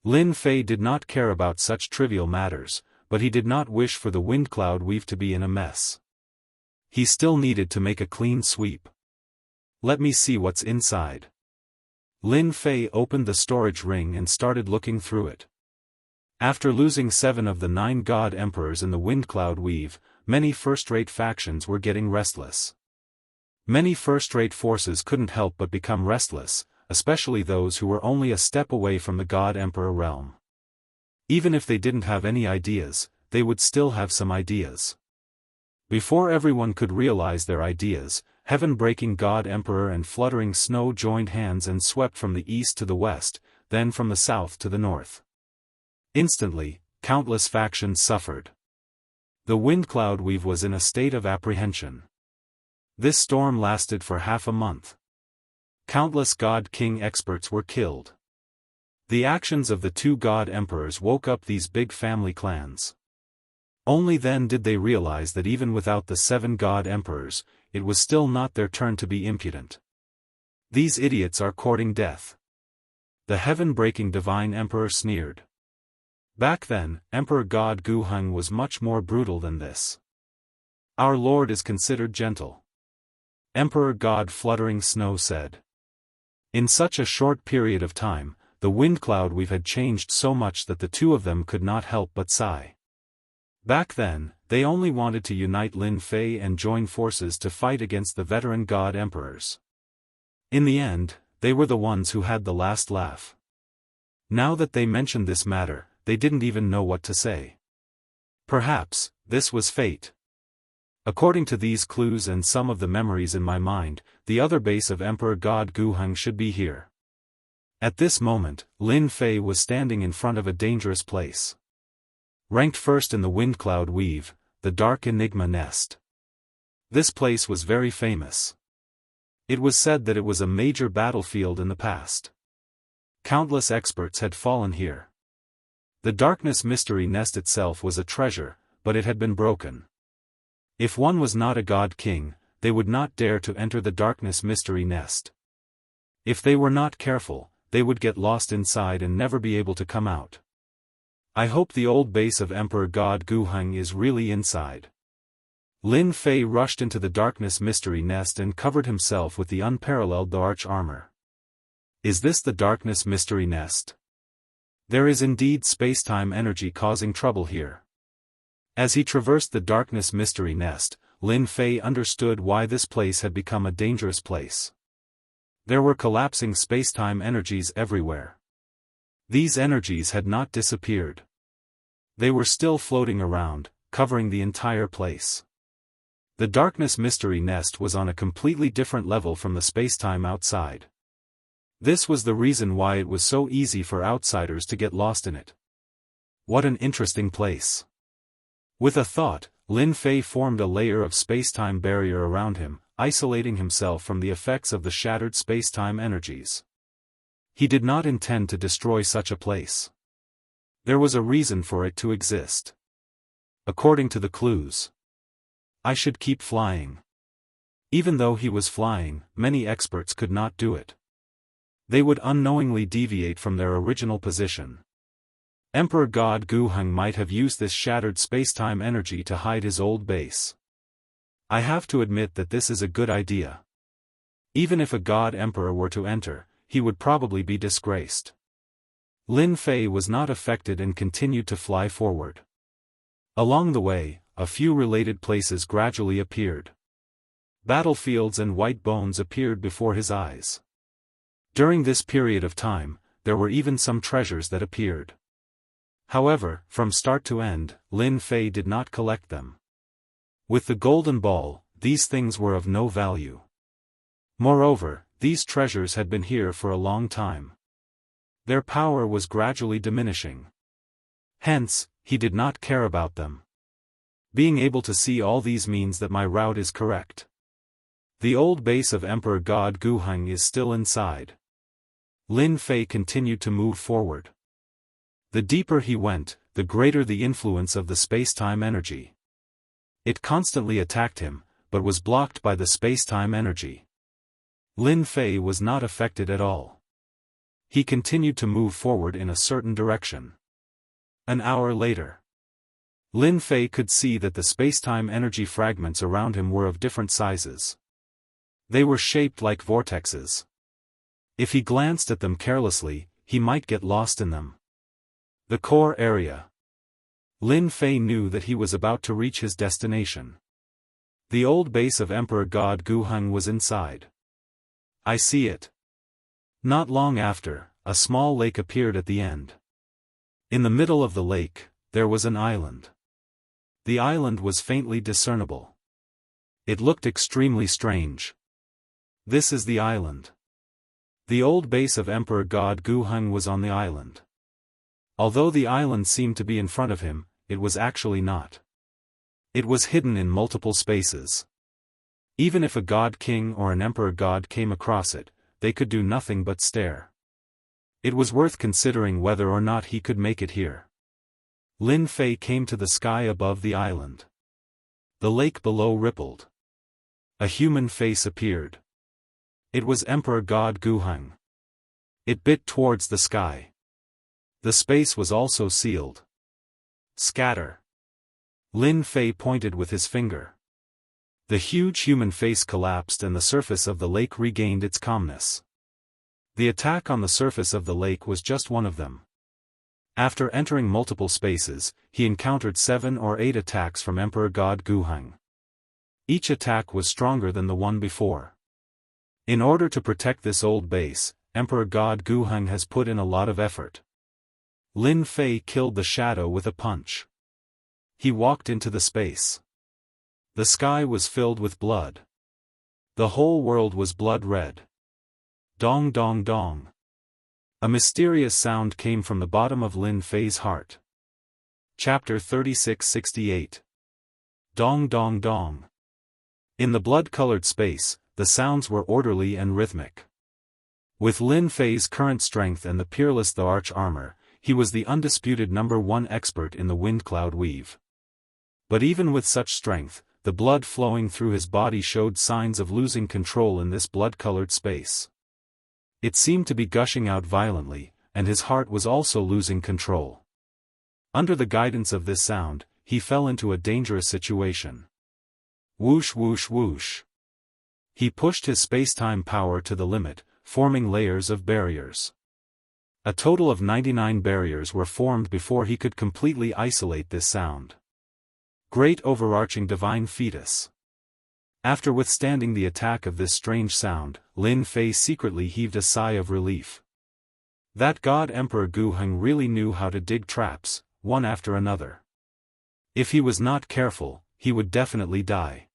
[SPEAKER 1] Lin Fei did not care about such trivial matters, but he did not wish for the Wind Cloud Weave to be in a mess. He still needed to make a clean sweep. Let me see what's inside. Lin Fei opened the storage ring and started looking through it. After losing 7 of the 9 God Emperors in the Wind Cloud Weave, many first-rate factions were getting restless. Many first-rate forces couldn't help but become restless, especially those who were only a step away from the God Emperor realm. Even if they didn't have any ideas, they would still have some ideas. Before everyone could realize their ideas, Heaven-breaking God Emperor and Fluttering Snow joined hands and swept from the east to the west, then from the south to the north. Instantly, countless factions suffered. The Wind Cloud Weave was in a state of apprehension. This storm lasted for half a month. Countless God King experts were killed. The actions of the 2 God Emperors woke up these big family clans. Only then did they realize that even without the 7 God Emperors, it was still not their turn to be impudent. These idiots are courting death. The heaven-breaking Divine Emperor sneered. Back then, Emperor God Guheng was much more brutal than this. Our lord is considered gentle. Emperor God Fluttering Snow said. In such a short period of time, the wind cloud we've had changed so much that the two of them could not help but sigh. Back then, they only wanted to unite Lin Fei and join forces to fight against the veteran god emperors. In the end, they were the ones who had the last laugh. Now that they mentioned this matter, they didn't even know what to say. Perhaps, this was fate. According to these clues and some of the memories in my mind, the other base of Emperor God Guheng should be here. At this moment, Lin Fei was standing in front of a dangerous place. Ranked first in the wind cloud weave, the Dark Enigma Nest. This place was very famous. It was said that it was a major battlefield in the past. Countless experts had fallen here. The Darkness Mystery Nest itself was a treasure, but it had been broken. If one was not a god king, they would not dare to enter the Darkness Mystery Nest. If they were not careful, they would get lost inside and never be able to come out. I hope the old base of Emperor God Guheng is really inside. Lin Fei rushed into the Darkness Mystery Nest and covered himself with the Unparalleled arch armor. Is this the Darkness Mystery Nest? There is indeed space-time energy causing trouble here. As he traversed the Darkness Mystery Nest, Lin Fei understood why this place had become a dangerous place. There were collapsing space-time energies everywhere. These energies had not disappeared. They were still floating around, covering the entire place. The Darkness Mystery Nest was on a completely different level from the space-time outside. This was the reason why it was so easy for outsiders to get lost in it. What an interesting place. With a thought, Lin Fei formed a layer of space-time barrier around him, isolating himself from the effects of the shattered space-time energies. He did not intend to destroy such a place. There was a reason for it to exist. According to the clues, I should keep flying. Even though he was flying, many experts could not do it. They would unknowingly deviate from their original position. Emperor God Guheng might have used this shattered space-time energy to hide his old base. I have to admit that this is a good idea. Even if a god emperor were to enter, he would probably be disgraced. Lin Fei was not affected and continued to fly forward. Along the way, a few related places gradually appeared. Battlefields and white bones appeared before his eyes. During this period of time, there were even some treasures that appeared. However, from start to end, Lin Fei did not collect them. With the golden ball, these things were of no value. Moreover, these treasures had been here for a long time. Their power was gradually diminishing. Hence, he did not care about them. Being able to see all these means that my route is correct. The old base of Emperor God Guheng is still inside. Lin Fei continued to move forward. The deeper he went, the greater the influence of the space-time energy. It constantly attacked him, but was blocked by the space-time energy. Lin Fei was not affected at all. He continued to move forward in a certain direction. An hour later, Lin Fei could see that the space-time energy fragments around him were of different sizes. They were shaped like vortexes. If he glanced at them carelessly, he might get lost in them. The core area. Lin Fei knew that he was about to reach his destination. The old base of Emperor God Guheng was inside. I see it. Not long after, a small lake appeared at the end. In the middle of the lake, there was an island. The island was faintly discernible. It looked extremely strange. This is the island. The old base of Emperor God Guheng was on the island. Although the island seemed to be in front of him, it was actually not. It was hidden in multiple spaces. Even if a god king or an emperor god came across it, they could do nothing but stare. It was worth considering whether or not he could make it here. Lin Fei came to the sky above the island. The lake below rippled. A human face appeared. It was Emperor God Guheng. It bit towards the sky. The space was also sealed. Scatter. Lin Fei pointed with his finger. The huge human face collapsed and the surface of the lake regained its calmness. The attack on the surface of the lake was just one of them. After entering multiple spaces, he encountered 7 or 8 attacks from Emperor God Guheng. Each attack was stronger than the one before. In order to protect this old base, Emperor God Guheng has put in a lot of effort. Lin Fei killed the shadow with a punch. He walked into the space. The sky was filled with blood. The whole world was blood red. Dong dong dong. A mysterious sound came from the bottom of Lin Fei's heart. Chapter 3668. Dong dong dong. In the blood-colored space, the sounds were orderly and rhythmic. With Lin Fei's current strength and the peerless Daoist armor, he was the undisputed #1 expert in the wind cloud weave. But even with such strength, the blood flowing through his body showed signs of losing control in this blood-colored space. It seemed to be gushing out violently, and his heart was also losing control. Under the guidance of this sound, he fell into a dangerous situation. Whoosh whoosh whoosh. He pushed his space-time power to the limit, forming layers of barriers. A total of 99 barriers were formed before he could completely isolate this sound. Great overarching divine fetus. After withstanding the attack of this strange sound, Lin Fei secretly heaved a sigh of relief. That God Emperor Guheng really knew how to dig traps, one after another. If he was not careful, he would definitely die.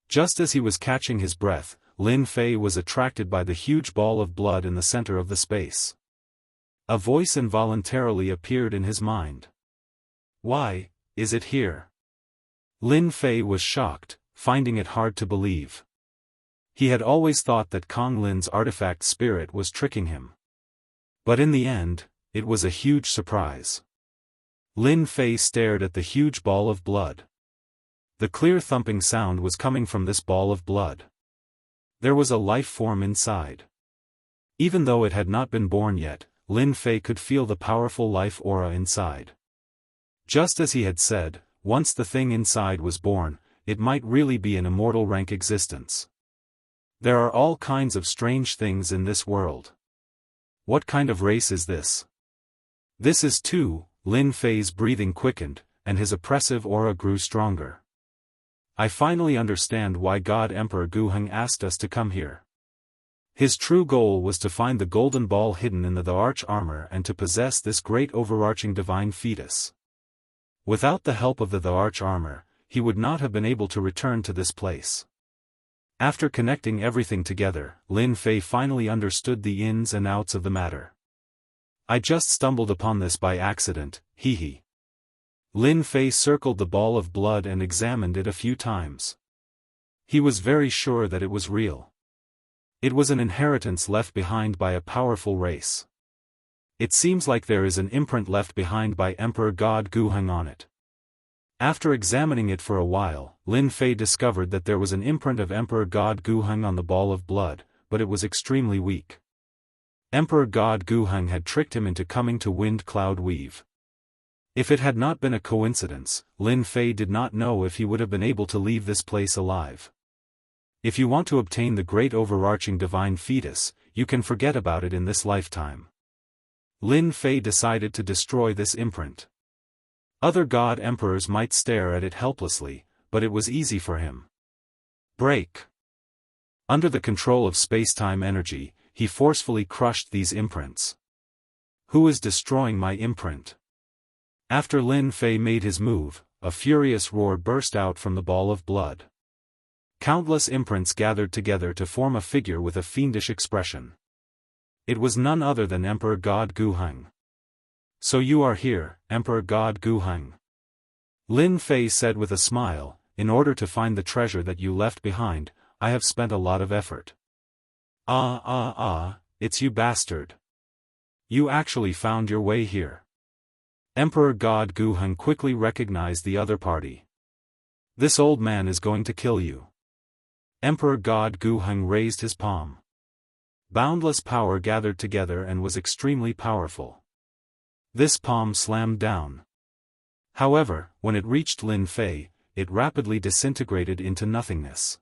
[SPEAKER 1] Just as he was catching his breath, Lin Fei was attracted by the huge ball of blood in the center of the space. A voice involuntarily appeared in his mind. Why is it here? Lin Fei was shocked, finding it hard to believe. He had always thought that Kong Lin's artifact spirit was tricking him. But in the end, it was a huge surprise. Lin Fei stared at the huge ball of blood. The clear thumping sound was coming from this ball of blood. There was a life form inside. Even though it had not been born yet, Lin Fei could feel the powerful life aura inside. Just as he had said, once the thing inside was born, it might really be an immortal rank existence. There are all kinds of strange things in this world. What kind of race is this? This is too. Lin Fei's breathing quickened, and his oppressive aura grew stronger. I finally understand why God Emperor Guheng asked us to come here. His true goal was to find the golden ball hidden in the Daoist armor and to possess this great overarching divine fetus. Without the help of the Daoist armor, he would not have been able to return to this place. After connecting everything together, Lin Fei finally understood the ins and outs of the matter. I just stumbled upon this by accident, hee. Lin Fei circled the ball of blood and examined it a few times. He was very sure that it was real. It was an inheritance left behind by a powerful race. It seems like there is an imprint left behind by Emperor God Guheng on it. After examining it for a while, Lin Fei discovered that there was an imprint of Emperor God Guheng on the ball of blood, but it was extremely weak. Emperor God Guheng had tricked him into coming to Wind Cloud Weave. If it had not been a coincidence, Lin Fei did not know if he would have been able to leave this place alive. If you want to obtain the great overarching divine fetus, you can forget about it in this lifetime. Lin Fei decided to destroy this imprint. Other god emperors might stare at it helplessly, but it was easy for him. Break. Under the control of space-time energy, he forcefully crushed these imprints. Who is destroying my imprint? After Lin Fei made his move, a furious roar burst out from the ball of blood. Countless imprints gathered together to form a figure with a fiendish expression. It was none other than Emperor God Guheng. So you are here, Emperor God Guheng. Lin Fei said with a smile, in order to find the treasure that you left behind, I have spent a lot of effort. It's you bastard. You actually found your way here. Emperor God Guheng quickly recognized the other party. This old man is going to kill you. Emperor God Guheng raised his palm. Boundless power gathered together and was extremely powerful. This palm slammed down. However, when it reached Lin Fei, it rapidly disintegrated into nothingness.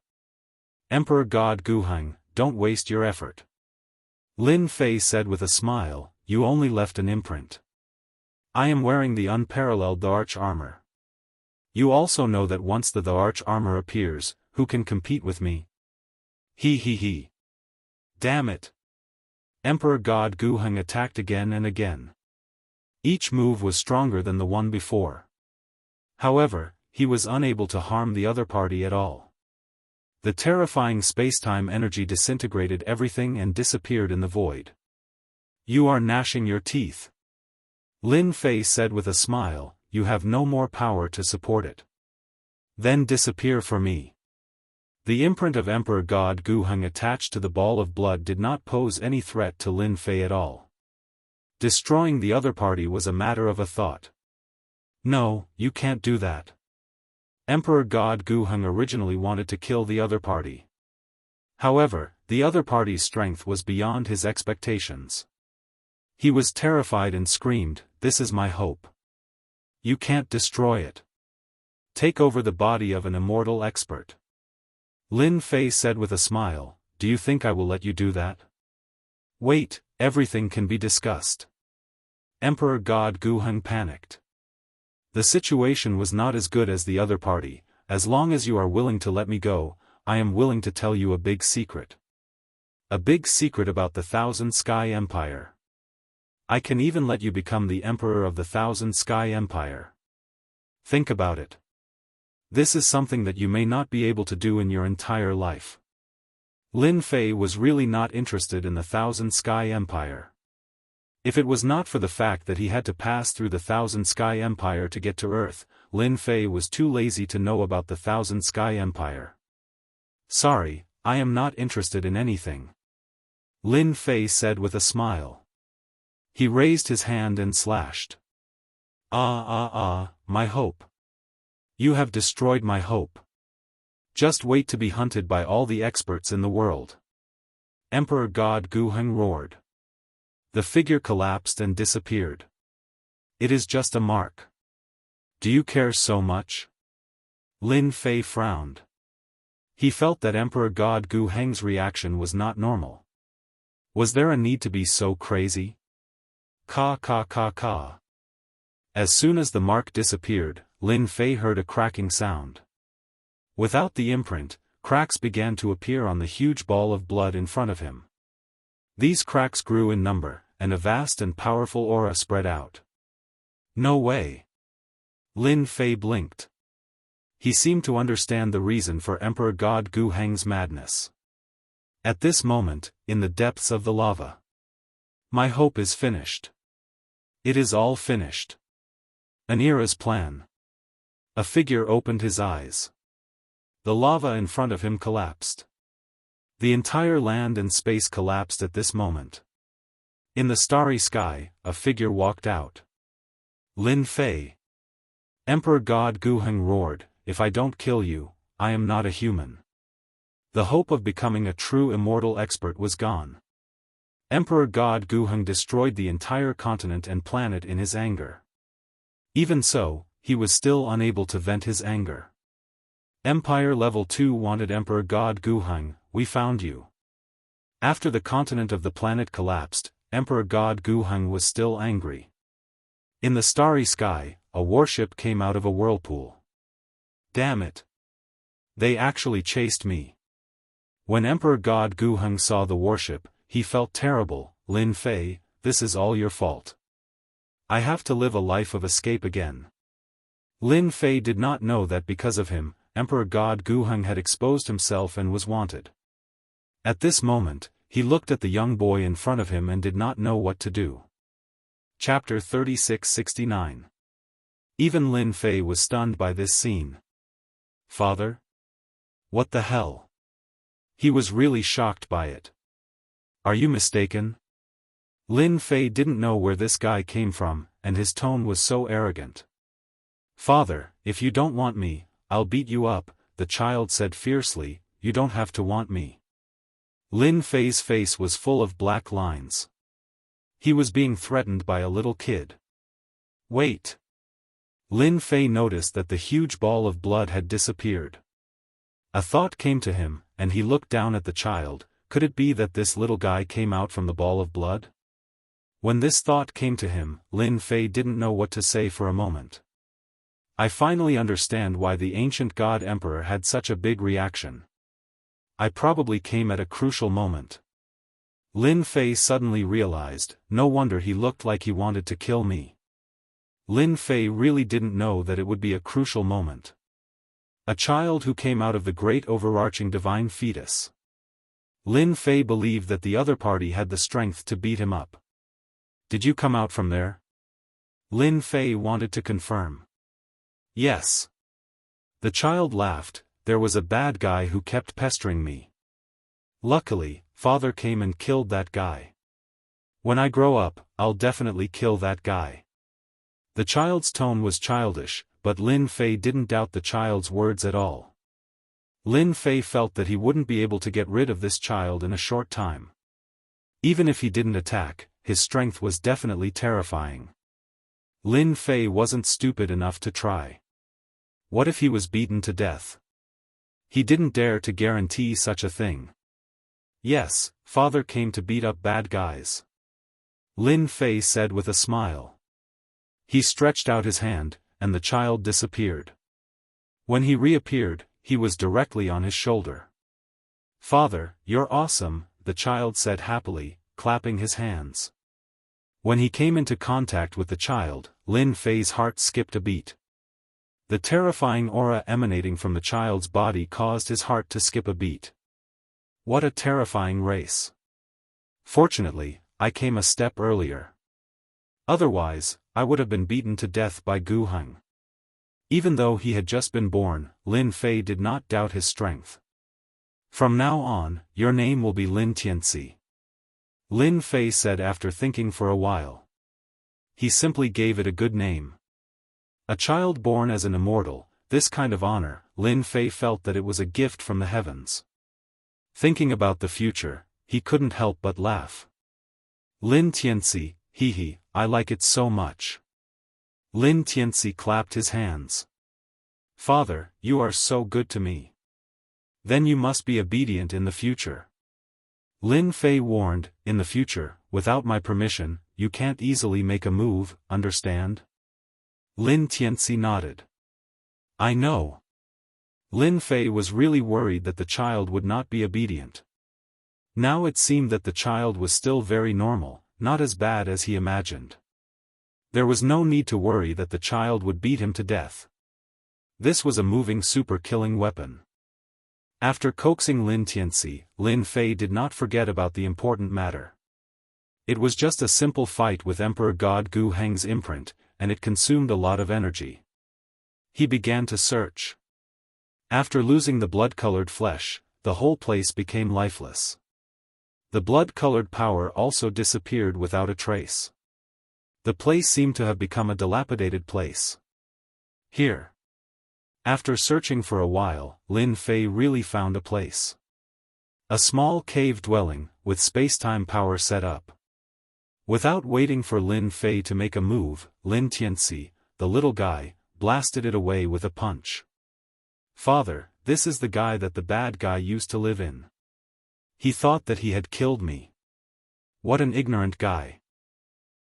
[SPEAKER 1] Emperor God Guheng, don't waste your effort. Lin Fei said with a smile, you only left an imprint. I am wearing the unparalleled arch armor. You also know that once the arch armor appears, who can compete with me? He. Damn it. Emperor God Guheng attacked again and again. Each move was stronger than the one before. However, he was unable to harm the other party at all. The terrifying spacetime energy disintegrated everything and disappeared in the void. You are gnashing your teeth. Lin Fei said with a smile, you have no more power to support it. Then disappear for me. The imprint of Emperor God Guheng attached to the ball of blood did not pose any threat to Lin Fei at all. Destroying the other party was a matter of a thought. No, you can't do that. Emperor God Guheng originally wanted to kill the other party. However, the other party's strength was beyond his expectations. He was terrified and screamed, this is my hope. You can't destroy it. Take over the body of an immortal expert. Lin Fei said with a smile, do you think I will let you do that? Wait, everything can be discussed. Emperor God Guheng panicked. The situation was not as good as the other party. As long as you are willing to let me go, I am willing to tell you a big secret. A big secret about the Thousand Sky Empire. I can even let you become the Emperor of the Thousand Sky Empire. Think about it. This is something that you may not be able to do in your entire life. Lin Fei was really not interested in the Thousand Sky Empire. If it was not for the fact that he had to pass through the Thousand Sky Empire to get to Earth, Lin Fei was too lazy to know about the Thousand Sky Empire. Sorry, I am not interested in anything. Lin Fei said with a smile. He raised his hand and slashed. My hope. You have destroyed my hope. Just wait to be hunted by all the experts in the world. Emperor God Guheng roared. The figure collapsed and disappeared. It is just a mark. Do you care so much? Lin Fei frowned. He felt that Emperor God Guheng's reaction was not normal. Was there a need to be so crazy? Ka. As soon as the mark disappeared, Lin Fei heard a cracking sound. Without the imprint, cracks began to appear on the huge ball of blood in front of him. These cracks grew in number, and a vast and powerful aura spread out. No way. Lin Fei blinked. He seemed to understand the reason for Emperor God Guheng's madness. At this moment, in the depths of the lava. My hope is finished. It is all finished. An era's plan. A figure opened his eyes. The lava in front of him collapsed. The entire land and space collapsed at this moment. In the starry sky, a figure walked out. Lin Fei. Emperor God Guheng roared, if I don't kill you, I am not a human. The hope of becoming a true immortal expert was gone. Emperor God Guheng destroyed the entire continent and planet in his anger. Even so, he was still unable to vent his anger. Empire Level 2 wanted Emperor God Guheng, we found you. After the continent of the planet collapsed, Emperor God Guheng was still angry. In the starry sky, a warship came out of a whirlpool. Damn it. They actually chased me. When Emperor God Guheng saw the warship, he felt terrible. Lin Fei, this is all your fault. I have to live a life of escape again. Lin Fei did not know that because of him, Emperor God Guheng had exposed himself and was wanted. At this moment, he looked at the young boy in front of him and did not know what to do. Chapter 3669. Even Lin Fei was stunned by this scene. Father? What the hell? He was really shocked by it. Are you mistaken? Lin Fei didn't know where this guy came from, and his tone was so arrogant. Father, if you don't want me, I'll beat you up, the child said fiercely, you don't have to want me. Lin Fei's face was full of black lines. He was being threatened by a little kid. Wait. Lin Fei noticed that the huge ball of blood had disappeared. A thought came to him, and he looked down at the child. Could it be that this little guy came out from the ball of blood? When this thought came to him, Lin Fei didn't know what to say for a moment. I finally understand why the ancient god emperor had such a big reaction. I probably came at a crucial moment. Lin Fei suddenly realized, no wonder he looked like he wanted to kill me. Lin Fei really didn't know that it would be a crucial moment. A child who came out of the great overarching divine fetus. Lin Fei believed that the other party had the strength to beat him up. Did you come out from there? Lin Fei wanted to confirm. Yes. The child laughed. There was a bad guy who kept pestering me. Luckily, father came and killed that guy. When I grow up, I'll definitely kill that guy. The child's tone was childish, but Lin Fei didn't doubt the child's words at all. Lin Fei felt that he wouldn't be able to get rid of this child in a short time. Even if he didn't attack, his strength was definitely terrifying. Lin Fei wasn't stupid enough to try. What if he was beaten to death? He didn't dare to guarantee such a thing. Yes, father came to beat up bad guys. Lin Fei said with a smile. He stretched out his hand, and the child disappeared. When he reappeared, he was directly on his shoulder. Father, you're awesome, the child said happily, clapping his hands. When he came into contact with the child, Lin Fei's heart skipped a beat. The terrifying aura emanating from the child's body caused his heart to skip a beat. What a terrifying race. Fortunately, I came a step earlier. Otherwise, I would have been beaten to death by Gu Heng. Even though he had just been born, Lin Fei did not doubt his strength. From now on, your name will be Lin Tianxi. Lin Fei said after thinking for a while. He simply gave it a good name. A child born as an immortal, this kind of honor, Lin Fei felt that it was a gift from the heavens. Thinking about the future, he couldn't help but laugh. Lin Tianxi, hee, I like it so much. Lin Tianxi clapped his hands. Father, you are so good to me. Then you must be obedient in the future. Lin Fei warned, in the future, without my permission, you can't easily make a move, understand? Lin Tianxi nodded. I know. Lin Fei was really worried that the child would not be obedient. Now it seemed that the child was still very normal, not as bad as he imagined. There was no need to worry that the child would beat him to death. This was a moving super-killing weapon. After coaxing Lin Tianxi, Lin Fei did not forget about the important matter. It was just a simple fight with Emperor God Gu Heng's imprint, and it consumed a lot of energy. He began to search. After losing the blood-colored flesh, the whole place became lifeless. The blood-colored power also disappeared without a trace. The place seemed to have become a dilapidated place. Here. After searching for a while, Lin Fei really found a place. A small cave dwelling, with space-time power set up. Without waiting for Lin Fei to make a move, Lin Tianxi, the little guy, blasted it away with a punch. Father, this is the guy that the bad guy used to live in. He thought that he had killed me. What an ignorant guy.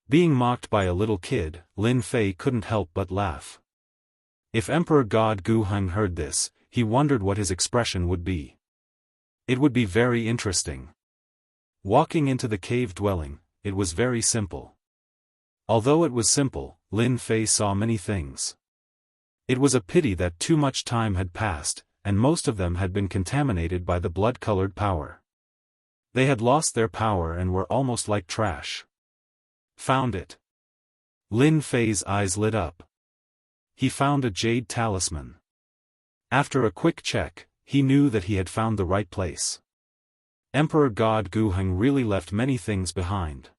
[SPEAKER 1] Being mocked by a little kid, Lin Fei couldn't help but laugh. If Emperor God Gu Heng heard this, he wondered what his expression would be. It would be very interesting. Walking into the cave dwelling, it was very simple. Although it was simple, Lin Fei saw many things. It was a pity that too much time had passed, and most of them had been contaminated by the blood-colored power. They had lost their power and were almost like trash. Found it. Lin Fei's eyes lit up. He found a jade talisman. After a quick check, he knew that he had found the right place. Emperor God Gu Heng really left many things behind.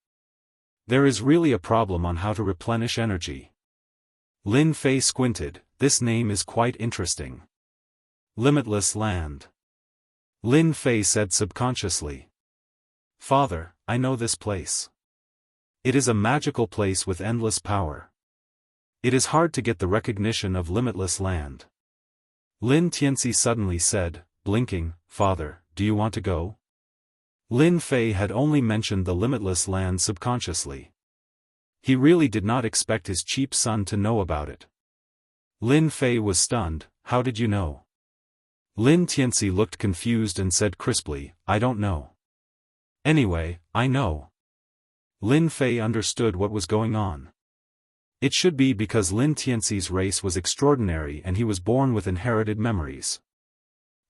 [SPEAKER 1] There is really a problem on how to replenish energy. Lin Fei squinted. This name is quite interesting. Limitless Land. Lin Fei said subconsciously. Father, I know this place. It is a magical place with endless power. It is hard to get the recognition of limitless land. Lin Tianxi suddenly said, blinking, Father, do you want to go? Lin Fei had only mentioned the limitless land subconsciously. He really did not expect his cheap son to know about it. Lin Fei was stunned. How did you know? Lin Tianxi looked confused and said crisply, I don't know. Anyway, I know. Lin Fei understood what was going on. It should be because Lin Tianxi's race was extraordinary and he was born with inherited memories.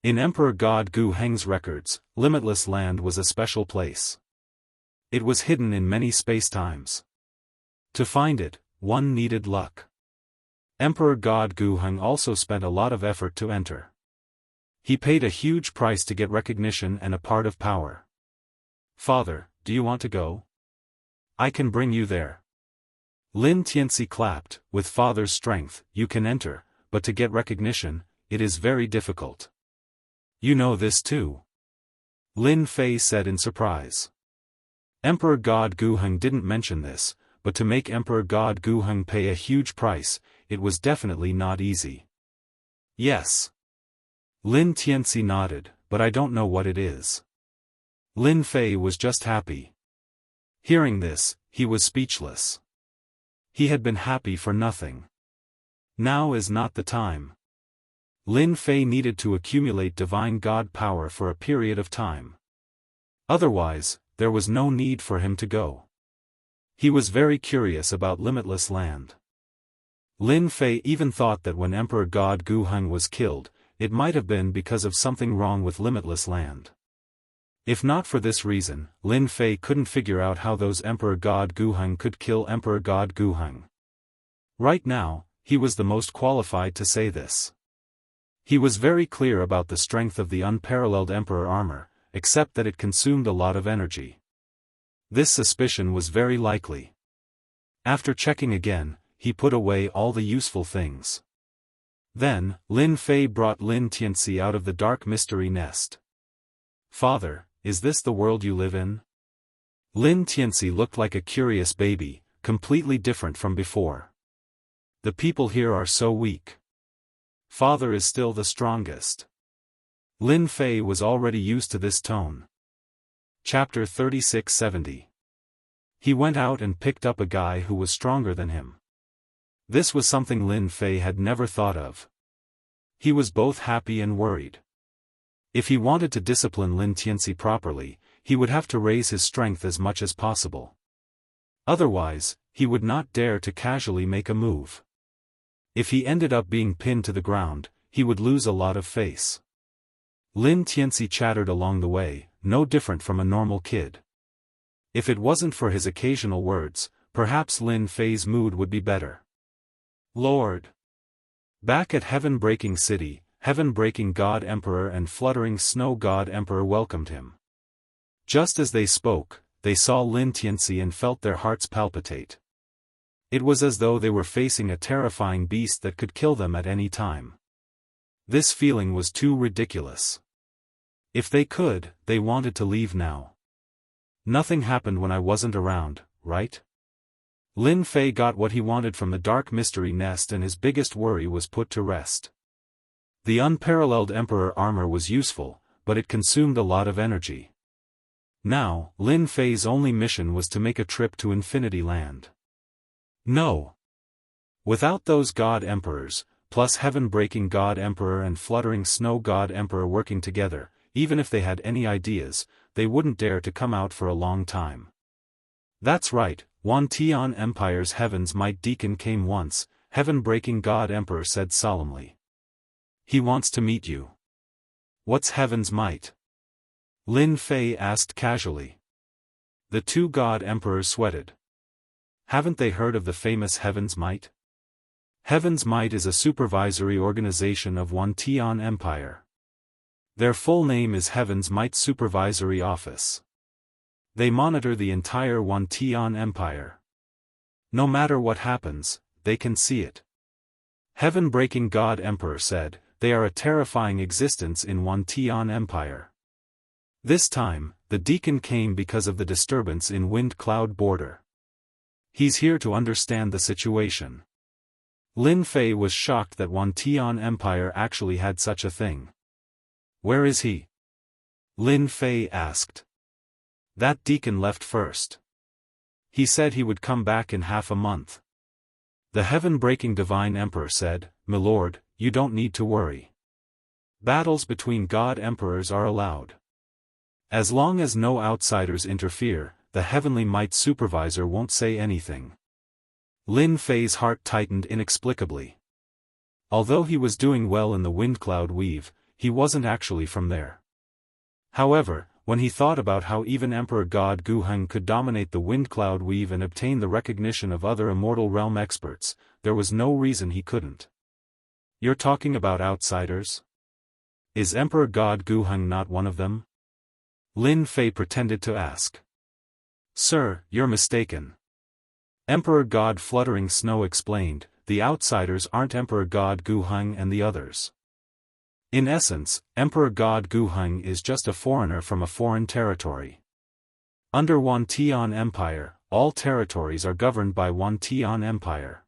[SPEAKER 1] In Emperor God Gu Heng's records, limitless land was a special place. It was hidden in many spacetimes. To find it, one needed luck. Emperor God Gu Heng also spent a lot of effort to enter. He paid a huge price to get recognition and a part of power. Father, do you want to go? I can bring you there. Lin Tianxi clapped. With father's strength, you can enter, but to get recognition, it is very difficult. You know this too. Lin Fei said in surprise. Emperor God Gu Heng didn't mention this, but to make Emperor God Gu Heng pay a huge price, it was definitely not easy. Yes. Lin Tianxi nodded, but I don't know what it is. Lin Fei was just happy. Hearing this, he was speechless. He had been happy for nothing. Now is not the time. Lin Fei needed to accumulate divine god power for a period of time. Otherwise, there was no need for him to go. He was very curious about limitless land. Lin Fei even thought that when Emperor God Gu Heng was killed, it might have been because of something wrong with limitless land. If not for this reason, Lin Fei couldn't figure out how those Emperor God Gu Heng could kill Emperor God Gu Heng. Right now, he was the most qualified to say this. He was very clear about the strength of the unparalleled Emperor armor, except that it consumed a lot of energy. This suspicion was very likely. After checking again, he put away all the useful things. Then, Lin Fei brought Lin Tianxi out of the dark mystery nest. Father, is this the world you live in? Lin Tianxi looked like a curious baby, completely different from before. The people here are so weak. Father is still the strongest. Lin Fei was already used to this tone. Chapter 3670. He went out and picked up a guy who was stronger than him. This was something Lin Fei had never thought of. He was both happy and worried. If he wanted to discipline Lin Tianxi properly, he would have to raise his strength as much as possible. Otherwise, he would not dare to casually make a move. If he ended up being pinned to the ground, he would lose a lot of face. Lin Tianxi chattered along the way, no different from a normal kid. If it wasn't for his occasional words, perhaps Lin Fei's mood would be better. Lord. Back at Heaven-Breaking City, Heaven-Breaking God Emperor and Fluttering Snow God Emperor welcomed him. Just as they spoke, they saw Lin Tianxi and felt their hearts palpitate. It was as though they were facing a terrifying beast that could kill them at any time. This feeling was too ridiculous. If they could, they wanted to leave now. Nothing happened when I wasn't around, right? Lin Fei got what he wanted from the dark mystery nest and his biggest worry was put to rest. The unparalleled Emperor armor was useful, but it consumed a lot of energy. Now, Lin Fei's only mission was to make a trip to Infinity Land. No. Without those God Emperors, plus Heaven-Breaking God Emperor and Fluttering Snow God Emperor working together, even if they had any ideas, they wouldn't dare to come out for a long time. That's right, Wan Tian Empire's Heaven's Might Deacon came once, Heaven-Breaking God Emperor said solemnly. He wants to meet you. What's Heaven's Might? Lin Fei asked casually. The two God Emperors sweated. Haven't they heard of the famous Heaven's Might? Heaven's Might is a supervisory organization of Wan Tian Empire. Their full name is Heaven's Might Supervisory Office. They monitor the entire Wan Tian Empire. No matter what happens, they can see it. Heaven-Breaking God Emperor said, they are a terrifying existence in Wan Tian Empire. This time, the deacon came because of the disturbance in Wind Cloud border. He's here to understand the situation. Lin Fei was shocked that Wan Tian Empire actually had such a thing. Where is he? Lin Fei asked. That deacon left first. He said he would come back in half a month. The heaven-breaking divine emperor said, "My lord, you don't need to worry. Battles between god emperors are allowed. As long as no outsiders interfere, the heavenly might supervisor won't say anything." Lin Fei's heart tightened inexplicably. Although he was doing well in the wind cloud weave, he wasn't actually from there. However, when he thought about how even Emperor God Guheng could dominate the wind cloud weave and obtain the recognition of other immortal realm experts, there was no reason he couldn't. You're talking about outsiders? Is Emperor God Guheng not one of them? Lin Fei pretended to ask. Sir, you're mistaken. Emperor God Fluttering Snow explained, the outsiders aren't Emperor God Guheng and the others. In essence, Emperor God Guheng is just a foreigner from a foreign territory. Under Wan Tian Empire, all territories are governed by Wan Tian Empire.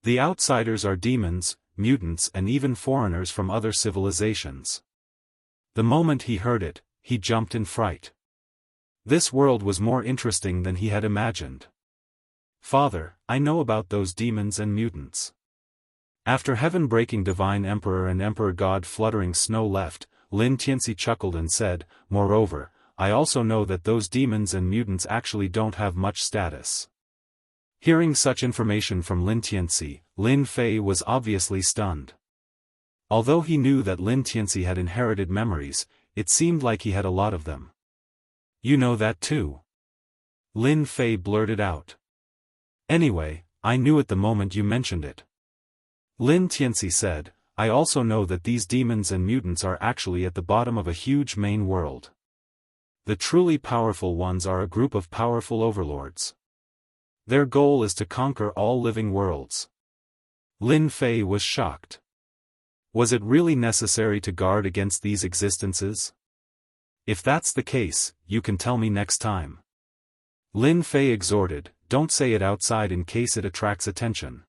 [SPEAKER 1] The outsiders are demons, mutants and even foreigners from other civilizations. The moment he heard it, he jumped in fright. This world was more interesting than he had imagined. Father, I know about those demons and mutants. After heaven-breaking divine emperor and emperor god Fluttering Snow left, Lin Tianxi chuckled and said, moreover, I also know that those demons and mutants actually don't have much status. Hearing such information from Lin Tianxi, Lin Fei was obviously stunned. Although he knew that Lin Tianxi had inherited memories, it seemed like he had a lot of them. You know that too? Lin Fei blurted out. Anyway, I knew it the moment you mentioned it. Lin Tianxi said, I also know that these demons and mutants are actually at the bottom of a huge main world. The truly powerful ones are a group of powerful overlords. Their goal is to conquer all living worlds. Lin Fei was shocked. Was it really necessary to guard against these existences? If that's the case, you can tell me next time. Lin Fei exhorted, don't say it outside in case it attracts attention.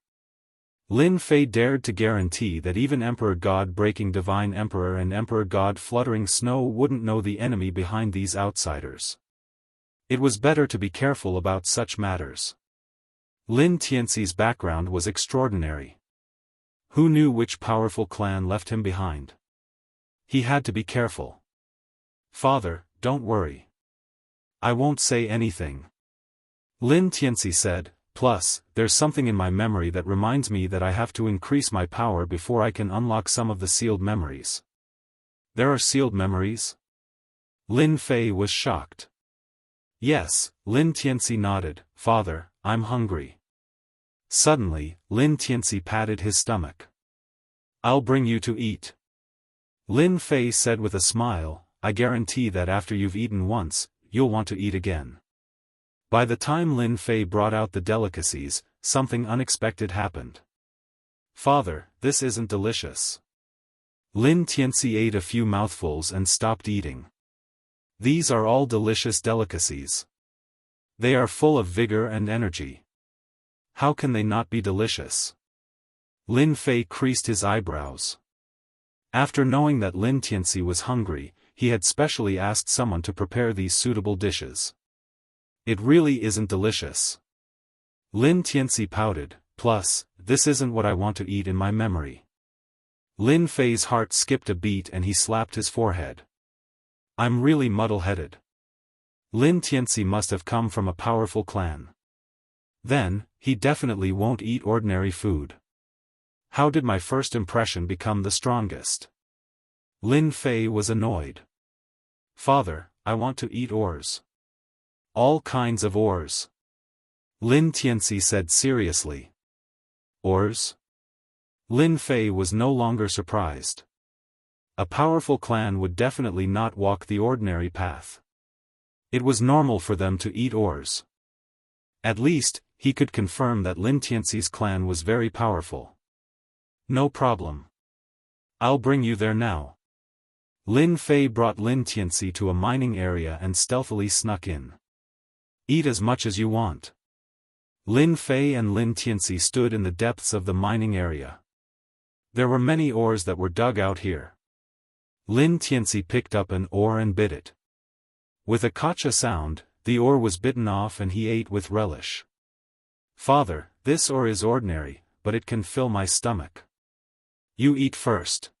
[SPEAKER 1] Lin Fei dared to guarantee that even Emperor God Breaking Divine Emperor and Emperor God Fluttering Snow wouldn't know the enemy behind these outsiders. It was better to be careful about such matters. Lin Tianxi's background was extraordinary. Who knew which powerful clan left him behind? He had to be careful. Father, don't worry. I won't say anything. Lin Tianxi said, plus, there's something in my memory that reminds me that I have to increase my power before I can unlock some of the sealed memories. There are sealed memories? Lin Fei was shocked. Yes, Lin Tianxi nodded, Father, I'm hungry. Suddenly, Lin Tianxi patted his stomach. I'll bring you to eat. Lin Fei said with a smile, I guarantee that after you've eaten once, you'll want to eat again. By the time Lin Fei brought out the delicacies, something unexpected happened. Father, this isn't delicious. Lin Tianxi ate a few mouthfuls and stopped eating. These are all delicious delicacies. They are full of vigor and energy. How can they not be delicious? Lin Fei creased his eyebrows. After knowing that Lin Tianxi was hungry, he had specially asked someone to prepare these suitable dishes. It really isn't delicious. Lin Tianxi pouted, plus, this isn't what I want to eat in my memory. Lin Fei's heart skipped a beat and he slapped his forehead. I'm really muddle-headed. Lin Tianxi must have come from a powerful clan. Then, he definitely won't eat ordinary food. How did my first impression become the strongest? Lin Fei was annoyed. Father, I want to eat ores. All kinds of ores. Lin Tianxi said seriously. Ores? Lin Fei was no longer surprised. A powerful clan would definitely not walk the ordinary path. It was normal for them to eat ores. At least, he could confirm that Lin Tianxi's clan was very powerful. No problem. I'll bring you there now. Lin Fei brought Lin Tianxi to a mining area and stealthily snuck in. Eat as much as you want. Lin Fei and Lin Tianxi stood in the depths of the mining area. There were many ores that were dug out here. Lin Tianxi picked up an ore and bit it. With a kacha sound, the ore was bitten off and he ate with relish. "Father, this ore is ordinary, but it can fill my stomach. You eat first.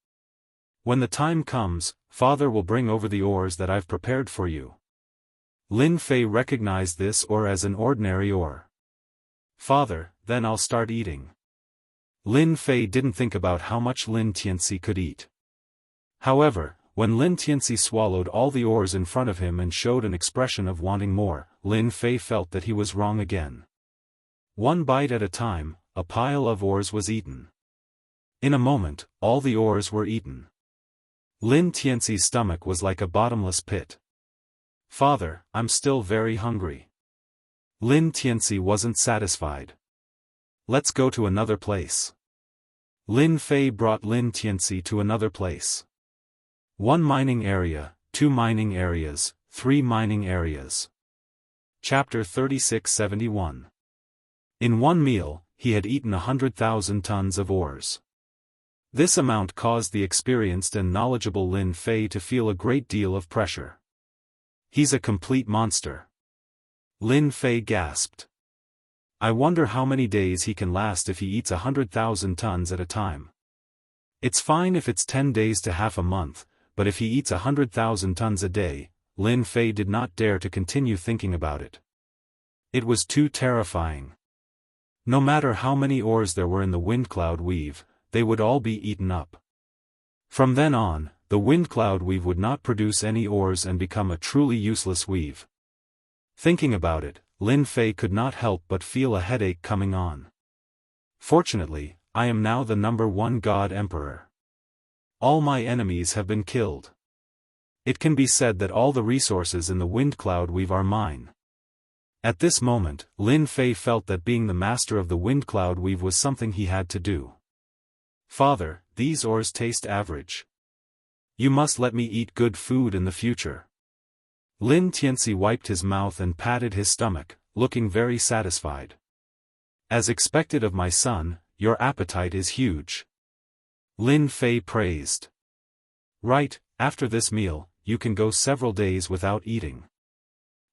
[SPEAKER 1] When the time comes, Father will bring over the ores that I've prepared for you." Lin Fei recognized this ore as an ordinary ore. "Father, then I'll start eating." Lin Fei didn't think about how much Lin Tianxi could eat. However, when Lin Tianxi swallowed all the ores in front of him and showed an expression of wanting more, Lin Fei felt that he was wrong again. One bite at a time, a pile of ores was eaten. In a moment, all the ores were eaten. Lin Tianxi's stomach was like a bottomless pit. "Father, I'm still very hungry." Lin Tianxi wasn't satisfied. "Let's go to another place." Lin Fei brought Lin Tianxi to another place. 1 mining area, 2 mining areas, 3 mining areas. Chapter 3671. In one meal, he had eaten 100,000 tons of ores. This amount caused the experienced and knowledgeable Lin Fei to feel a great deal of pressure. "He's a complete monster." Lin Fei gasped. "I wonder how many days he can last if he eats 100,000 tons at a time. It's fine if it's 10 days to half a month, but if he eats 100,000 tons a day," Lin Fei did not dare to continue thinking about it. It was too terrifying. No matter how many ores there were in the wind cloud weave, they would all be eaten up. From then on, the wind cloud weave would not produce any ores and become a truly useless weave. Thinking about it, Lin Fei could not help but feel a headache coming on. "Fortunately, I am now the #1 God Emperor. All my enemies have been killed. It can be said that all the resources in the wind cloud weave are mine." At this moment, Lin Fei felt that being the master of the wind cloud weave was something he had to do. "Father, these ores taste average. You must let me eat good food in the future." Lin Tianxi wiped his mouth and patted his stomach, looking very satisfied. "As expected of my son, your appetite is huge." Lin Fei praised. "Right, after this meal, you can go several days without eating."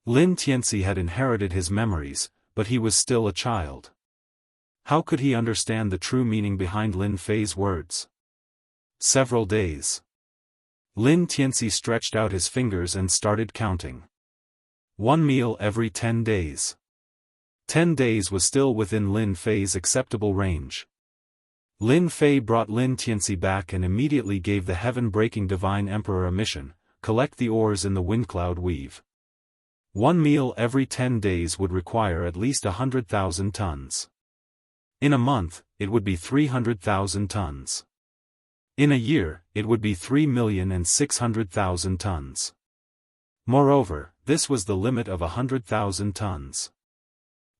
[SPEAKER 1] Lin Tianxi had inherited his memories, but he was still a child. How could he understand the true meaning behind Lin Fei's words? Several days. Lin Tianxi stretched out his fingers and started counting. 1 meal every 10 days. 10 days was still within Lin Fei's acceptable range. Lin Fei brought Lin Tianxi back and immediately gave the heaven-breaking Divine Emperor a mission: collect the ores in the wind cloud weave. 1 meal every 10 days would require at least 100,000 tons. In a month, it would be 300,000 tons. In a year, it would be 3,600,000 tons. Moreover, this was the limit of 100,000 tons.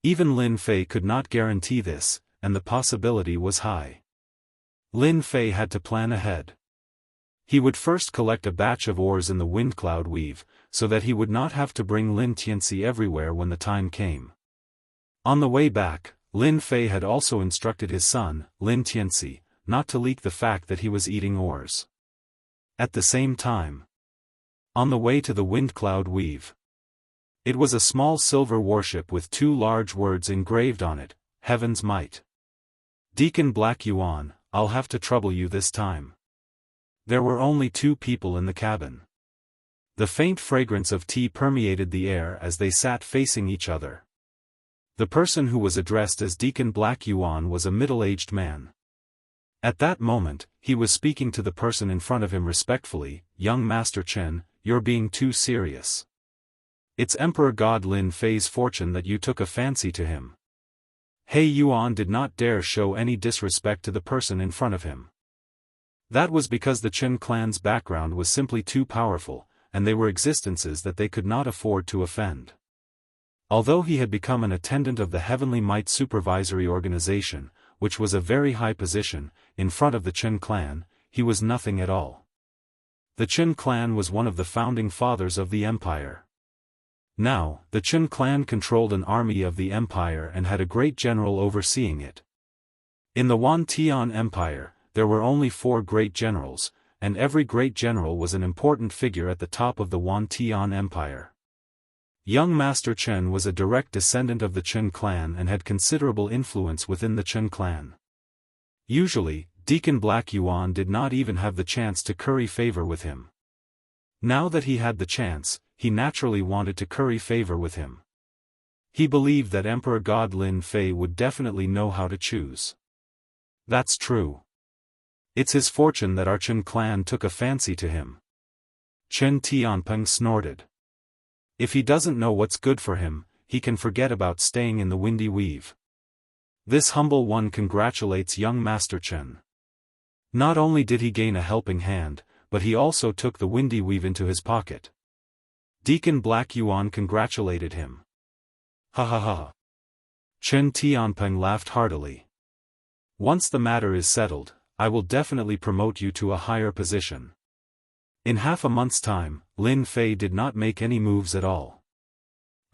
[SPEAKER 1] Even Lin Fei could not guarantee this, and the possibility was high. Lin Fei had to plan ahead. He would first collect a batch of ores in the wind cloud weave, so that he would not have to bring Lin Tianxi everywhere when the time came. On the way back, Lin Fei had also instructed his son, Lin Tianxi, not to leak the fact that he was eating ores. At the same time, on the way to the wind cloud weave, it was a small silver warship with 2 large words engraved on it: Heaven's Might. "Deacon Black Yuan, I'll have to trouble you this time." There were only 2 people in the cabin. The faint fragrance of tea permeated the air as they sat facing each other. The person who was addressed as Deacon Black Yuan was a middle-aged man. At that moment, he was speaking to the person in front of him respectfully: "Young Master Chen, you're being too serious. It's Emperor God Lin Fei's fortune that you took a fancy to him." He Yuan did not dare show any disrespect to the person in front of him. That was because the Chen clan's background was simply too powerful, and they were existences that they could not afford to offend. Although he had become an attendant of the Heavenly Might Supervisory Organization, which was a very high position, in front of the Chen clan, he was nothing at all. The Chen clan was one of the founding fathers of the empire. Now, the Chen clan controlled an army of the empire and had a great general overseeing it. In the Wan Tian Empire, there were only 4 great generals, and every great general was an important figure at the top of the Wan Tian Empire. Young Master Chen was a direct descendant of the Chen clan and had considerable influence within the Chen clan. Usually, Deacon Black Yuan did not even have the chance to curry favor with him. Now that he had the chance, he naturally wanted to curry favor with him. He believed that Emperor God Lin Fei would definitely know how to choose. That's true. It's his fortune that our Chen clan took a fancy to him. Chen Tianpeng snorted. If he doesn't know what's good for him, he can forget about staying in the Windy Weave. This humble one congratulates young Master Chen. Not only did he gain a helping hand, but he also took the Windy Weave into his pocket. Deacon Black Yuan congratulated him. Ha ha ha. Chen Tianpeng laughed heartily. Once the matter is settled, I will definitely promote you to a higher position. In half a month's time, Lin Fei did not make any moves at all.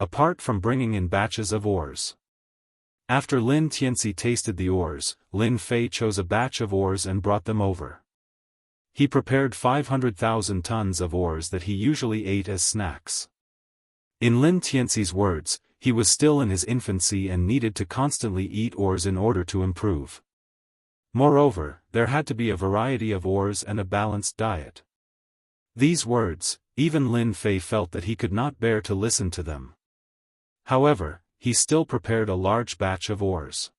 [SPEAKER 1] Apart from bringing in batches of ores. After Lin Tianxi tasted the ores, Lin Fei chose a batch of ores and brought them over. He prepared 500,000 tons of ores that he usually ate as snacks. In Lin Tianxi's words, he was still in his infancy and needed to constantly eat ores in order to improve. Moreover, there had to be a variety of ores and a balanced diet. These words, even Lin Fei felt that he could not bear to listen to them. However, he still prepared a large batch of ores.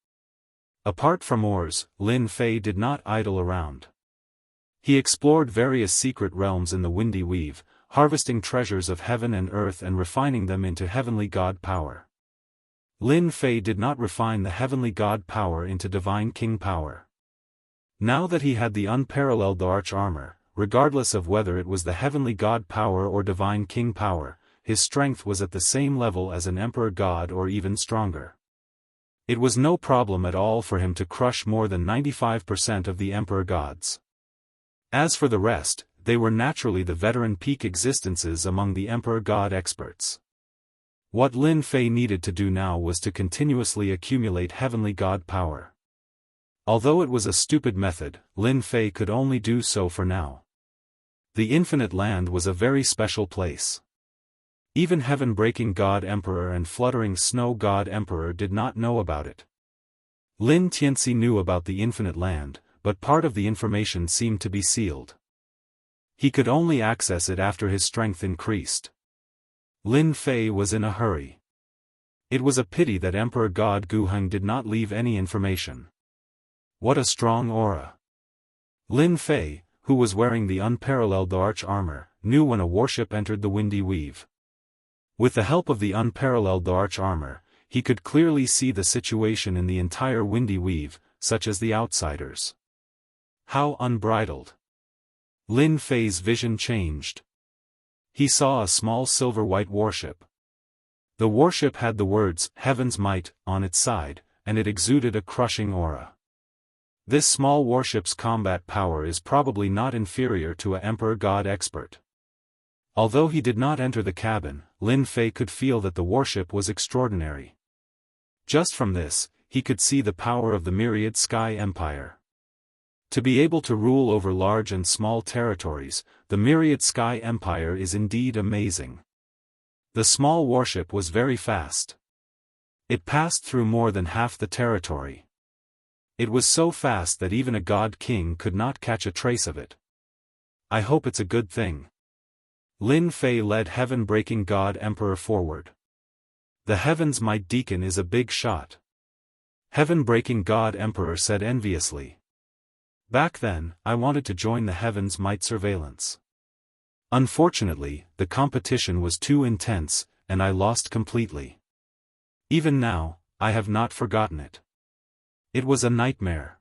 [SPEAKER 1] Apart from ores, Lin Fei did not idle around. He explored various secret realms in the Windy Weave, harvesting treasures of heaven and earth and refining them into heavenly god power. Lin Fei did not refine the heavenly god power into divine king power. Now that he had the unparalleled arch armor, regardless of whether it was the heavenly god power or divine king power, his strength was at the same level as an emperor god or even stronger. It was no problem at all for him to crush more than 95% of the emperor gods. As for the rest, they were naturally the veteran peak existences among the emperor god experts. What Lin Fei needed to do now was to continuously accumulate heavenly god power. Although it was a stupid method, Lin Fei could only do so for now. The Infinite Land was a very special place. Even Heaven-breaking God Emperor and Fluttering Snow God Emperor did not know about it. Lin Tianxi knew about the Infinite Land, but part of the information seemed to be sealed. He could only access it after his strength increased. Lin Fei was in a hurry. It was a pity that Emperor God Guheng did not leave any information. What a strong aura! Lin Fei, who was wearing the unparalleled arch armor, knew when a warship entered the Windy Weave. With the help of the unparalleled arch armor, he could clearly see the situation in the entire Windy Weave, such as the outsiders. How unbridled! Lin Fei's vision changed. He saw a small silver-white warship. The warship had the words, "Heaven's Might," on its side, and it exuded a crushing aura. This small warship's combat power is probably not inferior to an Emperor God expert. Although he did not enter the cabin, Lin Fei could feel that the warship was extraordinary. Just from this, he could see the power of the myriad Sky Empire. To be able to rule over large and small territories, the myriad Sky Empire is indeed amazing. The small warship was very fast. It passed through more than half the territory. It was so fast that even a god king could not catch a trace of it. I hope it's a good thing. Lin Fei led Heaven-breaking God Emperor forward. The Heaven's Might Deacon is a big shot. Heaven-breaking God Emperor said enviously. Back then, I wanted to join the Heaven's Might surveillance. Unfortunately, the competition was too intense, and I lost completely. Even now, I have not forgotten it. It was a nightmare.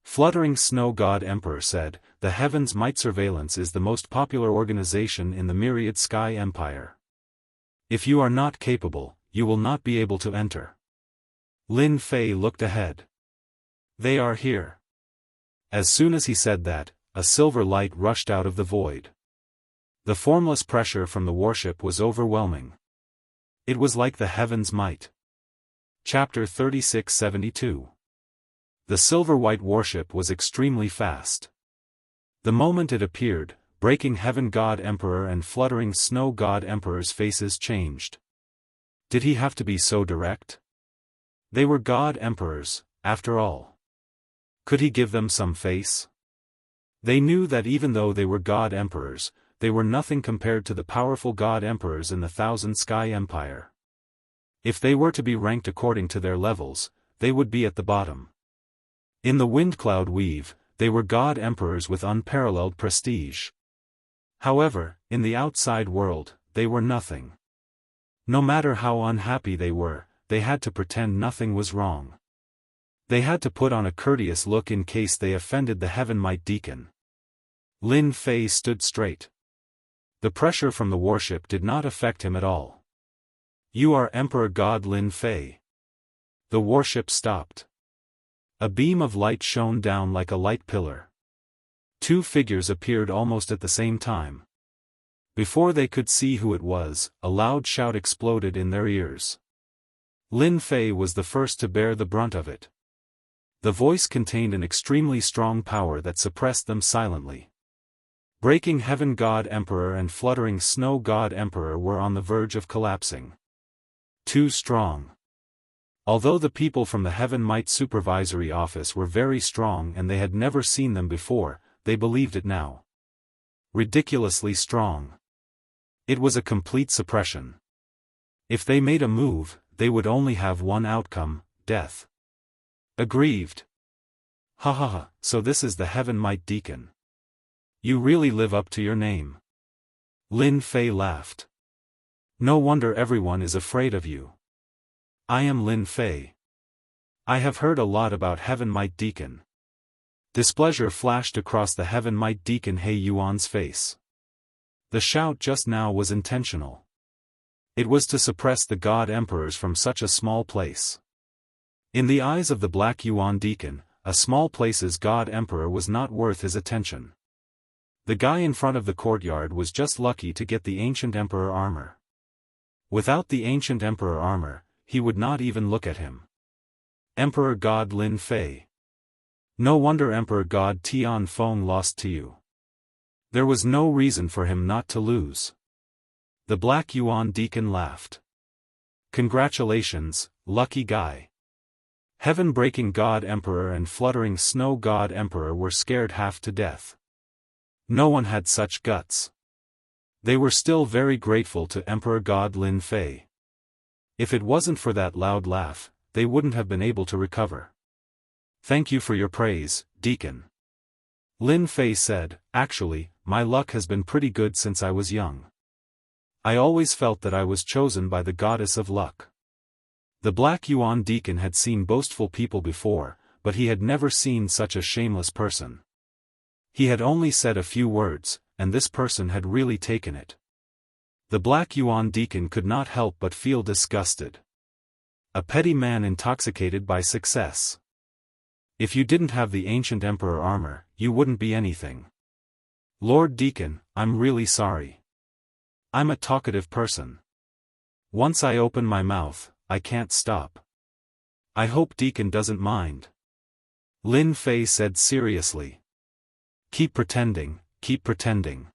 [SPEAKER 1] Fluttering Snow God Emperor said, the Heaven's Might Surveillance is the most popular organization in the Myriad Sky Empire. If you are not capable, you will not be able to enter. Lin Fei looked ahead. They are here. As soon as he said that, a silver light rushed out of the void. The formless pressure from the warship was overwhelming. It was like the heavens might. Chapter 3672. The silver-white warship was extremely fast. The moment it appeared, breaking heaven god emperor and fluttering snow god emperor's faces changed. Did he have to be so direct? They were god emperors, after all. Could he give them some face? They knew that even though they were god emperors, they were nothing compared to the powerful god emperors in the Thousand Sky Empire. If they were to be ranked according to their levels, they would be at the bottom. In the Windcloud Weave, they were god emperors with unparalleled prestige. However, in the outside world, they were nothing. No matter how unhappy they were, they had to pretend nothing was wrong. They had to put on a courteous look in case they offended the Heaven Might Deacon. Lin Fei stood straight. The pressure from the warship did not affect him at all. "You are Emperor God Lin Fei." The warship stopped. A beam of light shone down like a light pillar. Two figures appeared almost at the same time. Before they could see who it was, a loud shout exploded in their ears. Lin Fei was the first to bear the brunt of it. The voice contained an extremely strong power that suppressed them silently. Breaking Heaven God Emperor and Fluttering Snow God Emperor were on the verge of collapsing. Too strong. Although the people from the Heaven Might Supervisory Office were very strong and they had never seen them before, they believed it now. Ridiculously strong. It was a complete suppression. If they made a move, they would only have one outcome, death. Aggrieved. "Ha ha ha, so this is the Heaven Might Deacon. You really live up to your name." Lin Fei laughed. "No wonder everyone is afraid of you. I am Lin Fei. I have heard a lot about Heaven Might Deacon." Displeasure flashed across the Heaven Might Deacon He Yuan's face. The shout just now was intentional. It was to suppress the god emperors from such a small place. In the eyes of the Black Yuan Deacon, a small place's god emperor was not worth his attention. The guy in front of the courtyard was just lucky to get the ancient emperor armor. Without the ancient emperor armor, he would not even look at him. Emperor God Lin Fei. No wonder Emperor God Tian Feng lost to you. There was no reason for him not to lose. The Black Yuan Deacon laughed. Congratulations, lucky guy. Heaven-breaking God Emperor and fluttering Snow God Emperor were scared half to death. No one had such guts. They were still very grateful to Emperor God Lin Fei. If it wasn't for that loud laugh, they wouldn't have been able to recover. "Thank you for your praise, Deacon." Lin Fei said, "Actually, my luck has been pretty good since I was young. I always felt that I was chosen by the goddess of luck." The Black Yuan Deacon had seen boastful people before, but he had never seen such a shameless person. He had only said a few words, and this person had really taken it. The Black Yuan Deacon could not help but feel disgusted. A petty man intoxicated by success. If you didn't have the ancient emperor armor, you wouldn't be anything. "Lord Deacon, I'm really sorry. I'm a talkative person. Once I open my mouth, I can't stop. I hope Deacon doesn't mind." Lin Fei said seriously. Keep pretending, keep pretending.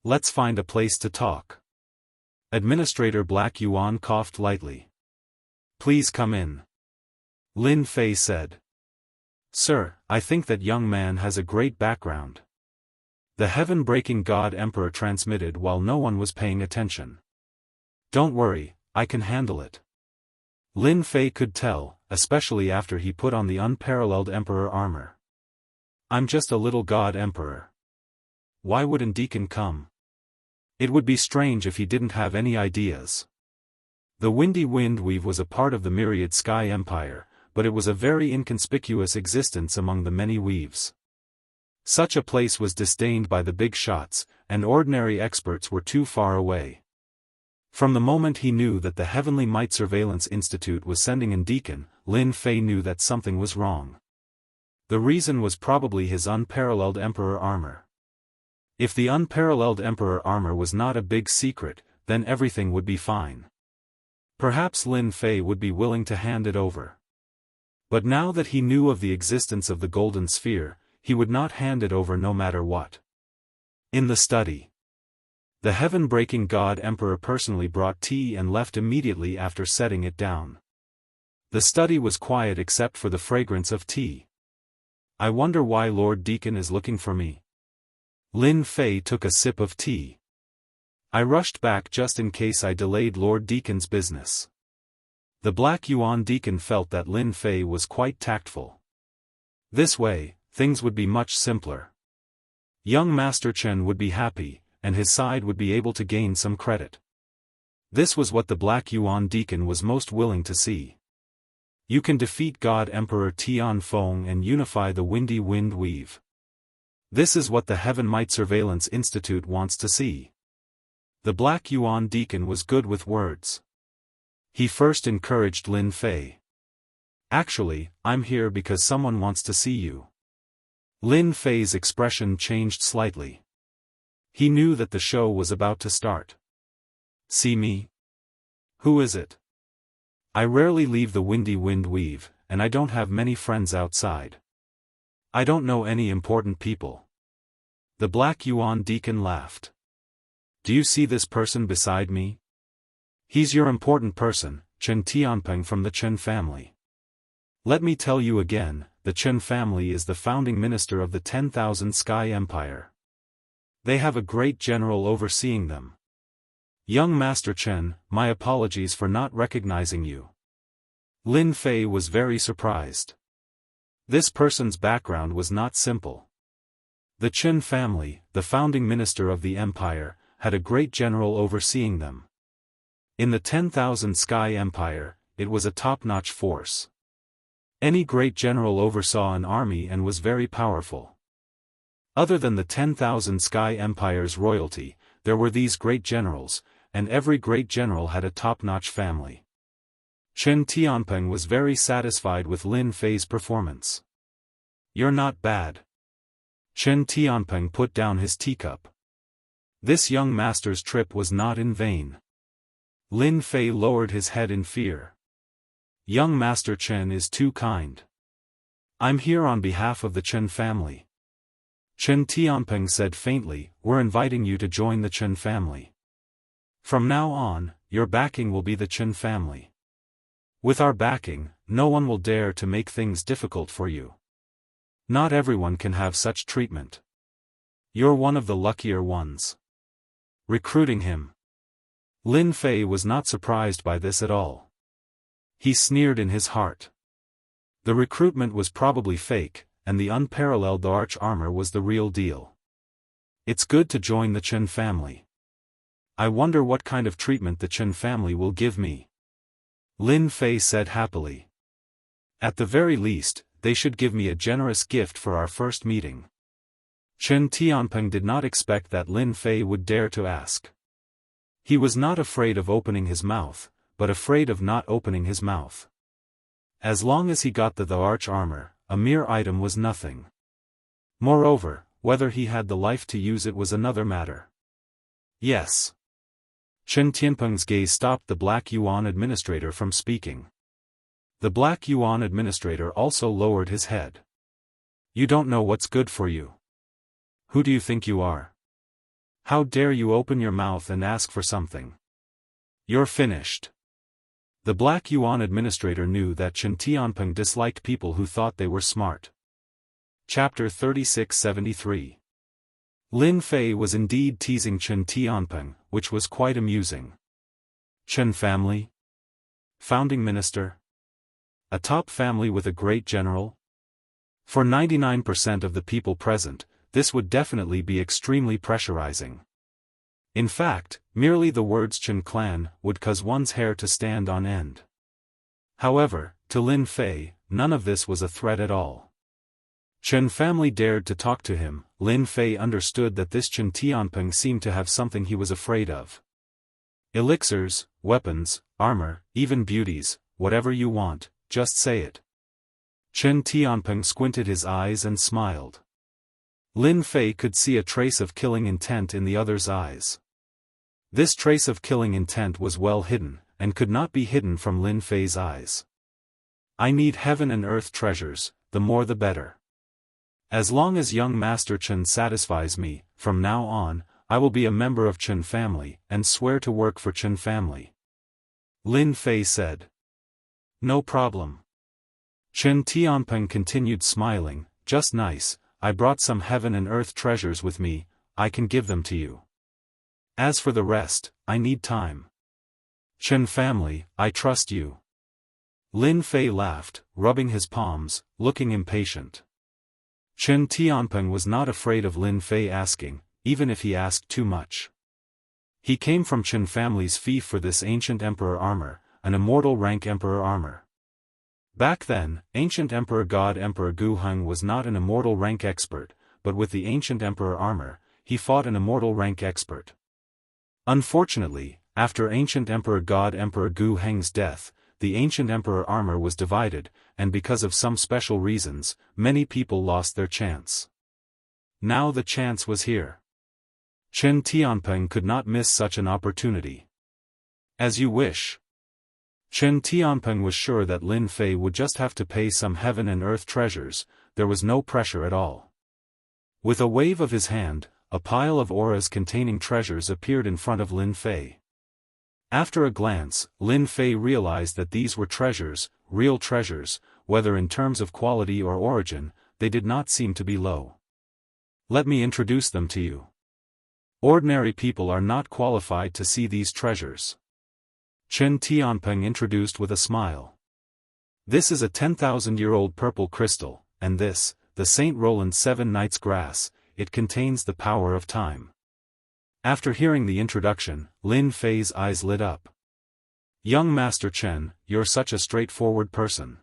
[SPEAKER 1] Let's find a place to talk." Administrator Black Yuan coughed lightly. "Please come in." Lin Fei said. "Sir, I think that young man has a great background." The heaven-breaking God Emperor transmitted while no one was paying attention. "Don't worry, I can handle it." Lin Fei could tell, especially after he put on the unparalleled Emperor armor. "I'm just a little God Emperor. Why wouldn't Deacon come? It would be strange if he didn't have any ideas." The Windy Wind Weave was a part of the Myriad Sky Empire, but it was a very inconspicuous existence among the many weaves. Such a place was disdained by the big shots, and ordinary experts were too far away. From the moment he knew that the Heavenly Might Surveillance Institute was sending in Deacon, Lin Fei knew that something was wrong. The reason was probably his unparalleled Emperor armor. If the unparalleled Emperor armor was not a big secret, then everything would be fine. Perhaps Lin Fei would be willing to hand it over. But now that he knew of the existence of the golden sphere, he would not hand it over no matter what. In the study, the heaven-breaking God Emperor personally brought tea and left immediately after setting it down. The study was quiet except for the fragrance of tea. I wonder why Lord Deacon is looking for me. Lin Fei took a sip of tea. I rushed back just in case I delayed Lord Deacon's business. The Black Yuan Deacon felt that Lin Fei was quite tactful. This way, things would be much simpler. Young Master Chen would be happy, and his side would be able to gain some credit. This was what the Black Yuan Deacon was most willing to see. You can defeat God Emperor Tianfeng and unify the Windy Wind Weave. This is what the Heaven Might Surveillance Institute wants to see. The Black Yuan Deacon was good with words. He first encouraged Lin Fei. Actually, I'm here because someone wants to see you. Lin Fei's expression changed slightly. He knew that the show was about to start. See me? Who is it? I rarely leave the Windy Wind Weave, and I don't have many friends outside. I don't know any important people. The Black Yuan Deacon laughed. Do you see this person beside me? He's your important person, Chen Tianpeng from the Chen family. Let me tell you again, the Chen family is the founding minister of the 10,000 Sky Empire. They have a great general overseeing them. Young Master Chen, my apologies for not recognizing you. Lin Fei was very surprised. This person's background was not simple. The Chen family, the founding minister of the empire, had a great general overseeing them. In the 10,000 Sky Empire, it was a top-notch force. Any great general oversaw an army and was very powerful. Other than the 10,000 Sky Empire's royalty, there were these great generals, and every great general had a top-notch family. Chen Tianpeng was very satisfied with Lin Fei's performance. You're not bad. Chen Tianpeng put down his teacup. This young master's trip was not in vain. Lin Fei lowered his head in fear. Young Master Chen is too kind. I'm here on behalf of the Chen family. Chen Tianpeng said faintly, we're inviting you to join the Chen family. From now on, your backing will be the Chen family. With our backing, no one will dare to make things difficult for you. Not everyone can have such treatment. You're one of the luckier ones. Recruiting him. Lin Fei was not surprised by this at all. He sneered in his heart. The recruitment was probably fake, and the Unparalleled arch armor was the real deal. It's good to join the Chen family. I wonder what kind of treatment the Chen family will give me. Lin Fei said happily. At the very least, they should give me a generous gift for our first meeting. Chen Tianpeng did not expect that Lin Fei would dare to ask. He was not afraid of opening his mouth, but afraid of not opening his mouth. As long as he got the arch armor, a mere item was nothing. Moreover, whether he had the life to use it was another matter. Yes. Chen Tianpeng's gaze stopped the Black Yuan administrator from speaking. The Black Yuan administrator also lowered his head. You don't know what's good for you. Who do you think you are? How dare you open your mouth and ask for something? You're finished. The Black Yuan administrator knew that Chen Tianpeng disliked people who thought they were smart. Chapter 3673. Lin Fei was indeed teasing Chen Tianpeng, which was quite amusing. Chen family? Founding minister? A top family with a great general? For 99% of the people present, this would definitely be extremely pressurizing. In fact, merely the words Chen clan would cause one's hair to stand on end. However, to Lin Fei, none of this was a threat at all. Chen family dared to talk to him. Lin Fei understood that this Chen Tianpeng seemed to have something he was afraid of. Elixirs, weapons, armor, even beauties, whatever you want, just say it. Chen Tianpeng squinted his eyes and smiled. Lin Fei could see a trace of killing intent in the other's eyes. This trace of killing intent was well hidden, and could not be hidden from Lin Fei's eyes. I need heaven and earth treasures, the more the better. As long as young Master Chen satisfies me, from now on, I will be a member of Chen family, and swear to work for Chen family. Lin Fei said. No problem. Chen Tianpeng continued smiling, just nice, I brought some heaven and earth treasures with me, I can give them to you. As for the rest, I need time. Chen family, I trust you. Lin Fei laughed, rubbing his palms, looking impatient. Chen Tianpeng was not afraid of Lin Fei asking, even if he asked too much. He came from Chen family's fief for this ancient emperor armor, an immortal rank emperor armor. Back then, ancient emperor god Emperor Gu Heng was not an immortal rank expert, but with the ancient emperor armor, he fought an immortal rank expert. Unfortunately, after ancient emperor god Emperor Gu Heng's death, the ancient emperor armor was divided, and because of some special reasons, many people lost their chance. Now the chance was here. Chen Tianpeng could not miss such an opportunity. As you wish. Chen Tianpeng was sure that Lin Fei would just have to pay some heaven and earth treasures, there was no pressure at all. With a wave of his hand, a pile of auras containing treasures appeared in front of Lin Fei. After a glance, Lin Fei realized that these were treasures, real treasures, whether in terms of quality or origin, they did not seem to be low. Let me introduce them to you. Ordinary people are not qualified to see these treasures. Chen Tianpeng introduced with a smile. This is a 10,000-year-old purple crystal, and this, the St. Roland 7 Nights grass, it contains the power of time. After hearing the introduction, Lin Fei's eyes lit up. Young Master Chen, you're such a straightforward person.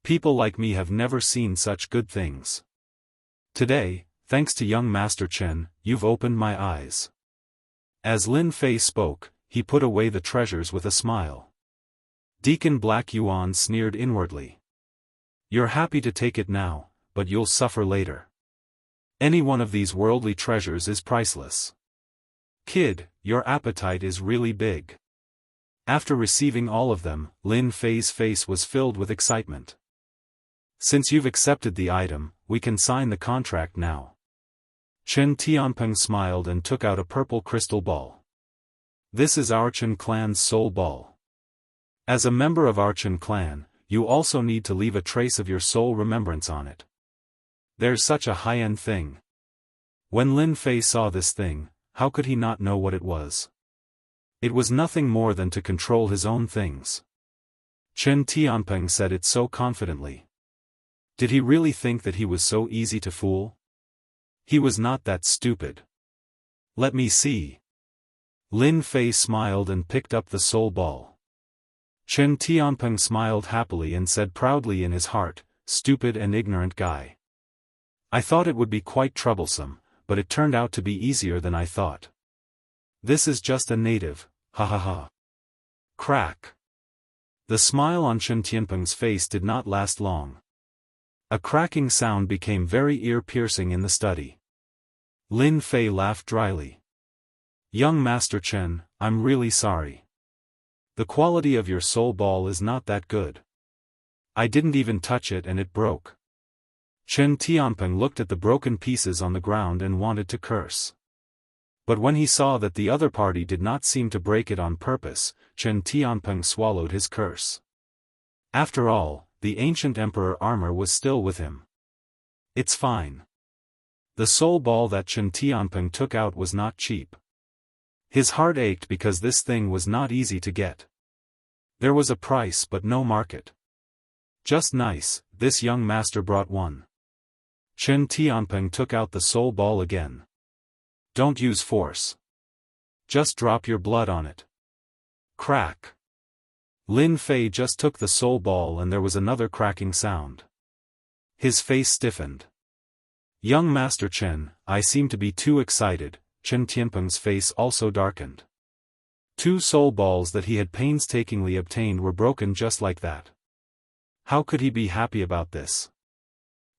[SPEAKER 1] People like me have never seen such good things. Today, thanks to young Master Chen, you've opened my eyes. As Lin Fei spoke, he put away the treasures with a smile. Deacon Black Yuan sneered inwardly. You're happy to take it now, but you'll suffer later. Any one of these worldly treasures is priceless. Kid, your appetite is really big. After receiving all of them, Lin Fei's face was filled with excitement. Since you've accepted the item, we can sign the contract now. Chen Tianpeng smiled and took out a purple crystal ball. This is our Chen clan's soul ball. As a member of our Chen clan, you also need to leave a trace of your soul remembrance on it. There's such a high-end thing. When Lin Fei saw this thing, how could he not know what it was? It was nothing more than to control his own things. Chen Tianpeng said it so confidently. Did he really think that he was so easy to fool? He was not that stupid. Let me see. Lin Fei smiled and picked up the soul ball. Chen Tianpeng smiled happily and said proudly in his heart, stupid and ignorant guy. I thought it would be quite troublesome, but it turned out to be easier than I thought. This is just a native, ha ha ha. Crack. The smile on Chen Tianpeng's face did not last long. A cracking sound became very ear-piercing in the study. Lin Fei laughed dryly. Young Master Chen, I'm really sorry. The quality of your soul ball is not that good. I didn't even touch it and it broke. Chen Tianpeng looked at the broken pieces on the ground and wanted to curse. But when he saw that the other party did not seem to break it on purpose, Chen Tianpeng swallowed his curse. After all, the ancient emperor armor was still with him. It's fine. The soul ball that Chen Tianpeng took out was not cheap. His heart ached because this thing was not easy to get. There was a price but no market. Just nice, this young master brought one. Chen Tianpeng took out the soul ball again. Don't use force. Just drop your blood on it. Crack. Lin Fei just took the soul ball and there was another cracking sound. His face stiffened. Young Master Chen, I seem to be too excited. Chen Tianpeng's face also darkened. 2 soul balls that he had painstakingly obtained were broken just like that. How could he be happy about this?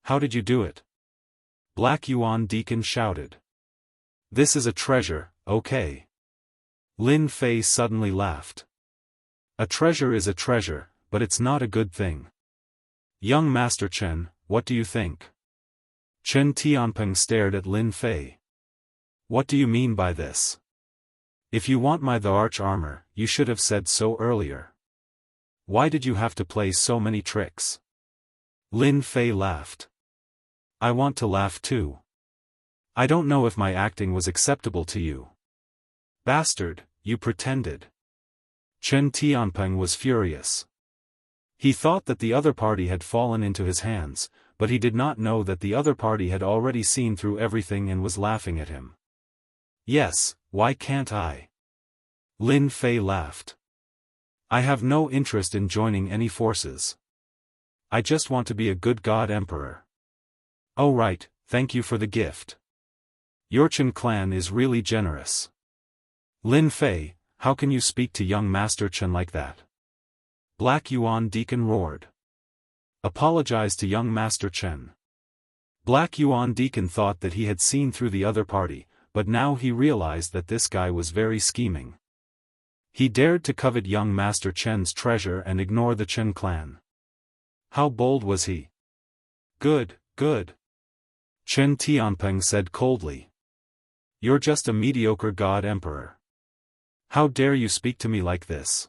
[SPEAKER 1] How did you do it? Black Yuan Deacon shouted. This is a treasure, okay. Lin Fei suddenly laughed. A treasure is a treasure, but it's not a good thing. Young Master Chen, what do you think? Chen Tianping stared at Lin Fei. What do you mean by this? If you want my the arch armor, you should have said so earlier. Why did you have to play so many tricks? Lin Fei laughed. I want to laugh too. I don't know if my acting was acceptable to you. Bastard, you pretended. Chen Tianping was furious. He thought that the other party had fallen into his hands, but he did not know that the other party had already seen through everything and was laughing at him. Yes, why can't I? Lin Fei laughed. I have no interest in joining any forces. I just want to be a good god emperor. Oh right, thank you for the gift. Your Chen clan is really generous. Lin Fei, how can you speak to young Master Chen like that? Black Yuan Deacon roared. Apologize to young Master Chen. Black Yuan Deacon thought that he had seen through the other party, but now he realized that this guy was very scheming. He dared to covet young Master Chen's treasure and ignore the Chen clan. How bold was he? Good, good. Chen Tianping said coldly. You're just a mediocre god emperor. How dare you speak to me like this?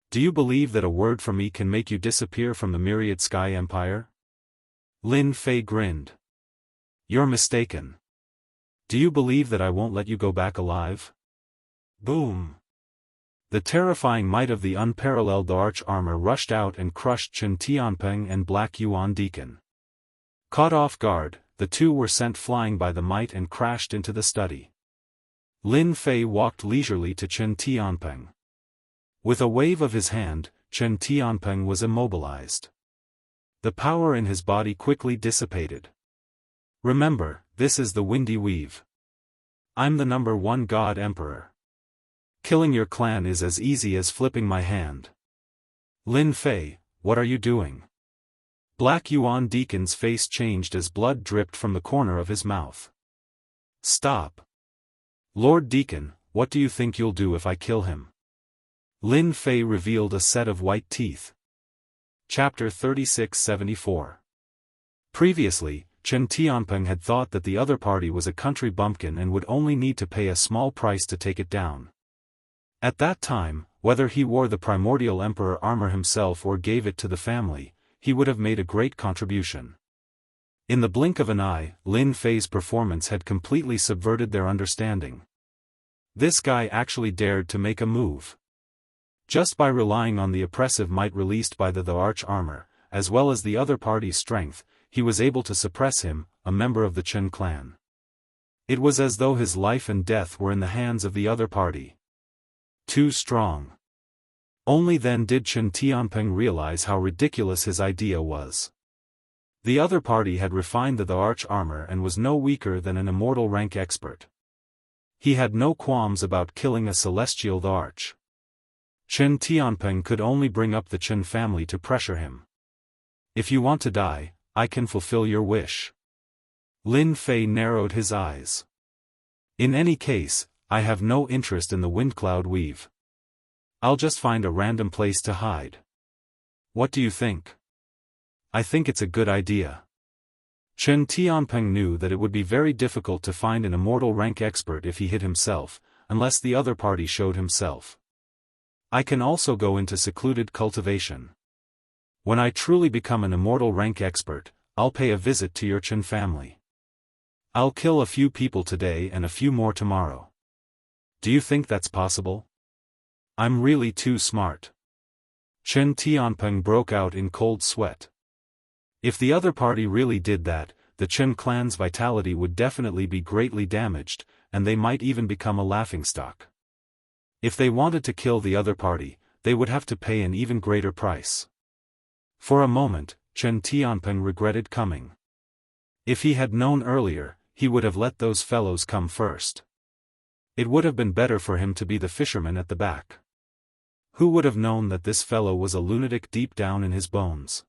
[SPEAKER 1] Do you believe that a word from me can make you disappear from the myriad sky empire? Lin Fei grinned. You're mistaken. Do you believe that I won't let you go back alive? Boom. The terrifying might of the unparalleled arch armor rushed out and crushed Chen Tianping and Black Yuan Deacon. Caught off guard, the two were sent flying by the might and crashed into the study. Lin Fei walked leisurely to Chen Tianping. With a wave of his hand, Chen Tianping was immobilized. The power in his body quickly dissipated. Remember, this is the Windy Weave. I'm the #1 god emperor. Killing your clan is as easy as flipping my hand. Lin Fei, what are you doing? Black Yuan Deacon's face changed as blood dripped from the corner of his mouth. Stop. Lord Deacon, what do you think you'll do if I kill him? Lin Fei revealed a set of white teeth. Chapter 3674. Previously, Chen Tianping had thought that the other party was a country bumpkin and would only need to pay a small price to take it down. At that time, whether he wore the primordial emperor armor himself or gave it to the family, he would have made a great contribution. In the blink of an eye, Lin Fei's performance had completely subverted their understanding. This guy actually dared to make a move. Just by relying on the oppressive might released by the arch armor, as well as the other party's strength, he was able to suppress him, a member of the Chen clan. It was as though his life and death were in the hands of the other party. Too strong. Only then did Chen Tianping realize how ridiculous his idea was. The other party had refined the arch armor and was no weaker than an immortal rank expert. He had no qualms about killing a celestial arch. Chen Tianping could only bring up the Chen family to pressure him. If you want to die, I can fulfill your wish. Lin Fei narrowed his eyes. In any case, I have no interest in the Windcloud Weave. I'll just find a random place to hide. What do you think? I think it's a good idea. Chen Tianping knew that it would be very difficult to find an immortal rank expert if he hid himself, unless the other party showed himself. I can also go into secluded cultivation. When I truly become an immortal rank expert, I'll pay a visit to your Chen family. I'll kill a few people today and a few more tomorrow. Do you think that's possible? I'm really too smart. Chen Tianping broke out in cold sweat. If the other party really did that, the Chen clan's vitality would definitely be greatly damaged, and they might even become a laughingstock. If they wanted to kill the other party, they would have to pay an even greater price. For a moment, Chen Tianping regretted coming. If he had known earlier, he would have let those fellows come first. It would have been better for him to be the fisherman at the back. Who would have known that this fellow was a lunatic deep down in his bones?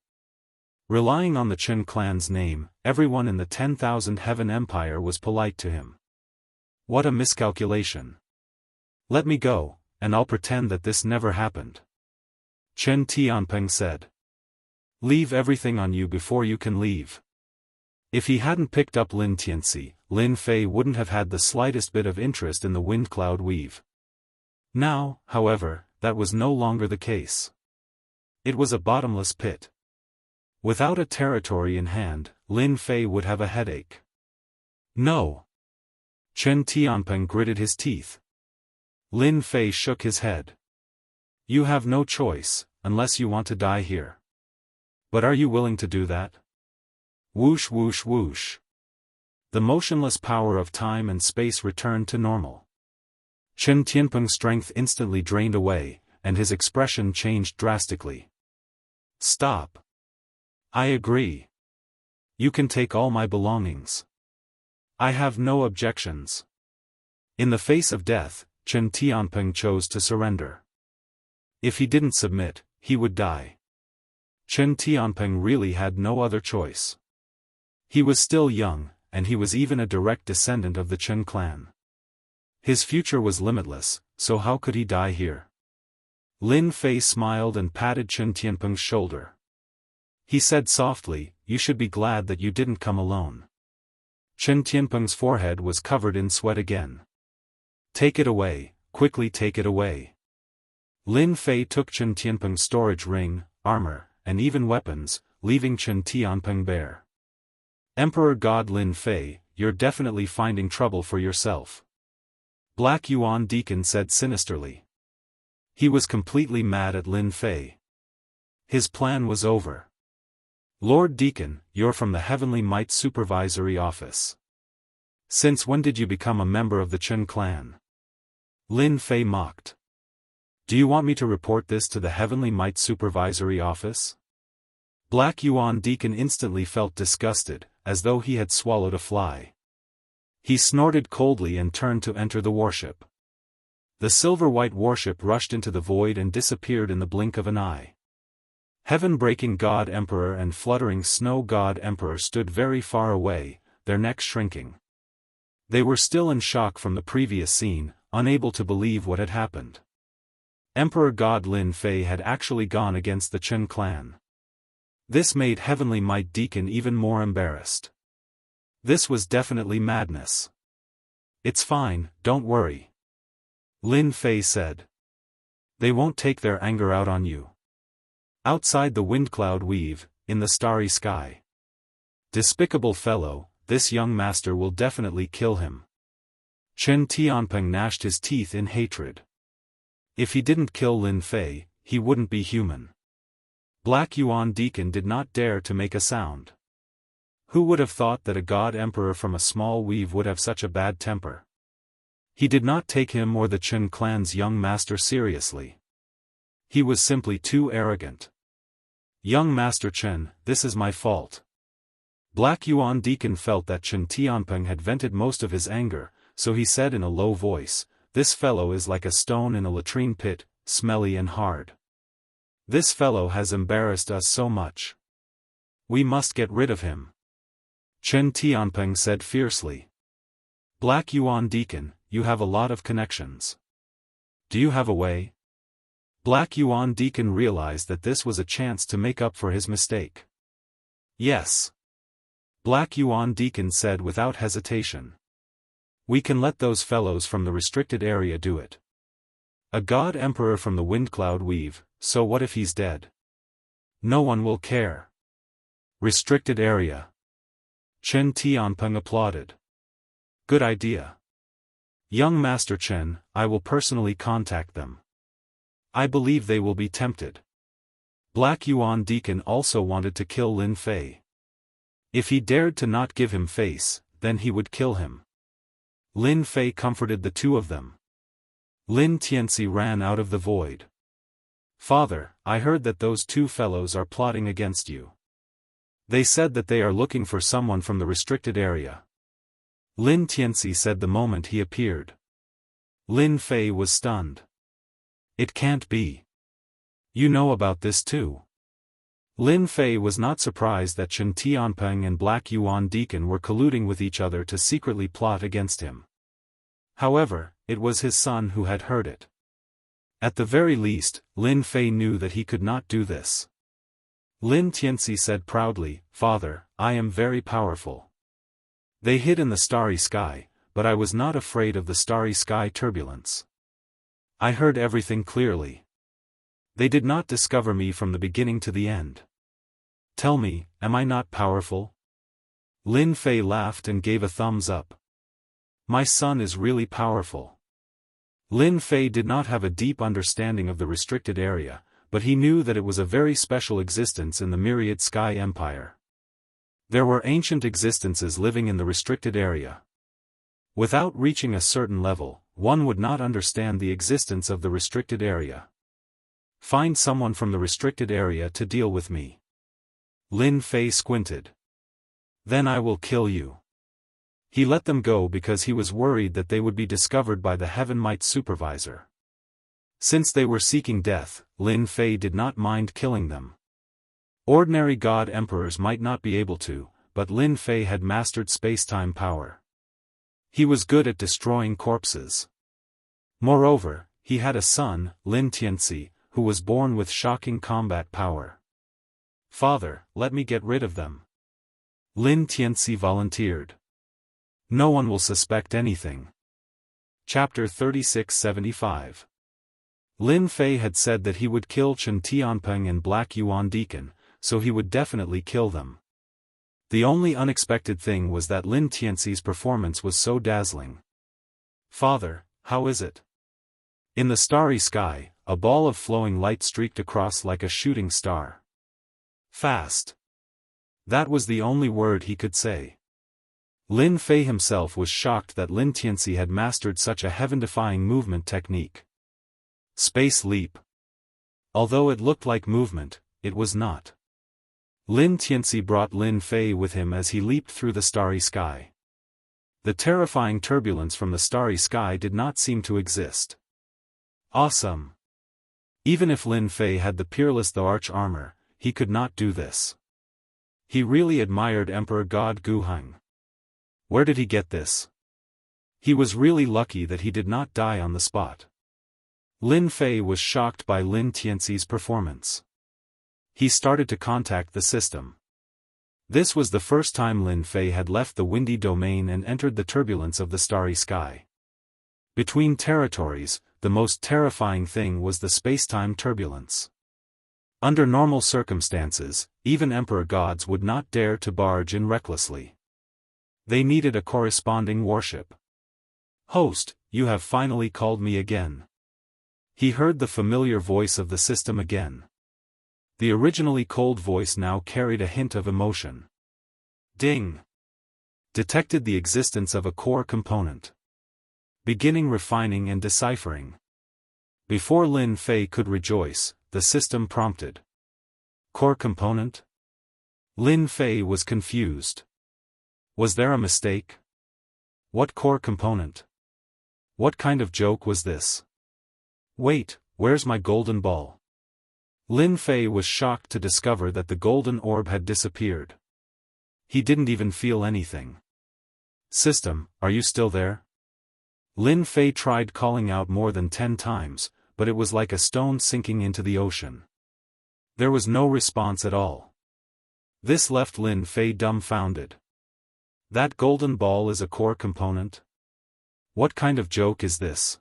[SPEAKER 1] Relying on the Chen clan's name, everyone in the 10,000 Heaven Empire was polite to him. What a miscalculation. Let me go, and I'll pretend that this never happened. Chen Tianping said. Leave everything on you before you can leave. If he hadn't picked up Lin Tianxi, Lin Fei wouldn't have had the slightest bit of interest in the wind cloud weave. Now, however, that was no longer the case. It was a bottomless pit. Without a territory in hand, Lin Fei would have a headache. No. Chen Tianping gritted his teeth. Lin Fei shook his head. You have no choice, unless you want to die here. But are you willing to do that? Whoosh whoosh whoosh. The motionless power of time and space returned to normal. Chen Tianping's strength instantly drained away, and his expression changed drastically. Stop. I agree. You can take all my belongings. I have no objections. In the face of death, Chen Tianping chose to surrender. If he didn't submit, he would die. Chen Tianping really had no other choice. He was still young, and he was even a direct descendant of the Chen clan. His future was limitless, so how could he die here? Lin Fei smiled and patted Chen Tianping's shoulder. He said softly, "You should be glad that you didn't come alone." Chen Tianping's forehead was covered in sweat again. Take it away, quickly take it away. Lin Fei took Chen Tianping's storage ring, armor, and even weapons, leaving Chen Tianping bare. Emperor God Lin Fei, you're definitely finding trouble for yourself. Black Yuan Deacon said sinisterly. He was completely mad at Lin Fei. His plan was over. Lord Deacon, you're from the Heavenly Might Supervisory Office. Since when did you become a member of the Chen clan? Lin Fei mocked. Do you want me to report this to the Heavenly Might Supervisory Office? Black Yuan Deacon instantly felt disgusted, as though he had swallowed a fly. He snorted coldly and turned to enter the warship. The silver-white warship rushed into the void and disappeared in the blink of an eye. Heaven-breaking God Emperor and fluttering Snow God Emperor stood very far away, their necks shrinking. They were still in shock from the previous scene, unable to believe what had happened. Emperor God Lin Fei had actually gone against the Chen clan. This made Heavenly Might Deacon even more embarrassed. This was definitely madness. It's fine, don't worry. Lin Fei said. They won't take their anger out on you. Outside the wind cloud weave, in the starry sky. Despicable fellow, this young master will definitely kill him. Chen Tianping gnashed his teeth in hatred. If he didn't kill Lin Fei, he wouldn't be human. Black Yuan Deacon did not dare to make a sound. Who would have thought that a god emperor from a small weave would have such a bad temper? He did not take him or the Chen clan's young master seriously. He was simply too arrogant. Young Master Chen, this is my fault. Black Yuan Deacon felt that Chen Tianping had vented most of his anger, so he said in a low voice, "This fellow is like a stone in a latrine pit, smelly and hard. This fellow has embarrassed us so much. We must get rid of him." Chen Tianping said fiercely. Black Yuan Deacon, you have a lot of connections. Do you have a way? Black Yuan Deacon realized that this was a chance to make up for his mistake. Yes. Black Yuan Deacon said without hesitation. We can let those fellows from the restricted area do it. A god emperor from the wind cloud weave, so what if he's dead? No one will care. Restricted area. Chen Tianping applauded. Good idea. Young Master Chen, I will personally contact them. I believe they will be tempted. Black Yuan Deacon also wanted to kill Lin Fei. If he dared to not give him face, then he would kill him. Lin Fei comforted the two of them. Lin Tianxi ran out of the void. Father, I heard that those two fellows are plotting against you. They said that they are looking for someone from the restricted area. Lin Tianxi said the moment he appeared. Lin Fei was stunned. It can't be. You know about this too. Lin Fei was not surprised that Chen Tianping and Black Yuan Deacon were colluding with each other to secretly plot against him. However, it was his son who had heard it. At the very least, Lin Fei knew that he could not do this. Lin Tianxi said proudly, "Father, I am very powerful." They hid in the starry sky, but I was not afraid of the starry sky turbulence. I heard everything clearly. They did not discover me from the beginning to the end. Tell me, am I not powerful? Lin Fei laughed and gave a thumbs up. My son is really powerful. Lin Fei did not have a deep understanding of the restricted area, but he knew that it was a very special existence in the myriad sky empire. There were ancient existences living in the restricted area. Without reaching a certain level, one would not understand the existence of the restricted area. Find someone from the restricted area to deal with me. Lin Fei squinted. Then I will kill you. He let them go because he was worried that they would be discovered by the Heaven Might supervisor. Since they were seeking death, Lin Fei did not mind killing them. Ordinary god emperors might not be able to, but Lin Fei had mastered space-time power. He was good at destroying corpses. Moreover, he had a son, Lin Tianxi, who was born with shocking combat power. Father, let me get rid of them. Lin Tianxi volunteered. No one will suspect anything. Chapter 3675. Lin Fei had said that he would kill Chen Tianpeng and Black Yuan Deacon, so he would definitely kill them. The only unexpected thing was that Lin Tianxi's performance was so dazzling. Father, how is it? In the starry sky, a ball of flowing light streaked across like a shooting star. Fast. That was the only word he could say. Lin Fei himself was shocked that Lin Tianxi had mastered such a heaven-defying movement technique. Space leap. Although it looked like movement, it was not. Lin Tianxi brought Lin Fei with him as he leaped through the starry sky. The terrifying turbulence from the starry sky did not seem to exist. Awesome. Even if Lin Fei had the peerless arch armor, he could not do this. He really admired Emperor God Guheng. Where did he get this? He was really lucky that he did not die on the spot. Lin Fei was shocked by Lin Tianxi's performance. He started to contact the system. This was the first time Lin Fei had left the windy domain and entered the turbulence of the starry sky. Between territories, the most terrifying thing was the space-time turbulence. Under normal circumstances, even emperor gods would not dare to barge in recklessly. They needed a corresponding warship. Host, you have finally called me again. He heard the familiar voice of the system again. The originally cold voice now carried a hint of emotion. Ding! Detected the existence of a core component. Beginning refining and deciphering. Before Lin Fei could rejoice, the system prompted. Core component? Lin Fei was confused. Was there a mistake? What core component? What kind of joke was this? Wait, where's my golden ball? Lin Fei was shocked to discover that the golden orb had disappeared. He didn't even feel anything. System, are you still there? Lin Fei tried calling out more than 10 times, but it was like a stone sinking into the ocean. There was no response at all. This left Lin Fei dumbfounded. That golden ball is a core component? What kind of joke is this?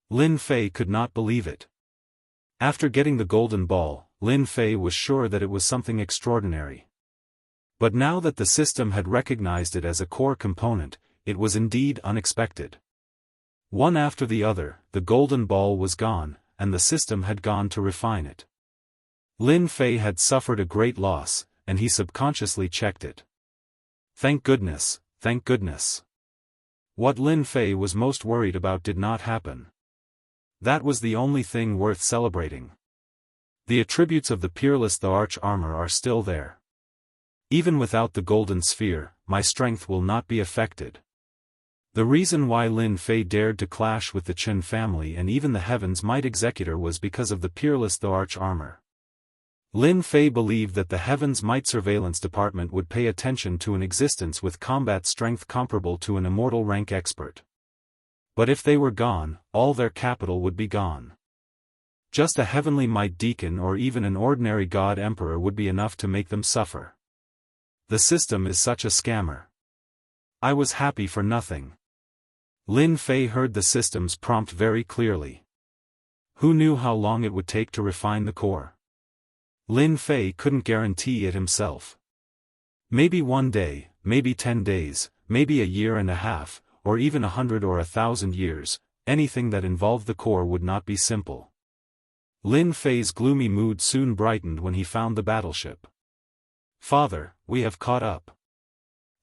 [SPEAKER 1] Lin Fei could not believe it. After getting the golden ball, Lin Fei was sure that it was something extraordinary. But now that the system had recognized it as a core component, it was indeed unexpected. One after the other, the golden ball was gone, and the system had gone to refine it. Lin Fei had suffered a great loss, and he subconsciously checked it. Thank goodness, thank goodness. What Lin Fei was most worried about did not happen. That was the only thing worth celebrating. The attributes of the peerless arch armor are still there. Even without the golden sphere, my strength will not be affected. The reason why Lin Fei dared to clash with the Qin family and even the Heaven's Might Executor was because of the peerless arch armor. Lin Fei believed that the Heaven's Might Surveillance Department would pay attention to an existence with combat strength comparable to an immortal rank expert. But if they were gone, all their capital would be gone. Just a heavenly might deacon or even an ordinary god emperor would be enough to make them suffer. The system is such a scammer. I was happy for nothing. Lin Fei heard the system's prompt very clearly. Who knew how long it would take to refine the core? Lin Fei couldn't guarantee it himself. Maybe 1 day, maybe 10 days, maybe a year and a half, or even 100 or 1,000 years, anything that involved the core would not be simple. Lin Fei's gloomy mood soon brightened when he found the battleship. Father, we have caught up.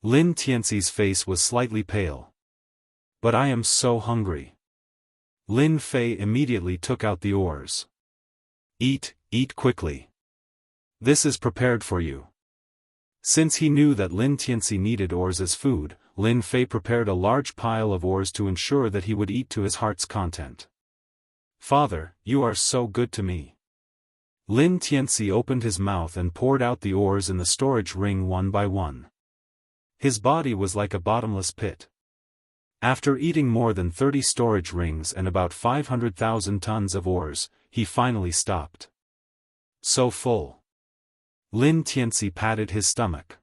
[SPEAKER 1] Lin Tianxi's face was slightly pale. But I am so hungry. Lin Fei immediately took out the oars. Eat quickly. This is prepared for you. Since he knew that Lin Tianxi needed oars as food, Lin Fei prepared a large pile of oars to ensure that he would eat to his heart's content. Father, you are so good to me. Lin Tianxi opened his mouth and poured out the oars in the storage ring one by one. His body was like a bottomless pit. After eating more than 30 storage rings and about 500,000 tons of ores, he finally stopped. So full. Lin Tianxi patted his stomach.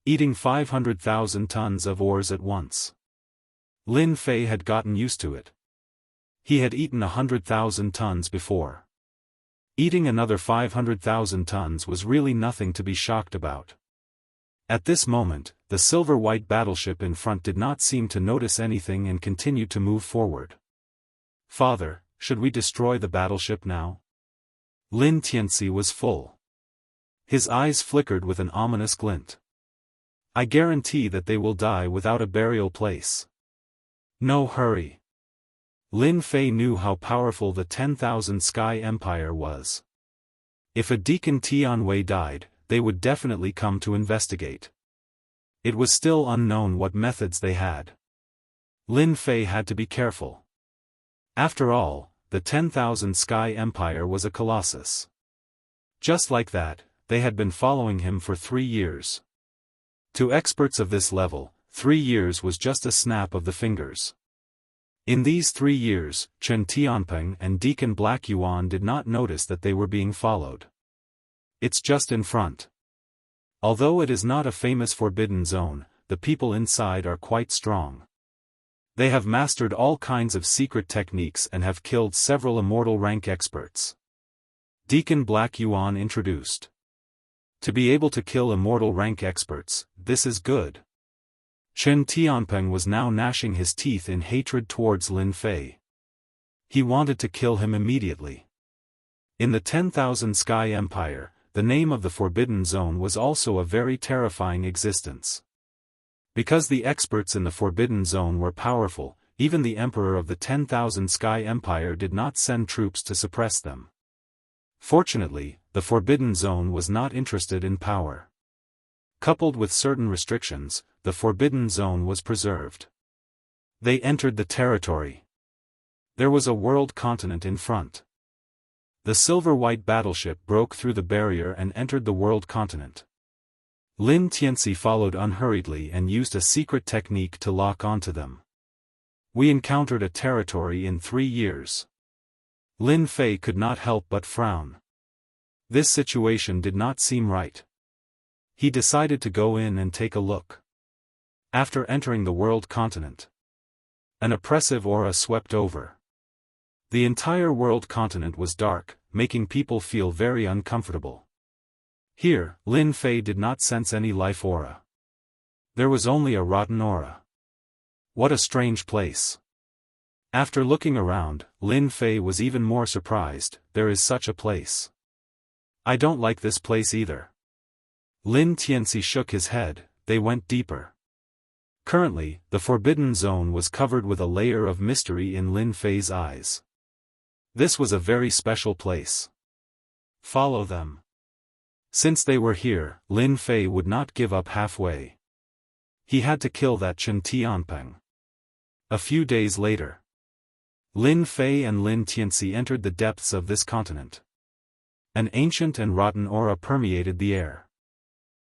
[SPEAKER 1] Eating 500,000 tons of ores at once. Lin Fei had gotten used to it. He had eaten 100,000 tons before. Eating another 500,000 tons was really nothing to be shocked about. At this moment, the silver-white battleship in front did not seem to notice anything and continued to move forward. Father, should we destroy the battleship now? Lin Tianxi was full. His eyes flickered with an ominous glint. I guarantee that they will die without a burial place. No hurry. Lin Fei knew how powerful the 10,000 Sky Empire was. If a Deacon Tianwei died, they would definitely come to investigate. It was still unknown what methods they had. Lin Fei had to be careful. After all, the 10,000 Sky Empire was a colossus. Just like that, they had been following him for 3 years. To experts of this level, 3 years was just a snap of the fingers. In these 3 years, Chen Tianpeng and Deacon Black Yuan did not notice that they were being followed. It's just in front. Although it is not a famous forbidden zone, the people inside are quite strong. They have mastered all kinds of secret techniques and have killed several immortal rank experts. Deacon Black Yuan introduced. To be able to kill immortal rank experts, this is good. Chen Tianpeng was now gnashing his teeth in hatred towards Lin Fei. He wanted to kill him immediately. In the 10,000 Sky Empire, the name of the Forbidden Zone was also a very terrifying existence. Because the experts in the Forbidden Zone were powerful, even the Emperor of the 10,000 Sky Empire did not send troops to suppress them. Fortunately, the Forbidden Zone was not interested in power. Coupled with certain restrictions, the Forbidden Zone was preserved. They entered the territory. There was a world continent in front. The silver-white battleship broke through the barrier and entered the world continent. Lin Tianxi followed unhurriedly and used a secret technique to lock onto them. We encountered a territory in 3 years. Lin Fei could not help but frown. This situation did not seem right. He decided to go in and take a look. After entering the world continent, an oppressive aura swept over. The entire world continent was dark, making people feel very uncomfortable. Here, Lin Fei did not sense any life aura. There was only a rotten aura. What a strange place. After looking around, Lin Fei was even more surprised. There is such a place. I don't like this place either. Lin Tianxi shook his head. They went deeper. Currently, the Forbidden Zone was covered with a layer of mystery in Lin Fei's eyes. This was a very special place. Follow them. Since they were here, Lin Fei would not give up halfway. He had to kill that Chen Tianpeng. A few days later, Lin Fei and Lin Tianxi entered the depths of this continent. An ancient and rotten aura permeated the air.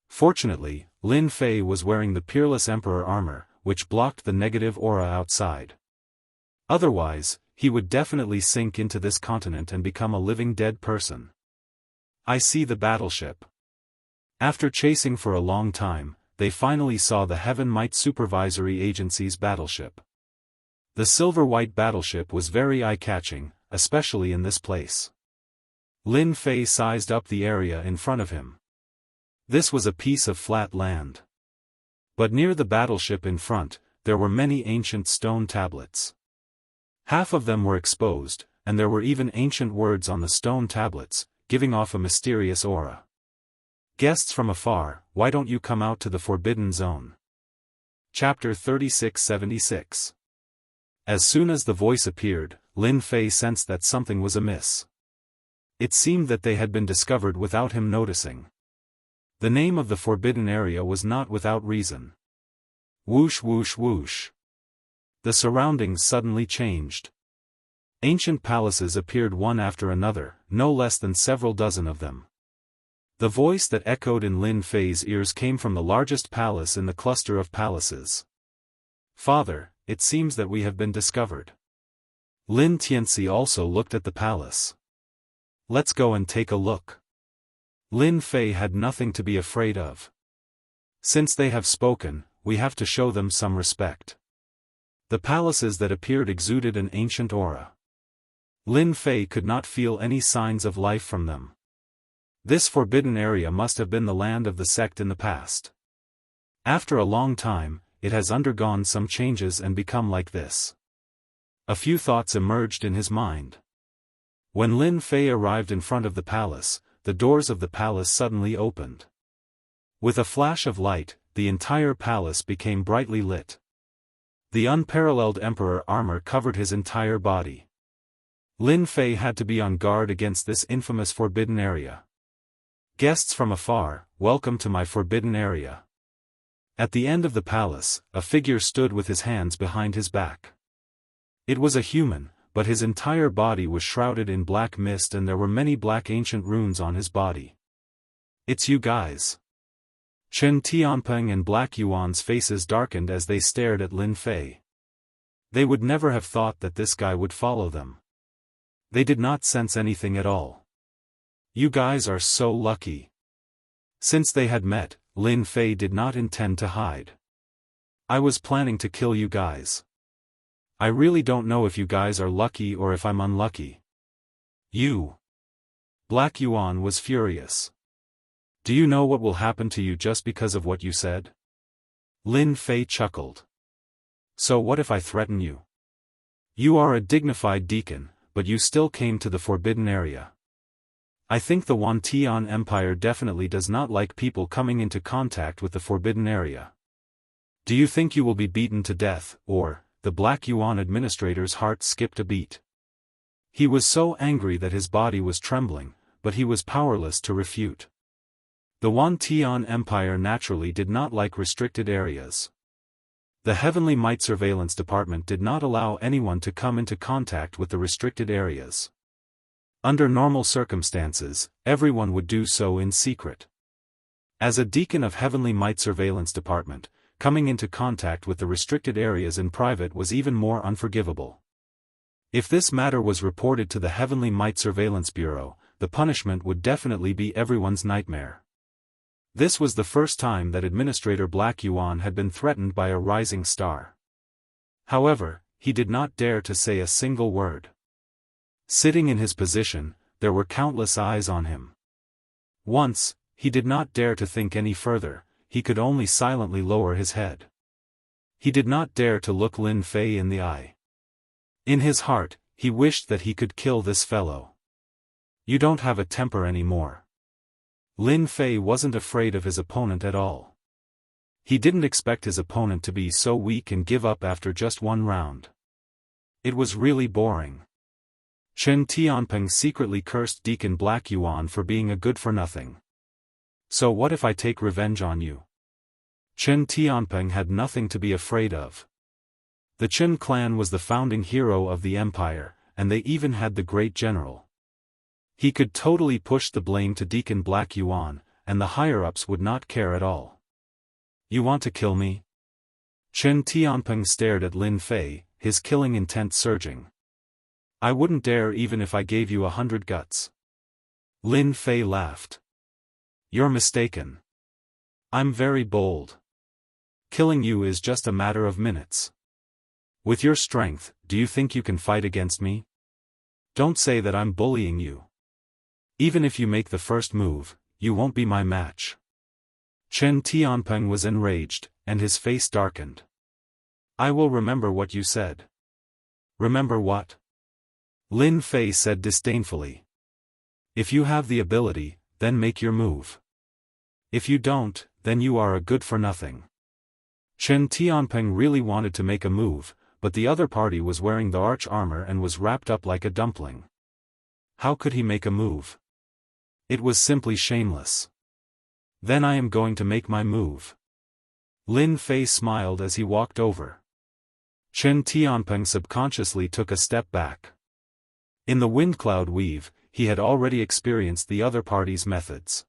[SPEAKER 1] Fortunately, Lin Fei was wearing the Peerless Emperor armor, which blocked the negative aura outside. Otherwise, he would definitely sink into this continent and become a living dead person. I see the battleship. After chasing for a long time, they finally saw the Heaven Might Supervisory Agency's battleship. The silver-white battleship was very eye-catching, especially in this place. Lin Fei sized up the area in front of him. This was a piece of flat land. But near the battleship in front, there were many ancient stone tablets. Half of them were exposed, and there were even ancient words on the stone tablets, giving off a mysterious aura. Guests from afar, why don't you come out to the Forbidden Zone? Chapter 3676. As soon as the voice appeared, Lin Fei sensed that something was amiss. It seemed that they had been discovered without him noticing. The name of the forbidden area was not without reason. Whoosh whoosh whoosh. The surroundings suddenly changed. Ancient palaces appeared one after another, no less than several dozen of them. The voice that echoed in Lin Fei's ears came from the largest palace in the cluster of palaces. Father, it seems that we have been discovered. Lin Tianxi also looked at the palace. Let's go and take a look. Lin Fei had nothing to be afraid of. Since they have spoken, we have to show them some respect. The palaces that appeared exuded an ancient aura. Lin Fei could not feel any signs of life from them. This forbidden area must have been the land of the sect in the past. After a long time, it has undergone some changes and become like this. A few thoughts emerged in his mind. When Lin Fei arrived in front of the palace, the doors of the palace suddenly opened. With a flash of light, the entire palace became brightly lit. The unparalleled emperor armor covered his entire body. Lin Fei had to be on guard against this infamous forbidden area. Guests from afar, welcome to my forbidden area. At the end of the palace, a figure stood with his hands behind his back. It was a human, but his entire body was shrouded in black mist and there were many black ancient runes on his body. It's you guys. Chen Tianpeng and Black Yuan's faces darkened as they stared at Lin Fei. They would never have thought that this guy would follow them. They did not sense anything at all. You guys are so lucky. Since they had met, Lin Fei did not intend to hide. I was planning to kill you guys. I really don't know if you guys are lucky or if I'm unlucky. You. Black Yuan was furious. Do you know what will happen to you just because of what you said? Lin Fei chuckled. So what if I threaten you? You are a dignified deacon, but you still came to the forbidden area. I think the Wantian Empire definitely does not like people coming into contact with the forbidden area. Do you think you will be beaten to death, or? The Black Yuan administrator's heart skipped a beat. He was so angry that his body was trembling, but he was powerless to refute. The Wantian Empire naturally did not like restricted areas. The Heavenly Might Surveillance Department did not allow anyone to come into contact with the restricted areas. Under normal circumstances, everyone would do so in secret. As a deacon of Heavenly Might Surveillance Department, coming into contact with the restricted areas in private was even more unforgivable. If this matter was reported to the Heavenly Might Surveillance Bureau, the punishment would definitely be everyone's nightmare. This was the first time that Administrator Black Yuan had been threatened by a rising star. However, he did not dare to say a single word. Sitting in his position, there were countless eyes on him. Once, he did not dare to think any further, he could only silently lower his head. He did not dare to look Lin Fei in the eye. In his heart, he wished that he could kill this fellow. You don't have a temper anymore. Lin Fei wasn't afraid of his opponent at all. He didn't expect his opponent to be so weak and give up after just one round. It was really boring. Chen Tianpeng secretly cursed Deacon Black Yuan for being a good-for-nothing. So what if I take revenge on you? Chen Tianpeng had nothing to be afraid of. The Chen clan was the founding hero of the empire, and they even had the great general. He could totally push the blame to Deacon Black Yuan, and the higher-ups would not care at all. You want to kill me? Chen Tianpeng stared at Lin Fei, his killing intent surging. I wouldn't dare even if I gave you 100 guts. Lin Fei laughed. You're mistaken. I'm very bold. Killing you is just a matter of minutes. With your strength, do you think you can fight against me? Don't say that I'm bullying you. Even if you make the first move, you won't be my match. Chen Tianpeng was enraged, and his face darkened. I will remember what you said. Remember what? Lin Fei said disdainfully. If you have the ability, then make your move. If you don't, then you are a good-for-nothing. Chen Tianpeng really wanted to make a move, but the other party was wearing the arch armor and was wrapped up like a dumpling. How could he make a move? It was simply shameless. Then I am going to make my move. Lin Fei smiled as he walked over. Chen Tianpeng subconsciously took a step back. In the wind cloud weave, he had already experienced the other party's methods.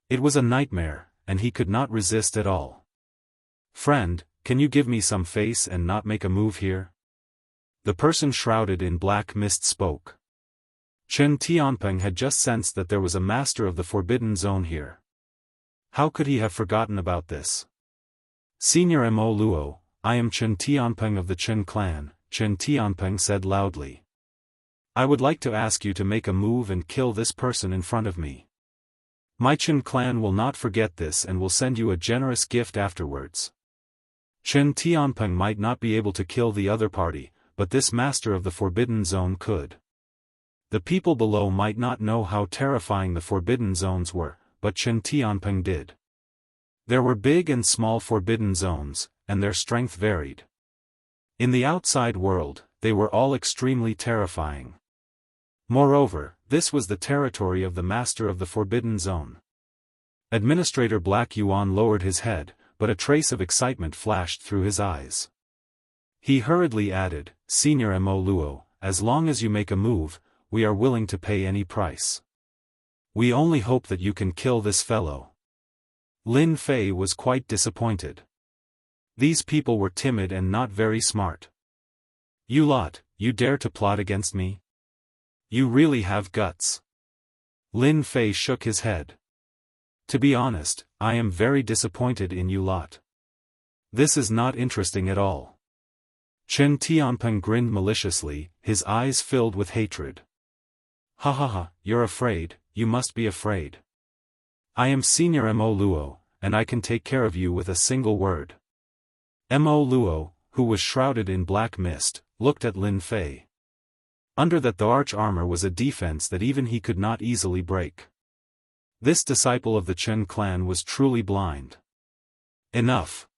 [SPEAKER 1] It was a nightmare, and he could not resist at all. Friend, can you give me some face and not make a move here? The person shrouded in black mist spoke. Chen Tianpeng had just sensed that there was a master of the forbidden zone here. How could he have forgotten about this? Senior Mo Luo, I am Chen Tianpeng of the Chen clan, Chen Tianpeng said loudly. I would like to ask you to make a move and kill this person in front of me. My Chen clan will not forget this and will send you a generous gift afterwards. Chen Tianpeng might not be able to kill the other party, but this master of the forbidden zone could. The people below might not know how terrifying the forbidden zones were, but Chen Tianpeng did. There were big and small forbidden zones, and their strength varied. In the outside world, they were all extremely terrifying. Moreover, this was the territory of the master of the forbidden zone. Administrator Black Yuan lowered his head, but a trace of excitement flashed through his eyes. He hurriedly added, Senior Mo Luo, as long as you make a move, we are willing to pay any price. We only hope that you can kill this fellow. Lin Fei was quite disappointed. These people were timid and not very smart. You lot, you dare to plot against me? You really have guts. Lin Fei shook his head. To be honest, I am very disappointed in you lot. This is not interesting at all. Chen Tianpeng grinned maliciously, his eyes filled with hatred. Ha ha ha, you're afraid, you must be afraid. I am Senior Mo Luo, and I can take care of you with a single word. Mo Luo, who was shrouded in black mist, looked at Lin Fei. Under that the arch armor was a defense that even he could not easily break. This disciple of the Chen clan was truly blind. Enough.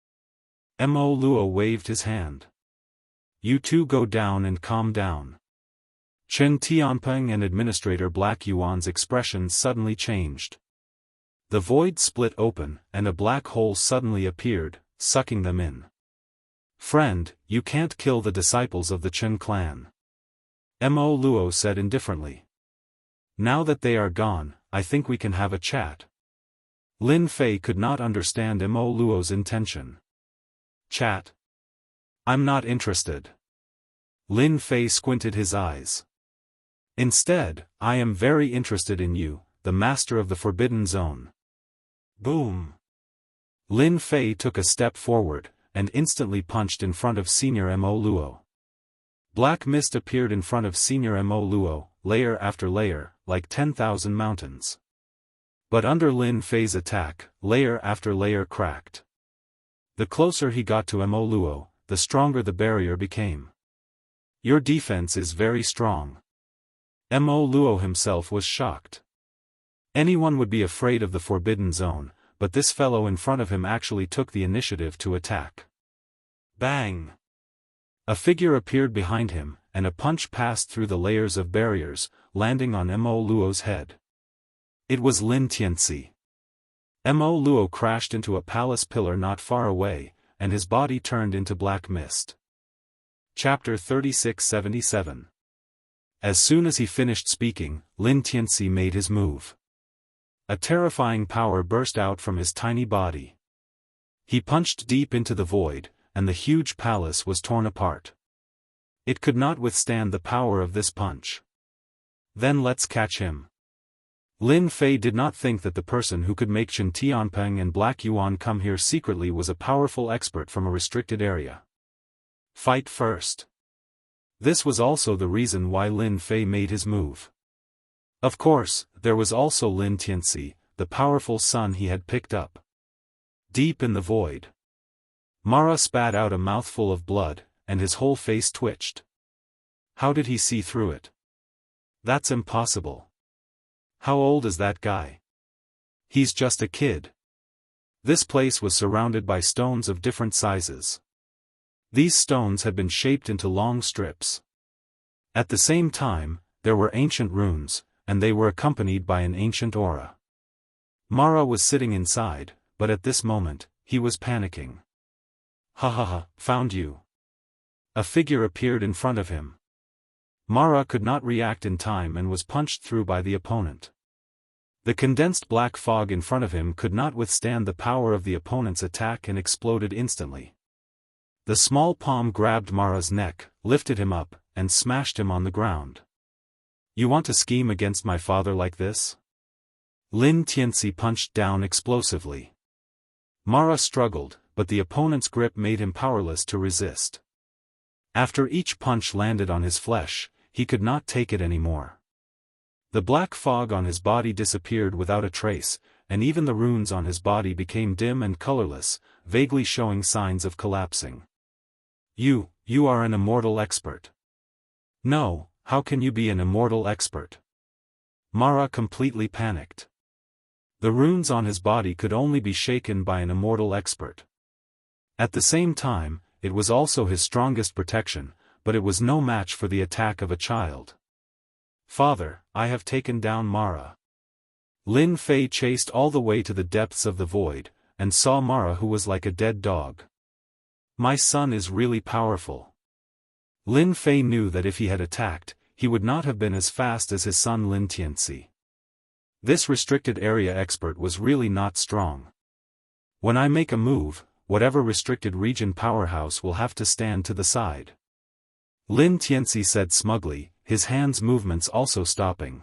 [SPEAKER 1] Mo Luo waved his hand. You two go down and calm down. Chen Tianpeng and Administrator Black Yuan's expressions suddenly changed. The void split open, and a black hole suddenly appeared, sucking them in. Friend, you can't kill the disciples of the Chen clan. Mo Luo said indifferently. Now that they are gone, I think we can have a chat. Lin Fei could not understand Mo Luo's intention. Chat? I'm not interested. Lin Fei squinted his eyes. Instead, I am very interested in you, the master of the forbidden zone. Boom! Lin Fei took a step forward, and instantly punched in front of Senior Mo Luo. Black mist appeared in front of Senior Mo Luo, layer after layer, like 10,000 mountains. But under Lin Fei's attack, layer after layer cracked. The closer he got to Mo Luo, the stronger the barrier became. Your defense is very strong. Mo Luo himself was shocked. Anyone would be afraid of the forbidden zone, but this fellow in front of him actually took the initiative to attack. Bang! A figure appeared behind him, and a punch passed through the layers of barriers, landing on Mo Luo's head. It was Lin Tianxi. Mo Luo crashed into a palace pillar not far away, and his body turned into black mist. Chapter 3677. As soon as he finished speaking, Lin Tianxi made his move. A terrifying power burst out from his tiny body. He punched deep into the void, and the huge palace was torn apart. It could not withstand the power of this punch. Then let's catch him. Lin Fei did not think that the person who could make Shen Tianpeng and Black Yuan come here secretly was a powerful expert from a restricted area. Fight first. This was also the reason why Lin Fei made his move. Of course, there was also Lin Tianxi, the powerful son he had picked up. Deep in the void. Mara spat out a mouthful of blood, and his whole face twitched. How did he see through it? That's impossible. How old is that guy? He's just a kid. This place was surrounded by stones of different sizes. These stones had been shaped into long strips. At the same time, there were ancient runes, and they were accompanied by an ancient aura. Mara was sitting inside, but at this moment, he was panicking. Ha ha ha, found you. A figure appeared in front of him. Mara could not react in time and was punched through by the opponent. The condensed black fog in front of him could not withstand the power of the opponent's attack and exploded instantly. The small palm grabbed Mara's neck, lifted him up, and smashed him on the ground. You want to scheme against my father like this? Lin Tianxi punched down explosively. Mara struggled, but the opponent's grip made him powerless to resist. After each punch landed on his flesh, he could not take it anymore. The black fog on his body disappeared without a trace, and even the runes on his body became dim and colorless, vaguely showing signs of collapsing. You are an immortal expert. No, how can you be an immortal expert? Mara completely panicked. The runes on his body could only be shaken by an immortal expert. At the same time, it was also his strongest protection, but it was no match for the attack of a child. Father, I have taken down Mara. Lin Fei chased all the way to the depths of the void, and saw Mara who was like a dead dog. My son is really powerful. Lin Fei knew that if he had attacked, he would not have been as fast as his son Lin Tianxi. This restricted area expert was really not strong. When I make a move, whatever restricted region powerhouse will have to stand to the side. Lin Tianxi said smugly, his hands' movements also stopping.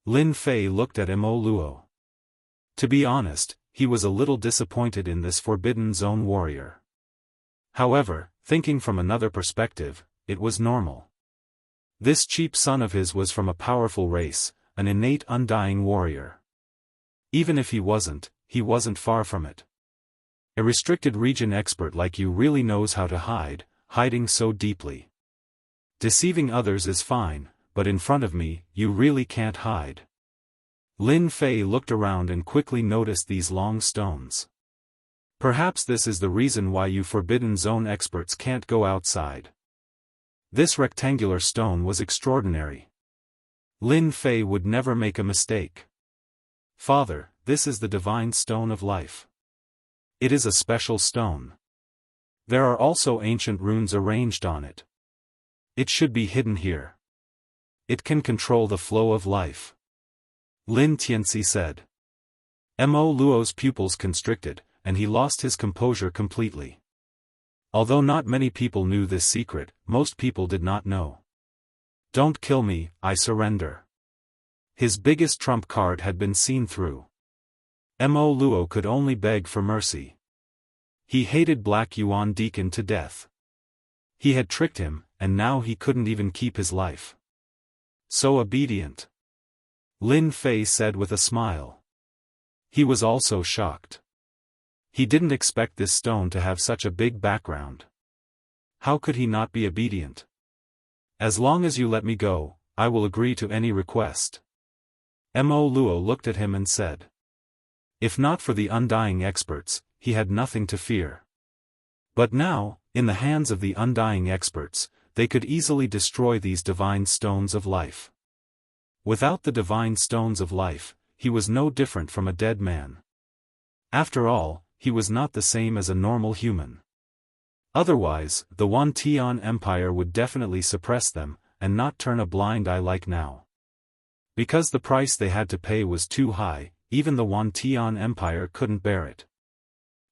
[SPEAKER 1] Lin Fei looked at Mo Luo. To be honest, he was a little disappointed in this forbidden zone warrior. However, thinking from another perspective, it was normal. This cheap son of his was from a powerful race, an innate undying warrior. Even if he wasn't far from it. A restricted region expert like you really knows how to hide, hiding so deeply. Deceiving others is fine, but in front of me, you really can't hide. Lin Fei looked around and quickly noticed these long stones. Perhaps this is the reason why you Forbidden Zone experts can't go outside. This rectangular stone was extraordinary. Lin Fei would never make a mistake. Father, this is the divine stone of life. It is a special stone. There are also ancient runes arranged on it. It should be hidden here. It can control the flow of life. Lin Tianxi said. Mo Luo's pupils constricted, and he lost his composure completely. Although not many people knew this secret, most people did not know. Don't kill me, I surrender. His biggest trump card had been seen through. Mo Luo could only beg for mercy. He hated Black Yuan Deacon to death. He had tricked him, and now he couldn't even keep his life. So obedient. Lin Fei said with a smile. He was also shocked. He didn't expect this stone to have such a big background. How could he not be obedient? As long as you let me go, I will agree to any request. Mo Luo looked at him and said. If not for the undying experts, he had nothing to fear. But now, in the hands of the undying experts, they could easily destroy these divine stones of life. Without the divine stones of life, he was no different from a dead man. After all, he was not the same as a normal human. Otherwise, the Wan Tian Empire would definitely suppress them, and not turn a blind eye like now. Because the price they had to pay was too high, even the Wan Tian Empire couldn't bear it.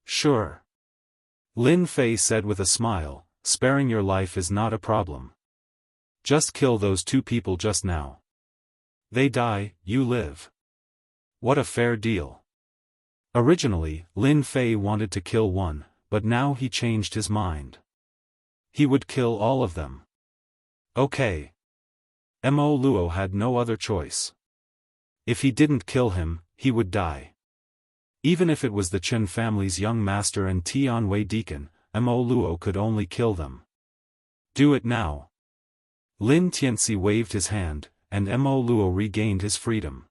[SPEAKER 1] Sure. Lin Fei said with a smile, sparing your life is not a problem. Just kill those 2 people just now. They die, you live. What a fair deal. Originally, Lin Fei wanted to kill one, but now he changed his mind. He would kill all of them. Okay. Mo Luo had no other choice. If he didn't kill him, he would die. Even if it was the Chen family's young master and Tianwei deacon, Mo Luo could only kill them. Do it now. Lin Tianxi waved his hand, and Mo Luo regained his freedom.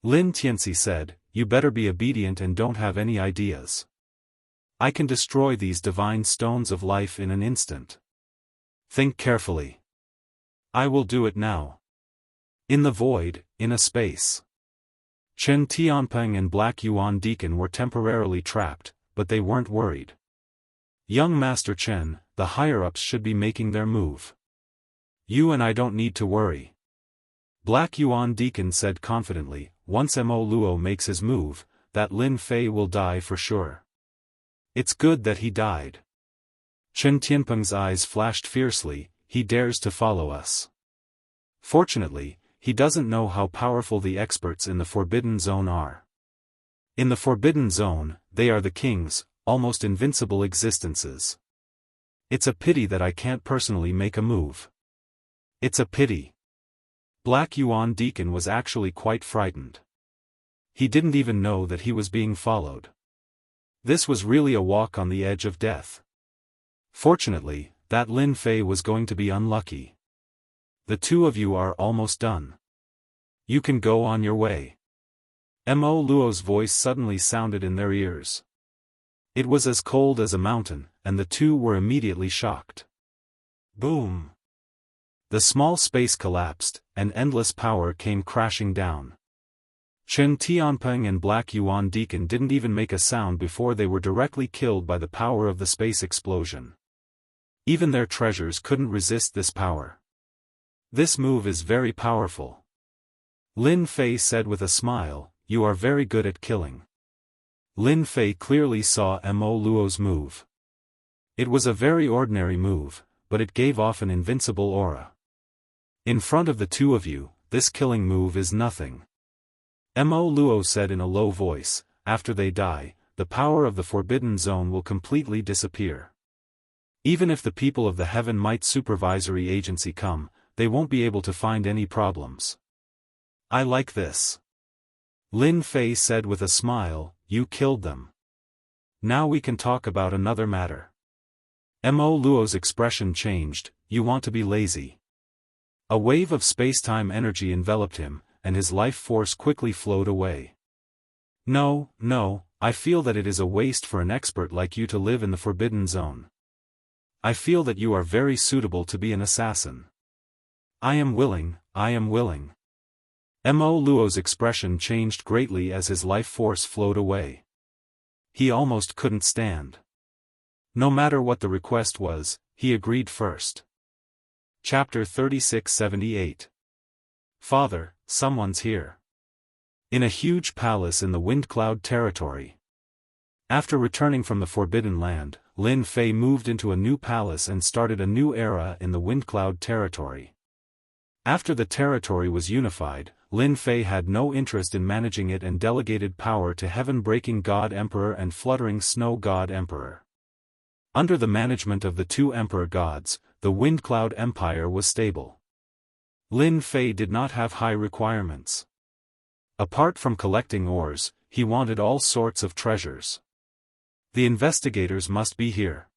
[SPEAKER 1] Lin Tianxi said, "You better be obedient and don't have any ideas. I can destroy these divine stones of life in an instant. Think carefully. I will do it now." In the void, in a space. Chen Tianpeng and Black Yuan Deacon were temporarily trapped, but they weren't worried. Young Master Chen, the higher-ups should be making their move. You and I don't need to worry. Black Yuan Deacon said confidently, once Mo Luo makes his move, that Lin Fei will die for sure. It's good that he died. Chen Tianpeng's eyes flashed fiercely, he dares to follow us. Fortunately, he doesn't know how powerful the experts in the Forbidden Zone are. In the Forbidden Zone, they are the kings, almost invincible existences. It's a pity that I can't personally make a move. It's a pity. Black Yuan Deacon was actually quite frightened. He didn't even know that he was being followed. This was really a walk on the edge of death. Fortunately, that Lin Fei was going to be unlucky. The 2 of you are almost done. You can go on your way. Mo Luo's voice suddenly sounded in their ears. It was as cold as a mountain, and the 2 were immediately shocked. Boom! The small space collapsed, and endless power came crashing down. Chen Tianpeng and Black Yuan Deacon didn't even make a sound before they were directly killed by the power of the space explosion. Even their treasures couldn't resist this power. This move is very powerful. Lin Fei said with a smile, "You are very good at killing." Lin Fei clearly saw Mo Luo's move. It was a very ordinary move, but it gave off an invincible aura. In front of the 2 of you, this killing move is nothing. Mo Luo said in a low voice, "After they die, the power of the Forbidden Zone will completely disappear. Even if the people of the Heaven Might Supervisory Agency come, they won't be able to find any problems." I like this. Lin Fei said with a smile, "You killed them. Now we can talk about another matter." Mo Luo's expression changed, "You want to be lazy." A wave of space-time energy enveloped him, and his life force quickly flowed away. No, I feel that it is a waste for an expert like you to live in the Forbidden Zone. I feel that you are very suitable to be an assassin. I am willing. Mo Luo's expression changed greatly as his life force flowed away. He almost couldn't stand. No matter what the request was, he agreed first. Chapter 3678. Father, someone's here. In a huge palace in the Windcloud territory. After returning from the Forbidden Land, Lin Fei moved into a new palace and started a new era in the Windcloud territory. After the territory was unified, Lin Fei had no interest in managing it and delegated power to Heaven-breaking God Emperor and Fluttering Snow God Emperor. Under the management of the 2 Emperor gods, the Windcloud Empire was stable. Lin Fei did not have high requirements. Apart from collecting ores, he wanted all sorts of treasures. The investigators must be here.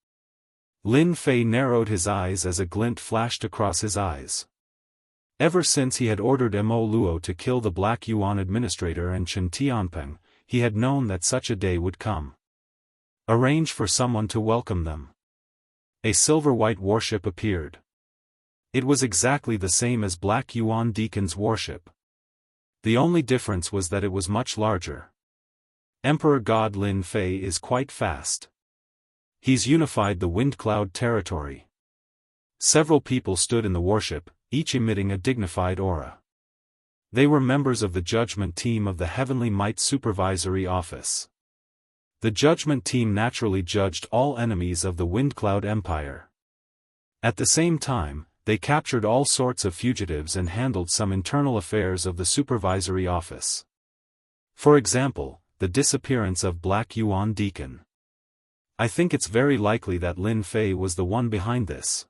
[SPEAKER 1] Lin Fei narrowed his eyes as a glint flashed across his eyes. Ever since he had ordered Mo Luo to kill the Black Yuan administrator and Chen Tianpeng, he had known that such a day would come. Arrange for someone to welcome them. A silver-white warship appeared. It was exactly the same as Black Yuan Deacon's warship. The only difference was that it was much larger. Emperor God Lin Fei is quite fast. He's unified the Windcloud territory. Several people stood in the warship, each emitting a dignified aura. They were members of the judgment team of the Heavenly Might Supervisory Office. The judgment team naturally judged all enemies of the Windcloud Empire. At the same time, they captured all sorts of fugitives and handled some internal affairs of the supervisory office. For example, the disappearance of Black Yuan Deacon. I think it's very likely that Lin Fei was the one behind this,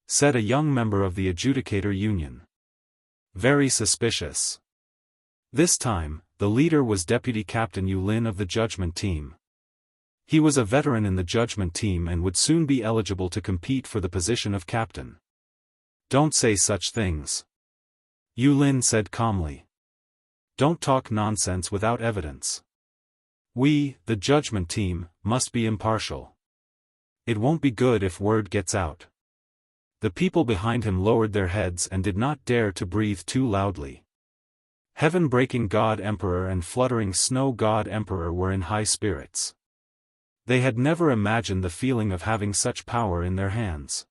[SPEAKER 1] said a young member of the Adjudicator Union. Very suspicious. This time, the leader was Deputy Captain Yu Lin of the Judgment Team. He was a veteran in the Judgment Team and would soon be eligible to compete for the position of captain. Don't say such things, Yu Lin said calmly. Don't talk nonsense without evidence. We, the Judgment Team, must be impartial. It won't be good if word gets out. The people behind him lowered their heads and did not dare to breathe too loudly. Heaven-breaking God Emperor and fluttering Snow God Emperor were in high spirits. They had never imagined the feeling of having such power in their hands.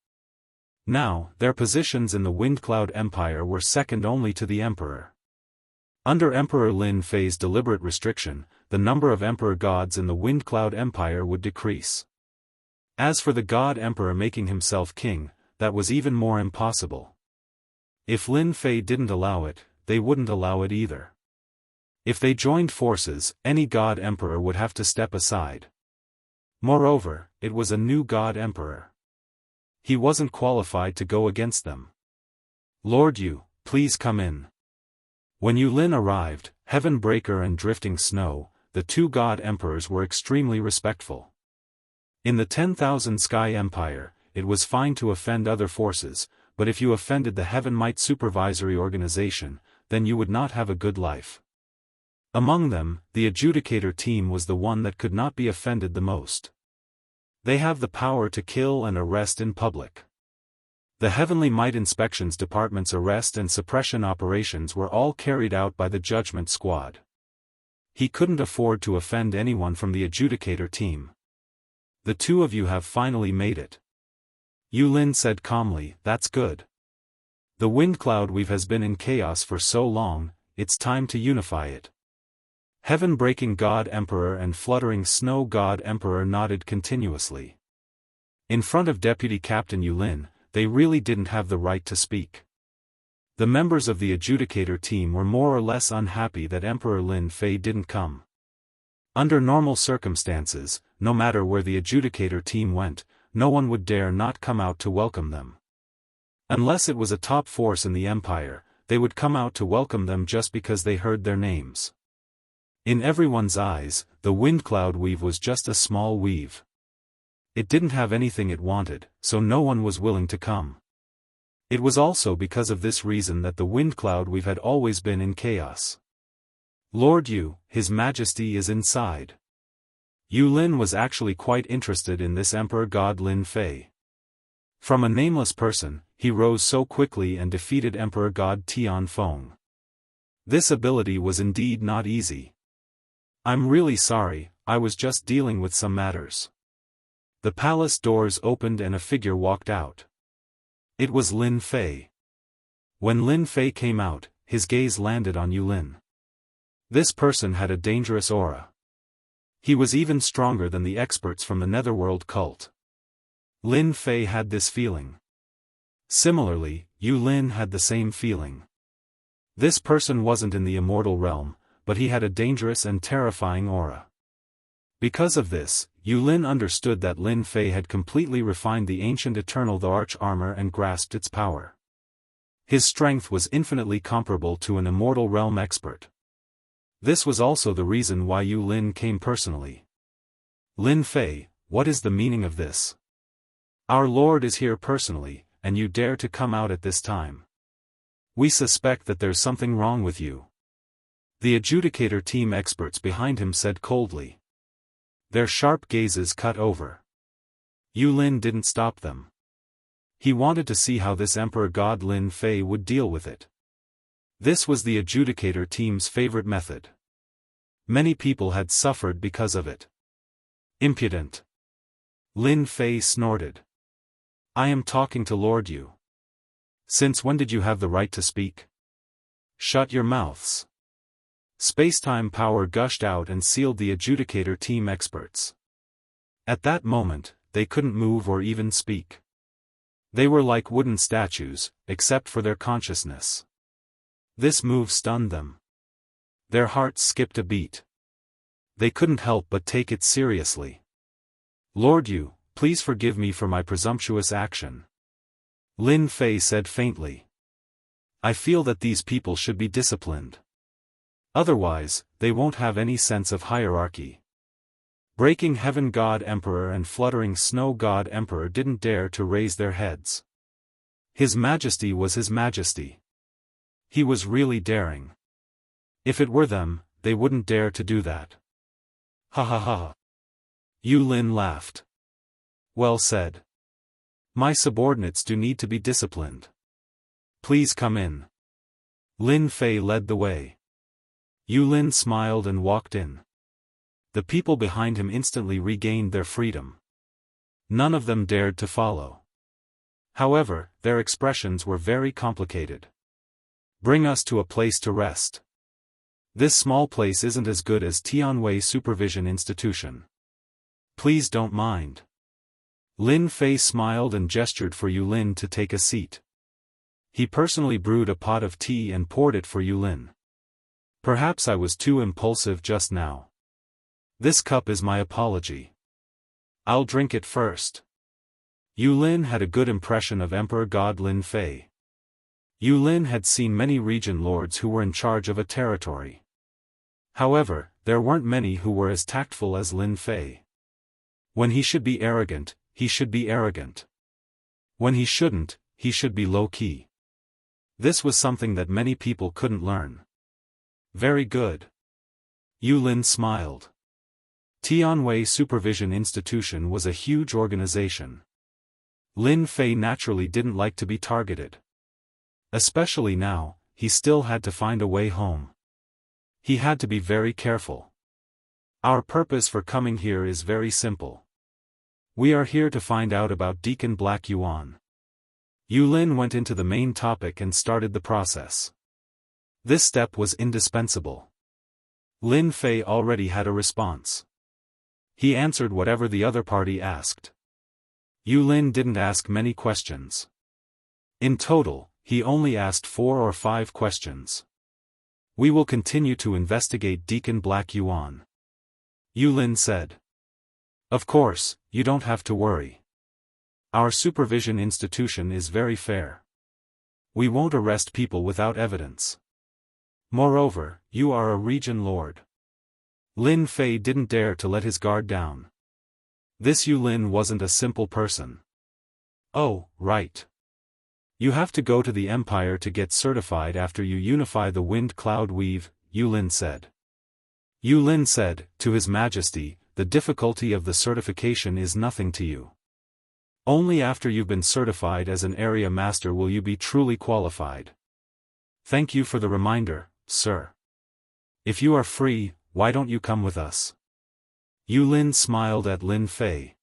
[SPEAKER 1] Now, their positions in the Windcloud Empire were second only to the Emperor. Under Emperor Lin Fei's deliberate restriction, the number of Emperor gods in the Windcloud Empire would decrease. As for the God Emperor making himself king, that was even more impossible. If Lin Fei didn't allow it, they wouldn't allow it either. If they joined forces, any God Emperor would have to step aside. Moreover, it was a new God Emperor. He wasn't qualified to go against them. Lord Yu, please come in. When Yu Lin arrived, Heaven Breaker and Drifting Snow, the two God Emperors were extremely respectful. In the 10,000 Sky Empire, it was fine to offend other forces, but if you offended the Heaven Might Supervisory Organization, then you would not have a good life. Among them, the Adjudicator Team was the one that could not be offended the most. They have the power to kill and arrest in public. The Heavenly Might Inspections Department's arrest and suppression operations were all carried out by the Judgment Squad. He couldn't afford to offend anyone from the Adjudicator Team. The two of you have finally made it, Yu Lin said calmly. That's good. The Windcloud Weave has been in chaos for so long, it's time to unify it. Heaven-breaking God Emperor and fluttering Snow God Emperor nodded continuously. In front of Deputy Captain Yu Lin, they really didn't have the right to speak. The members of the Adjudicator Team were more or less unhappy that Emperor Lin Fei didn't come. Under normal circumstances, no matter where the Adjudicator Team went, no one would dare not come out to welcome them. Unless it was a top force in the Empire, they would come out to welcome them just because they heard their names. In everyone's eyes, the Windcloud Weave was just a small weave. It didn't have anything it wanted, so no one was willing to come. It was also because of this reason that the Windcloud Weave had always been in chaos. Lord Yu, His Majesty is inside. Yu Lin was actually quite interested in this Emperor God Lin Fei. From a nameless person, he rose so quickly and defeated Emperor God Tian Feng. This ability was indeed not easy. I'm really sorry, I was just dealing with some matters. The palace doors opened and a figure walked out. It was Lin Fei. When Lin Fei came out, his gaze landed on Yu Lin. This person had a dangerous aura. He was even stronger than the experts from the Netherworld cult. Lin Fei had this feeling. Similarly, Yu Lin had the same feeling. This person wasn't in the immortal realm, but he had a dangerous and terrifying aura. Because of this, Yu Lin understood that Lin Fei had completely refined the ancient Eternal the Arch armor and grasped its power. His strength was infinitely comparable to an immortal realm expert. This was also the reason why Yu Lin came personally. Lin Fei, what is the meaning of this? Our Lord is here personally, and you dare to come out at this time. We suspect that there's something wrong with you. The Adjudicator Team experts behind him said coldly. Their sharp gazes cut over. Yu Lin didn't stop them. He wanted to see how this Emperor God Lin Fei would deal with it. This was the Adjudicator Team's favorite method. Many people had suffered because of it. Impudent. Lin Fei snorted. I am talking to Lord Yu. Since when did you have the right to speak? Shut your mouths. Spacetime power gushed out and sealed the Adjudicator Team experts. At that moment, they couldn't move or even speak. They were like wooden statues, except for their consciousness. This move stunned them. Their hearts skipped a beat. They couldn't help but take it seriously. "Lord Yu, please forgive me for my presumptuous action," Lin Fei said faintly. "I feel that these people should be disciplined. Otherwise, they won't have any sense of hierarchy." Breaking Heaven God Emperor and Fluttering Snow God Emperor didn't dare to raise their heads. His Majesty was His Majesty. He was really daring. If it were them, they wouldn't dare to do that. Ha ha ha. Yu Lin laughed. "Well said. My subordinates do need to be disciplined. Please come in." Lin Fei led the way. Yu Lin smiled and walked in. The people behind him instantly regained their freedom. None of them dared to follow. However, their expressions were very complicated. "Bring us to a place to rest. This small place isn't as good as Tianwei Supervision Institution. Please don't mind." Lin Fei smiled and gestured for Yu Lin to take a seat. He personally brewed a pot of tea and poured it for Yu Lin. "Perhaps I was too impulsive just now. This cup is my apology. I'll drink it first." Yu Lin had a good impression of Emperor God Lin Fei. Yu Lin had seen many region lords who were in charge of a territory. However, there weren't many who were as tactful as Lin Fei. When he should be arrogant, he should be arrogant. When he shouldn't, he should be low-key. This was something that many people couldn't learn. "Very good." Yu Lin smiled. Tianwei Supervision Institution was a huge organization. Lin Fei naturally didn't like to be targeted. Especially now, he still had to find a way home. He had to be very careful. "Our purpose for coming here is very simple. We are here to find out about Deacon Black Yuan." Yu Lin went into the main topic and started the process. This step was indispensable. Lin Fei already had a response. He answered whatever the other party asked. Yu Lin didn't ask many questions. In total, he only asked 4 or 5 questions. "We will continue to investigate Deacon Black Yuan," Yu Lin said. "Of course, you don't have to worry. Our supervision institution is very fair. We won't arrest people without evidence. Moreover, you are a region lord." Lin Fei didn't dare to let his guard down. This Yu Lin wasn't a simple person. "Oh, right. You have to go to the Empire to get certified after you unify the wind cloud weave," Yu Lin said. Yu Lin said, "To His Majesty, the difficulty of the certification is nothing to you. Only after you've been certified as an area master will you be truly qualified. Thank you for the reminder, sir. If you are free, why don't you come with us?" Yu Lin smiled at Lin Fei.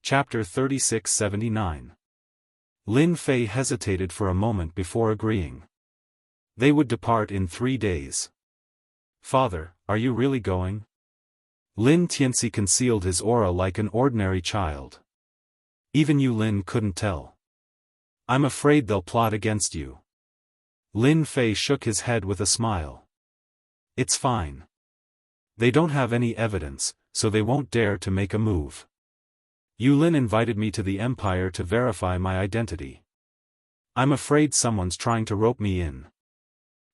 [SPEAKER 1] Chapter 3679. Lin Fei hesitated for a moment before agreeing. They would depart in 3 days. "Father, are you really going?" Lin Tianxi concealed his aura like an ordinary child. Even Yu Lin couldn't tell. "I'm afraid they'll plot against you." Lin Fei shook his head with a smile. "It's fine. They don't have any evidence, so they won't dare to make a move. Yu Lin invited me to the Empire to verify my identity. I'm afraid someone's trying to rope me in."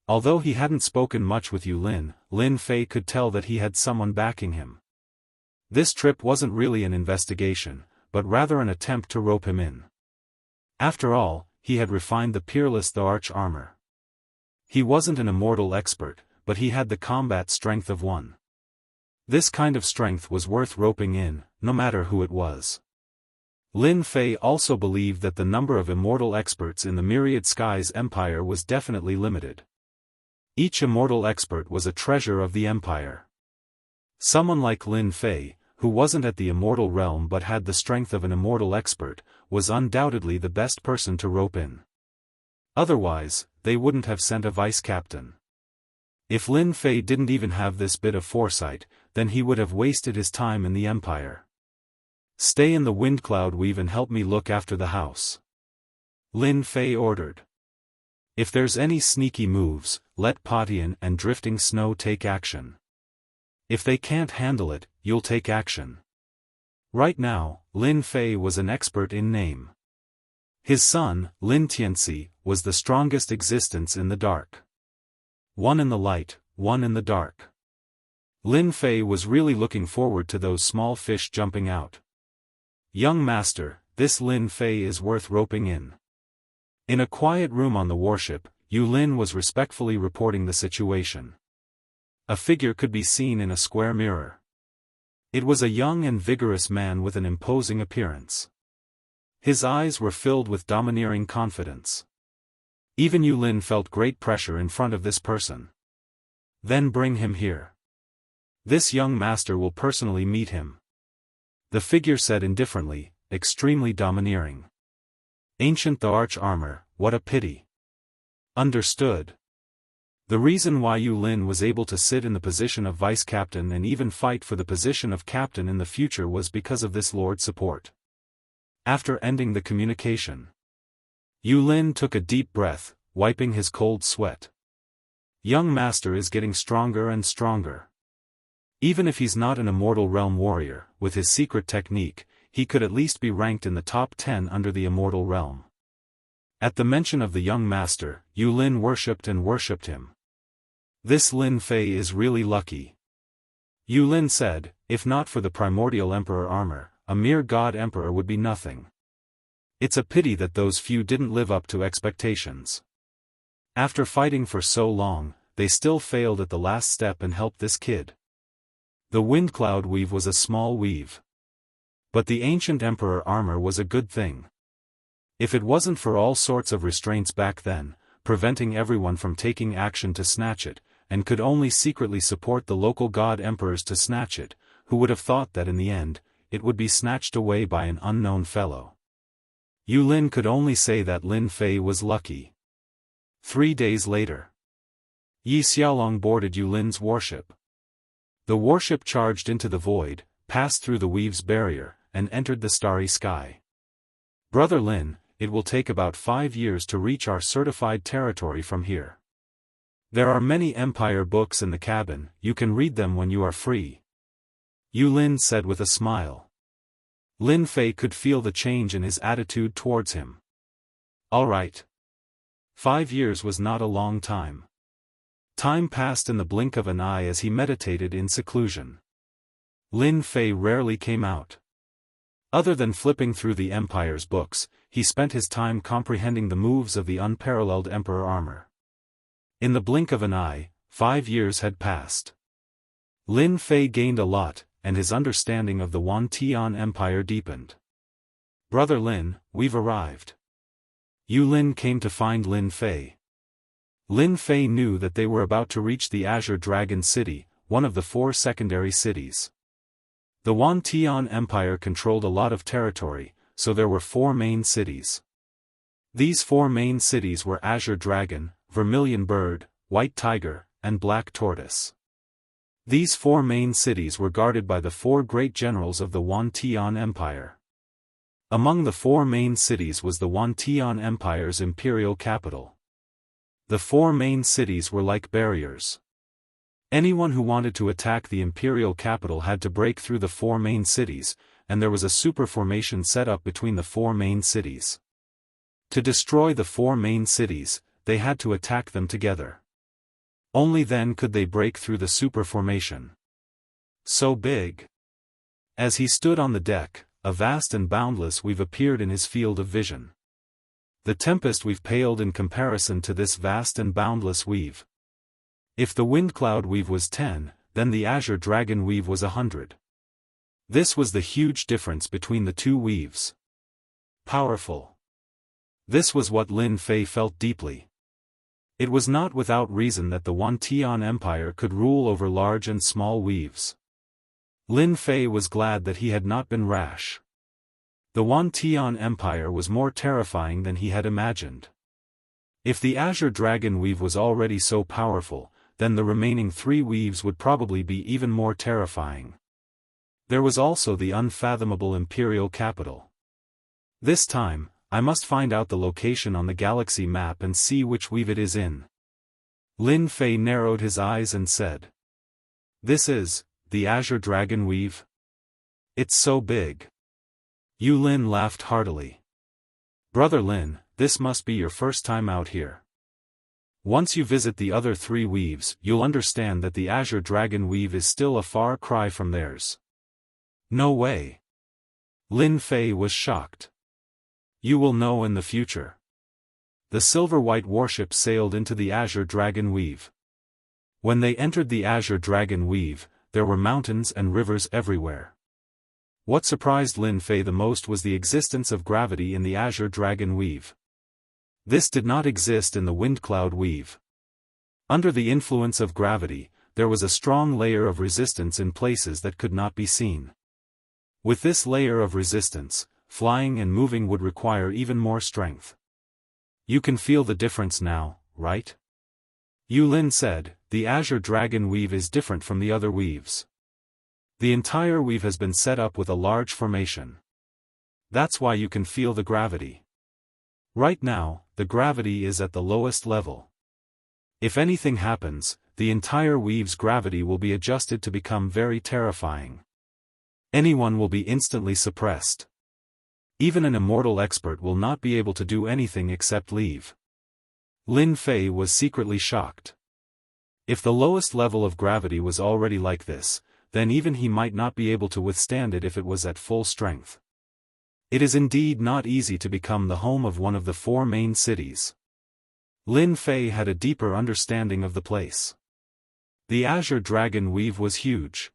[SPEAKER 1] Although he hadn't spoken much with Yu Lin, Lin Fei could tell that he had someone backing him. This trip wasn't really an investigation, but rather an attempt to rope him in. After all, he had refined the peerless the arch armor. He wasn't an immortal expert, but he had the combat strength of one. This kind of strength was worth roping in, no matter who it was. Lin Fei also believed that the number of immortal experts in the Myriad Skies Empire was definitely limited. Each immortal expert was a treasure of the Empire. Someone like Lin Fei, who wasn't at the immortal realm but had the strength of an immortal expert, was undoubtedly the best person to rope in. Otherwise, they wouldn't have sent a vice-captain. If Lin Fei didn't even have this bit of foresight, then he would have wasted his time in the Empire. "Stay in the wind cloud weave and help me look after the house. Lin Fei ordered. If there's any sneaky moves, let Potian and Drifting Snow take action. If they can't handle it, you'll take action. Right now, Lin Fei was an expert in name. His son, Lin Tianxi, was the strongest existence in the dark. One in the light, one in the dark. Lin Fei was really looking forward to those small fish jumping out. Young master, this Lin Fei is worth roping in. In a quiet room on the warship, Yu Lin was respectfully reporting the situation. A figure could be seen in a square mirror. It was a young and vigorous man with an imposing appearance. His eyes were filled with domineering confidence. Even Yu Lin felt great pressure in front of this person. Then bring him here. This young master will personally meet him. The figure said indifferently, extremely domineering. Ancient the arch armor, what a pity. Understood. The reason why Yu Lin was able to sit in the position of vice captain and even fight for the position of captain in the future was because of this lord's support. After ending the communication, Yu Lin took a deep breath, wiping his cold sweat. Young master is getting stronger and stronger. Even if he's not an immortal realm warrior, with his secret technique, he could at least be ranked in the top 10 under the immortal realm. At the mention of the young master, Yu Lin worshipped and worshipped him. This Lin Fei is really lucky. Yu Lin said, if not for the primordial emperor armor, a mere god emperor would be nothing. It's a pity that those few didn't live up to expectations. After fighting for so long, they still failed at the last step and helped this kid. The wind cloud weave was a small weave. But the ancient emperor armor was a good thing. If it wasn't for all sorts of restraints back then, preventing everyone from taking action to snatch it, and could only secretly support the local god emperors to snatch it, who would have thought that in the end, it would be snatched away by an unknown fellow. Yu Lin could only say that Lin Fei was lucky. 3 days later, Yi Xiaolong boarded Yu Lin's warship. The warship charged into the void, passed through the weave's barrier, and entered the starry sky. Brother Lin, it will take about 5 years to reach our certified territory from here. There are many empire books in the cabin, you can read them when you are free. Yu Lin said with a smile. Lin Fei could feel the change in his attitude towards him. All right. 5 years was not a long time. Time passed in the blink of an eye as he meditated in seclusion. Lin Fei rarely came out. Other than flipping through the Empire's books, he spent his time comprehending the moves of the unparalleled Emperor armor. In the blink of an eye, 5 years had passed. Lin Fei gained a lot, and his understanding of the Wantian Empire deepened. Brother Lin, we've arrived. Yu Lin came to find Lin Fei. Lin Fei knew that they were about to reach the Azure Dragon City, one of the 4 secondary cities. The Wantian Empire controlled a lot of territory, so there were 4 main cities. These 4 main cities were Azure Dragon, Vermilion Bird, White Tiger, and Black Tortoise. These 4 main cities were guarded by the 4 great generals of the Wantian Empire. Among the 4 main cities was the Wantian Empire's imperial capital. The 4 main cities were like barriers. Anyone who wanted to attack the imperial capital had to break through the 4 main cities, and there was a super formation set up between the 4 main cities. To destroy the 4 main cities, they had to attack them together. Only then could they break through the super formation. So big. As he stood on the deck, a vast and boundless weave appeared in his field of vision. The tempest weave paled in comparison to this vast and boundless weave. If the wind cloud weave was 10, then the azure dragon weave was 100. This was the huge difference between the 2 weaves. Powerful. This was what Lin Fei felt deeply. It was not without reason that the Wantian Empire could rule over large and small weaves. Lin Fei was glad that he had not been rash. The Wantian Empire was more terrifying than he had imagined. If the Azure Dragon weave was already so powerful, then the remaining 3 weaves would probably be even more terrifying. There was also the unfathomable imperial capital. This time, I must find out the location on the galaxy map and see which weave it is in. Lin Fei narrowed his eyes and said. This is, the Azure Dragon Weave? It's so big. Yu Lin laughed heartily. Brother Lin, this must be your first time out here. Once you visit the other 3 weaves, you'll understand that the Azure Dragon Weave is still a far cry from theirs. No way. Lin Fei was shocked. You will know in the future. The silver-white warship sailed into the Azure Dragon Weave. When they entered the Azure Dragon Weave, there were mountains and rivers everywhere. What surprised Lin Fei the most was the existence of gravity in the Azure Dragon Weave. This did not exist in the Windcloud Weave. Under the influence of gravity, there was a strong layer of resistance in places that could not be seen. With this layer of resistance, flying and moving would require even more strength. You can feel the difference now, right? Yu Lin said, the Azure Dragon Weave is different from the other weaves. The entire weave has been set up with a large formation. That's why you can feel the gravity. Right now, the gravity is at the lowest level. If anything happens, the entire weave's gravity will be adjusted to become very terrifying. Anyone will be instantly suppressed. Even an immortal expert will not be able to do anything except leave. Lin Fei was secretly shocked. If the lowest level of gravity was already like this, then even he might not be able to withstand it if it was at full strength. It is indeed not easy to become the home of one of the 4 main cities. Lin Fei had a deeper understanding of the place. The Azure Dragon Weave was huge.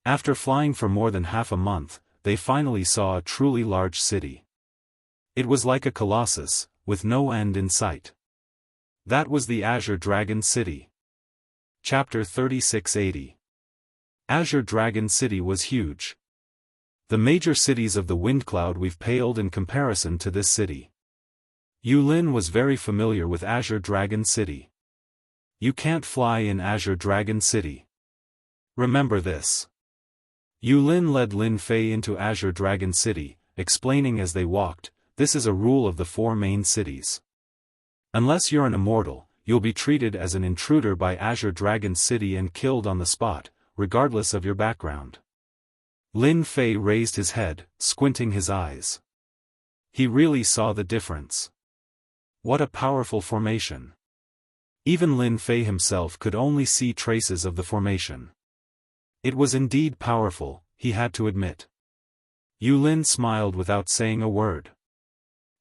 [SPEAKER 1] After flying for more than half a month, they finally saw a truly large city. It was like a colossus, with no end in sight. That was the Azure Dragon City. Chapter 3680. Azure Dragon City was huge. The major cities of the Windcloud Weave paled in comparison to this city. Yu Lin was very familiar with Azure Dragon City. You can't fly in Azure Dragon City. Remember this. Yu Lin led Lin Fei into Azure Dragon City, explaining as they walked, this is a rule of the 4 main cities. Unless you're an immortal, you'll be treated as an intruder by Azure Dragon City and killed on the spot, regardless of your background. Lin Fei raised his head, squinting his eyes. He really saw the difference. What a powerful formation. Even Lin Fei himself could only see traces of the formation. It was indeed powerful, he had to admit. Yu Lin smiled without saying a word.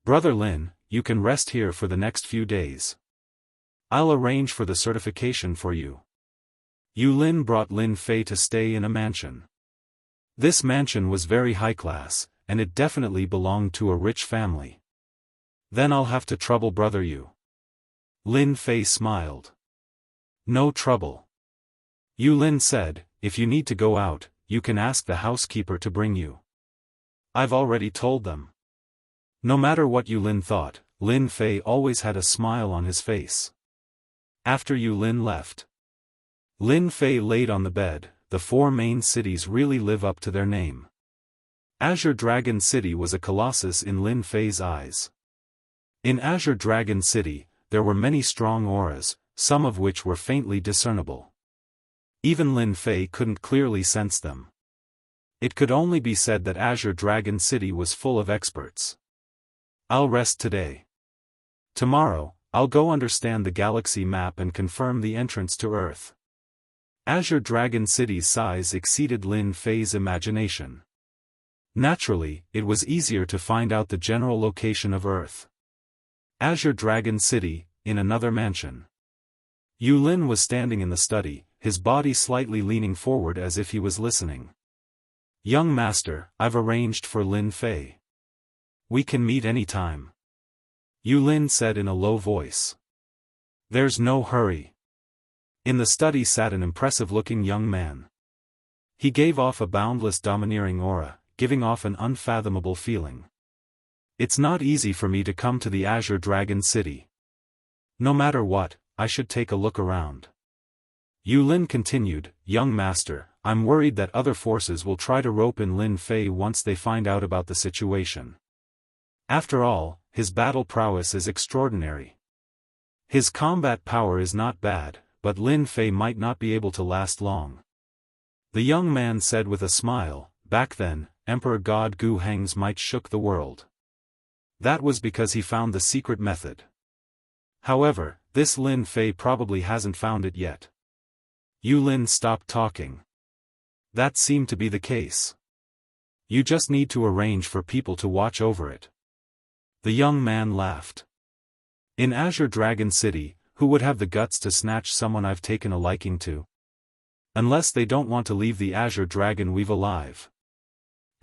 [SPEAKER 1] Brother Lin, you can rest here for the next few days. I'll arrange for the certification for you. Yu Lin brought Lin Fei to stay in a mansion. This mansion was very high class, and it definitely belonged to a rich family. Then I'll have to trouble brother Yu. Lin Fei smiled. No trouble. Yu Lin said, if you need to go out, you can ask the housekeeper to bring you. I've already told them. No matter what Yu Lin thought, Lin Fei always had a smile on his face. After Yu Lin left, Lin Fei laid on the bed. The 4 main cities really live up to their name. Azure Dragon City was a colossus in Lin Fei's eyes. In Azure Dragon City, there were many strong auras, some of which were faintly discernible. Even Lin Fei couldn't clearly sense them. It could only be said that Azure Dragon City was full of experts. I'll rest today. Tomorrow, I'll go understand the galaxy map and confirm the entrance to Earth. Azure Dragon City's size exceeded Lin Fei's imagination. Naturally, it was easier to find out the general location of Earth. Azure Dragon City, in another mansion. Yu Lin was standing in the study, his body slightly leaning forward as if he was listening. Young master, I've arranged for Lin Fei. We can meet any time. Yu Lin said in a low voice. There's no hurry. In the study sat an impressive-looking young man. He gave off a boundless domineering aura, giving off an unfathomable feeling. It's not easy for me to come to the Azure Dragon City. No matter what, I should take a look around. Yu Lin continued, young master, I'm worried that other forces will try to rope in Lin Fei once they find out about the situation. After all, his battle prowess is extraordinary. His combat power is not bad, but Lin Fei might not be able to last long. The young man said with a smile, back then, Emperor God Gu Heng's might shook the world. That was because he found the secret method. However, this Lin Fei probably hasn't found it yet. Yu Lin stopped talking. That seemed to be the case. You just need to arrange for people to watch over it. The young man laughed. In Azure Dragon City, who would have the guts to snatch someone I've taken a liking to? Unless they don't want to leave the Azure Dragon Weave alive.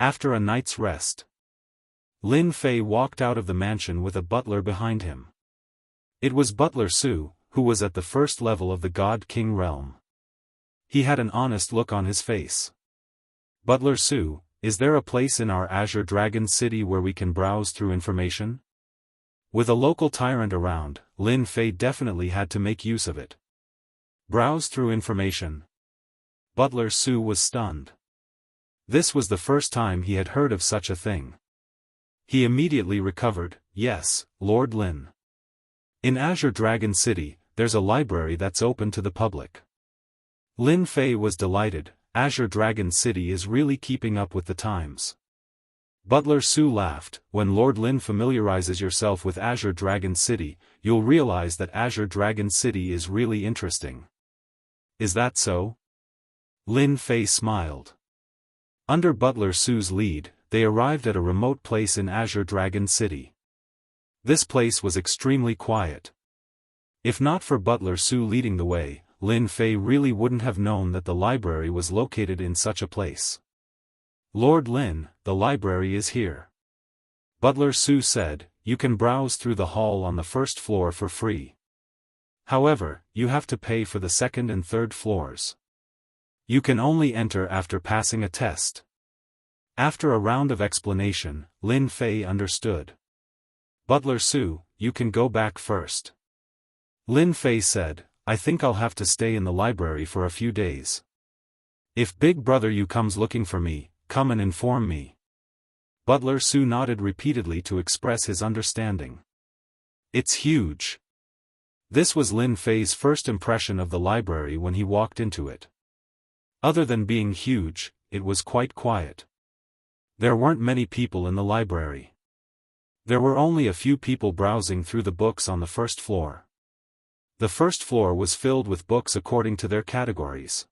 [SPEAKER 1] After a night's rest, Lin Fei walked out of the mansion with a butler behind him. It was Butler Su, who was at the first level of the God King realm. He had an honest look on his face. Butler Su, is there a place in our Azure Dragon City where we can browse through information? With a local tyrant around, Lin Fei definitely had to make use of it. Browse through information. Butler Su was stunned. This was the first time he had heard of such a thing. He immediately recovered. Yes, Lord Lin. In Azure Dragon City, there's a library that's open to the public. Lin Fei was delighted. Azure Dragon City is really keeping up with the times. Butler Su laughed. When Lord Lin familiarizes yourself with Azure Dragon City, you'll realize that Azure Dragon City is really interesting. Is that so? Lin Fei smiled. Under Butler Su's lead, they arrived at a remote place in Azure Dragon City. This place was extremely quiet. If not for Butler Su leading the way, Lin Fei really wouldn't have known that the library was located in such a place. Lord Lin, the library is here. Butler Su said, you can browse through the hall on the first floor for free. However, you have to pay for the second and third floors. You can only enter after passing a test. After a round of explanation, Lin Fei understood. Butler Su, you can go back first. Lin Fei said, I think I'll have to stay in the library for a few days. If Big Brother Yu comes looking for me, come and inform me. Butler Su nodded repeatedly to express his understanding. It's huge. This was Lin Fei's first impression of the library when he walked into it. Other than being huge, it was quite quiet. There weren't many people in the library. There were only a few people browsing through the books on the first floor. The first floor was filled with books according to their categories.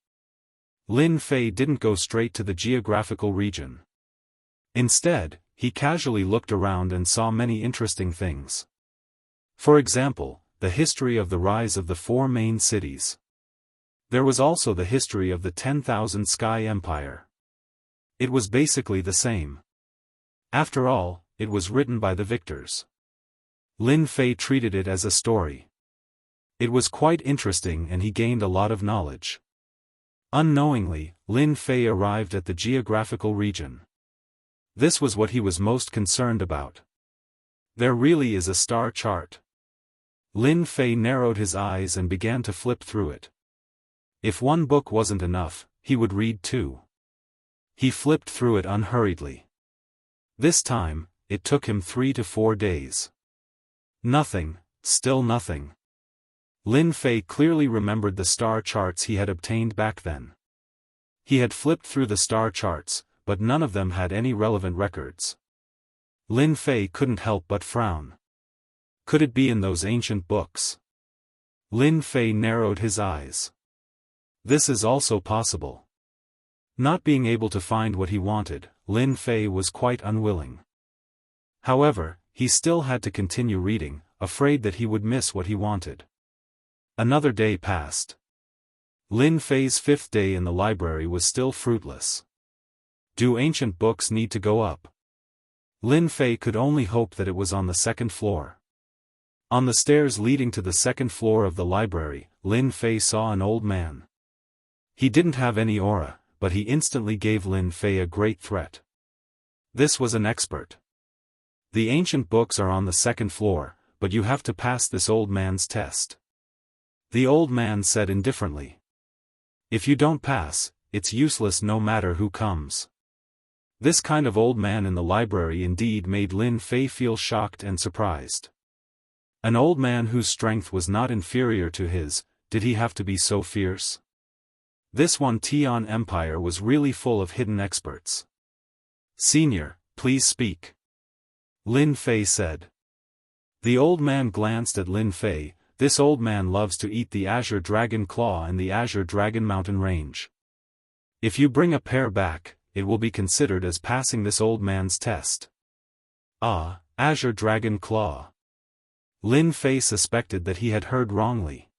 [SPEAKER 1] Lin Fei didn't go straight to the geographical region. Instead, he casually looked around and saw many interesting things. For example, the history of the rise of the 4 main cities. There was also the history of the 10,000 Sky Empire. It was basically the same. After all, it was written by the victors. Lin Fei treated it as a story. It was quite interesting and he gained a lot of knowledge. Unknowingly, Lin Fei arrived at the geographical region. This was what he was most concerned about. There really is a star chart. Lin Fei narrowed his eyes and began to flip through it. If one book wasn't enough, he would read 2. He flipped through it unhurriedly. This time, it took him 3 to 4 days. Nothing, still nothing. Lin Fei clearly remembered the star charts he had obtained back then. He had flipped through the star charts, but none of them had any relevant records. Lin Fei couldn't help but frown. Could it be in those ancient books? Lin Fei narrowed his eyes. This is also possible. Not being able to find what he wanted, Lin Fei was quite unwilling. However, he still had to continue reading, afraid that he would miss what he wanted. Another day passed. Lin Fei's 5th day in the library was still fruitless. Do ancient books need to go up? Lin Fei could only hope that it was on the 2nd floor. On the stairs leading to the 2nd floor of the library, Lin Fei saw an old man. He didn't have any aura, but he instantly gave Lin Fei a great threat. This was an expert. The ancient books are on the 2nd floor, but you have to pass this old man's test. The old man said indifferently. If you don't pass, it's useless no matter who comes. This kind of old man in the library indeed made Lin Fei feel shocked and surprised. An old man whose strength was not inferior to his, did he have to be so fierce? This one Tian Empire was really full of hidden experts. "Senior, please speak," Lin Fei said. The old man glanced at Lin Fei. This old man loves to eat the Azure Dragon Claw and the Azure Dragon Mountain Range. If you bring a pair back, it will be considered as passing this old man's test. Ah, Azure Dragon Claw. Lin Fei suspected that he had heard wrongly.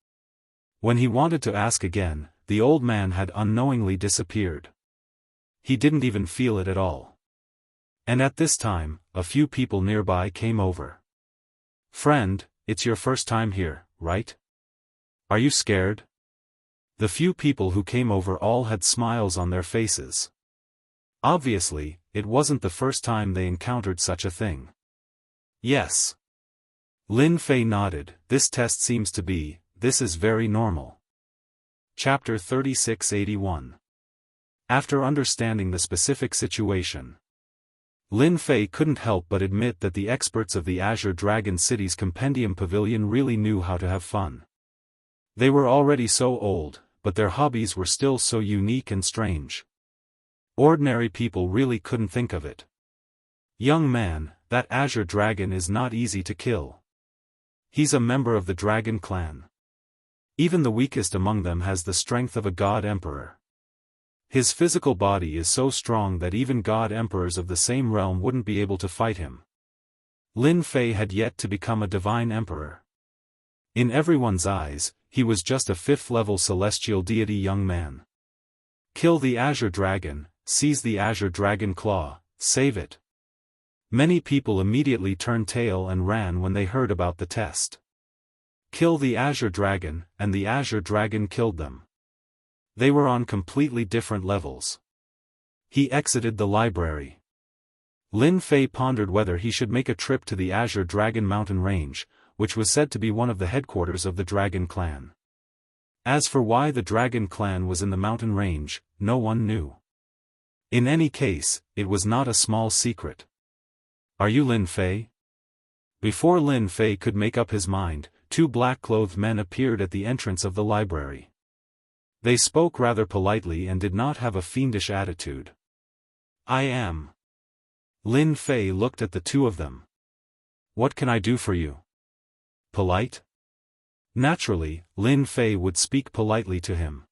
[SPEAKER 1] When he wanted to ask again, the old man had unknowingly disappeared. He didn't even feel it at all. And at this time, a few people nearby came over. "Friend, it's your first time here, right? Are you scared?" The few people who came over all had smiles on their faces. Obviously, it wasn't the first time they encountered such a thing. "Yes." Lin Fei nodded. "This test seems to be, this is very normal." Chapter 3681. After understanding the specific situation, Lin Fei couldn't help but admit that the experts of the Azure Dragon City's Compendium Pavilion really knew how to have fun. They were already so old, but their hobbies were still so unique and strange. Ordinary people really couldn't think of it. "Young man, that Azure Dragon is not easy to kill. He's a member of the Dragon Clan. Even the weakest among them has the strength of a God Emperor. His physical body is so strong that even God Emperors of the same realm wouldn't be able to fight him." Lin Fei had yet to become a divine emperor. In everyone's eyes, he was just a 5th-level celestial deity young man. Kill the Azure Dragon, seize the Azure Dragon Claw, save it. Many people immediately turned tail and ran when they heard about the test. Kill the Azure Dragon, and the Azure Dragon killed them. They were on completely different levels. He exited the library. Lin Fei pondered whether he should make a trip to the Azure Dragon Mountain Range, which was said to be one of the headquarters of the Dragon Clan. As for why the Dragon Clan was in the mountain range, no one knew. In any case, it was not a small secret. "Are you Lin Fei?" Before Lin Fei could make up his mind, 2 black-clothed men appeared at the entrance of the library. They spoke rather politely and did not have a fiendish attitude. "I am." Lin Fei looked at the 2 of them. "What can I do for you?" Polite? Naturally, Lin Fei would speak politely to him.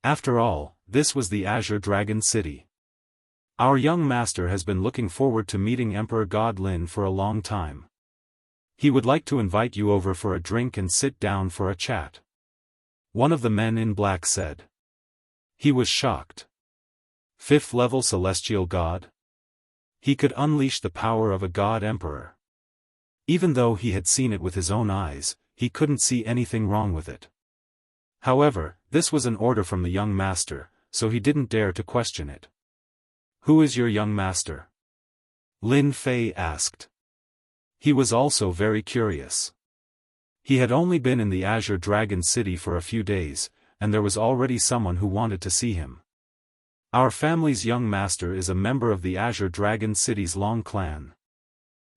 [SPEAKER 1] After all, this was the Azure Dragon City. "Our young master has been looking forward to meeting Emperor God Lin for a long time. He would like to invite you over for a drink and sit down for a chat," one of the men in black said. He was shocked. 5th-level celestial god? He could unleash the power of a god emperor. Even though he had seen it with his own eyes, he couldn't see anything wrong with it. However, this was an order from the young master, so he didn't dare to question it. "Who is your young master?" Lin Fei asked. He was also very curious. He had only been in the Azure Dragon City for a few days, and there was already someone who wanted to see him. "Our family's young master is a member of the Azure Dragon City's Long Clan,"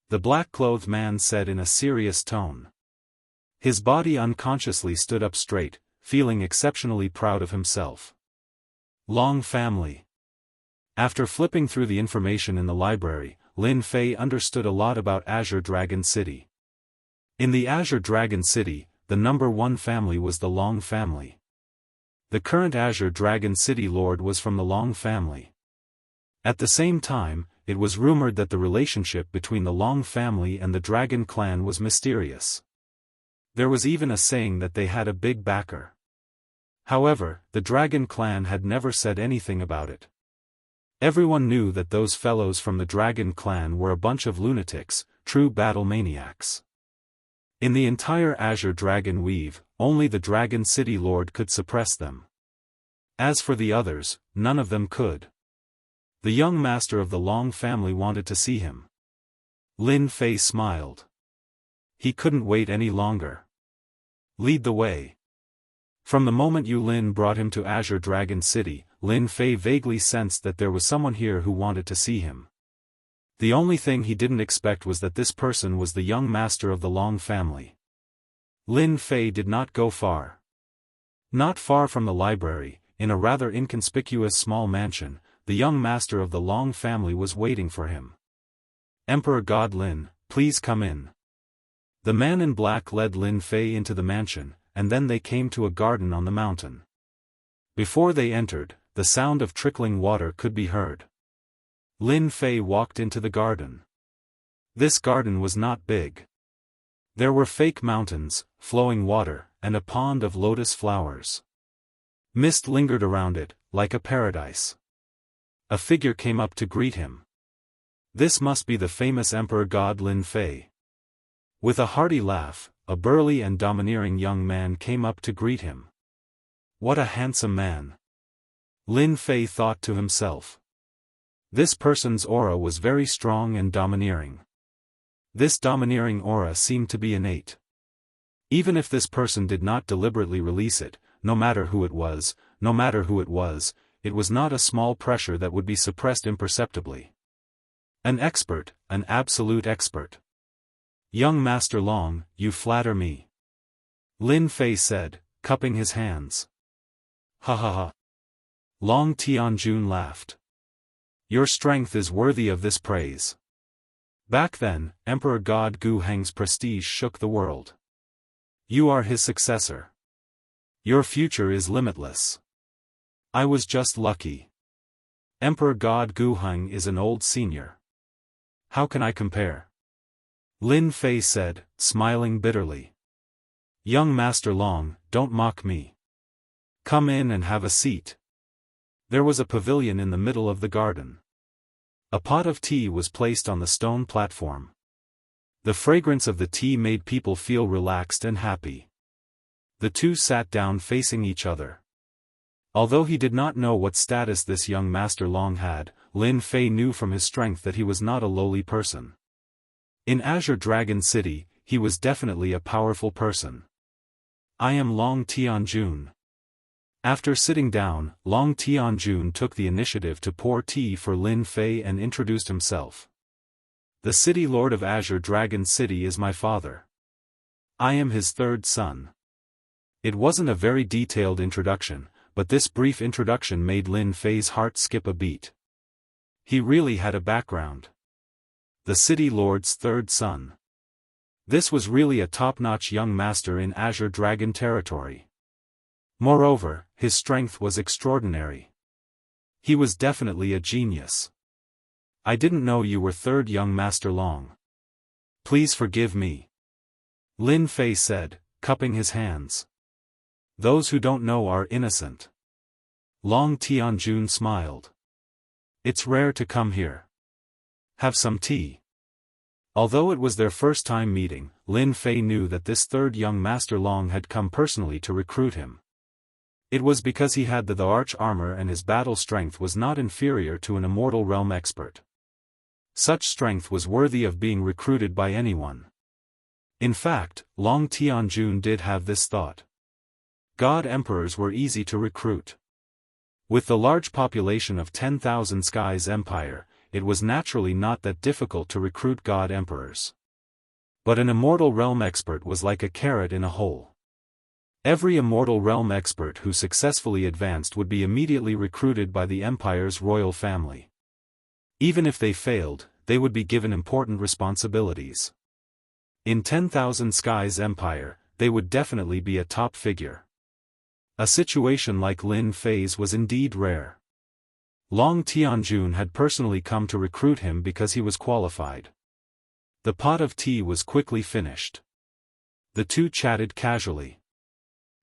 [SPEAKER 1] the black-clothed man said in a serious tone. His body unconsciously stood up straight, feeling exceptionally proud of himself. Long family. After flipping through the information in the library, Lin Fei understood a lot about Azure Dragon City. In the Azure Dragon City, the number 1 family was the Long family. The current Azure Dragon City Lord was from the Long family. At the same time, it was rumored that the relationship between the Long family and the Dragon Clan was mysterious. There was even a saying that they had a big backer. However, the Dragon Clan had never said anything about it. Everyone knew that those fellows from the Dragon Clan were a bunch of lunatics, true battle maniacs. In the entire Azure Dragon Weave, only the Dragon City Lord could suppress them. As for the others, none of them could. The young master of the Long family wanted to see him. Lin Fei smiled. He couldn't wait any longer. "Lead the way." From the moment Yu Lin brought him to Azure Dragon City, Lin Fei vaguely sensed that there was someone here who wanted to see him. The only thing he didn't expect was that this person was the young master of the Long family. Lin Fei did not go far. Not far from the library, in a rather inconspicuous small mansion, the young master of the Long family was waiting for him. "Emperor God Lin, please come in." The man in black led Lin Fei into the mansion, and then they came to a garden on the mountain. Before they entered, the sound of trickling water could be heard. Lin Fei walked into the garden. This garden was not big. There were fake mountains, flowing water, and a pond of lotus flowers. Mist lingered around it, like a paradise. A figure came up to greet him. This must be the famous Emperor God Lin Fei. With a hearty laugh, a burly and domineering young man came up to greet him. What a handsome man! Lin Fei thought to himself. This person's aura was very strong and domineering. This domineering aura seemed to be innate. Even if this person did not deliberately release it, no matter who it was, it was not a small pressure that would be suppressed imperceptibly. An expert, an absolute expert. "Young Master Long, you flatter me," Lin Fei said, cupping his hands. "Ha ha ha." Long Tianjun laughed. "Your strength is worthy of this praise." Back then, Emperor God Gu Heng's prestige shook the world. You are his successor. Your future is limitless. I was just lucky. Emperor God Gu Heng is an old senior. How can I compare? Lin Fei said, smiling bitterly. Young Master Long, don't mock me. Come in and have a seat. There was a pavilion in the middle of the garden. A pot of tea was placed on the stone platform. The fragrance of the tea made people feel relaxed and happy. The two sat down facing each other. Although he did not know what status this young Master Long had, Lin Fei knew from his strength that he was not a lowly person. In Azure Dragon City, he was definitely a powerful person. I am Long Tianjun. After sitting down, Long Tianjun took the initiative to pour tea for Lin Fei and introduced himself. The City Lord of Azure Dragon City is my father. I am his third son. It wasn't a very detailed introduction, but this brief introduction made Lin Fei's heart skip a beat. He really had a background. The City Lord's third son. This was really a top-notch young master in Azure Dragon territory. Moreover, his strength was extraordinary. He was definitely a genius. I didn't know you were third young Master Long. Please forgive me. Lin Fei said, cupping his hands. Those who don't know are innocent. Long Tianjun smiled. It's rare to come here. Have some tea. Although it was their first time meeting, Lin Fei knew that this third young Master Long had come personally to recruit him. It was because he had the arch armor and his battle strength was not inferior to an immortal realm expert. Such strength was worthy of being recruited by anyone. In fact, Long Tianjun did have this thought. God Emperors were easy to recruit. With the large population of 10,000 Skies Empire, it was naturally not that difficult to recruit God Emperors. But an immortal realm expert was like a carrot in a hole. Every immortal realm expert who successfully advanced would be immediately recruited by the Empire's royal family. Even if they failed, they would be given important responsibilities. In 10,000 Skies Empire, they would definitely be a top figure. A situation like Lin Fei's was indeed rare. Long Tianjun had personally come to recruit him because he was qualified. The pot of tea was quickly finished. The two chatted casually.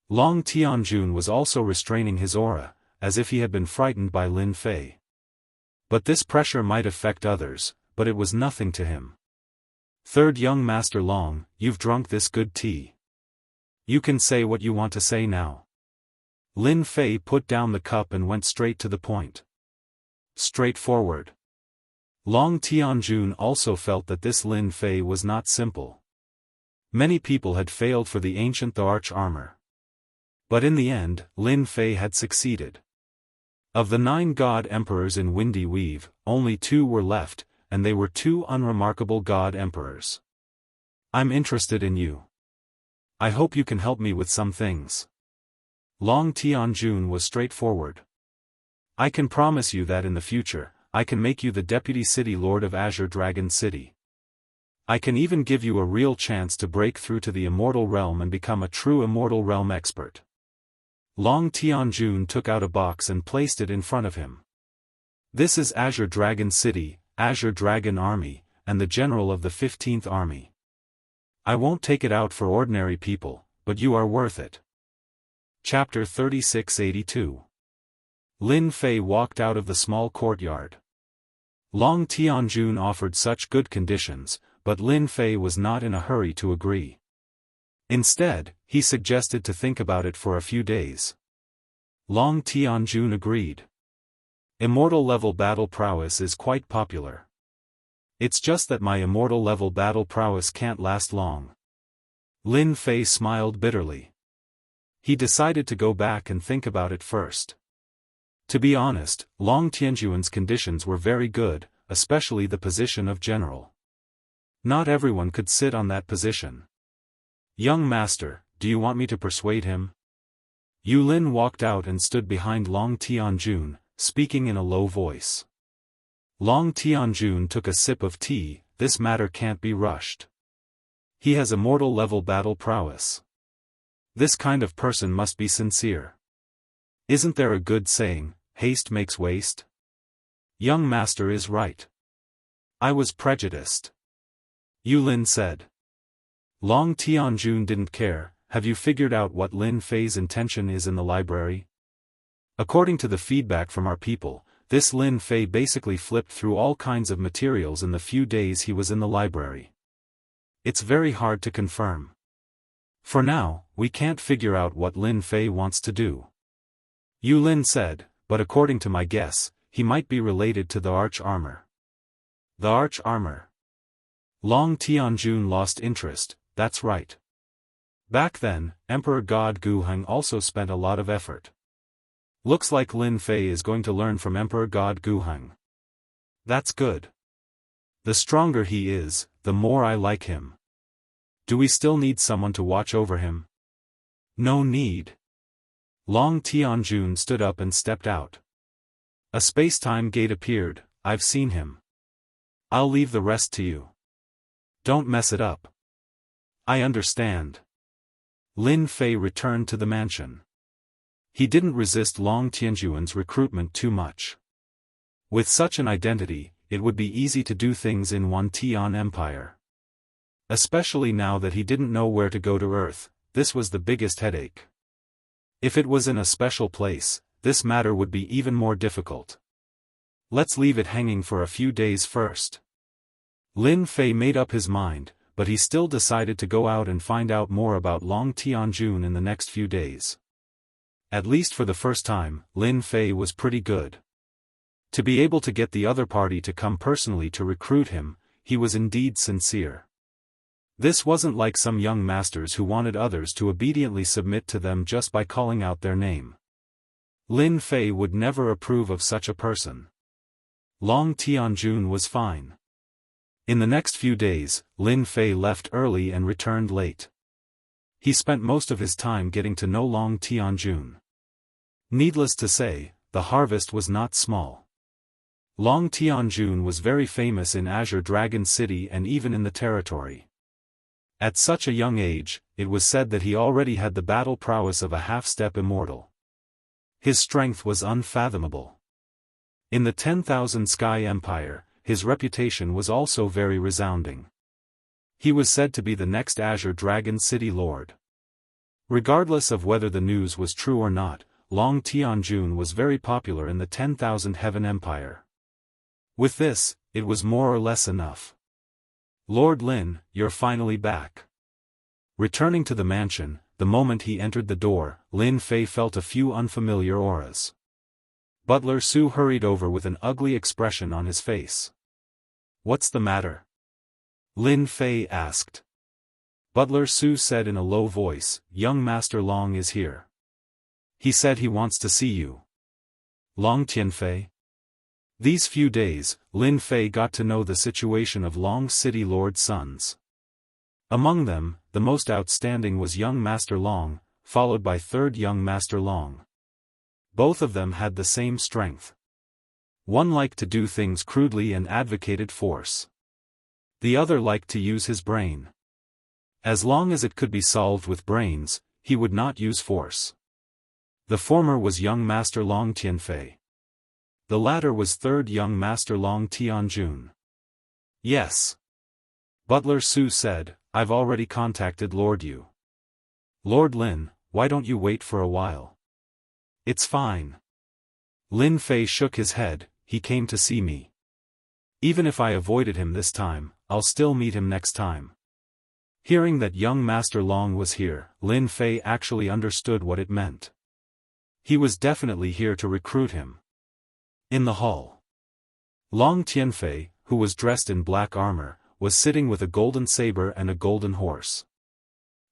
[SPEAKER 1] Long Tianjun was also restraining his aura, as if he had been frightened by Lin Fei. But this pressure might affect others, but it was nothing to him. Third young Master Long, you've drunk this good tea. You can say what you want to say now. Lin Fei put down the cup and went straight to the point. Straightforward. Long Tianjun also felt that this Lin Fei was not simple. Many people had failed for the ancient arch armor. But in the end, Lin Fei had succeeded. Of the 9 god emperors in Windy Weave, only 2 were left, and they were 2 unremarkable god emperors. I'm interested in you. I hope you can help me with some things. Long Tianjun was straightforward. I can promise you that in the future, I can make you the deputy city lord of Azure Dragon City. I can even give you a real chance to break through to the Immortal Realm and become a true Immortal Realm expert. Long Tianjun took out a box and placed it in front of him. This is Azure Dragon City, Azure Dragon Army, and the general of the 15th Army. I won't take it out for ordinary people, but you are worth it. Chapter 3682. Lin Fei walked out of the small courtyard. Long Tianjun offered such good conditions, but Lin Fei was not in a hurry to agree. Instead, he suggested to think about it for a few days. Long Tianjun agreed. Immortal level battle prowess is quite popular. It's just that my immortal level battle prowess can't last long. Lin Fei smiled bitterly. He decided to go back and think about it first. To be honest, Long Tianjun's conditions were very good, especially the position of general. Not everyone could sit on that position. Young master, do you want me to persuade him? Yu Lin walked out and stood behind Long Tianjun, speaking in a low voice. Long Tianjun took a sip of tea. This matter can't be rushed. He has immortal level battle prowess. This kind of person must be sincere. Isn't there a good saying, haste makes waste? Young master is right. I was prejudiced. Yu Lin said. Long Tianjun didn't care. Have you figured out what Lin Fei's intention is in the library? According to the feedback from our people, this Lin Fei basically flipped through all kinds of materials in the few days he was in the library. It's very hard to confirm. For now, we can't figure out what Lin Fei wants to do. Yu Lin said, but according to my guess, he might be related to the Arch Armor. The Arch Armor. Long Tianjun lost interest. That's right. Back then, Emperor God Guheng also spent a lot of effort. Looks like Lin Fei is going to learn from Emperor God Guheng. That's good. The stronger he is, the more I like him. Do we still need someone to watch over him? No need. Long Tianjun stood up and stepped out. A space-time gate appeared. I've seen him. I'll leave the rest to you. Don't mess it up. I understand. Lin Fei returned to the mansion. He didn't resist Long Tianjun's recruitment too much. With such an identity, it would be easy to do things in one Tian Empire. Especially now that he didn't know where to go to Earth, this was the biggest headache. If it was in a special place, this matter would be even more difficult. Let's leave it hanging for a few days first. Lin Fei made up his mind, but he still decided to go out and find out more about Long Tianjun in the next few days. At least for the first time, Lin Fei was pretty good. To be able to get the other party to come personally to recruit him, he was indeed sincere. This wasn't like some young masters who wanted others to obediently submit to them just by calling out their name. Lin Fei would never approve of such a person. Long Tianjun was fine. In the next few days, Lin Fei left early and returned late. He spent most of his time getting to know Long Tianjun. Needless to say, the harvest was not small. Long Tianjun was very famous in Azure Dragon City and even in the territory. At such a young age, it was said that he already had the battle prowess of a half-step immortal. His strength was unfathomable. In the 10,000 Sky Empire, his reputation was also very resounding. He was said to be the next Azure Dragon City Lord. Regardless of whether the news was true or not, Long Tianjun was very popular in the 10,000 Heaven Empire. With this, it was more or less enough. Lord Lin, you're finally back. Returning to the mansion, the moment he entered the door, Lin Fei felt a few unfamiliar auras. Butler Su hurried over with an ugly expression on his face. What's the matter? Lin Fei asked. Butler Su said in a low voice, Young Master Long is here. He said he wants to see you. Long Tianfei. These few days, Lin Fei got to know the situation of Long's city lord's sons. Among them, the most outstanding was young Master Long, followed by third young Master Long. Both of them had the same strength. One liked to do things crudely and advocated force. The other liked to use his brain. As long as it could be solved with brains, he would not use force. The former was young Master Long Tianfei. The latter was third young Master Long Tianjun. Yes. Butler Su said, I've already contacted Lord Yu. Lord Lin, why don't you wait for a while? It's fine. Lin Fei shook his head, he came to see me. Even if I avoided him this time, I'll still meet him next time. Hearing that young Master Long was here, Lin Fei actually understood what it meant. He was definitely here to recruit him. In the hall, Long Tianfei, who was dressed in black armor, was sitting with a golden saber and a golden horse.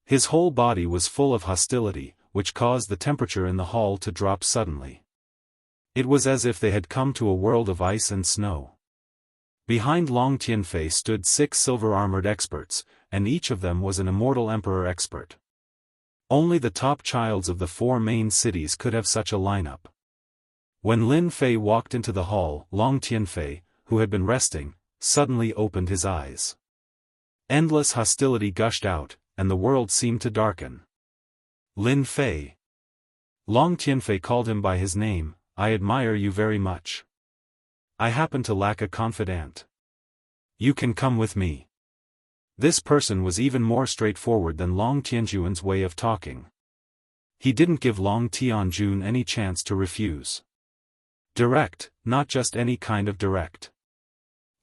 [SPEAKER 1] His whole body was full of hostility, which caused the temperature in the hall to drop suddenly. It was as if they had come to a world of ice and snow. Behind Long Tianfei stood 6 silver-armored experts, and each of them was an immortal emperor expert. Only the top childs of the 4 main cities could have such a lineup. When Lin Fei walked into the hall, Long Tianfei, who had been resting, suddenly opened his eyes. Endless hostility gushed out, and the world seemed to darken. Lin Fei. Long Tianfei called him by his name, I admire you very much. I happen to lack a confidant. You can come with me. This person was even more straightforward than Long Tianjun's way of talking. He didn't give Long Tianjun any chance to refuse. Direct, not just any kind of direct.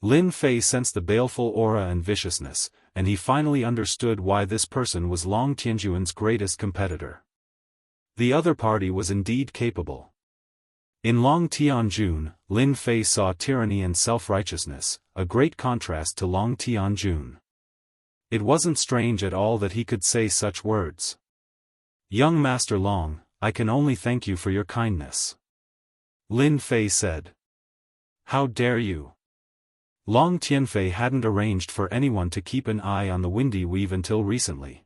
[SPEAKER 1] Lin Fei sensed the baleful aura and viciousness, and he finally understood why this person was Long Tianjun's greatest competitor. The other party was indeed capable. In Long Tianjun, Lin Fei saw tyranny and self-righteousness, a great contrast to Long Tianjun. It wasn't strange at all that he could say such words. Young Master Long, I can only thank you for your kindness. Lin Fei said. How dare you? Long Tianfei hadn't arranged for anyone to keep an eye on the windy weave until recently.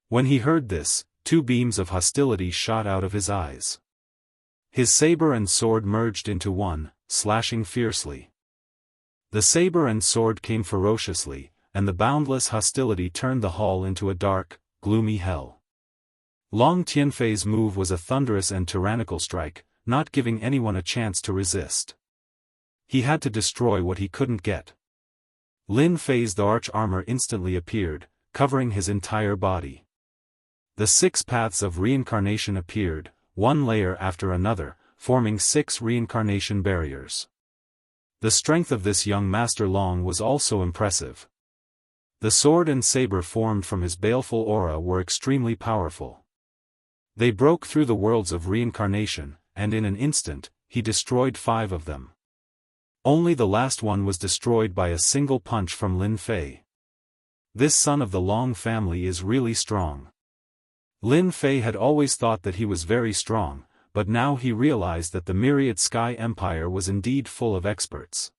[SPEAKER 1] When he heard this, 2 beams of hostility shot out of his eyes. His saber and sword merged into one, slashing fiercely. The saber and sword came ferociously, and the boundless hostility turned the hall into a dark, gloomy hell. Long Tianfei's move was a thunderous and tyrannical strike, not giving anyone a chance to resist. He had to destroy what he couldn't get. Lin Fei's arch armor instantly appeared, covering his entire body. The 6 paths of reincarnation appeared, one layer after another, forming 6 reincarnation barriers. The strength of this young Master Long was also impressive. The sword and saber formed from his baleful aura were extremely powerful. They broke through the worlds of reincarnation, and in an instant, he destroyed 5 of them. Only the last one was destroyed by a single punch from Lin Fei. This son of the Long family is really strong. Lin Fei had always thought that he was very strong, but now he realized that the myriad Sky Empire was indeed full of experts.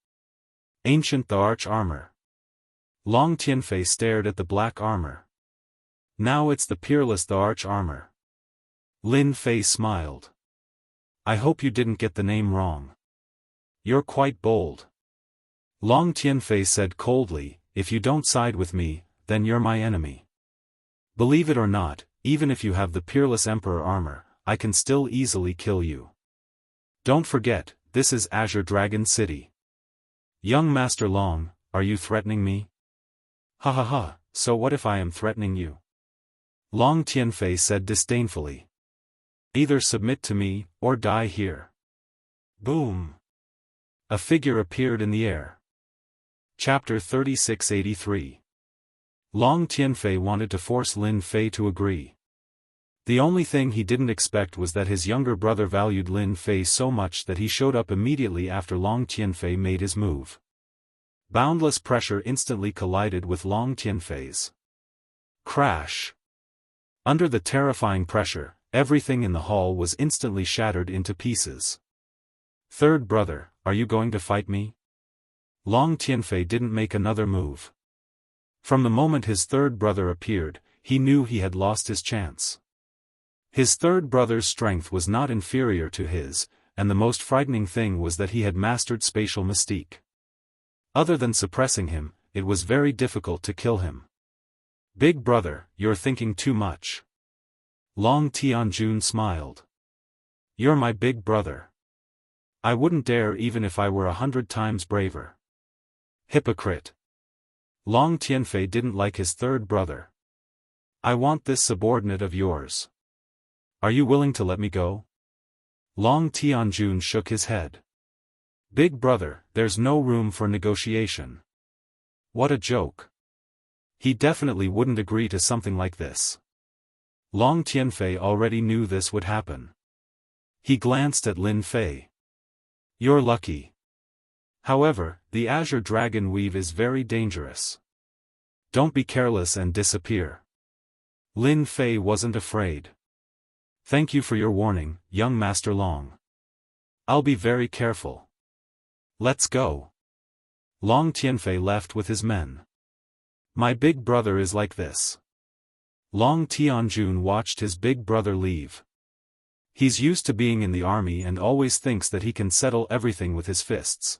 [SPEAKER 1] Ancient the arch armor. Long Tianfei stared at the black armor. Now it's the peerless the arch armor. Lin Fei smiled. I hope you didn't get the name wrong. You're quite bold. Long Tianfei said coldly, if you don't side with me, then you're my enemy. Believe it or not, even if you have the peerless emperor armor, I can still easily kill you. Don't forget, this is Azure Dragon City. Young Master Long, are you threatening me? Ha ha ha, so what if I am threatening you? Long Tianfei said disdainfully. Either submit to me, or die here. Boom. A figure appeared in the air. Chapter 3683. Long Tianfei wanted to force Lin Fei to agree. The only thing he didn't expect was that his younger brother valued Lin Fei so much that he showed up immediately after Long Tianfei made his move. Boundless pressure instantly collided with Long Tianfei's. Crash! Under the terrifying pressure, everything in the hall was instantly shattered into pieces. Third brother, are you going to fight me? Long Tianfei didn't make another move. From the moment his third brother appeared, he knew he had lost his chance. His third brother's strength was not inferior to his, and the most frightening thing was that he had mastered spatial mystique. Other than suppressing him, it was very difficult to kill him. Big brother, you're thinking too much. Long Tianjun smiled. You're my big brother. I wouldn't dare even if I were 100 times braver. Hypocrite. Long Tianfei didn't like his third brother. I want this subordinate of yours. Are you willing to let me go? Long Tianjun shook his head. Big brother, there's no room for negotiation. What a joke. He definitely wouldn't agree to something like this. Long Tianfei already knew this would happen. He glanced at Lin Fei. You're lucky. However, the Azure Dragon Weave is very dangerous. Don't be careless and disappear. Lin Fei wasn't afraid. Thank you for your warning, young Master Long. I'll be very careful. Let's go. Long Tianfei left with his men. My big brother is like this. Long Tianjun watched his big brother leave. He's used to being in the army and always thinks that he can settle everything with his fists.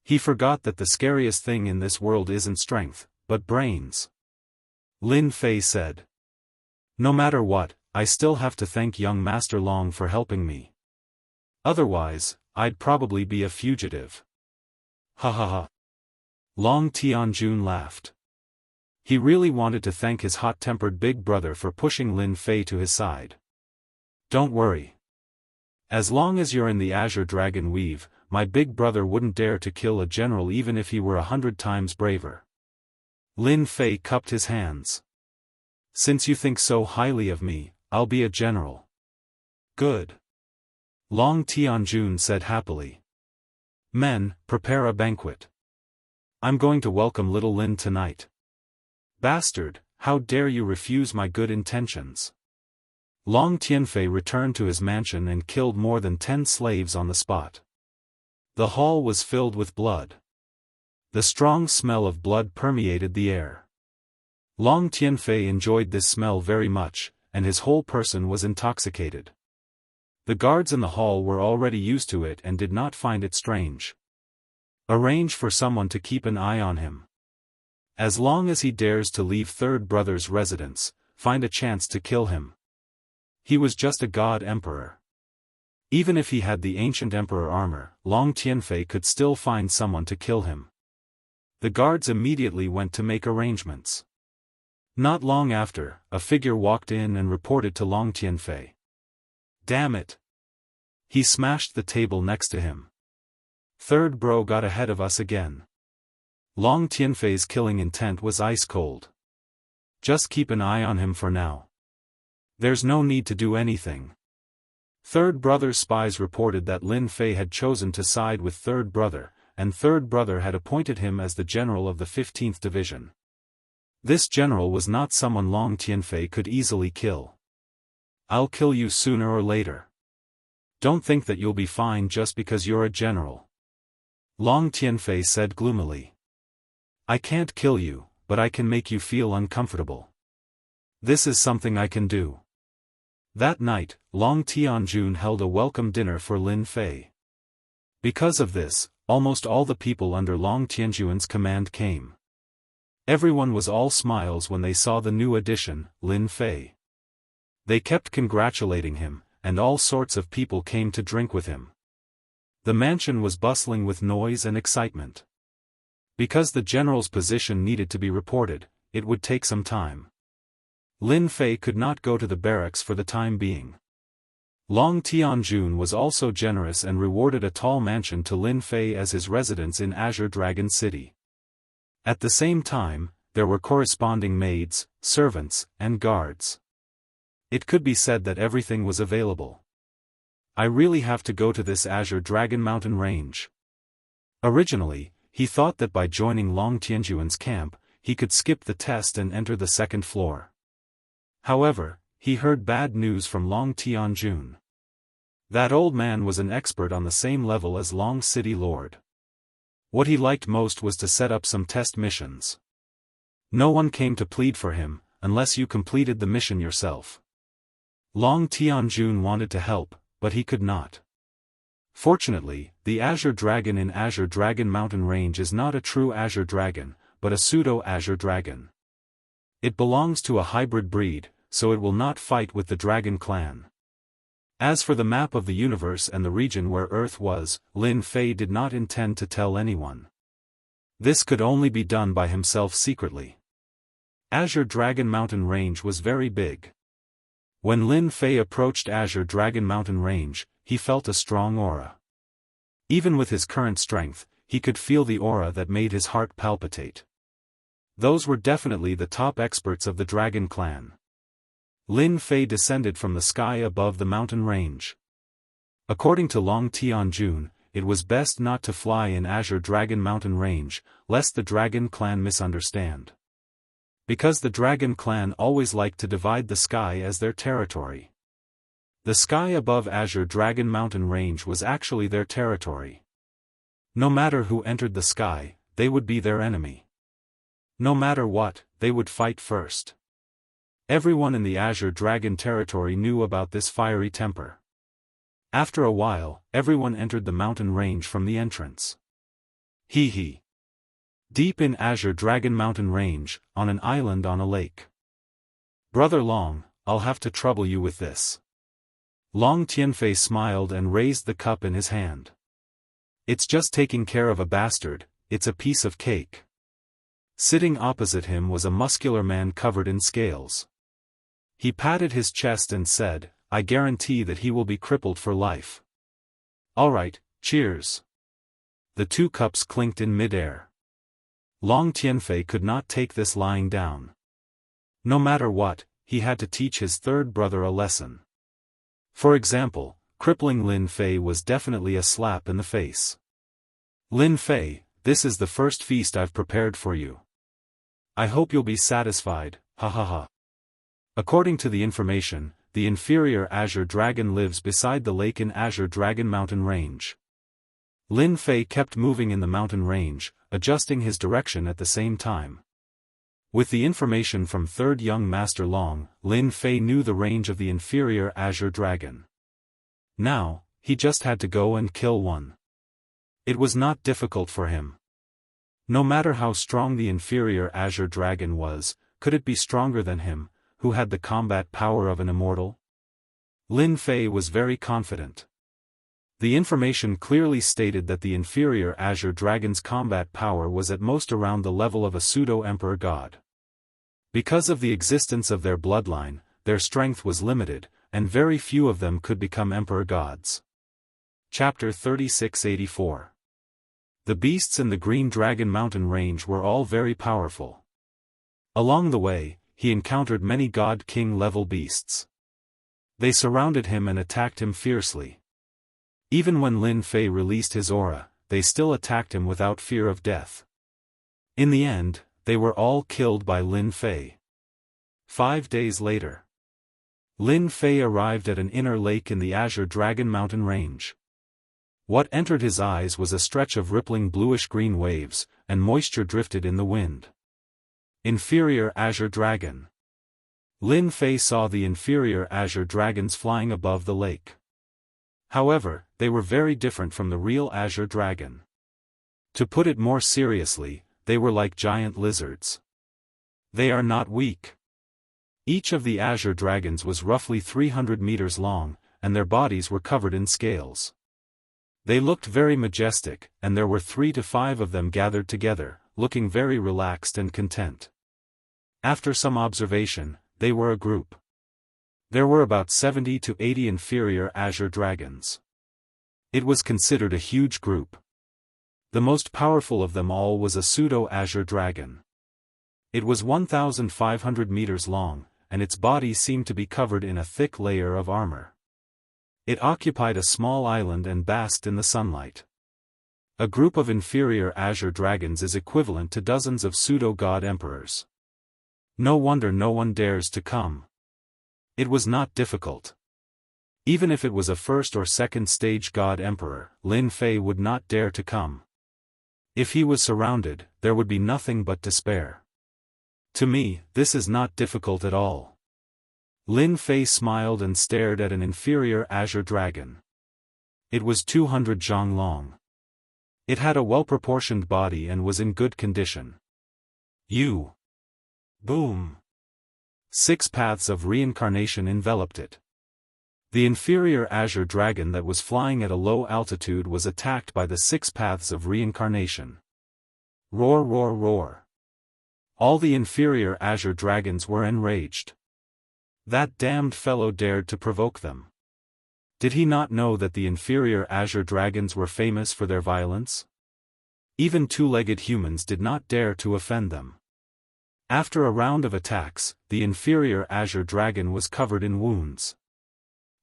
[SPEAKER 1] He forgot that the scariest thing in this world isn't strength, but brains. Lin Fei said. No matter what, I still have to thank young Master Long for helping me. Otherwise, I'd probably be a fugitive. Ha ha ha. Long Tianjun laughed. He really wanted to thank his hot-tempered big brother for pushing Lin Fei to his side. Don't worry. As long as you're in the Azure Dragon Weave, my big brother wouldn't dare to kill a general even if he were 100 times braver. Lin Fei cupped his hands. Since you think so highly of me, I'll be a general. Good. Long Tianjun said happily. Men, prepare a banquet. I'm going to welcome little Lin tonight. Bastard, how dare you refuse my good intentions? Long Tianfei returned to his mansion and killed more than 10 slaves on the spot. The hall was filled with blood. The strong smell of blood permeated the air. Long Tianfei enjoyed this smell very much, and his whole person was intoxicated. The guards in the hall were already used to it and did not find it strange. Arrange for someone to keep an eye on him. As long as he dares to leave third brother's residence, find a chance to kill him. He was just a god emperor. Even if he had the ancient emperor armor, Long Tianfei could still find someone to kill him. The guards immediately went to make arrangements. Not long after, a figure walked in and reported to Long Tianfei. Damn it! He smashed the table next to him. Third bro got ahead of us again. Long Tianfei's killing intent was ice cold. Just keep an eye on him for now. There's no need to do anything. Third brother's spies reported that Lin Fei had chosen to side with third brother, and third brother had appointed him as the general of the 15th Division. This general was not someone Long Tianfei could easily kill. I'll kill you sooner or later. Don't think that you'll be fine just because you're a general. Long Tianfei said gloomily. I can't kill you, but I can make you feel uncomfortable. This is something I can do. That night, Long Tianjun held a welcome dinner for Lin Fei. Because of this, almost all the people under Long Tianjun's command came. Everyone was all smiles when they saw the new addition, Lin Fei. They kept congratulating him, and all sorts of people came to drink with him. The mansion was bustling with noise and excitement. Because the general's position needed to be reported, it would take some time. Lin Fei could not go to the barracks for the time being. Long Tianjun was also generous and rewarded a tall mansion to Lin Fei as his residence in Azure Dragon City. At the same time, there were corresponding maids, servants, and guards. It could be said that everything was available. I really have to go to this Azure Dragon Mountain range. Originally, he thought that by joining Long Tianjun's camp, he could skip the test and enter the second floor. However, he heard bad news from Long Tianjun. That old man was an expert on the same level as Long City Lord. What he liked most was to set up some test missions. No one came to plead for him, unless you completed the mission yourself. Long Tianjun wanted to help, but he could not. Fortunately, the Azure Dragon in Azure Dragon Mountain Range is not a true Azure Dragon, but a pseudo-Azure Dragon. It belongs to a hybrid breed, so it will not fight with the Dragon Clan. As for the map of the universe and the region where Earth was, Lin Fei did not intend to tell anyone. This could only be done by himself secretly. Azure Dragon Mountain Range was very big. When Lin Fei approached Azure Dragon Mountain Range, he felt a strong aura. Even with his current strength, he could feel the aura that made his heart palpitate. Those were definitely the top experts of the Dragon Clan. Lin Fei descended from the sky above the mountain range. According to Long Tianjun, it was best not to fly in Azure Dragon Mountain Range, lest the Dragon Clan misunderstand. Because the Dragon Clan always liked to divide the sky as their territory. The sky above Azure Dragon Mountain Range was actually their territory. No matter who entered the sky, they would be their enemy. No matter what, they would fight first. Everyone in the Azure Dragon territory knew about this fiery temper. After a while, everyone entered the mountain range from the entrance. Hee. Deep in Azure Dragon Mountain Range, on an island on a lake. Brother Long, I'll have to trouble you with this. Long Tianfei smiled and raised the cup in his hand. It's just taking care of a bastard, it's a piece of cake. Sitting opposite him was a muscular man covered in scales. He patted his chest and said, I guarantee that he will be crippled for life. Alright, cheers. The two cups clinked in midair. Long Tianfei could not take this lying down. No matter what, he had to teach his third brother a lesson. For example, crippling Lin Fei was definitely a slap in the face. Lin Fei, this is the first feast I've prepared for you. I hope you'll be satisfied, ha ha ha. According to the information, the inferior Azure Dragon lives beside the lake in Azure Dragon Mountain Range. Lin Fei kept moving in the mountain range, adjusting his direction at the same time. With the information from Third Young Master Long, Lin Fei knew the range of the inferior Azure Dragon. Now, he just had to go and kill one. It was not difficult for him. No matter how strong the inferior Azure Dragon was, could it be stronger than him, who had the combat power of an immortal? Lin Fei was very confident. The information clearly stated that the inferior Azure Dragon's combat power was at most around the level of a pseudo-emperor god. Because of the existence of their bloodline, their strength was limited, and very few of them could become emperor gods. Chapter 3684. The beasts in the Green Dragon Mountain Range were all very powerful. Along the way, he encountered many God King level beasts. They surrounded him and attacked him fiercely. Even when Lin Fei released his aura, they still attacked him without fear of death. In the end, they were all killed by Lin Fei. 5 days later, Lin Fei arrived at an inner lake in the Azure Dragon Mountain Range. What entered his eyes was a stretch of rippling bluish-green waves, and moisture drifted in the wind. Inferior Azure Dragon. Lin Fei saw the inferior Azure Dragons flying above the lake. However, they were very different from the real Azure Dragon. To put it more seriously, they were like giant lizards. They are not weak. Each of the Azure Dragons was roughly 300 meters long, and their bodies were covered in scales. They looked very majestic, and there were 3 to 5 of them gathered together, looking very relaxed and content. After some observation, they were a group. There were about 70 to 80 inferior Azure Dragons. It was considered a huge group. The most powerful of them all was a pseudo-Azure Dragon. It was 1,500 meters long, and its body seemed to be covered in a thick layer of armor. It occupied a small island and basked in the sunlight. A group of inferior Azure Dragons is equivalent to dozens of pseudo-god emperors. No wonder no one dares to come. It was not difficult. Even if it was a first or second stage god emperor, Lin Fei would not dare to come. If he was surrounded, there would be nothing but despair. To me, this is not difficult at all. Lin Fei smiled and stared at an inferior azure dragon. It was 200 zhang long. It had a well-proportioned body and was in good condition. Boom! 6 paths of reincarnation enveloped it. The inferior azure dragon that was flying at a low altitude was attacked by the 6 paths of reincarnation. Roar, roar, roar. All the inferior azure dragons were enraged. That damned fellow dared to provoke them. Did he not know that the inferior azure dragons were famous for their violence? Even two-legged humans did not dare to offend them. After a round of attacks, the inferior azure dragon was covered in wounds.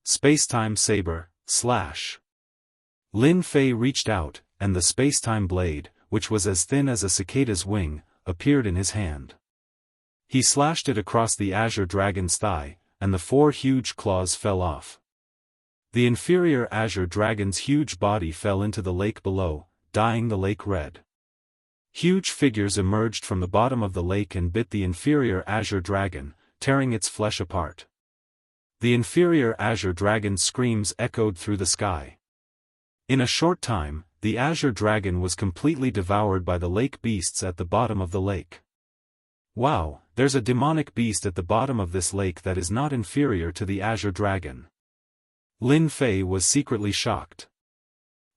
[SPEAKER 1] Spacetime saber, slash. Lin Fei reached out, and the spacetime blade, which was as thin as a cicada's wing, appeared in his hand. He slashed it across the azure dragon's thigh, and the 4 huge claws fell off. The inferior azure dragon's huge body fell into the lake below, dyeing the lake red. Huge figures emerged from the bottom of the lake and bit the inferior azure dragon, tearing its flesh apart. The inferior azure dragon's screams echoed through the sky. In a short time, the azure dragon was completely devoured by the lake beasts at the bottom of the lake. Wow, there's a demonic beast at the bottom of this lake that is not inferior to the azure dragon. Lin Fei was secretly shocked.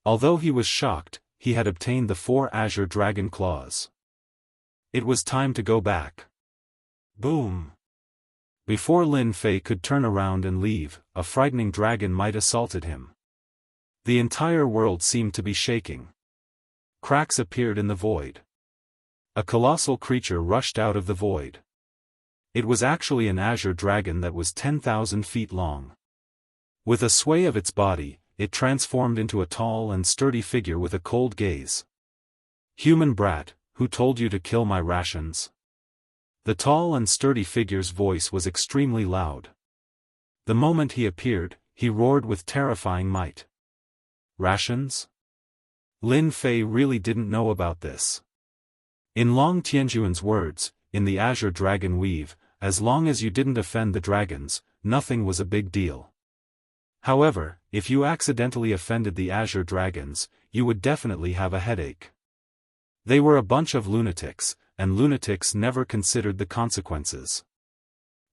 [SPEAKER 1] Although he was shocked, he had obtained the 4 azure dragon claws. It was time to go back. Boom! Before Lin Fei could turn around and leave, a frightening dragon might assaulted him. The entire world seemed to be shaking. Cracks appeared in the void. A colossal creature rushed out of the void. It was actually an azure dragon that was 10,000 feet long. With a sway of its body, it transformed into a tall and sturdy figure with a cold gaze. Human brat, who told you to kill my rations? The tall and sturdy figure's voice was extremely loud. The moment he appeared, he roared with terrifying might. Rations? Lin Fei really didn't know about this. In Long Tianjuan's words, in the azure dragon weave, as long as you didn't offend the dragons, nothing was a big deal. However, if you accidentally offended the azure dragons, you would definitely have a headache. They were a bunch of lunatics, and lunatics never considered the consequences.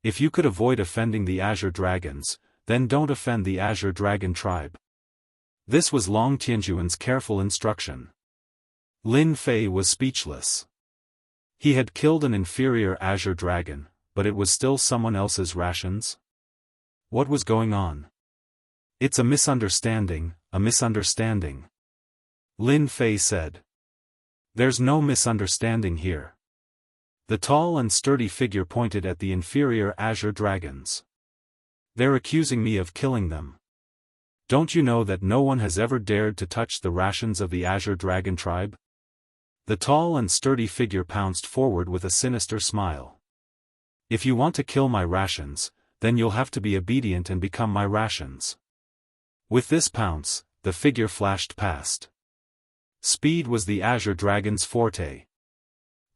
[SPEAKER 1] If you could avoid offending the azure dragons, then don't offend the azure dragon tribe. This was Long Tianjuan's careful instruction. Lin Fei was speechless. He had killed an inferior azure dragon, but it was still someone else's rations? What was going on? It's a misunderstanding, a misunderstanding. Lin Fei said. There's no misunderstanding here. The tall and sturdy figure pointed at the inferior azure dragons. They're accusing me of killing them. Don't you know that no one has ever dared to touch the rations of the azure dragon tribe? The tall and sturdy figure pounced forward with a sinister smile. If you want to kill my rations, then you'll have to be obedient and become my rations. With this pounce, the figure flashed past. Speed was the azure dragon's forte.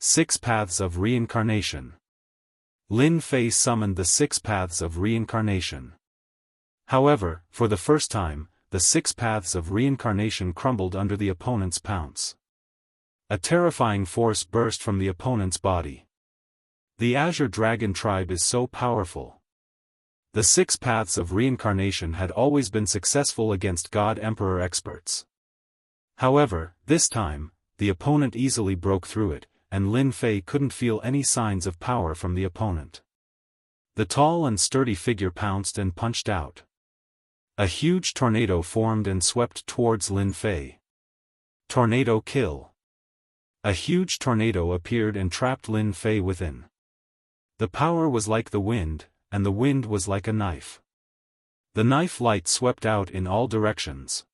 [SPEAKER 1] 6 paths of reincarnation. Lin Fei summoned the 6 paths of reincarnation. However, for the first time, the 6 paths of reincarnation crumbled under the opponent's pounce. A terrifying force burst from the opponent's body. The azure dragon tribe is so powerful. The 6 paths of reincarnation had always been successful against God Emperor experts. However, this time, the opponent easily broke through it, and Lin Fei couldn't feel any signs of power from the opponent. The tall and sturdy figure pounced and punched out. A huge tornado formed and swept towards Lin Fei. Tornado kill. A huge tornado appeared and trapped Lin Fei within. The power was like the wind, and the wind was like a knife. The knife light swept out in all directions.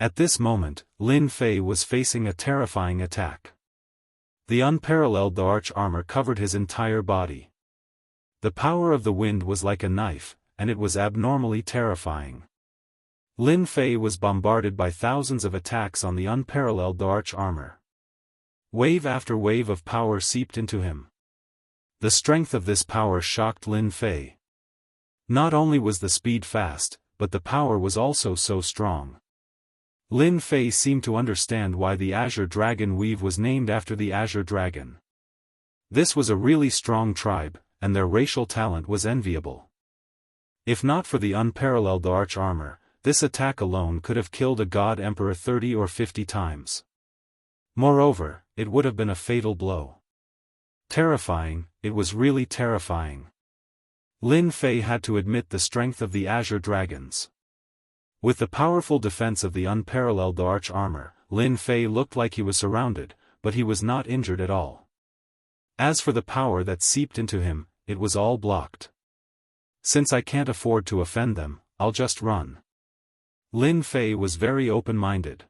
[SPEAKER 1] At this moment, Lin Fei was facing a terrifying attack. The unparalleled arch armor covered his entire body. The power of the wind was like a knife, and it was abnormally terrifying. Lin Fei was bombarded by thousands of attacks on the unparalleled arch armor. Wave after wave of power seeped into him. The strength of this power shocked Lin Fei. Not only was the speed fast, but the power was also so strong. Lin Fei seemed to understand why the Azure Dragon Weave was named after the Azure Dragon. This was a really strong tribe, and their racial talent was enviable. If not for the unparalleled arch armor, this attack alone could have killed a god emperor 30 or 50 times. Moreover, it would have been a fatal blow. Terrifying, it was really terrifying. Lin Fei had to admit the strength of the Azure Dragons. With the powerful defense of the unparalleled arch armor, Lin Fei looked like he was surrounded, but he was not injured at all. As for the power that seeped into him, it was all blocked. Since I can't afford to offend them, I'll just run. Lin Fei was very open-minded.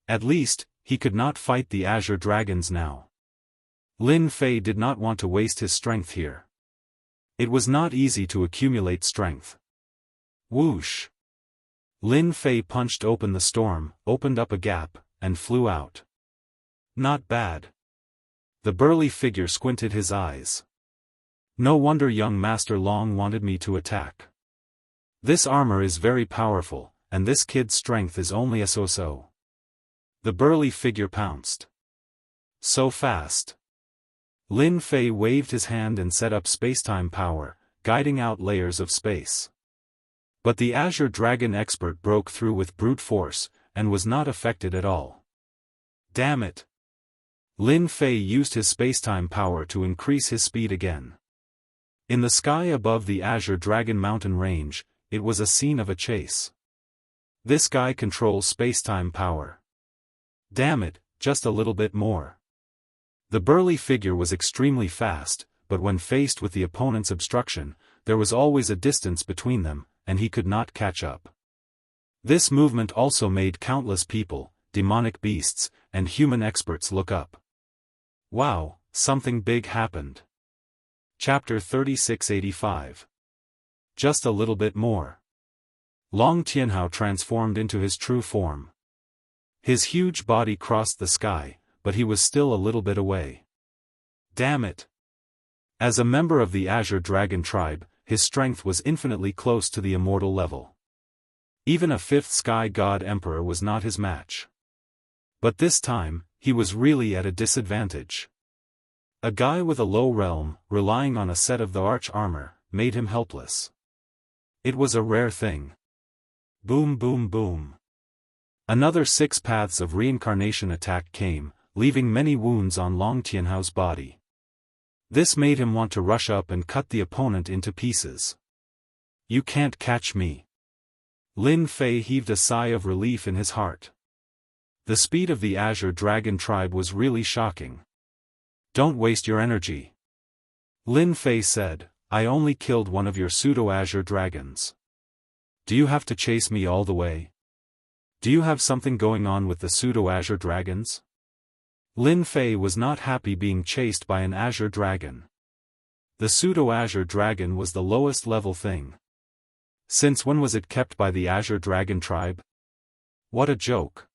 [SPEAKER 1] At least, he could not fight the Azure Dragons now. Lin Fei did not want to waste his strength here. It was not easy to accumulate strength. Whoosh! Lin Fei punched open the storm, opened up a gap, and flew out. Not bad. The burly figure squinted his eyes. No wonder young Master Long wanted me to attack. This armor is very powerful, and this kid's strength is only a so-so. The burly figure pounced. So fast. Lin Fei waved his hand and set up spacetime power, guiding out layers of space. But the Azure Dragon expert broke through with brute force, and was not affected at all. Damn it! Lin Fei used his spacetime power to increase his speed again. In the sky above the Azure Dragon mountain range, it was a scene of a chase. This guy controls spacetime power. Damn it, just a little bit more. The burly figure was extremely fast, but when faced with the opponent's obstruction, there was always a distance between them, and he could not catch up. This movement also made countless people, demonic beasts, and human experts look up. Wow, something big happened. Chapter 3685. Just a little bit more. Long Tianhao transformed into his true form. His huge body crossed the sky, but he was still a little bit away. Damn it! As a member of the Azure Dragon tribe, his strength was infinitely close to the immortal level. Even a fifth sky god emperor was not his match. But this time, he was really at a disadvantage. A guy with a low realm, relying on a set of the arch armor, made him helpless. It was a rare thing. Boom boom boom. Another 6 paths of reincarnation attack came, leaving many wounds on Long Tianhao's body. This made him want to rush up and cut the opponent into pieces. You can't catch me. Lin Fei heaved a sigh of relief in his heart. The speed of the Azure Dragon tribe was really shocking. Don't waste your energy. Lin Fei said, I only killed one of your pseudo-Azure Dragons. Do you have to chase me all the way? Do you have something going on with the pseudo-Azure Dragons? Lin Fei was not happy being chased by an Azure Dragon. The pseudo-Azure Dragon was the lowest level thing. Since when was it kept by the Azure Dragon tribe? What a joke.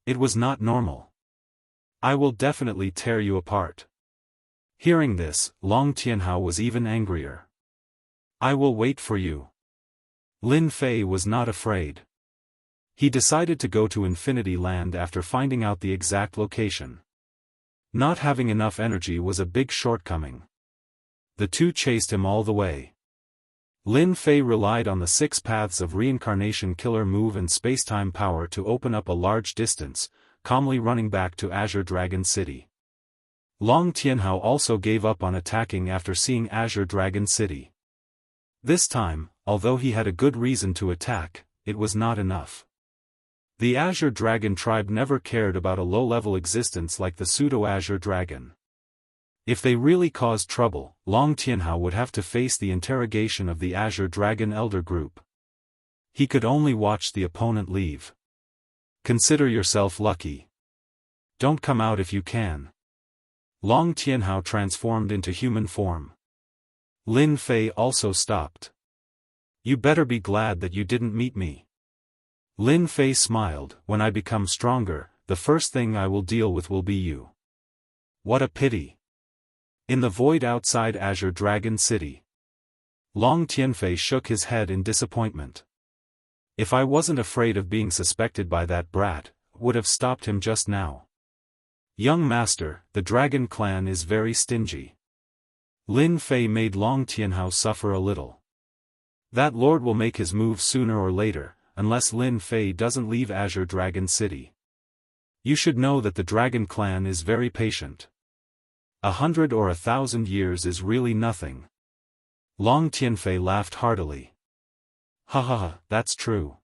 [SPEAKER 1] It was not normal. I will definitely tear you apart. Hearing this, Long Tianhao was even angrier. I will wait for you. Lin Fei was not afraid. He decided to go to Infinity Land after finding out the exact location. Not having enough energy was a big shortcoming. The two chased him all the way. Lin Fei relied on the 6 paths of reincarnation killer move and spacetime power to open up a large distance, calmly running back to Azure Dragon City. Long Tianhao also gave up on attacking after seeing Azure Dragon City. This time, although he had a good reason to attack, it was not enough. The Azure Dragon tribe never cared about a low-level existence like the pseudo-Azure Dragon. If they really caused trouble, Long Tianhao would have to face the interrogation of the Azure Dragon Elder Group. He could only watch the opponent leave. Consider yourself lucky. Don't come out if you can. Long Tianhao transformed into human form. Lin Fei also stopped. You better be glad that you didn't meet me. Lin Fei smiled. When I become stronger, the first thing I will deal with will be you. What a pity. In the void outside Azure Dragon City, Long Tianfei shook his head in disappointment. If I wasn't afraid of being suspected by that brat, would have stopped him just now. Young master, the dragon clan is very stingy. Lin Fei made Long Tianhao suffer a little. That lord will make his move sooner or later, unless Lin Fei doesn't leave Azure Dragon City. You should know that the dragon clan is very patient. 100 or 1,000 years is really nothing. Long Tianfei laughed heartily. Ha ha ha, that's true.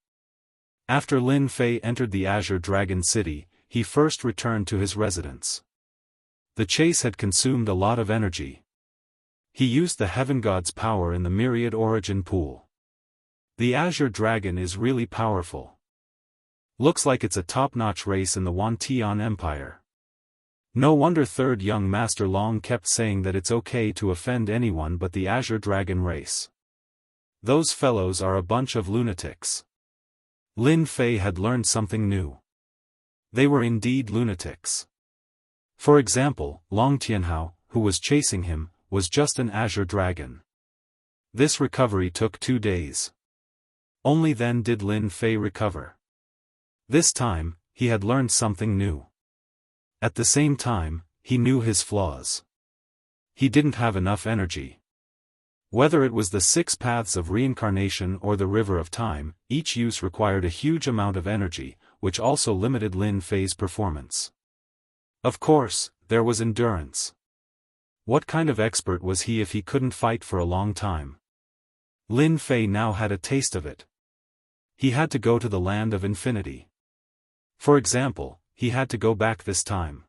[SPEAKER 1] After Lin Fei entered the Azure Dragon City, he first returned to his residence. The chase had consumed a lot of energy. He used the Heaven God's power in the Myriad Origin Pool. The Azure Dragon is really powerful. Looks like it's a top-notch race in the Wantian Empire. No wonder third young master Long kept saying that it's okay to offend anyone but the Azure Dragon race. Those fellows are a bunch of lunatics. Lin Fei had learned something new. They were indeed lunatics. For example, Long Tianhao, who was chasing him, was just an Azure Dragon. This recovery took 2 days. Only then did Lin Fei recover. This time, he had learned something new. At the same time, he knew his flaws. He didn't have enough energy. Whether it was the 6 paths of reincarnation or the river of time, each use required a huge amount of energy, which also limited Lin Fei's performance. Of course, there was endurance. What kind of expert was he if he couldn't fight for a long time? Lin Fei now had a taste of it. He had to go to the land of infinity. For example, he had to go back this time.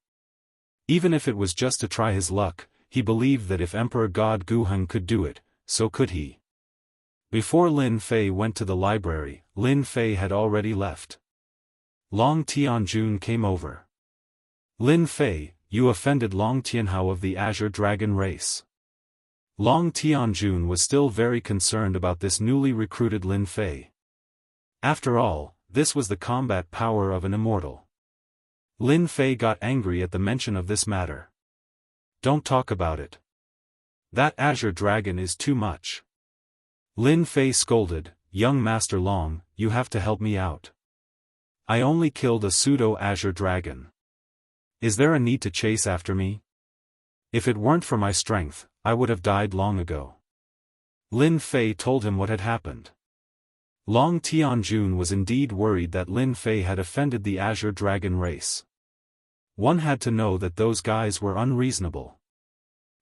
[SPEAKER 1] Even if it was just to try his luck, he believed that if Emperor God Guheng could do it, so could he. Before Lin Fei went to the library, Lin Fei had already left. Long Tianjun came over. Lin Fei, you offended Long Tianhao of the Azure Dragon race. Long Tianjun was still very concerned about this newly recruited Lin Fei. After all, this was the combat power of an immortal. Lin Fei got angry at the mention of this matter. Don't talk about it. That Azure Dragon is too much. Lin Fei scolded, young Master Long, you have to help me out. I only killed a pseudo-Azure Dragon. Is there a need to chase after me? If it weren't for my strength, I would have died long ago. Lin Fei told him what had happened. Long Tianjun was indeed worried that Lin Fei had offended the Azure Dragon race. One had to know that those guys were unreasonable.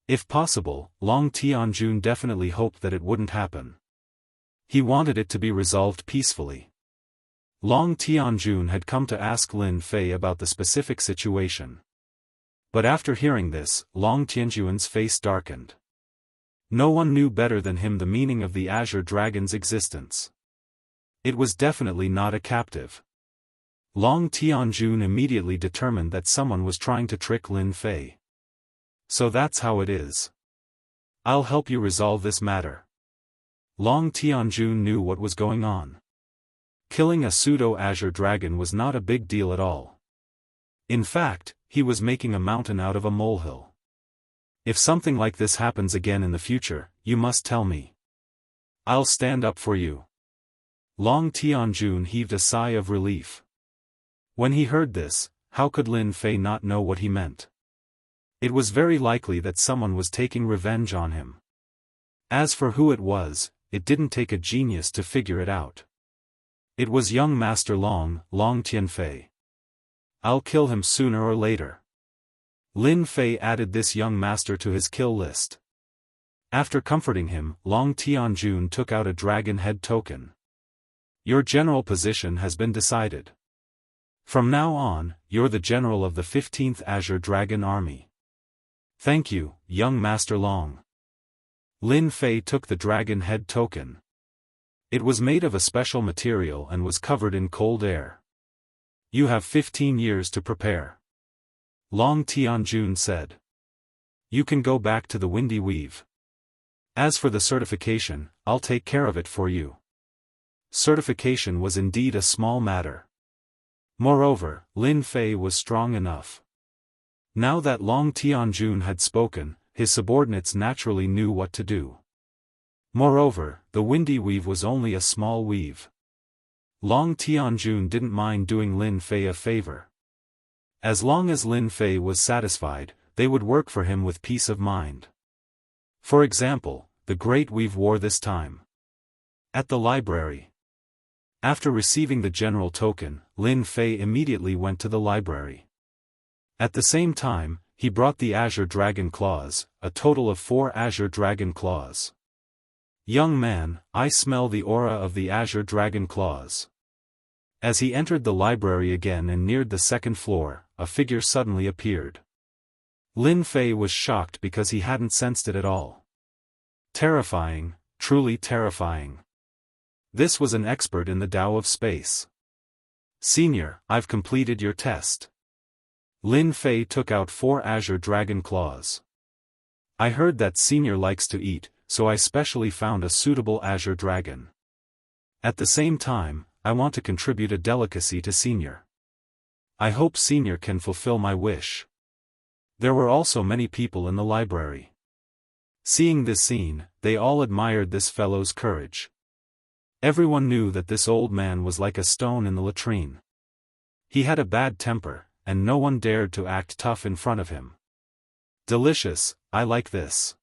[SPEAKER 1] If possible, Long Tianjun definitely hoped that it wouldn't happen. He wanted it to be resolved peacefully. Long Tianjun had come to ask Lin Fei about the specific situation. But after hearing this, Long Tianjun's face darkened. No one knew better than him the meaning of the Azure Dragon's existence. It was definitely not a captive. Long Tianjun immediately determined that someone was trying to trick Lin Fei. So that's how it is. I'll help you resolve this matter. Long Tianjun knew what was going on. Killing a pseudo-Azure Dragon was not a big deal at all. In fact, he was making a mountain out of a molehill. If something like this happens again in the future, you must tell me. I'll stand up for you. Long Tianjun heaved a sigh of relief. When he heard this, how could Lin Fei not know what he meant? It was very likely that someone was taking revenge on him. As for who it was, it didn't take a genius to figure it out. It was young Master Long Tianfei. I'll kill him sooner or later. Lin Fei added this young master to his kill list. After comforting him, Long Tianjun took out a dragon head token. Your general position has been decided. From now on, you're the general of the 15th Azure Dragon Army. Thank you, young Master Long. Lin Fei took the dragon head token. It was made of a special material and was covered in cold air. You have 15 years to prepare. Long Tianjun said. You can go back to the Windy Weave. As for the certification, I'll take care of it for you. certification was indeed a small matter. Moreover, Lin Fei was strong enough. Now that Long Tianjun had spoken, his subordinates naturally knew what to do. Moreover, the windy weave was only a small weave. Long Tianjun didn't mind doing Lin Fei a favor. As long as Lin Fei was satisfied, they would work for him with peace of mind. For example, the Great Weave War this time. At the library. After receiving the general token, Lin Fei immediately went to the library. At the same time, he brought the Azure Dragon Claws, a total of 4 Azure Dragon Claws. Young man, I smell the aura of the Azure Dragon Claws. As he entered the library again and neared the second floor, a figure suddenly appeared. Lin Fei was shocked because he hadn't sensed it at all. Terrifying, truly terrifying. This was an expert in the Tao of space. Senior, I've completed your test. Lin Fei took out 4 Azure Dragon Claws. I heard that Senior likes to eat, so I specially found a suitable Azure Dragon. At the same time, I want to contribute a delicacy to Senior. I hope Senior can fulfill my wish. There were also many people in the library. Seeing this scene, they all admired this fellow's courage. Everyone knew that this old man was like a stone in the latrine. He had a bad temper, and no one dared to act tough in front of him. Delicious, I like this.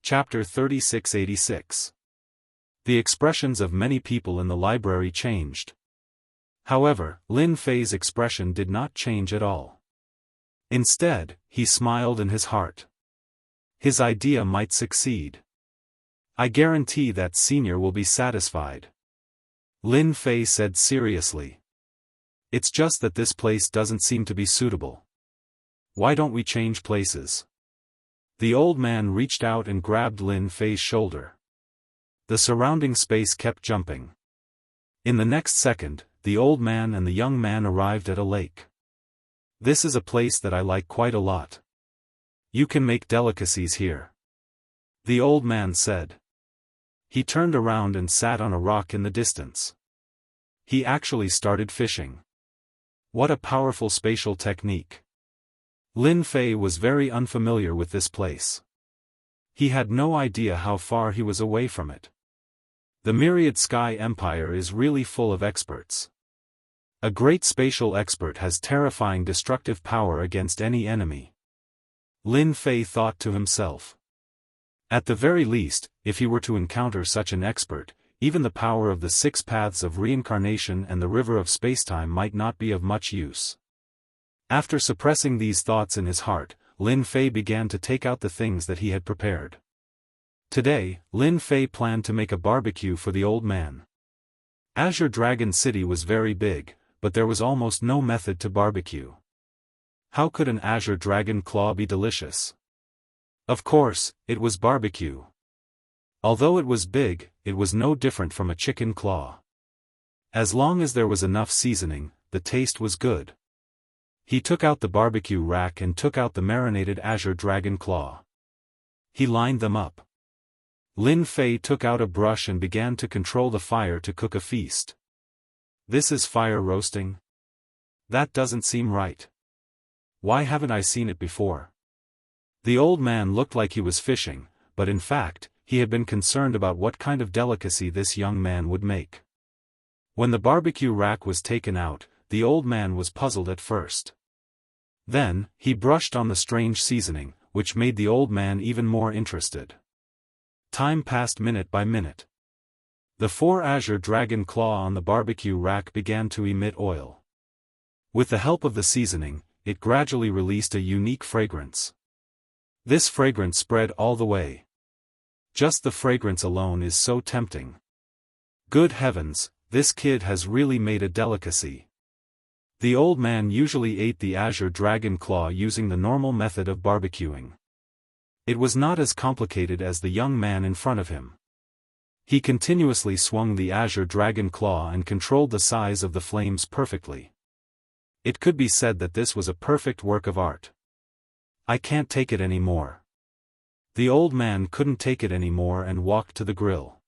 [SPEAKER 1] Chapter 3686. The expressions of many people in the library changed. However, Lin Fei's expression did not change at all. Instead, he smiled in his heart. His idea might succeed. I guarantee that Senior will be satisfied. Lin Fei said seriously. It's just that this place doesn't seem to be suitable. Why don't we change places? The old man reached out and grabbed Lin Fei's shoulder. The surrounding space kept jumping. In the next second, the old man and the young man arrived at a lake. This is a place that I like quite a lot. You can make delicacies here. The old man said. He turned around and sat on a rock in the distance. He actually started fishing. What a powerful spatial technique. Lin Fei was very unfamiliar with this place. He had no idea how far he was away from it. The Myriad Sky Empire is really full of experts. A great spatial expert has terrifying destructive power against any enemy. Lin Fei thought to himself. At the very least, if he were to encounter such an expert, even the power of the 6 paths of reincarnation and the river of spacetime might not be of much use. After suppressing these thoughts in his heart, Lin Fei began to take out the things that he had prepared. Today, Lin Fei planned to make a barbecue for the old man. Azure Dragon City was very big, but there was almost no method to barbecue. How could an Azure Dragon Claw be delicious? Of course, it was barbecue. Although it was big, it was no different from a chicken claw. As long as there was enough seasoning, the taste was good. He took out the barbecue rack and took out the marinated Azure Dragon Claw. He lined them up. Lin Fei took out a brush and began to control the fire to cook a feast. This is fire roasting? That doesn't seem right. Why haven't I seen it before? The old man looked like he was fishing, but in fact, he had been concerned about what kind of delicacy this young man would make. When the barbecue rack was taken out, the old man was puzzled at first. Then, he brushed on the strange seasoning, which made the old man even more interested. Time passed minute by minute. The 4 Azure Dragon Claw on the barbecue rack began to emit oil. With the help of the seasoning, it gradually released a unique fragrance. This fragrance spread all the way. Just the fragrance alone is so tempting. Good heavens, this kid has really made a delicacy. The old man usually ate the Azure Dragon Claw using the normal method of barbecuing. It was not as complicated as the young man in front of him. He continuously swung the Azure Dragon Claw and controlled the size of the flames perfectly. It could be said that this was a perfect work of art. I can't take it anymore. The old man couldn't take it anymore and walked to the grill.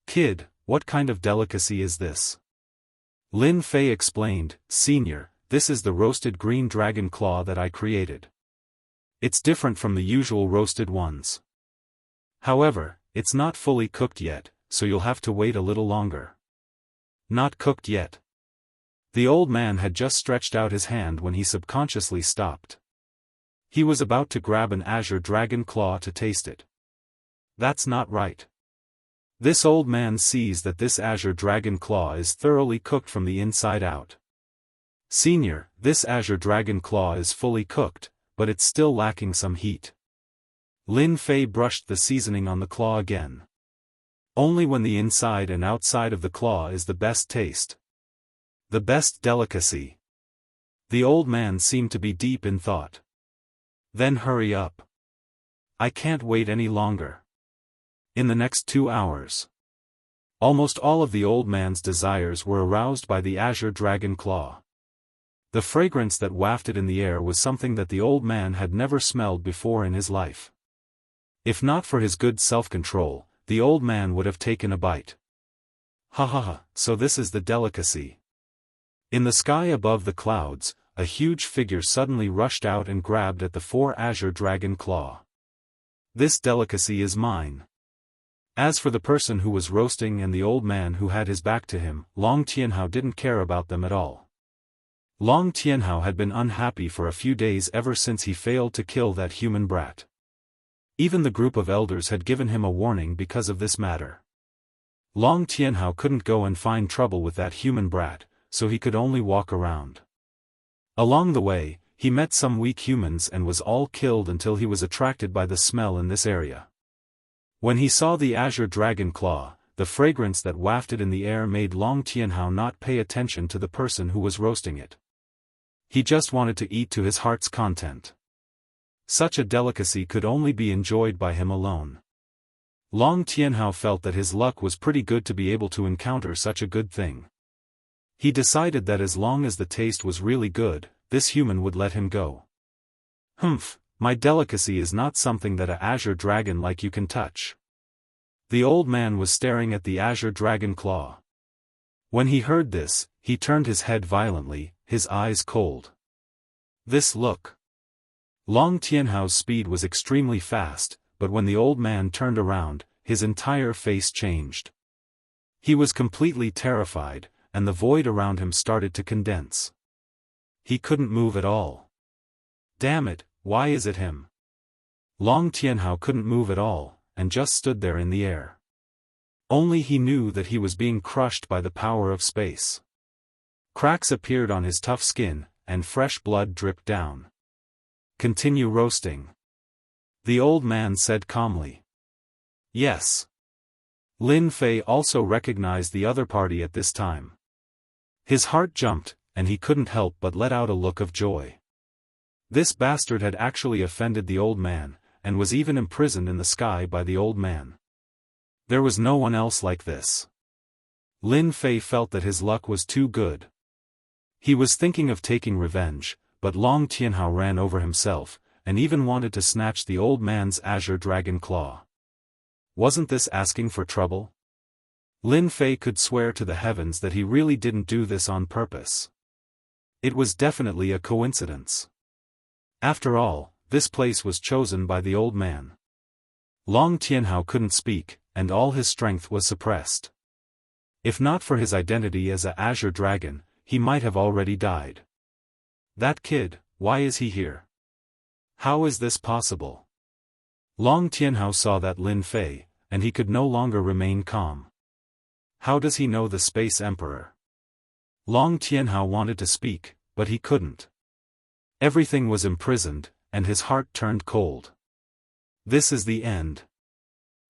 [SPEAKER 1] Kid, what kind of delicacy is this? Lin Fei explained, Senior, this is the roasted green dragon claw that I created. It's different from the usual roasted ones. However, it's not fully cooked yet, so you'll have to wait a little longer. Not cooked yet. The old man had just stretched out his hand when he subconsciously stopped. He was about to grab an azure dragon claw to taste it. That's not right. This old man sees that this azure dragon claw is thoroughly cooked from the inside out. Senior, this azure dragon claw is fully cooked, but it's still lacking some heat. Lin Fei brushed the seasoning on the claw again. Only when the inside and outside of the claw is the best taste. The best delicacy. The old man seemed to be deep in thought. Then hurry up. I can't wait any longer. In the next 2 hours. Almost all of the old man's desires were aroused by the azure dragon claw. The fragrance that wafted in the air was something that the old man had never smelled before in his life. If not for his good self-control, the old man would have taken a bite. Ha ha ha, so this is the delicacy. In the sky above the clouds, a huge figure suddenly rushed out and grabbed at the 4 azure dragon claw. This delicacy is mine. As for the person who was roasting and the old man who had his back to him, Long Tianhao didn't care about them at all. Long Tianhao had been unhappy for a few days ever since he failed to kill that human brat. Even the group of elders had given him a warning because of this matter. Long Tianhao couldn't go and find trouble with that human brat, so he could only walk around. Along the way, he met some weak humans and was all killed until he was attracted by the smell in this area. When he saw the azure dragon claw, the fragrance that wafted in the air made Long Tianhao not pay attention to the person who was roasting it. He just wanted to eat to his heart's content. Such a delicacy could only be enjoyed by him alone. Long Tianhao felt that his luck was pretty good to be able to encounter such a good thing. He decided that as long as the taste was really good, this human would let him go. Humph, my delicacy is not something that a azure dragon like you can touch. The old man was staring at the azure dragon claw. When he heard this, he turned his head violently, his eyes cold. This look. Long Tianhao's speed was extremely fast, but when the old man turned around, his entire face changed. He was completely terrified, and the void around him started to condense. He couldn't move at all. Damn it, why is it him? Long Tianhao couldn't move at all, and just stood there in the air. Only he knew that he was being crushed by the power of space. Cracks appeared on his tough skin, and fresh blood dripped down. Continue roasting. The old man said calmly. Yes. Lin Fei also recognized the other party at this time. His heart jumped, and he couldn't help but let out a look of joy. This bastard had actually offended the old man, and was even imprisoned in the sky by the old man. There was no one else like this. Lin Fei felt that his luck was too good. He was thinking of taking revenge, but Long Tianhao ran over himself, and even wanted to snatch the old man's azure dragon claw. Wasn't this asking for trouble? Lin Fei could swear to the heavens that he really didn't do this on purpose. It was definitely a coincidence. After all, this place was chosen by the old man. Long Tianhao couldn't speak, and all his strength was suppressed. If not for his identity as a azure dragon, he might have already died. That kid, why is he here? How is this possible? Long Tianhao saw that Lin Fei, and he could no longer remain calm. How does he know the Space Emperor? Long Tianhao wanted to speak, but he couldn't. Everything was imprisoned, and his heart turned cold. This is the end.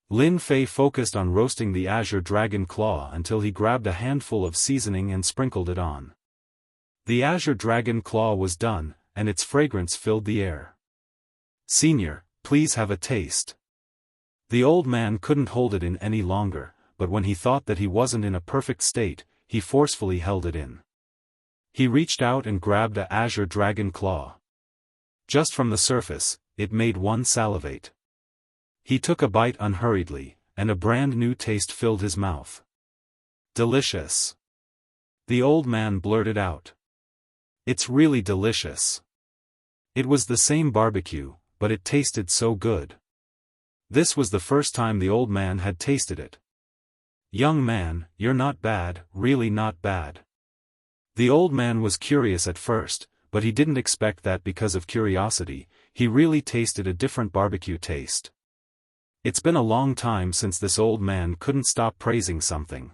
[SPEAKER 1] Lin Fei focused on roasting the azure dragon claw until he grabbed a handful of seasoning and sprinkled it on. The azure dragon claw was done, and its fragrance filled the air. Senior, please have a taste. The old man couldn't hold it in any longer, but when he thought that he wasn't in a perfect state, he forcefully held it in. He reached out and grabbed a azure dragon claw. Just from the surface, it made one salivate. He took a bite unhurriedly, and a brand new taste filled his mouth. Delicious. The old man blurted out. It's really delicious. It was the same barbecue, but it tasted so good. This was the first time the old man had tasted it. Young man, you're not bad, really not bad. The old man was curious at first, but he didn't expect that because of curiosity, he really tasted a different barbecue taste. It's been a long time since this old man couldn't stop praising something.